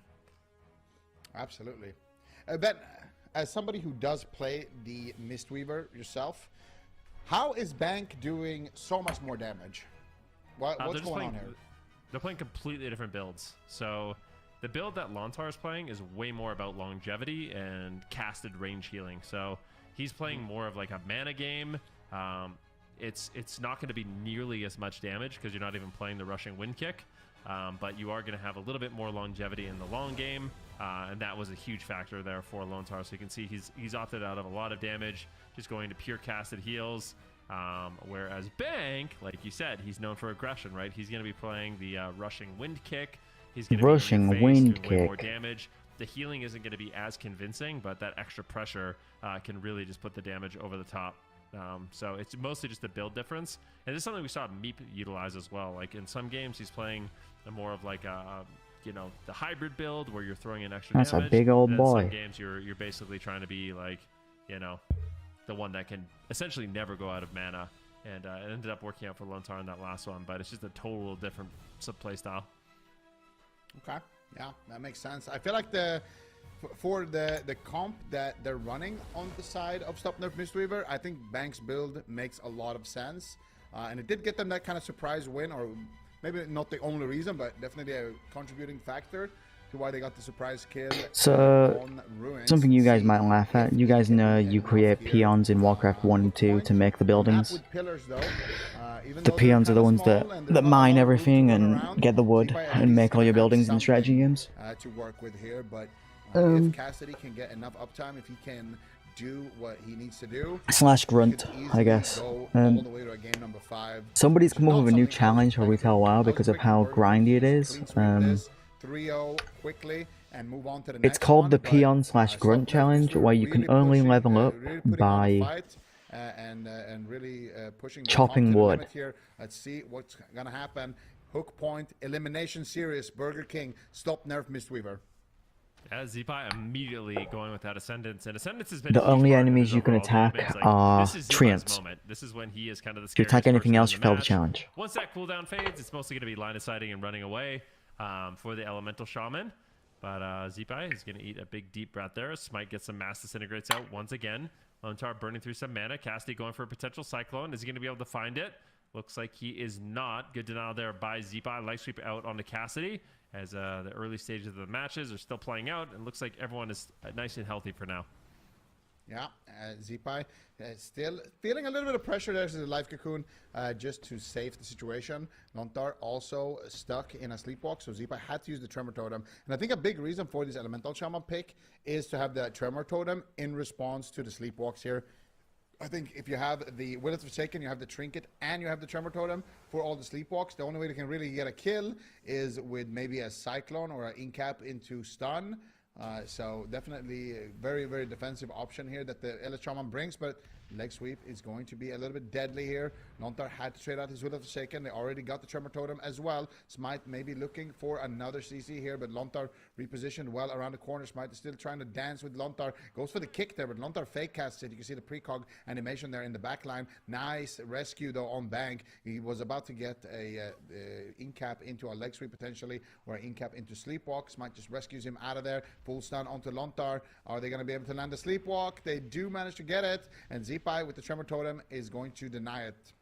Absolutely. Ben, as somebody who does play the Mistweaver yourself, how is Bank doing so much more damage? What's going on here? They're playing completely different builds. So the build that Lontar is playing is way more about longevity and casted range healing. So he's playing more of like a mana game. It's not going to be nearly as much damage because you're not even playing the rushing wind kick. But you are going to have a little bit more longevity in the long game. And that was a huge factor there for Lontar. So you can see he's opted out of a lot of damage, just going to pure casted heals. Whereas Bank, like you said, he's known for aggression, right? He's going to be playing the rushing wind kick. He's going to be doing way more damage. The healing isn't going to be as convincing, but that extra pressure can really just put the damage over the top. So it's mostly just a build difference. And this is something we saw Meep utilize as well. Like in some games, he's playing more of like the hybrid build where you're throwing in extra damage. That's a big old boy. In some games, you're basically trying to be like, the one that can essentially never go out of mana. And it ended up working out for Lontar in that last one, but it's just a total different play style. Okay, yeah, that makes sense. I feel like for the comp that they're running on the side of Stop Nerf Mistweaver, I think Bank's build makes a lot of sense. And it did get them that kind of surprise win, or maybe not the only reason, but definitely a contributing factor to why they got the surprise kill. So, on Ruins. something you guys might laugh at. You guys know you create peons in Warcraft 1 and 2 to make the buildings. The peons are the ones that mine everything and get the wood and make all your buildings in strategy games. To work with here, but if Cassidy can get enough uptime, if he can do what he needs to do, / grunt, I guess. Somebody's come up with a new challenge for Retail WoW because of how grindy it is. 3-0 quickly and move on to the it's next called one, the but peon / grunt challenge, where you can only level up by chopping wood. Here. Let's see what's gonna happen. Hook point elimination series. Burger King stop nerf Mistweaver. Zipai immediately going with that Ascendance, and Ascendance has been the only enemies you can attack are treants. This is when he is kind of the if you attack anything else, you fail the challenge. Once that cooldown fades, it's mostly going to be line of sighting and running away for the Elemental Shaman. But Zipai is going to eat a big deep breath there. Smite gets some mass disintegrates out once again. Lontar burning through some mana. Cassidy going for a potential Cyclone. Is he going to be able to find it? Looks like he is not. Good denial there by Zipai. Life sweep out onto Cassidy as the early stages of the matches are still playing out. And looks like everyone is nice and healthy for now. Yeah, Zipai still feeling a little bit of pressure there to the Life Cocoon just to save the situation. Lontar also stuck in a sleepwalk, so Zipai had to use the Tremor Totem. And I think a big reason for this Elemental Shaman pick is to have the Tremor Totem in response to the sleepwalks here. I think if you have the Will of the Forsaken, you have the Trinket, and you have the Tremor Totem for all the Sleepwalks, the only way they can really get a kill is with maybe a Cyclone or an Incap into stun. So definitely a very, very defensive option here that the Ellis Shaman brings, but leg sweep is going to be a little bit deadly here. Lontar had to trade out his Will of the Forsaken. They already got the Tremor Totem as well. Smite may be looking for another CC here, but Lontar repositioned well around the corner. Smite is still trying to dance with Lontar. Goes for the kick there, but Lontar fake casts it. You can see the precog animation there in the back line. Nice rescue though on Bank. He was about to get a incap into a leg sweep potentially, or an incap into Sleepwalk. Smite just rescues him out of there. Full stun onto Lontar. Are they going to be able to land the Sleepwalk? They do manage to get it, and Zipai with the Tremor Totem is going to deny it.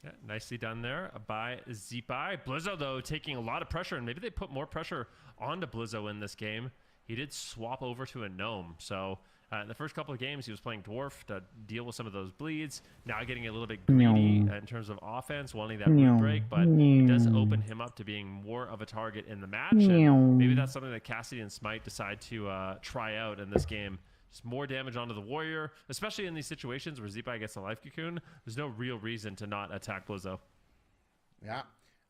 Yeah, nicely done there by Zipai. Blizzo, though, taking a lot of pressure, and maybe they put more pressure onto Blizzo in this game. He did swap over to a Gnome, so in the first couple of games, he was playing Dwarf to deal with some of those bleeds. Now getting a little bit greedy in terms of offense, wanting that root break, but it does open him up to being more of a target in the match. And maybe that's something that Cassidy and Smite decide to try out in this game. Just more damage onto the warrior, especially in these situations where Zipai gets a life cocoon. There's no real reason to not attack Blizzo. Yeah.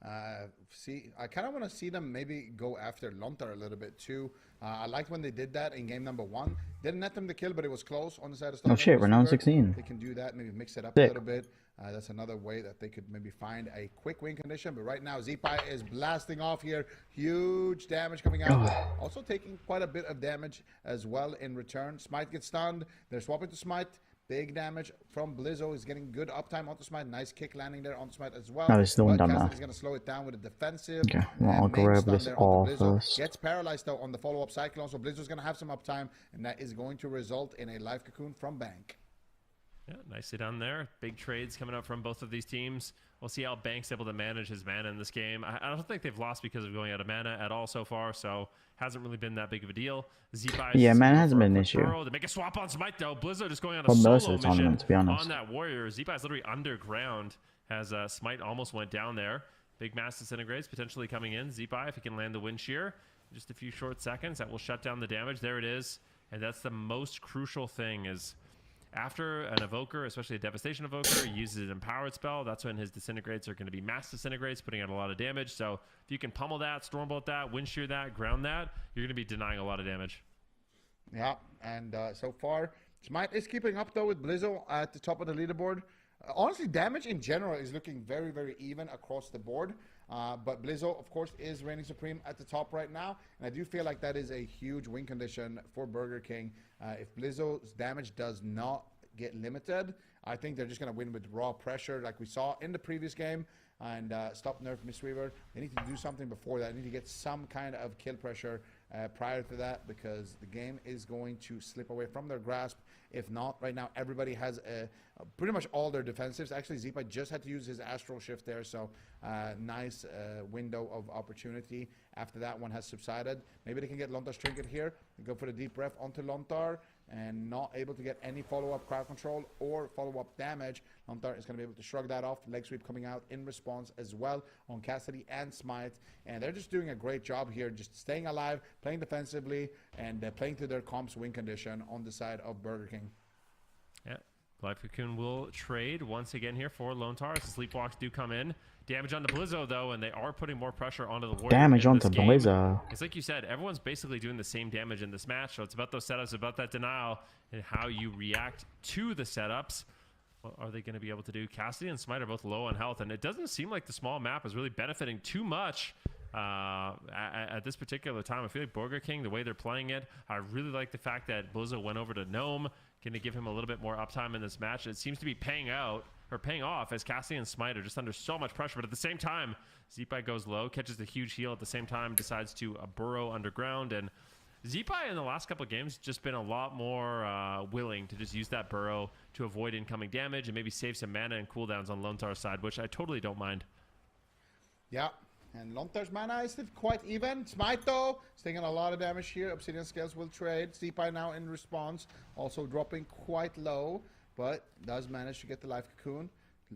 I kind of want to see them maybe go after Lontar a little bit too. I liked when they did that in game number 1. Didn't net them the kill, but it was close on the side of Oh shit, we're now 16. They can do that, maybe mix it up a little bit. That's another way that they could maybe find a quick win condition. But right now, Zipai is blasting off here. Huge damage coming out. Also taking quite a bit of damage as well in return. Smite gets stunned. They're swapping to Smite. Big damage from Blizzo. Is getting good uptime onto Smite. Nice kick landing there onto Smite as well. No, he's still but done that. He's going to slow it down with a defensive. Okay, well, I'll grab this all first. Gets paralyzed though on the follow-up Cyclone. So Blizzo's going to have some uptime, and that is going to result in a life cocoon from Bank. Yeah, nicely done there. Big trades coming up from both of these teams. We'll see how Bank's able to manage his mana in this game. I don't think they've lost because of going out of mana at all so far, so hasn't really been that big of a deal. Yeah, mana hasn't been an issue. They make a swap on Smite though. Blizzo just going on a Well, most solo of the tournament, to be mission honest. on that warrior. Zipai's literally underground as Smite almost went down there. Big mass disintegrates potentially coming in. Zipai, if he can land the wind shear, just a few short seconds, that will shut down the damage. There it is, and that's the most crucial thing is. After an evoker, especially a devastation evoker, uses an empowered spell, that's when his disintegrates are going to be mass disintegrates, putting out a lot of damage. So if you can pummel that, stormbolt that, wind shear that, ground that, you're going to be denying a lot of damage. Yeah, and so far, Smite is keeping up though with Blizzo at the top of the leaderboard. Honestly, damage in general is looking very, very even across the board. But Blizzo, of course, is reigning supreme at the top right now. And I do feel like that is a huge win condition for Burger King. If Blizzo's damage does not get limited, I think they're just going to win with raw pressure like we saw in the previous game. And stop nerf Mistweaver. They need to do something before that. They need to get some kind of kill pressure prior to that, because the game is going to slip away from their grasp. If not, right now everybody has pretty much all their defensives. Actually, Zipai just had to use his Astral Shift there, so nice window of opportunity after that one has subsided. Maybe they can get Lontar's Trinket here and go for the deep breath onto Lontar, and not able to get any follow-up crowd control or follow-up damage. Lontar is going to be able to shrug that off. Leg sweep coming out in response as well on Cassidy and Smite. And they're just doing a great job here, just staying alive, playing defensively, and playing to their comp's win condition on the side of Burger King. Yeah, Life Cocoon will trade once again here for Lontar as the Sleepwalks do come in. Damage on the Blizzo, though, and they are putting more pressure onto the warrior. Damage onto Blizzo. It's like you said, everyone's basically doing the same damage in this match, so it's about those setups, about that denial, and how you react to the setups. What are they going to be able to do? Cassidy and Smite are both low on health, and it doesn't seem like the small map is really benefiting too much at this particular time. I feel like Burger King, the way they're playing it, I really like the fact that Blizzo went over to Gnome, going to give him a little bit more uptime in this match. It seems to be paying off as Cassidy and Smite are just under so much pressure. But at the same time, Zipai goes low, catches a huge heal at the same time, decides to burrow underground. And Zipai in the last couple of games just been a lot more willing to just use that burrow to avoid incoming damage and maybe save some mana and cooldowns on Lontar's side, which I totally don't mind. Yeah, and Lontar's mana is still quite even. Smite, though, is taking a lot of damage here. Obsidian Scales will trade. Zipai now in response, also dropping quite low, but does manage to get the Life Cocoon.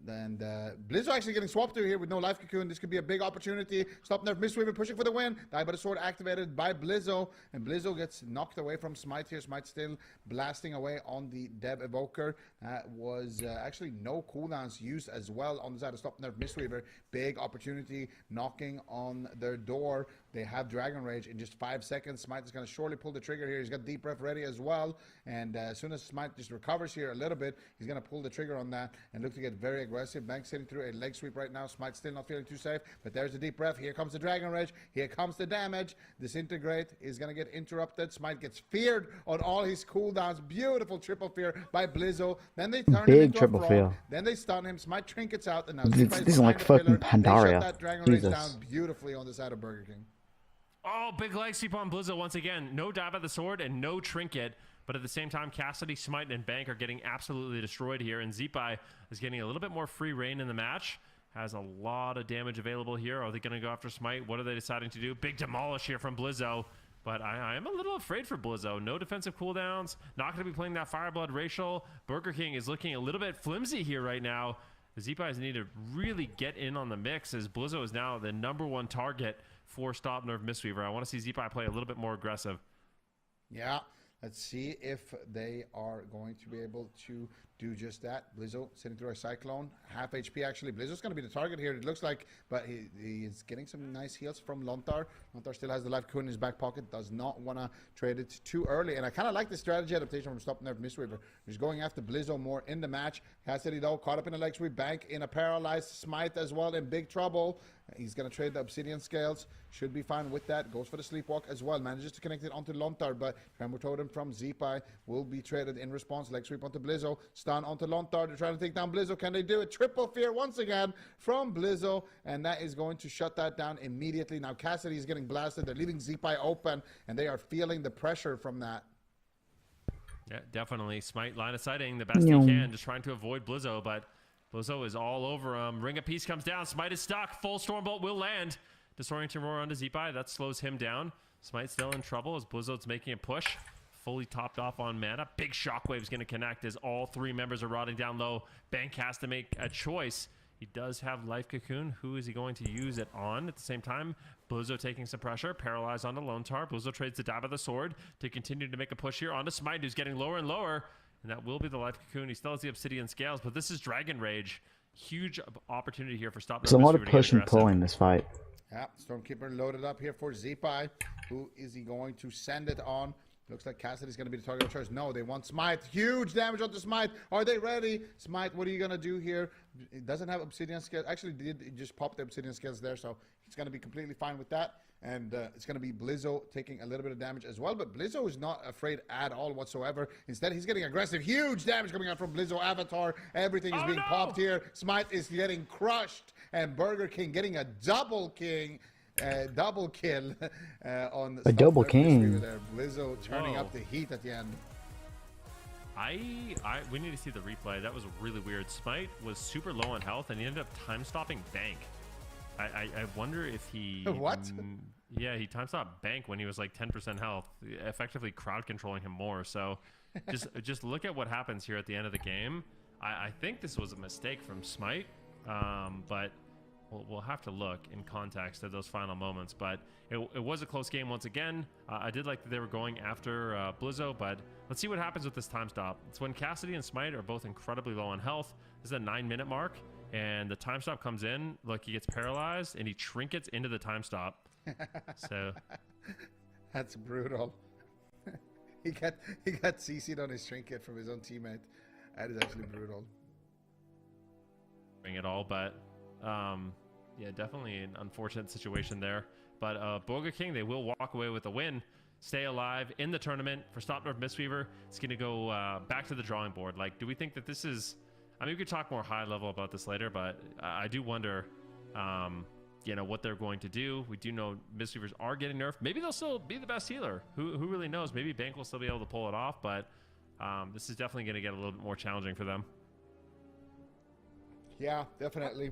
And Blizzo actually getting swapped to here with no life cocoon. This could be a big opportunity. Stop nerf Mistweaver pushing for the win. Die by the sword activated by Blizzo. And Blizzo gets knocked away from Smite here. Smite still blasting away on the Dev Evoker. That was actually no cooldowns used as well on the side of Stop nerf Mistweaver. Big opportunity knocking on their door. They have Dragon Rage in just 5 seconds. Smite is going to surely pull the trigger here. He's got Deep Breath ready as well. And as soon as Smite just recovers here a little bit, he's going to pull the trigger on that and look to get very aggressive. Bank sitting through a leg sweep right now. Smite still not feeling too safe, but there's the Deep Breath. Here comes the Dragon Rage. Here comes the damage. Disintegrate is going to get interrupted. Smite gets feared on all his cooldowns. Beautiful triple fear by Blizzo. Then they turn him into a frog. Then they stun him. Smite trinkets out, and now this is like fucking Pandaria. They shut that Dragon Rage down beautifully on the side of Burger King. Oh, big leg sweep on Blizzo once again. No dab at the sword and no trinket. But at the same time, Cassidy, Smite, and Bank are getting absolutely destroyed here. And Zeepai is getting a little bit more free reign in the match. Has a lot of damage available here. Are they going to go after Smite? What are they deciding to do? Big demolish here from Blizzo. But I am a little afraid for Blizzo. No defensive cooldowns. Not going to be playing that Fireblood Racial. Burger King is looking a little bit flimsy here right now. The Zeepais need to really get in on the mix as Blizzo is now the #1 target for Stop Nerf Mistweaver. I want to see Zeepai play a little bit more aggressive. Yeah, let's see if they are going to be able to do just that. Blizzo sitting through a Cyclone. Half HP actually. Blizzo's going to be the target here, it looks like, but he is getting some nice heals from Lontar. Lontar still has the life cocoon in his back pocket. Does not want to trade it too early. And I kind of like the strategy adaptation from Stop Nerf Mistweaver. He's going after Blizzo more in the match. Cassidy though caught up in a leg sweep. Bank in a paralyzed. Smite as well in big trouble. He's going to trade the Obsidian Scales. Should be fine with that. Goes for the Sleepwalk as well. Manages to connect it onto Lontar, but Tremor Totem from Zeepai will be traded in response. Leg sweep onto Blizzo. Stun onto Lontar. They're trying to take down Blizzo. Can they do it? Triple fear once again from Blizzo, and that is going to shut that down immediately. Now Cassidy is getting blasted. They're leaving Zeepai open, and they are feeling the pressure from that. Yeah, definitely. Smite line of sighting the best he can, just trying to avoid Blizzo, but Blizzo is all over him. Ring of Peace comes down. Smite is stuck. Full Stormbolt will land. Disorienting Roar onto Zeepai. That slows him down. Smite still in trouble as Blizzo's making a push. Fully topped off on mana. Big Shockwave is going to connect as all 3 members are rotting down low. Bank has to make a choice. He does have Life Cocoon. Who is he going to use it on? At the same time, Blizzo taking some pressure. Paralyzed onto Lontar. Blizzo trades the dab of the sword to continue to make a push here onto Smite, who's getting lower and lower. And that will be the Life Cocoon. He still has the Obsidian Scales, but this is Dragon Rage. Huge opportunity here for Stop. There's a lot of push and pull in this fight. Yeah, Stormkeeper loaded up here for Zeepai. Who is he going to send it on? Looks like Cassidy's going to be the target of choice. No, they want Smite. Huge damage onto Smite. Are they ready? Smite, what are you going to do here? It doesn't have Obsidian Scales. Actually, it just popped the Obsidian Scales there, so he's going to be completely fine with that. And it's going to be Blizzo taking a little bit of damage as well. But Blizzo is not afraid at all whatsoever. Instead, he's getting aggressive. Huge damage coming out from Blizzo Avatar. Everything is being popped here. Smite is getting crushed. And Burger King getting a double kill on a double king. There. Blizzo turning up the heat at the end. We need to see the replay. That was really weird. Smite was super low on health, and he ended up time stopping Bank. I wonder if he what? Yeah, he time stopped Bank when he was like 10% health, effectively crowd controlling him more. So just look at what happens here at the end of the game. I think this was a mistake from Smite, but we'll have to look in context at those final moments. But it was a close game once again. I did like that they were going after Blizzo, but let's see what happens with this time stop. It's when Cassidy and Smite are both incredibly low on health. This is a 9-minute mark, and the time stop comes in. Look, he gets paralyzed, and he trinkets into the time stop. So that's brutal. he got CC'd on his trinket from his own teammate. That is actually brutal. Bring it all, but yeah, definitely an unfortunate situation there. But Burger King, they will walk away with a win, stay alive in the tournament. For Stop Nerf Mistweaver, it's going to go back to the drawing board. Like, do we think that this is... I mean, we could talk more high level about this later, but I do wonder, what they're going to do. We do know Mistweavers are getting nerfed. Maybe they'll still be the best healer. Who really knows? Maybe Bank will still be able to pull it off, but this is definitely going to get a little bit more challenging for them. Yeah, definitely.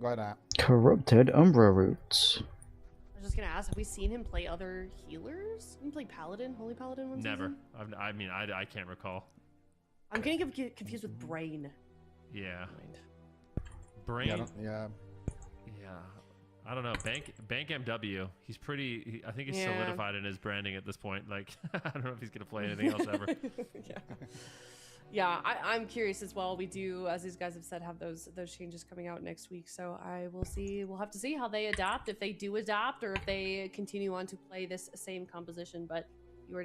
Go ahead, Corrupted Umbra Roots. I was just gonna ask, have we seen him play other healers? He played Paladin, Holy Paladin one Never. season? I can't recall. I'm getting confused with Brain. Yeah. Brain. Yeah. Yeah. I don't know. Bank MW. He's pretty. I think he's Yeah. solidified in his branding at this point. Like, I don't know if he's gonna play anything else ever. Yeah. Yeah, I'm curious as well. We do, as these guys have said, have those changes coming out next week. So I will see. We'll have to see how they adapt, if they do adapt, or if they continue on to play this same composition. But you were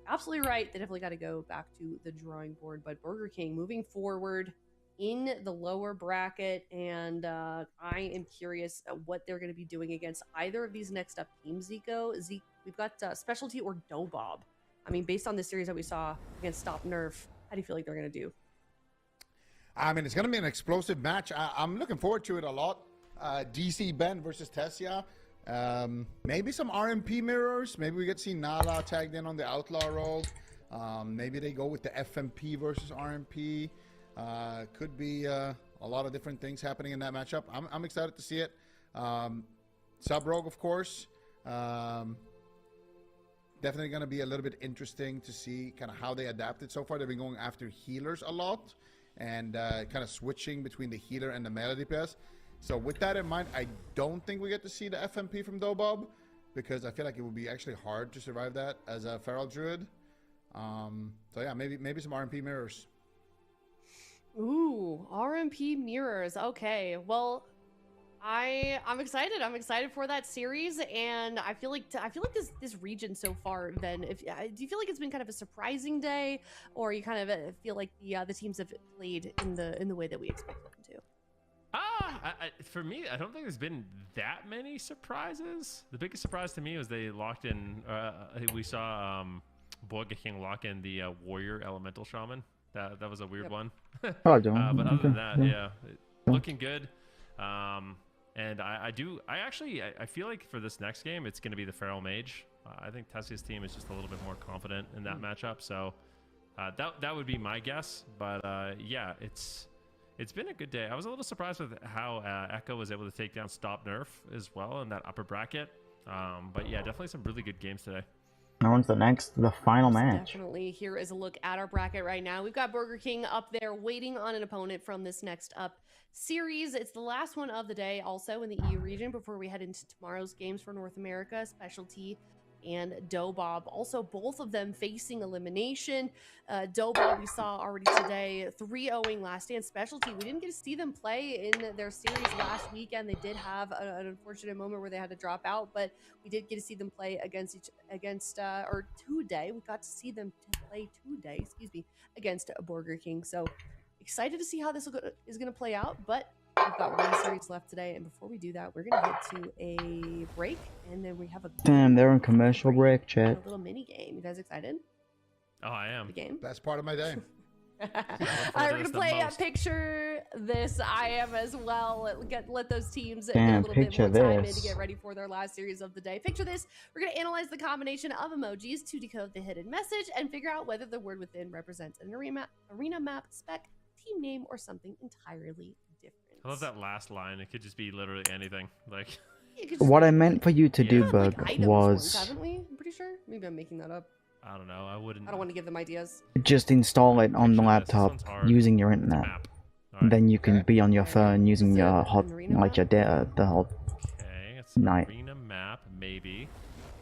absolutely right. They definitely got to go back to the drawing board. But Burger King moving forward in the lower bracket, and I am curious at what they're going to be doing against either of these next up teams. Zeke, we've got Specialty or Dobob. I mean, based on the series that we saw against Stop Nerf, how do you feel like they're going to do? I mean, it's going to be an explosive match. I'm looking forward to it a lot. DC Ben versus Tessia. Maybe some RMP mirrors. Maybe we get to see Nala tagged in on the Outlaw role. Maybe they go with the FMP versus RMP. Could be a lot of different things happening in that matchup. I'm excited to see it. Sub-Rogue, of course. Definitely going to be a little bit interesting to see kind of how they adapted so far. They've been going after healers a lot and kind of switching between the healer and the melee DPS. So with that in mind, I don't think we get to see the FMP from Dobob because I feel like it would be actually hard to survive that as a Feral Druid. So yeah, maybe some RMP mirrors. Ooh, RMP mirrors. Okay, well, I'm excited. I'm excited for that series, and I feel like this region so far. Then, do you feel like it's been kind of a surprising day, or you kind of feel like the teams have played in the way that we expected them to? For me, I don't think there's been that many surprises. The biggest surprise to me was they locked in. We saw Burger King lock in the Warrior Elemental Shaman. That was a weird one. Oh, but other than that, yeah, looking good. And I feel like for this next game, it's going to be the Feral Mage. I think Tessia's team is just a little bit more confident in that matchup. So that would be my guess. But yeah, it's been a good day. I was a little surprised with how Echo was able to take down Stop Nerf as well in that upper bracket. But yeah, definitely some really good games today. Now on to the final match. Definitely. Here is a look at our bracket right now. We've got Burger King up there waiting on an opponent from this next up series. It's the last one of the day also in the EU region before we head into tomorrow's games for North America. Specialty and Dobob. Also, both of them facing elimination. Dobob, we saw already today, 3-0ing Last Stand. Specialty, we didn't get to see them play in their series last weekend. They did have an unfortunate moment where they had to drop out, but we did get to see them play today. We got to see them play today, against Burger King. So excited to see how this is going to play out, but we've got one series left today, and before we do that, we're going to head to a break, and then we have a... Damn, they're on commercial break, chat. A little mini game. You guys excited? Oh, I am. The game? Best part of my day. All right, we're going to play Picture This. I am as well. Let those teams get a little bit more time in to get ready for their last series of the day. Picture This. We're going to analyze the combination of emojis to decode the hidden message and figure out whether the word within represents an arena map, spec, team name, or something entirely different. I love that last line. It could just be literally anything. Like what I meant for you to do, Bug, was haven't we? I'm pretty sure. Maybe I'm making that up. I don't know. I don't want to give them ideas. Just install it on the laptop using your internet. Right. Then you can be on your phone using your your data the whole night. Arena map, maybe.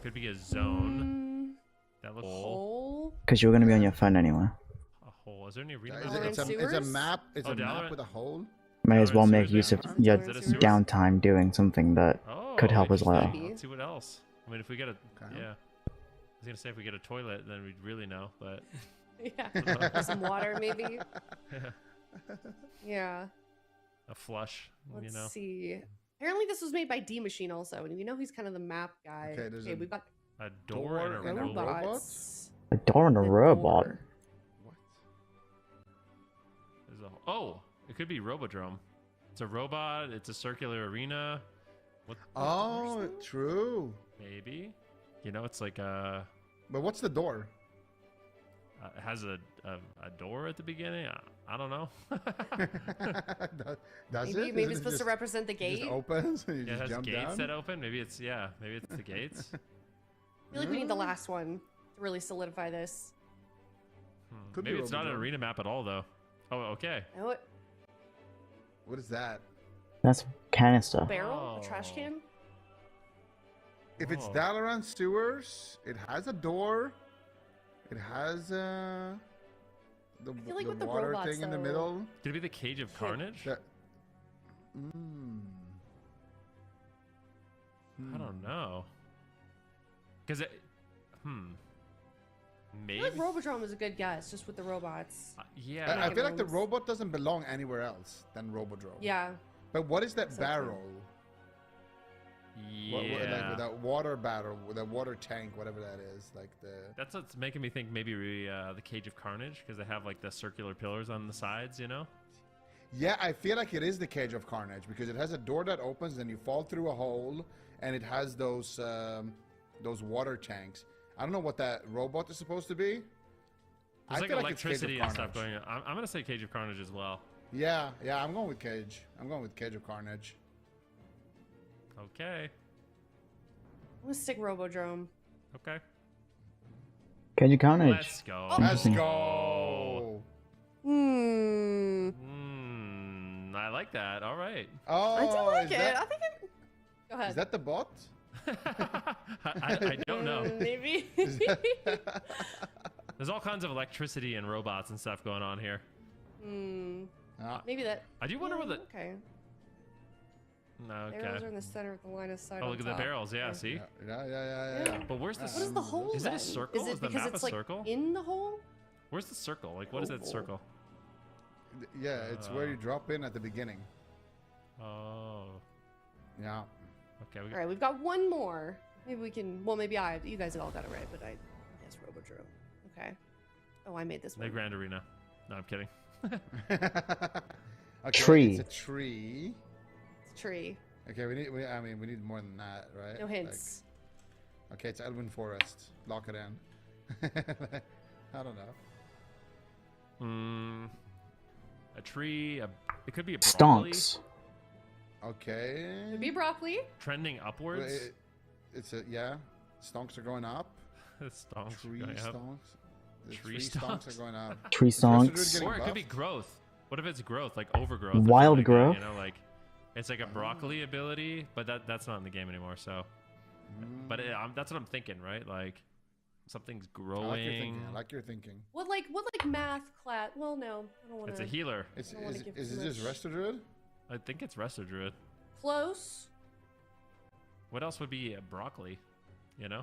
Could be a zone. That looks hole. Because you're going to be on your phone anyway. A hole. Is there any arena map? It's a map. It's a map with a hole. May as well make use of your downtime doing something that could help as well. Let's see what else. I mean, if we get a yeah, I was gonna say if we get a toilet, then we'd really know. But yeah, some water maybe. Yeah. A flush. Let's see. Apparently, this was made by D Machine also, and we know he's kind of the map guy. Okay, we've got a door and a robot. A door and a robot. What? Oh. It could be Robodrome. It's a robot. It's a circular arena. Oh, true. Maybe. It's like a... But what's the door? It has a door at the beginning. I don't know. Does it? Maybe it's supposed to represent the gate. It just opens and you it has jump gates down? that open. Maybe it's the gates. I feel like we need the last one to really solidify this. Maybe it's not an arena map at all, though. Oh, okay. What is that? That's canister. Barrel? A trash can? If it's Oh. Dalaran sewers, it has a door. It has the feel like with the water robots, thing in the though- middle. Could it be the Cage of Carnage? That- I don't know. Because it... I Maybe? feel like Robodrome is a good guess, just with the robots. Yeah. I feel like the Magnums. robot doesn't belong anywhere else than Robodrome. Yeah. But what is that So true. barrel? Yeah. Like that water barrel, the water tank, whatever that is. Like the. That's what's making me think maybe the Cage of Carnage, because they have like the circular pillars on the sides, you know? Yeah, I feel like it is the Cage of Carnage because it has a door that opens and you fall through a hole, and it has those water tanks. I don't know what that robot is supposed to be. There's like feel it's Cage of electricity and stuff Carnage. going on. I'm gonna say Cage of Carnage as well. Yeah, I'm going with Cage. I'm going with Cage of Carnage. Okay. I'm gonna stick Robodrome. Okay. Cage of Carnage. Let's go. Let's Interesting. go. I like that. All right. Oh, I do like is it. that- I think it... Go ahead. Is that the bot? I don't know. Maybe. Is that- There's all kinds of electricity and robots and stuff going on here. Ah, Maybe that... I do wonder what the... Okay. No, Barrels are okay. in the center of the line of sight. Oh, on look at the top. barrels. Yeah, Okay. see? yeah. But where's the... What What is the hole Is it a then? circle? Is it Is the because map it's a like circle? in the hole? Where's the circle? Like, what is that Oval. circle? Yeah, it's where you drop in at the beginning. Oh. Yeah. Okay. All right, we've got one more. Maybe we can... Well, maybe you guys all got it right, but I guess Robodrome. Okay. Oh, I made this The one. Grand Arena. No, I'm kidding. Okay, Tree. It's a tree. It's a tree. Okay, we need more than that, right? No hints. Like, okay, it's Elwyn Forest. Lock it in. I don't know. A tree. It could be a broccoli. Stonks. Okay. It'd be broccoli. Trending upwards. It's a stonks are going up. Stonks Tree going up. stonks. The Tree tree stonks stonks. are going up. Tree Is Rest of Druid stonks. getting Or it could be buffed? growth. What if it's growth, like overgrowth? or Wild something like growth? that, you know, like it's like a broccoli ability, but that's not in the game anymore. So, but that's what I'm thinking, right? Like something's I like your growing. thinking. I like your thinking. What like math class? Well, no, I don't want It's to. a healer. It's, don't wanna is give is too it just much. Rest of Druid? I think it's Resto Druid. Close. What else would be a broccoli? You know?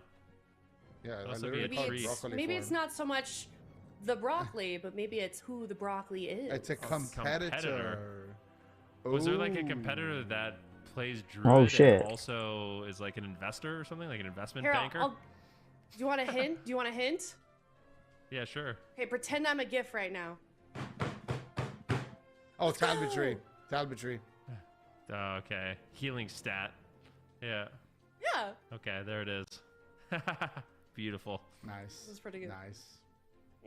Yeah, I Also be literally a Maybe called tree. it's broccoli maybe for it's him. not so much the broccoli, but maybe it's who the broccoli is. It's a competitor. Was there like a Ooh. competitor that plays Druid Oh, shit. and also is like an investor or something, like an investment Here, banker? do you want a hint? Do you want a hint? Yeah, sure. Okay, pretend I'm a GIF right now. Oh, Talbotry. Talbotry. Okay. Healing stat. Yeah. Yeah, Okay, there it is. Beautiful. Nice. This is pretty good. Nice.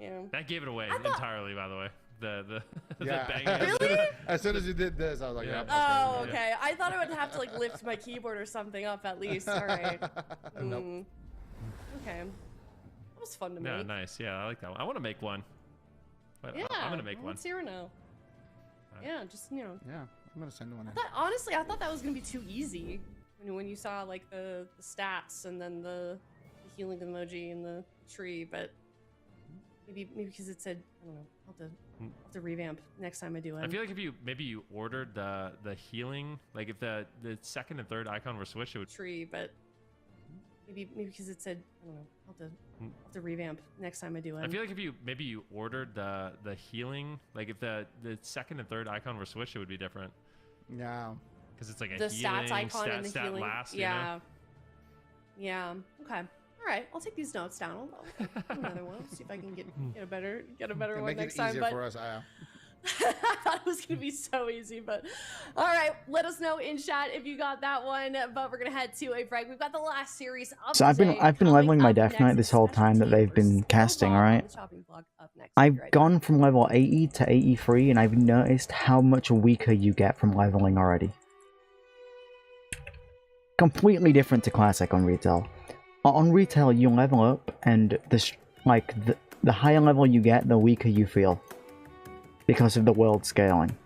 yeah. That gave it away thought- entirely, by the way. The Yeah. banging. Really? As soon as you did this, I was like, Yeah. yeah. Oh, okay. I thought I would have to like lift my keyboard or something up at least. All right. Nope. Okay. That was fun to Yeah, make. nice. Yeah, I like that one. I want to make one. But Yeah. I'm gonna make one. Let's hear it now. Yeah, just Yeah, I'm gonna send one in. Honestly, I thought that was gonna be too easy when you saw like the stats and then the healing emoji and the tree, but maybe because it said I don't know. I'll have to revamp next time I do it. I feel like if you maybe ordered the healing, like if the second and third icon were switched, it would. tree, but maybe because it said I don't know. I'll have to revamp next time I do it. I feel like if you maybe ordered the healing, like if the second and third icon were switched, it would be different Yeah. because it's like a the healing stats icon and the stat healing. last. You yeah. know? Yeah. Okay. All right. I'll take these notes down. I'll do another one. See if I can get a better And one make next it time. easier But for us. I thought it was gonna be so easy, but all right. Let us know in chat if you got that one. But we're gonna head to a break. We've got the last series of So the I've been day leveling coming my up Death next. Knight this whole Special time that team they've been versus casting, Kiljo on alright? the chopping block up next. I've Be right back. gone from level 80 to 83 and I've noticed how much weaker you get from leveling already. Completely different to Classic on retail. On retail you level up and the higher level you get, the weaker you feel. Because of the world scaling.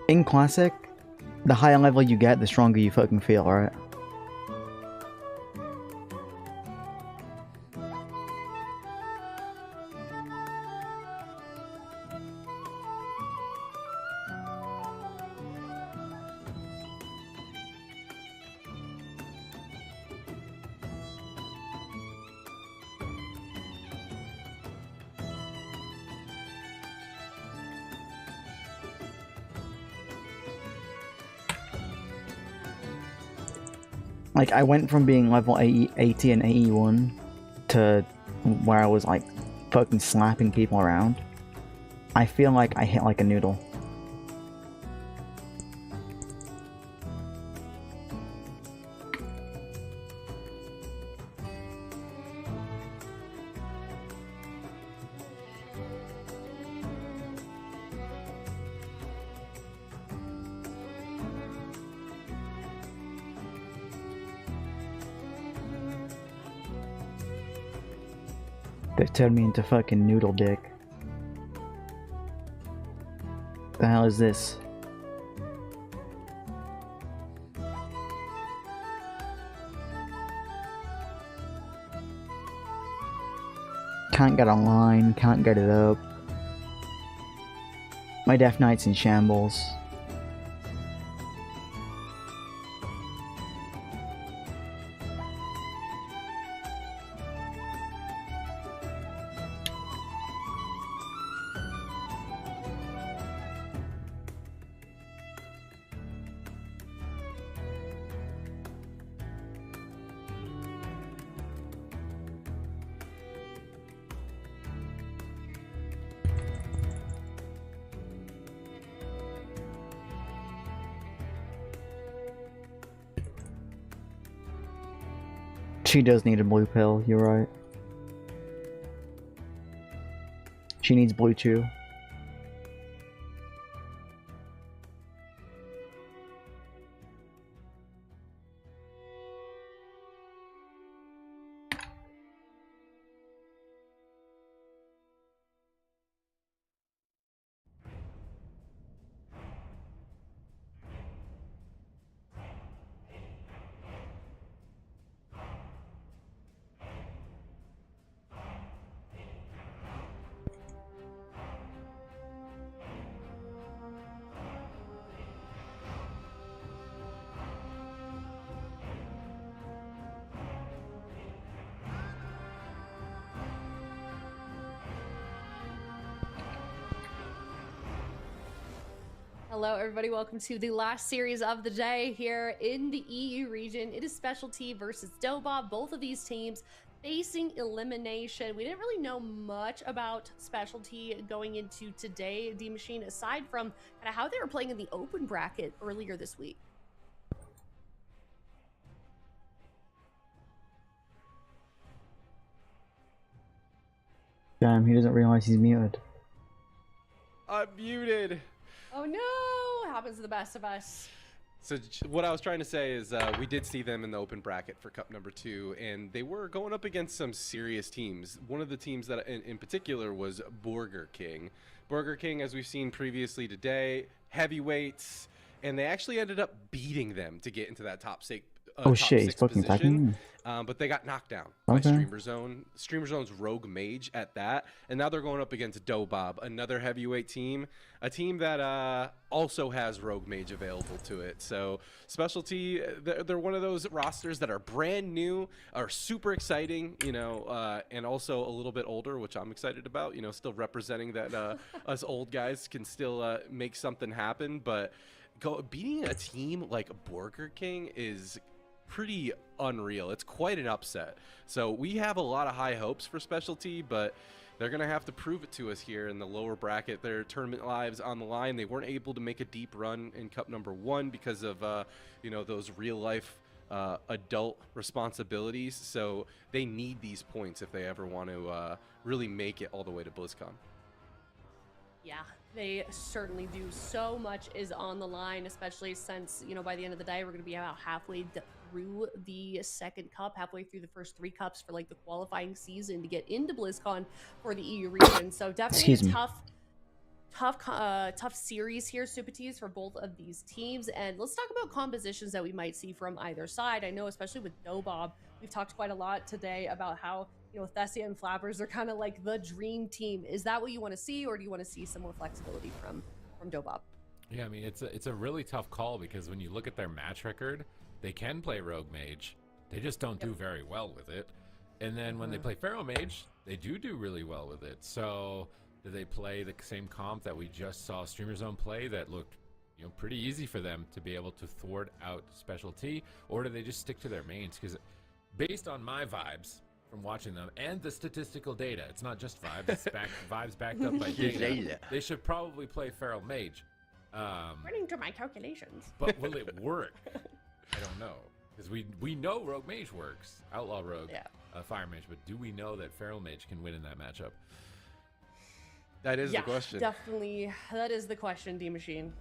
In Classic, the higher level you get, the stronger you fucking feel, right? Like, I went from being level 80 and 81 to where I was, like, fucking slapping people around. I feel like I hit like a noodle. They turned me into fucking noodle dick. The hell is this? Can't get online, can't get it up. My Death Knight's in shambles. She does need a blue pill, you're right. She needs blue chew. Hello, everybody. Welcome to the last series of the day here in the EU region. It is Specialty versus Dobob. Both of these teams facing elimination. We didn't really know much about Specialty going into today, D Machine, aside from kind of how they were playing in the open bracket earlier this week. Damn, he doesn't realize he's muted. I'm muted. Oh no, happens to the best of us. So what I was trying to say is we did see them in the open bracket for Cup number 2, and they were going up against some serious teams. One of the teams that in particular was Burger King. Burger King, as we've seen previously today, heavyweights, and they actually ended up beating them to get into that top six. Oh shit, he's fucking attacking. But they got knocked down by Streamer Zone. Streamer Zone's Rogue Mage at that. And now they're going up against Dobob, another heavyweight team. A team that also has Rogue Mage available to it. So Specialty, they're one of those rosters that are brand new, are super exciting, you know, and also a little bit older, which I'm excited about. You know, still representing that us old guys can still make something happen. But beating a team like Burger King is pretty unreal. It's quite an upset. So we have a lot of high hopes for Specialty, but they're going to have to prove it to us here in the lower bracket. Their tournament lives on the line. They weren't able to make a deep run in Cup number 1 because of, you know, those real life adult responsibilities. So they need these points if they ever want to really make it all the way to BlizzCon. Yeah, they certainly do. So much is on the line, especially since, you know, by the end of the day, we're going to be about halfway through the second cup, halfway through the first 3 cups for like the qualifying season to get into BlizzCon for the EU region. So definitely a tough series here, Supatis, for both of these teams. And let's talk about compositions that we might see from either side. I know, especially with Dobob, we've talked quite a lot today about how, you know, Thessia and Flappers are kind of like the dream team. Is that what you want to see, or do you want to see some more flexibility from Dobob? Yeah, I mean, it's a really tough call because when you look at their match record, they can play Rogue Mage. They just don't do very well with it. And then when they play Pharaoh Mage, they do really well with it. So do they play the same comp that we just saw Streamer Zone play that looked, you know, pretty easy for them to be able to thwart out Specialty, or do they just stick to their mains? Because based on my vibes from watching them and the statistical data, it's not just vibes, it's vibes backed up by data. They should probably play Feral Mage. According to my calculations. But will it work? I don't know. Because we know Rogue Mage works, Outlaw Rogue, Fire Mage, but do we know that Feral Mage can win in that matchup? That is the question. Definitely. That is the question, D-Machine.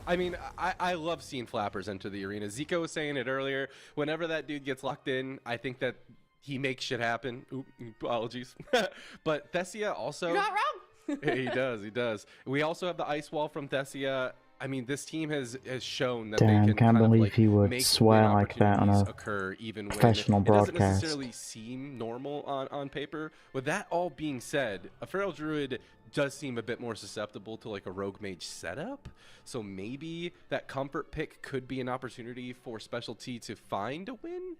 I mean, I love seeing Flappers enter the arena. Zico was saying it earlier. Whenever that dude gets locked in, I think that he makes shit happen. Oop, apologies. But Thessia also... You're not wrong! He does. We also have the Ice Wall from Thessia. I mean, this team has shown that Damn, they can can't kind believe of like he would make swear win like that on a opportunities occur even professional when it doesn't broadcast. necessarily seem normal on paper. With that all being said, a Feral Druid does seem a bit more susceptible to like a Rogue Mage setup. So maybe that comfort pick could be an opportunity for Specialty to find a win.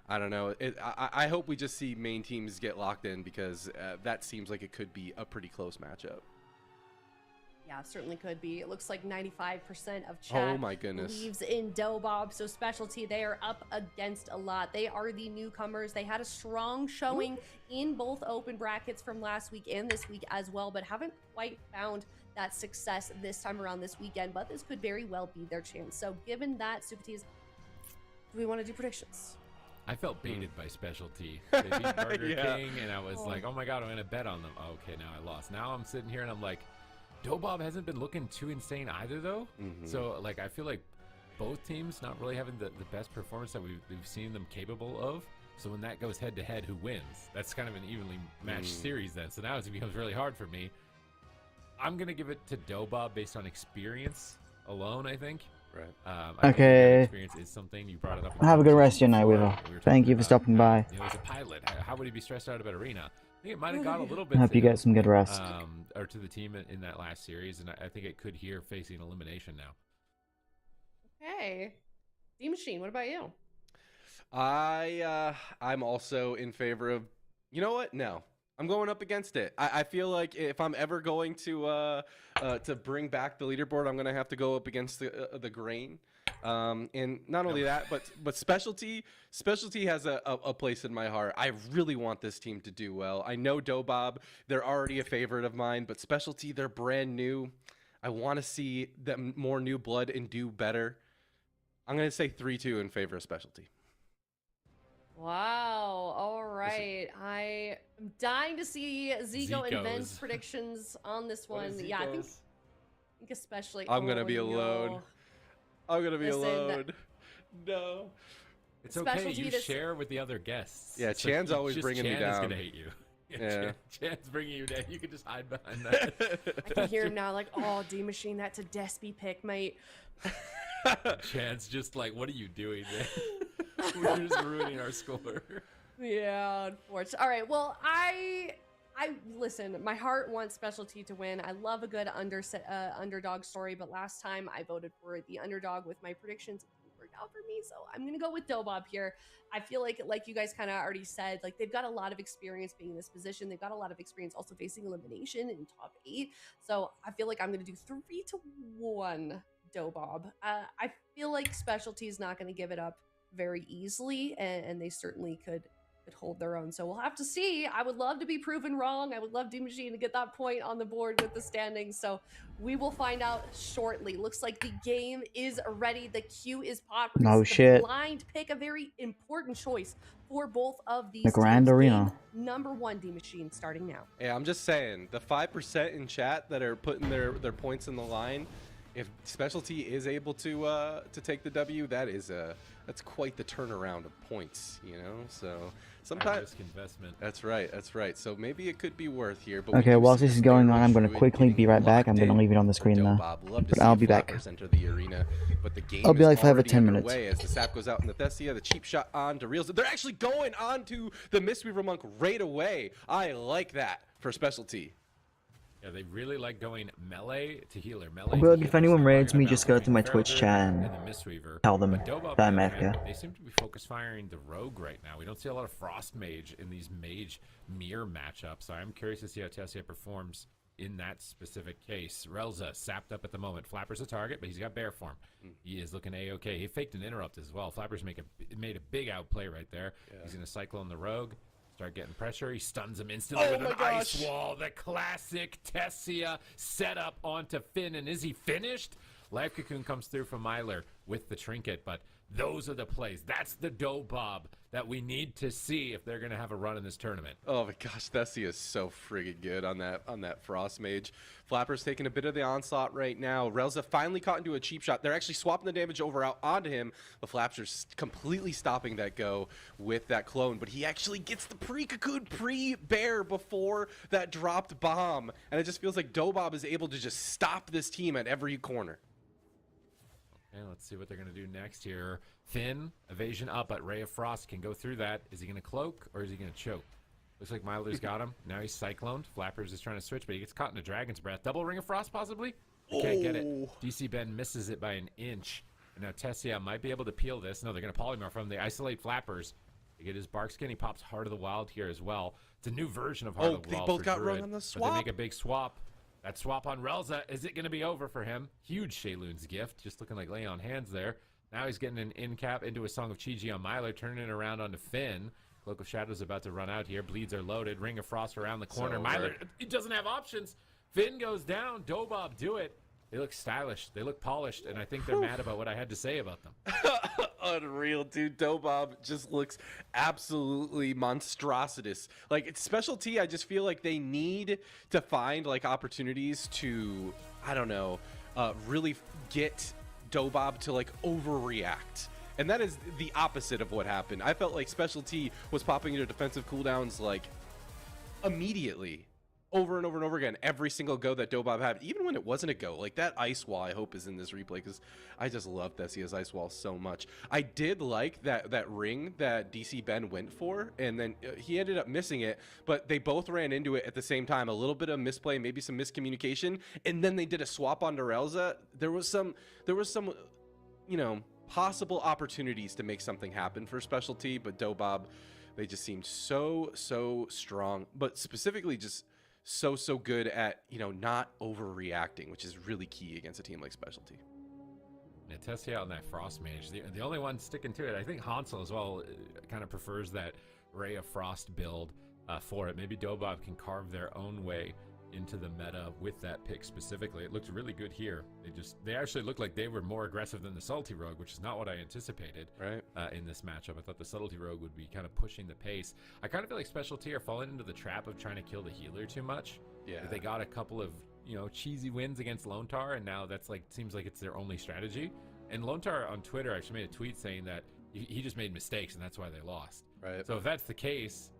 I don't know. I hope we just see main teams get locked in because that seems like it could be a pretty close matchup. Yeah, certainly could be. It looks like 95% of chat oh my goodness. believes in Dobob. So Specialty, they are up against a lot. They are the newcomers. They had a strong showing in both open brackets from last week and this week as well, but haven't quite found that success this time around this weekend. But this could very well be their chance. So given that, Supatis, do we want to do predictions? I felt baited by Specialty. They beat Burger King, and I was like, oh my god, I'm going to bet on them. Okay, now I lost. Now I'm sitting here and I'm like, Dobob hasn't been looking too insane either, though. So, like, I feel like both teams not really having the best performance that we've seen them capable of. So when that goes head-to-head, who wins? That's kind of an evenly matched series then. So now it becomes really hard for me. I'm going to give it to Dobob based on experience alone, I think. Right. I Okay. think experience is something you brought it up. Have a good rest of your night, Weaver. Thank you for stopping by. You know, as a pilot, how would he be stressed out about Arena? I think it might have got a little bit. I hope you get some good rest. Or to the team in that last series, and I think it could here facing elimination now. Okay, D-Machine, what about you? I'm also in favor of. You know what? No. I'm going up against it. I feel like if I'm ever going to bring back the leaderboard, I'm going to have to go up against the grain. And not only that, but Specialty has a place in my heart. I really want this team to do well. I know Dobob, they're already a favorite of mine, but Specialty, they're brand new. I want to see them more new blood and do better. I'm going to say 3-2 in favor of Specialty. Wow. All right. I am dying to see Zico and Ben's predictions on this one. Yeah, I think especially. I'm going to be alone. I'm going to be alone. No. It's okay. You share with the other guests. Yeah, so Chan's always bringing me down. Chan is going to hate you. Yeah. Chan's bringing you down. You can just hide behind that. I can hear him now like, oh, D-Machine, that's a Despy pick, mate. Chan's just like, what are you doing, man? We're just ruining our score. Yeah, unfortunately. All right, well, I listen, my heart wants Specialty to win. I love a good underdog story, but last time I voted for the underdog with my predictions. It didn't work out for me, so I'm going to go with Dobob here. I feel like you guys kind of already said, like, they've got a lot of experience being in this position. They've got a lot of experience also facing elimination in top 8. So I feel like I'm going to do 3-1 Dobob. I feel like Specialty is not going to give it up very easily, and they certainly could hold their own. So we'll have to see. I would love to be proven wrong. I would love D-Machine to get that point on the board with the standings. So we will find out shortly. Looks like the game is ready. The queue is popped. No shit. Blind pick, a very important choice for both of these The Grand teams. Arena. Game number 1, D-Machine, starting now. Yeah, I'm just saying, the 5% in chat that are putting their points in the line, if Specialty is able to take the W, that is a that's quite the turnaround of points, you know. So High sometimes risk investment. that's right. That's right. So maybe it could be worth here. But we Okay, do whilst see this is the going Sparrow on, I'm going to Druid quickly getting be right back. I'm locked going to in. leave it on the screen now. Dobob, love to But see I'll the be back. Flappers enter the arena, but the game I'll be is like 5 or already 10 minutes. underway as the sap goes out in the Thessia. The cheap shot on to Reels. They're actually going on to the Mistweaver Monk right away. I like that for specialty. Yeah, they really like going melee to healer. Melee Well, to if healer. anyone So raids they're me, gonna just bounce go to my between Twitch Feral chat Druid and the Mistweaver. tell them But Dobob, that I'm on the other AFK. hand, they seem to be focus firing the rogue right now. We don't see a lot of Frost Mage in these Mage mirror matchups. So I'm curious to see how Tessia performs in that specific case. Relza sapped up at the moment. Flapper's a target, but he's got bear form. He is looking A-okay. He faked an interrupt as well. Flapper's made a big outplay right there. He's going to Cyclone the rogue. Start getting pressure. He stuns him instantly with an ice wall. The classic Tessia setup onto Finn. And is he finished? Life Cocoon comes through from Myler with the trinket, but those are the plays. That's the Dobob that we need to see if they're going to have a run in this tournament. Oh my gosh, Thessia is so friggin' good on that Frost Mage. Flapper's taking a bit of the onslaught right now. Relza finally caught into a cheap shot. They're actually swapping the damage over out onto him. The Flaps are completely stopping that go with that clone, but he actually gets the pre-cocoon, pre-bear before that dropped bomb. And it just feels like Dobob is able to just stop this team at every corner. Okay, let's see what they're going to do next here. Finn, evasion up, but Ray of Frost can go through that. Is he going to cloak or is he going to choke? Looks like Myler's got him. Now he's cycloned. Flappers is trying to switch, but he gets caught in a Dragon's Breath. Double Ring of Frost possibly? He can't get it. DC Ben misses it by an inch. And now Tessia might be able to peel this. No, they're going to polymorph from. They isolate Flappers. They get his bark skin. He pops Heart of the Wild here as well. It's a new version of Heart of the Wild. They both for got Druid, run on the but swap. they make a big swap. That swap on Relza, is it going to be over for him? Huge Shayloon's gift, just looking like lay on hands there. Now he's getting an in cap into a Song of Chi-Ji on Myler, turning it around onto Finn. Cloak of Shadow's about to run out here. Bleeds are loaded. Ring of Frost around the corner. Myler, he doesn't have options. Finn goes down. Dobob do it. They look stylish. They look polished, and I think they're mad about what I had to say about them. Unreal, dude. Dobob just looks absolutely monstrositous. Like, it's specialty. I just feel like they need to find like opportunities to, I don't know, really get Dobob to like overreact. And that is the opposite of what happened. I felt like specialty was popping into defensive cooldowns like immediately. Over and over and over again, every single go that Dobob had, even when it wasn't a go. Like that ice wall, I hope is in this replay because I just love Thessia's ice wall so much. I did like that ring that DC Ben went for, and then he ended up missing it, but they both ran into it at the same time. A little bit of misplay, maybe some miscommunication, and then they did a swap on Relza. There was some, you know, possible opportunities to make something happen for specialty, but Dobob, they just seemed so strong, but specifically just so good at, you know, not overreacting, which is really key against a team like specialty. Yeah, Tessia on that Frost Mage, the only one sticking to it. I think Hansel as well kind of prefers that Ray of Frost build for it. Maybe Dobob can carve their own way into the meta with that pick specifically. It looks really good here. They actually looked like they were more aggressive than the Subtlety Rogue, which is not what I anticipated in this matchup. I thought the Subtlety Rogue would be kind of pushing the pace. I kind of feel like Specialty are falling into the trap of trying to kill the healer too much. Yeah, they got a couple of, you know, cheesy wins against Lone Tar, and now that's like, seems like it's their only strategy. And Lone Tar on Twitter actually made a tweet saying that he just made mistakes and that's why they lost. Right. So if that's the case,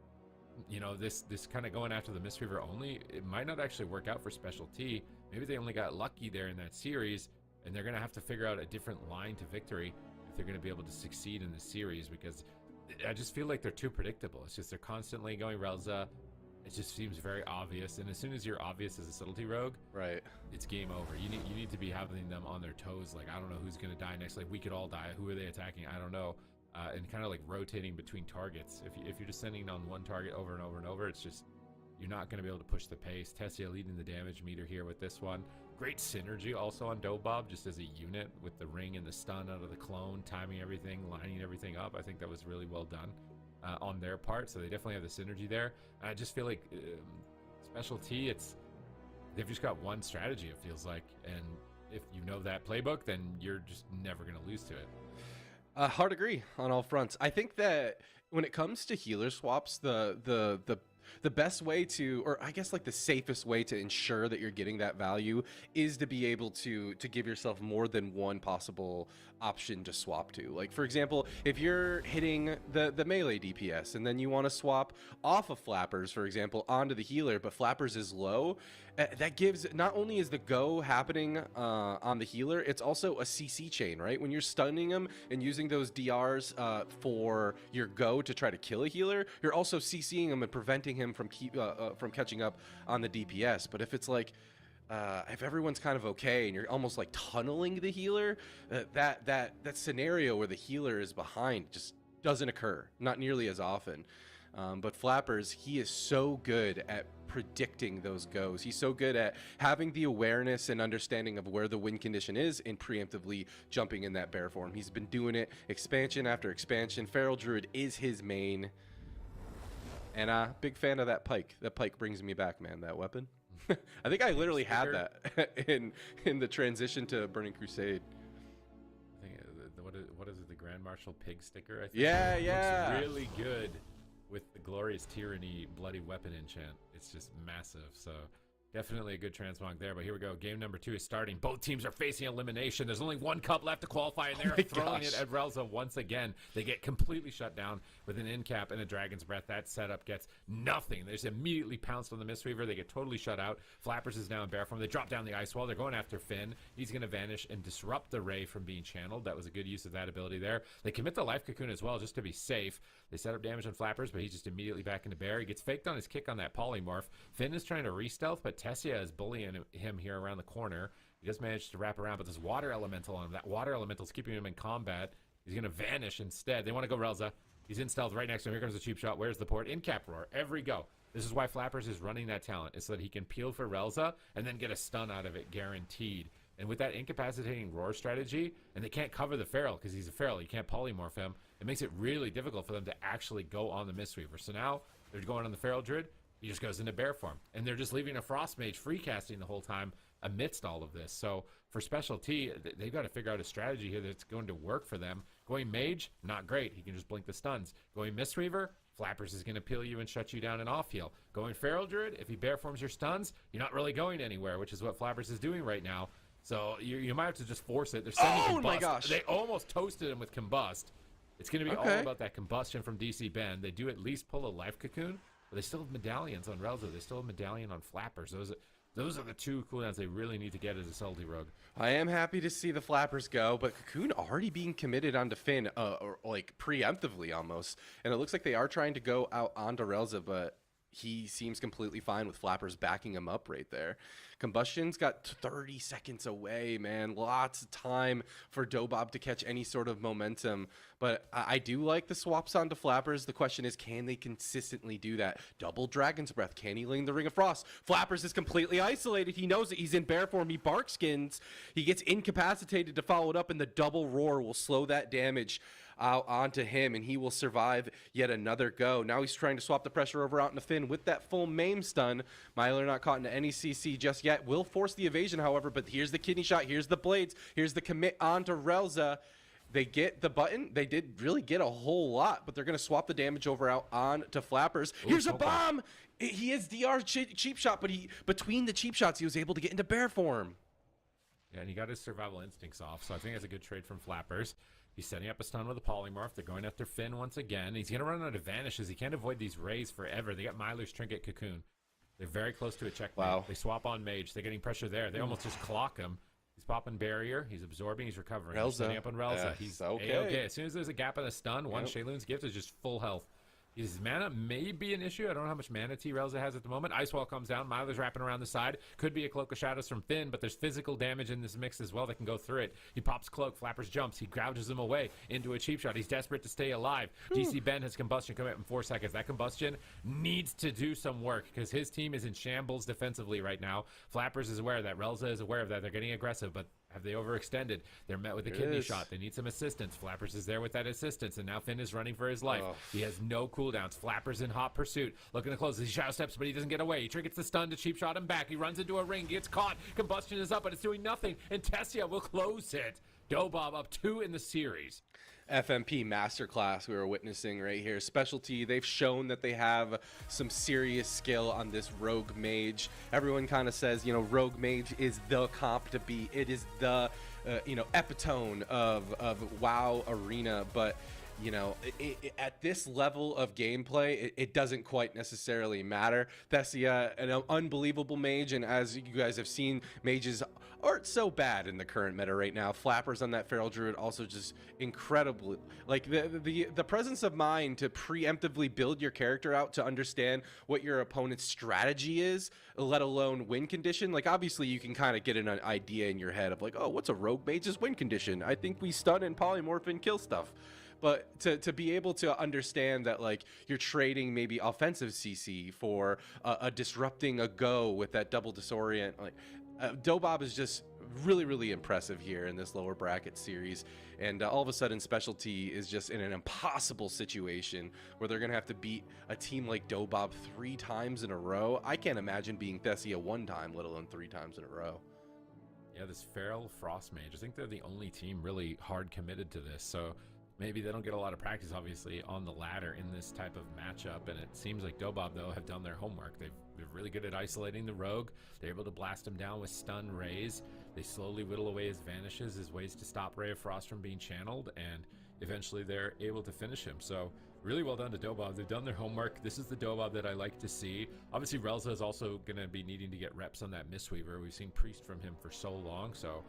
you know, this kind of going after the Mistweaver only, it might not actually work out for Specialty. Maybe they only got lucky there in that series, and they're going to have to figure out a different line to victory if they're going to be able to succeed in the series, because I just feel like they're too predictable. It's just they're constantly going Relza. It just seems very obvious, and as soon as you're obvious as a Subtlety Rogue, it's game over. You need to be having them on their toes. Like, I don't know who's going to die next. Like, we could all die. Who are they attacking? I don't know. And kind of like rotating between targets. If you're just sending on one target over and over and over, it's just, you're not going to be able to push the pace. Tessia leading the damage meter here with this one. Great synergy also on Dobob, just as a unit with the ring and the stun out of the clone, timing everything, lining everything up. I think that was really well done on their part. So they definitely have the synergy there. And I just feel like Specialty, they've just got one strategy, it feels like. And if you know that playbook, then you're just never going to lose to it. Hard agree on all fronts. I think that when it comes to healer swaps, the the best way to, or I guess like the safest way to ensure that you're getting that value is to be able to give yourself more than one possible option to swap to. Like for example, if you're hitting the melee DPS and then you want to swap off of Flappers, for example, onto the healer, but Flappers is low, that gives, not only is the go happening on the healer, it's also a CC chain, right? When you're stunning them and using those DRs for your go to try to kill a healer, you're also CCing him and preventing him from catching up on the DPS. But if it's like if everyone's kind of okay and you're almost like tunneling the healer, that scenario where the healer is behind just doesn't occur, not nearly as often. But Flappers, he is so good at predicting those goes. He's so good at having the awareness and understanding of where the win condition is and preemptively jumping in that bear form. He's been doing it expansion after expansion. Feral Druid is his main. And big fan of that pike. That pike brings me back, man, that weapon. I think I literally had that in the transition to Burning Crusade. I think what is it? The Grand Marshal pig sticker. I think. Yeah, It yeah. looks really good with the Glorious Tyranny bloody weapon enchant. It's just massive. So definitely a good transmog there. But here we go. Game number 2 is starting. Both teams are facing elimination. There's only one cup left to qualify, and they're throwing it at Relza once again. They get completely shut down with an end cap and a Dragon's Breath. That setup gets nothing. They just immediately pounced on the Mistweaver. They get totally shut out. Flappers is now in bear form. They drop down the ice wall. They're going after Finn. He's going to vanish and disrupt the Ray from being channeled. That was a good use of that ability there. They commit the Life Cocoon as well just to be safe. They set up damage on Flappers, but he's just immediately back into bear. He gets faked on his kick on that polymorph. Finn is trying to re-stealth, but Tessia is bullying him here around the corner. He just managed to wrap around, but this water elemental on him. That water elemental is keeping him in combat. He's going to vanish instead. They want to go Relza. He's in stealth right next to him. Here comes the cheap shot. Where's the port? In cap roar. Every go. This is why Flappers is running that talent, is so that he can peel for Relza and then get a stun out of it, guaranteed. And with that incapacitating roar strategy, and they can't cover the feral because he's a feral. You can't polymorph him. It makes it really difficult for them to actually go on the Mistweaver. So now they're going on the feral druid. He just goes into bear form, and they're just leaving a frost mage free casting the whole time amidst all of this. So for Special T, they've got to figure out a strategy here that's going to work for them. Going mage, not great. He can just blink the stuns. Going Mistweaver, Flappers is going to peel you and shut you down and off heal. Going feral druid, if he bear forms your stuns, you're not really going anywhere, which is what Flappers is doing right now. So you might have to just force it. They're sending Combust. My gosh. They almost toasted him with Combust. It's going to be all about that combustion from DC Ben. They do at least pull a Life Cocoon, but they still have medallions on Relza. They still have medallion on Flappers. Those are the two cooldowns they really need to get as a salty rogue. I am happy to see the Flappers go, but Cocoon already being committed onto Finn, or like preemptively almost. And it looks like they are trying to go out onto Relza, but he seems completely fine with Flappers backing him up right there. Combustion's got 30 seconds away, man. Lots of time for Dobob to catch any sort of momentum. But I do like the swaps onto Flappers. The question is, can they consistently do that? Double Dragon's Breath. Can he lane the Ring of Frost? Flappers is completely isolated. He knows that he's in bear form. He bark skins. He gets incapacitated to follow it up, and the double roar will slow that damage out onto him, and he will survive yet another go. Now he's trying to swap the pressure over out into Finn with that full maim stun. Myler not caught into any CC just yet. Will force the evasion, however, but here's the kidney shot. Here's the blades. Here's the commit onto Relza. They get the button. They did really get a whole lot, but they're going to swap the damage over out on to Flappers. Here's a bomb. He is DR cheap shot, but between the cheap shots, he was able to get into bear form. Yeah, and he got his survival instincts off, so I think that's a good trade from Flappers. He's setting up a stun with a polymorph. They're going after Finn once again. He's going to run out of vanishes. He can't avoid these rays forever. They got Myler's Trinket Cocoon. They're very close to a checkmate. Wow. They swap on Mage. They're getting pressure there. They almost just clock him. He's popping barrier. He's absorbing. He's recovering. He's setting up on Relza. Yeah, he's okay. As soon as there's a gap in a stun, one Shayloon's gift is just full health. His mana may be an issue. I don't know how much mana T Relza has at the moment. Ice Wall comes down. Myler's wrapping around the side. Could be a Cloak of Shadows from Finn, but there's physical damage in this mix as well that can go through it. He pops Cloak. Flappers jumps. He gouges him away into a cheap shot. He's desperate to stay alive. DC Ben has Combustion come out in 4 seconds. That Combustion needs to do some work because his team is in shambles defensively right now. Flappers is aware of that. Relza is aware of that. They're getting aggressive, but have they overextended? They're met with a kidney shot. They need some assistance. Flappers is there with that assistance, and now Finn is running for his life. He has no cooldowns. Flappers in hot pursuit, looking to close. He shadow steps, but he doesn't get away. He triggers the stun to cheap shot him back. He runs into a ring, gets caught. Combustion is up, but it's doing nothing, and Tessia will close it. Dobob up 2 in the series. FMP masterclass we were witnessing right here. Specialty, they've shown that they have some serious skill on this rogue mage. Everyone kind of says, you know, rogue mage is the comp to beat. It is the, you know, epitome of WoW arena, but you know, at this level of gameplay, it doesn't quite necessarily matter. Thessia, an unbelievable mage, and as you guys have seen, mages aren't so bad in the current meta right now. Flappers on that Feral Druid also just incredibly, like the presence of mind to preemptively build your character out to understand what your opponent's strategy is, let alone win condition. Like obviously you can kind of get an idea in your head of like, oh, what's a rogue mage's win condition? I think we stun and polymorph and kill stuff. But to be able to understand that, like, you're trading maybe offensive CC for a disrupting a go with that double disorient, like, Dobob is just really, really impressive here in this lower bracket series. And all of a sudden, Specialty is just in an impossible situation where they're going to have to beat a team like Dobob 3 times in a row. I can't imagine being Thessia 1 time, let alone 3 times in a row. Yeah, this Feral Frost Mage, I think they're the only team really hard committed to this. So maybe they don't get a lot of practice, obviously, on the ladder in this type of matchup, and it seems like Dobob, though, have done their homework. They're really good at isolating the rogue. They're able to blast him down with stun rays. They slowly whittle away his vanishes, his ways to stop Ray of Frost from being channeled, and eventually they're able to finish him. So really well done to Dobob. They've done their homework. This is the Dobob that I like to see. Obviously, Relza is also going to be needing to get reps on that Mistweaver. We've seen Priest from him for so long, so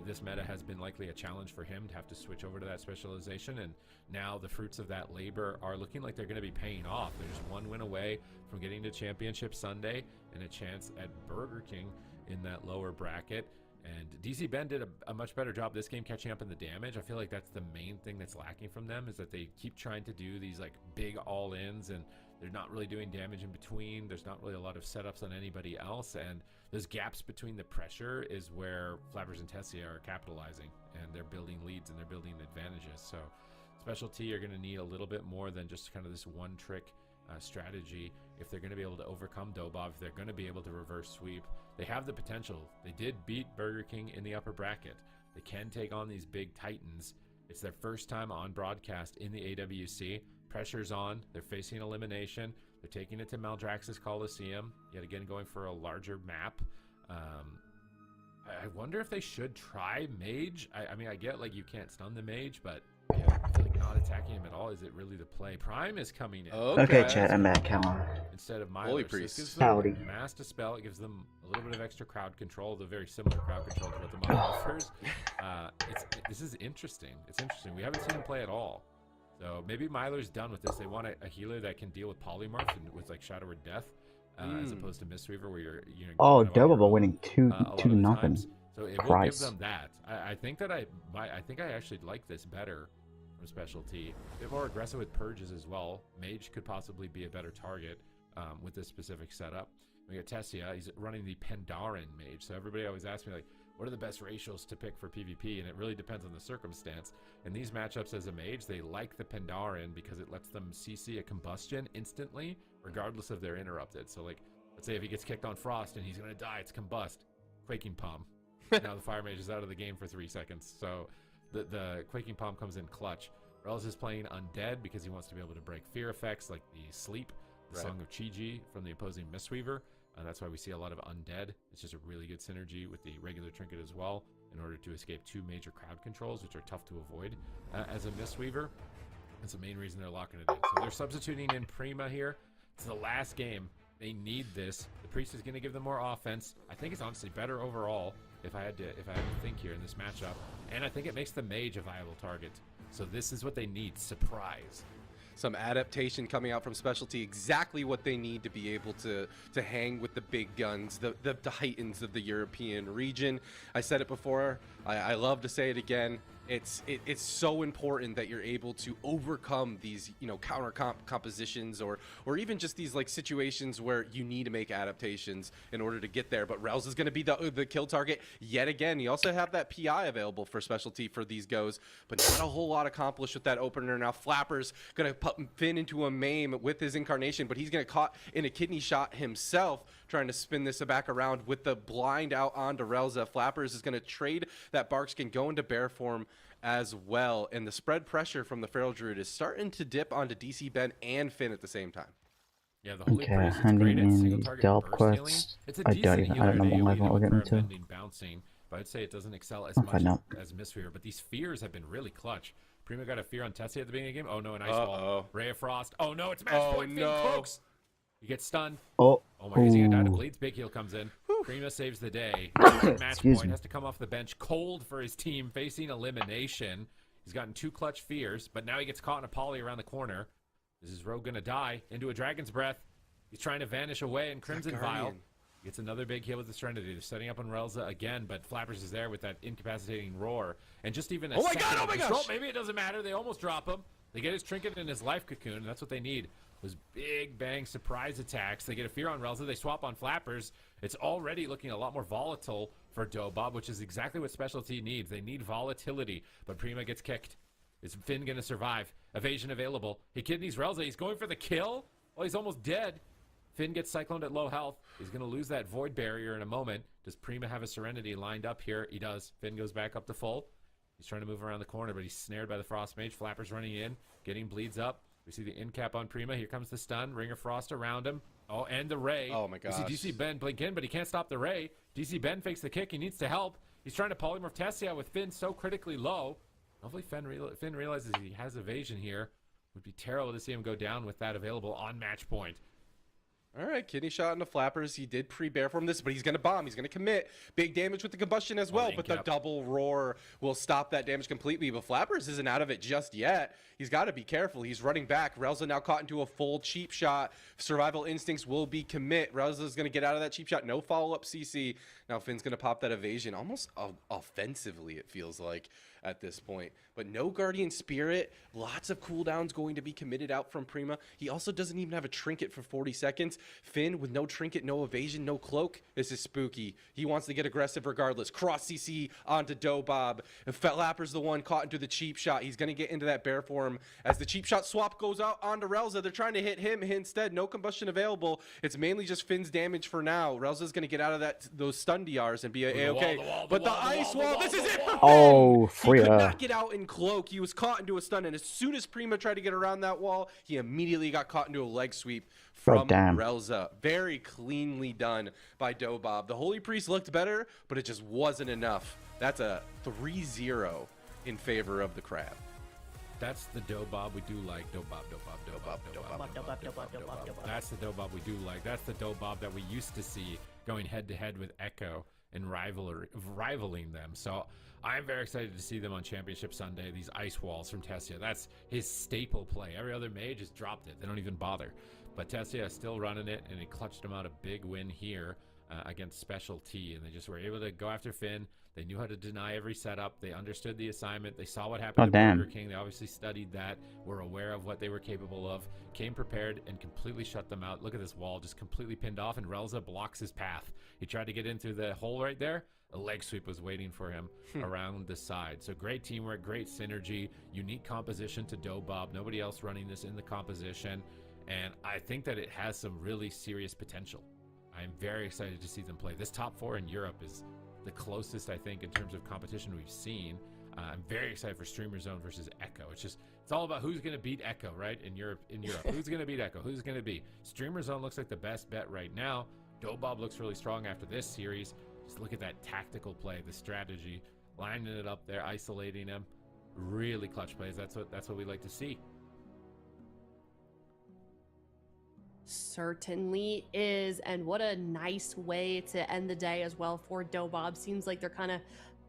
this meta has been likely a challenge for him to have to switch over to that specialization, and now the fruits of that labor are looking like they're going to be paying off. They're just 1 win away from getting to Championship Sunday and a chance at Burger King in that lower bracket. And DC Ben did a much better job this game catching up in the damage. I feel like that's the main thing that's lacking from them, is that they keep trying to do these like big all-ins and they're not really doing damage in between. There's not really a lot of setups on anybody else, and those gaps between the pressure is where Flappers and Tessia are capitalizing, and they're building leads and they're building advantages. So Specialty are going to need a little bit more than just kind of this one trick strategy if they're going to be able to overcome Dobob, if they're going to be able to reverse sweep. They have the potential. They did beat Burger King in the upper bracket. They can take on these big titans. It's their first time on broadcast in the AWC. Pressure's on. They're facing elimination. They're taking it to Maldraxxus Coliseum, yet again going for a larger map. I wonder if they should try Mage. I mean, I get like you can't stun the Mage, but yeah, I feel like not attacking him at all. Is it really the play? Prime is coming in. Okay, chat, I'm back. Callum. Instead of Holy Myler. Priest. So this gives them Howdy. Mass Dispel. It gives them a little bit of extra crowd control, though very similar crowd control to what the Myler offers. This is interesting. It's interesting. We haven't seen him play at all. So maybe Myler's done with this. They want a healer that can deal with polymorphs and with like Shadow or Death, as opposed to Mistweaver where you're Oh, kind of on your Dobob own, winning 2 a lot to of the nothing. times. So it will give Christ. them that. I think that I actually like this better from Specialty. A bit more aggressive with purges as well. Mage could possibly be a better target with this specific setup. We got Tessia. He's running the Pandaren Mage. So everybody always asks me like, what are the best ratios to pick for PvP? And it really depends on the circumstance. In these matchups as a mage, they like the Pandaren because it lets them CC a combustion instantly, regardless of their interrupted. So like, let's say if he gets kicked on Frost and he's going to die, it's combust. Quaking Palm. Now the Fire Mage is out of the game for 3 seconds. So the Quaking Palm comes in clutch. Relz is playing Undead because he wants to be able to break fear effects like the Sleep, the Song of Chi-Ji from the opposing Mistweaver. That's why we see a lot of Undead. It's just a really good synergy with the regular Trinket as well in order to escape 2 major crowd controls, which are tough to avoid as a Mistweaver. That's the main reason they're locking it in. So they're substituting in Prima here. It's the last game. They need this. The Priest is going to give them more offense. I think it's honestly better overall if I had to think here in this matchup. And I think it makes the Mage a viable target. So this is what they need. Surprise. Some adaptation coming out from Specialty, exactly what they need to be able to hang with the big guns, the titans of the European region. I said it before, I love to say it again. It's so important that you're able to overcome these, you know, counter compositions or even just these like situations where you need to make adaptations in order to get there. But Relz is going to be the kill target yet again. You also have that PI available for Specialty for these goes, but not a whole lot accomplished with that opener. Now Flapper's going to put Finn into a maim with his incarnation, but he's going to caught in a kidney shot himself, trying to spin this back around with the blind out onto Relza. Flappers is going to trade that Barkskin, go into bear form as well. And the spread pressure from the Feral Druid is starting to dip onto DC Ben and Finn at the same time. Yeah, the Holy Okay, Priest is handing great at in single these target delp burst quests. healing. It's a I decent don't even, I healer don't know at what AoE level we're with getting prayer to. bending, bouncing, but I'd say it doesn't excel as Okay, much no. as Mistweaver. But these fears have been really clutch. Prima got a fear on Tessie at the beginning of the game. Oh no, an ice wall. Ray of Frost. Oh no, it's match point. Finn cloaks. He gets stunned. Oh, Oh my god, he's gonna die to ooh. bleeds. Big heal comes in. Prima saves the day. Match Excuse point me. has to come off the bench cold for his team, facing elimination. He's gotten 2 clutch fears, but now he gets caught in a poly around the corner. Is his rogue gonna die into a dragon's breath? He's trying to vanish away in Crimson Vial. Guardian. Gets another big heal with the Serenity. They're setting up on Relza again, but Flappers is there with that incapacitating roar. And just even a Oh my second god, oh of my control, gosh! maybe it doesn't matter. They almost drop him. They get his trinket and his life cocoon, and that's what they need. Those big bang surprise attacks. They get a fear on Relza. They swap on Flappers. It's already looking a lot more volatile for Dobob, which is exactly what specialty needs. They need volatility, but Prima gets kicked. Is Finn going to survive? Evasion available. He kidneys Relza. He's going for the kill. Well, he's almost dead. Finn gets cycloned at low health. He's going to lose that void barrier in a moment. Does Prima have a Serenity lined up here? He does. Finn goes back up to full. He's trying to move around the corner, but he's snared by the Frost Mage. Flappers running in, getting bleeds up. We see the in cap on Prima. Here comes the stun. Ring of Frost around him. Oh, and the Ray. Oh my gosh. We see DC Ben blink in, but he can't stop the Ray. DC Ben fakes the kick. He needs to help. He's trying to polymorph Tessia with Finn so critically low. Hopefully Finn realizes he has evasion here. Would be terrible to see him go down with that available on match point. All right, kidney shot into Flappers. He did pre-bear from this, but he's going to bomb. He's going to commit. Big damage with the combustion as well, but the double roar will stop that damage completely. But Flappers isn't out of it just yet. He's got to be careful. He's running back. Relza now caught into a full cheap shot. Survival instincts will be commit. Relza's going to get out of that cheap shot. No follow-up CC. Now Finn's going to pop that evasion almost offensively, it feels like, at this point. But no Guardian Spirit. Lots of cooldowns going to be committed out from Prima. He also doesn't even have a trinket for 40 seconds. Finn with no trinket, no evasion, no cloak. This is spooky. He wants to get aggressive regardless. Cross CC onto Dobob. Flapper's the one caught into the cheap shot. He's going to get into that bear form as the cheap shot swap goes out onto Relza. They're trying to hit him instead. No combustion available. It's mainly just Finn's damage for now. Relza's going to get out of those stun DRs and be A-okay. But the ice wall, this is it for Finn! Oh, He could Freya. not get out in cloak. He was caught into a stun, and as soon as Prima tried to get around that wall, he immediately got caught into a leg sweep from damn. Relza. Very cleanly done by Dobob. The Holy Priest looked better, but it just wasn't enough. That's a 3-0 in favor of the Crab. That's the Dobob we do like. Dobob. That's the Dobob we do like. That's the Dobob that we used to see going head-to-head with Echo and rivaling them. So I'm very excited to see them on Championship Sunday. These ice walls from Tessia. That's his staple play. Every other mage has dropped it. They don't even bother. But Tessia is still running it, and he clutched him out a big win here against Special T. And they just were able to go after Finn. They knew how to deny every setup. They understood the assignment. They saw what happened to Burger King. They obviously studied that, were aware of what they were capable of, came prepared, and completely shut them out. Look at this wall, just completely pinned off, and Relza blocks his path. He tried to get into the hole right there. A leg sweep was waiting for him around the side. So great teamwork, great synergy, unique composition to Dobob. Nobody else running this in the composition. And I think that it has some really serious potential. I'm very excited to see them play. This top 4 in Europe is the closest, I think, in terms of competition we've seen. I'm very excited for Streamer Zone versus Echo. It's all about who's going to beat Echo, right? In Europe, who's going to beat Echo? Who's going to be? Streamer Zone looks like the best bet right now. Dobob looks really strong after this series. Just look at that tactical play, the strategy, lining it up there, isolating him. Really clutch plays. That's what we like to see. Certainly is, and what a nice way to end the day as well for Dobob. Seems like they're kind of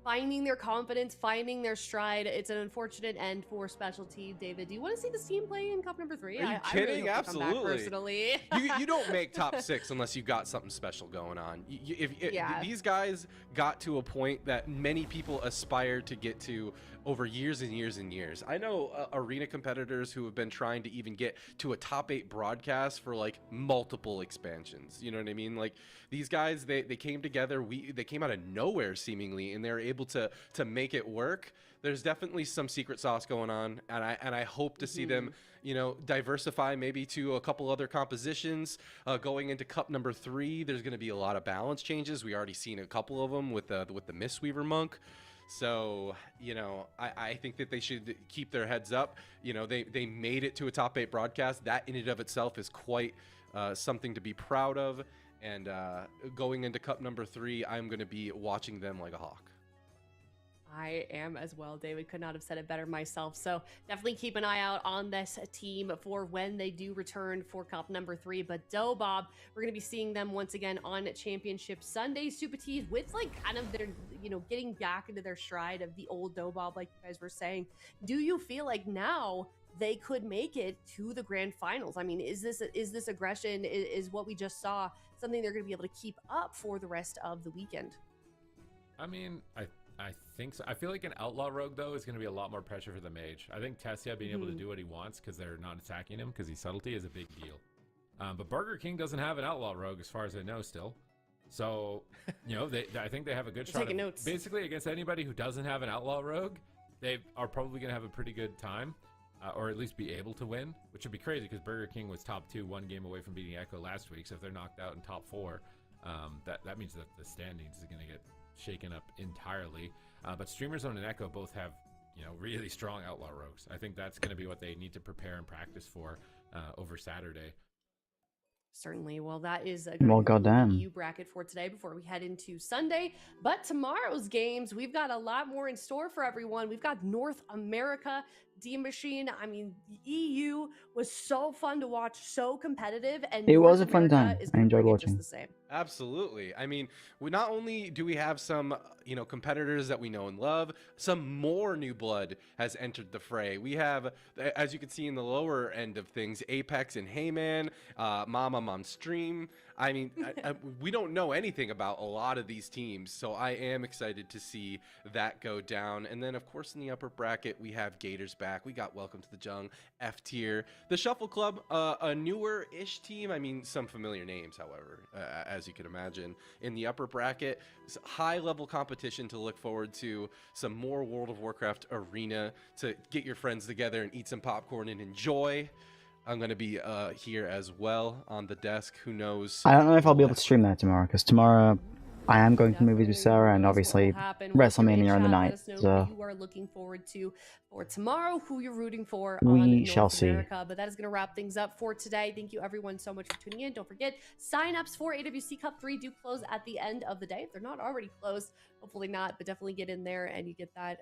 finding their confidence, finding their stride. It's an unfortunate end for Specialty. David, do you want to see this team play in Cup number 3? Are you I really kidding? hope they come back Absolutely. personally. You don't make top 6 unless you've got something special going on. These guys got to a point that many people aspire to get to over years and years and years. I know arena competitors who have been trying to even get to a top 8 broadcast for like multiple expansions. You know what I mean? Like these guys, they came together. They came out of nowhere seemingly, and they're able able to make it work. There's definitely some secret sauce going on, and I hope to see them, you know, diversify maybe to a couple other compositions. Going into Cup number 3, there's going to be a lot of balance changes. We already seen a couple of them with the Mistweaver monk. So, you know, I think that they should keep their heads up. You know, they made it to a top 8 broadcast. That in and of itself is quite something to be proud of. And going into Cup number 3, I'm going to be watching them like a hawk. I am as well. David could not have said it better myself. So definitely keep an eye out on this team for when they do return for Cup number 3. But Doe Bob, we're going to be seeing them once again on Championship Sunday. Super Tees with like kind of their, you know, getting back into their stride of the old Doe Bob, like you guys were saying. Do you feel like now they could make it to the grand finals? I mean, is this aggression, is what we just saw something they're going to be able to keep up for the rest of the weekend? I mean, I think so. I feel like an Outlaw Rogue, though, is going to be a lot more pressure for the Mage. I think Tessia being able to do what he wants because they're not attacking him because he's subtlety is a big deal. But Burger King doesn't have an Outlaw Rogue as far as I know still. So, you know, I think they have a good shot. Taking notes. Basically, against anybody who doesn't have an Outlaw Rogue, they are probably going to have a pretty good time. Or at least be able to win, which would be crazy because Burger King was top 2, 1 game away from beating Echo last week. So if they're knocked out in top 4, that means that the standings is going to get shaken up entirely. But Streamer Zone and Echo both have, you know, really strong Outlaw Rogues. I think that's going to be what they need to prepare and practice for over Saturday. Certainly. Well, that is a Well, goddamn. EU bracket for today before we head into Sunday. But tomorrow's games, we've got a lot more in store for everyone. We've got North America, D Machine. I mean, the EU was so fun to watch, so competitive, and It North was a fun America time. is I gonna enjoyed bring it watching. just the same. Absolutely. I mean, we not only do we have some, you know, competitors that we know and love, some more new blood has entered the fray. We have, as you can see in the lower end of things, Apex and Heyman, Mama Mom Stream. I mean, we don't know anything about a lot of these teams, so I am excited to see that go down. And then, of course, in the upper bracket, we have Gators back. We got Welcome to the Jung, F tier. The Shuffle Club, a newer-ish team. I mean, some familiar names, however, as you can imagine. In the upper bracket, high-level competition to look forward to. Some more World of Warcraft arena to get your friends together and eat some popcorn and enjoy. I'm going to be here as well on the desk. Who knows? I don't know if I'll be able to stream that tomorrow, because tomorrow I am going to movies with Sarah, and obviously WrestleMania on the night. So you are looking forward to for tomorrow, who you're rooting for we on shall North see. America. But that is going to wrap things up for today. Thank you everyone so much for tuning in. Don't forget, sign-ups for AWC Cup 3 do close at the end of the day. If they're not already closed, hopefully not, but definitely get in there and you get that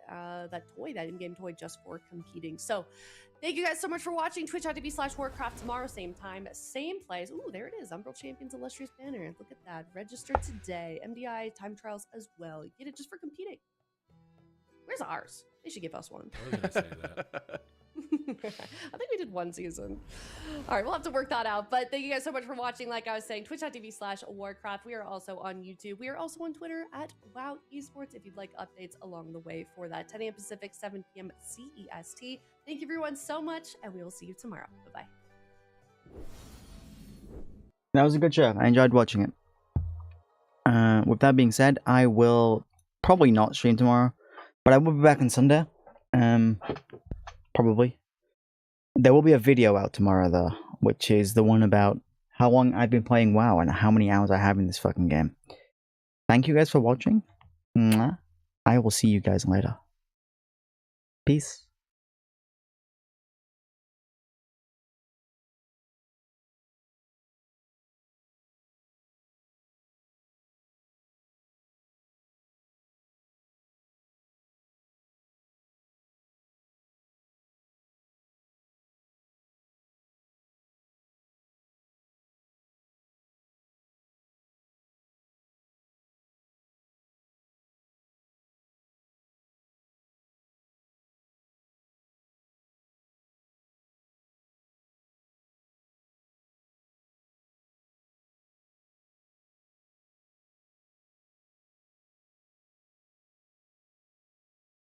that toy, that in-game toy just for competing. So thank you guys so much for watching. Twitch.tv/Warcraft tomorrow, same time, same place. Ooh, there it is. Umbral Champions Illustrious banner. Look at that. Register today. MDI time trials as well. You get it just for competing. Where's ours? They should give us one. I was going to say that. I think we did one season. All right, we'll have to work that out. But thank you guys so much for watching. Like I was saying, twitch.tv/Warcraft. We are also on YouTube. We are also on Twitter at WoW Esports if you'd like updates along the way for that. 10 a.m. Pacific, 7 p.m. CEST. Thank you everyone so much, and we will see you tomorrow. Bye-bye. that was a good show. I enjoyed watching it. With that being said, I will probably not stream tomorrow, but I will be back on Sunday. Probably. There will be a video out tomorrow, though, which is the one about how long I've been playing WoW and how many hours I have in this fucking game. Thank you guys for watching. Mwah. I will see you guys later. Peace.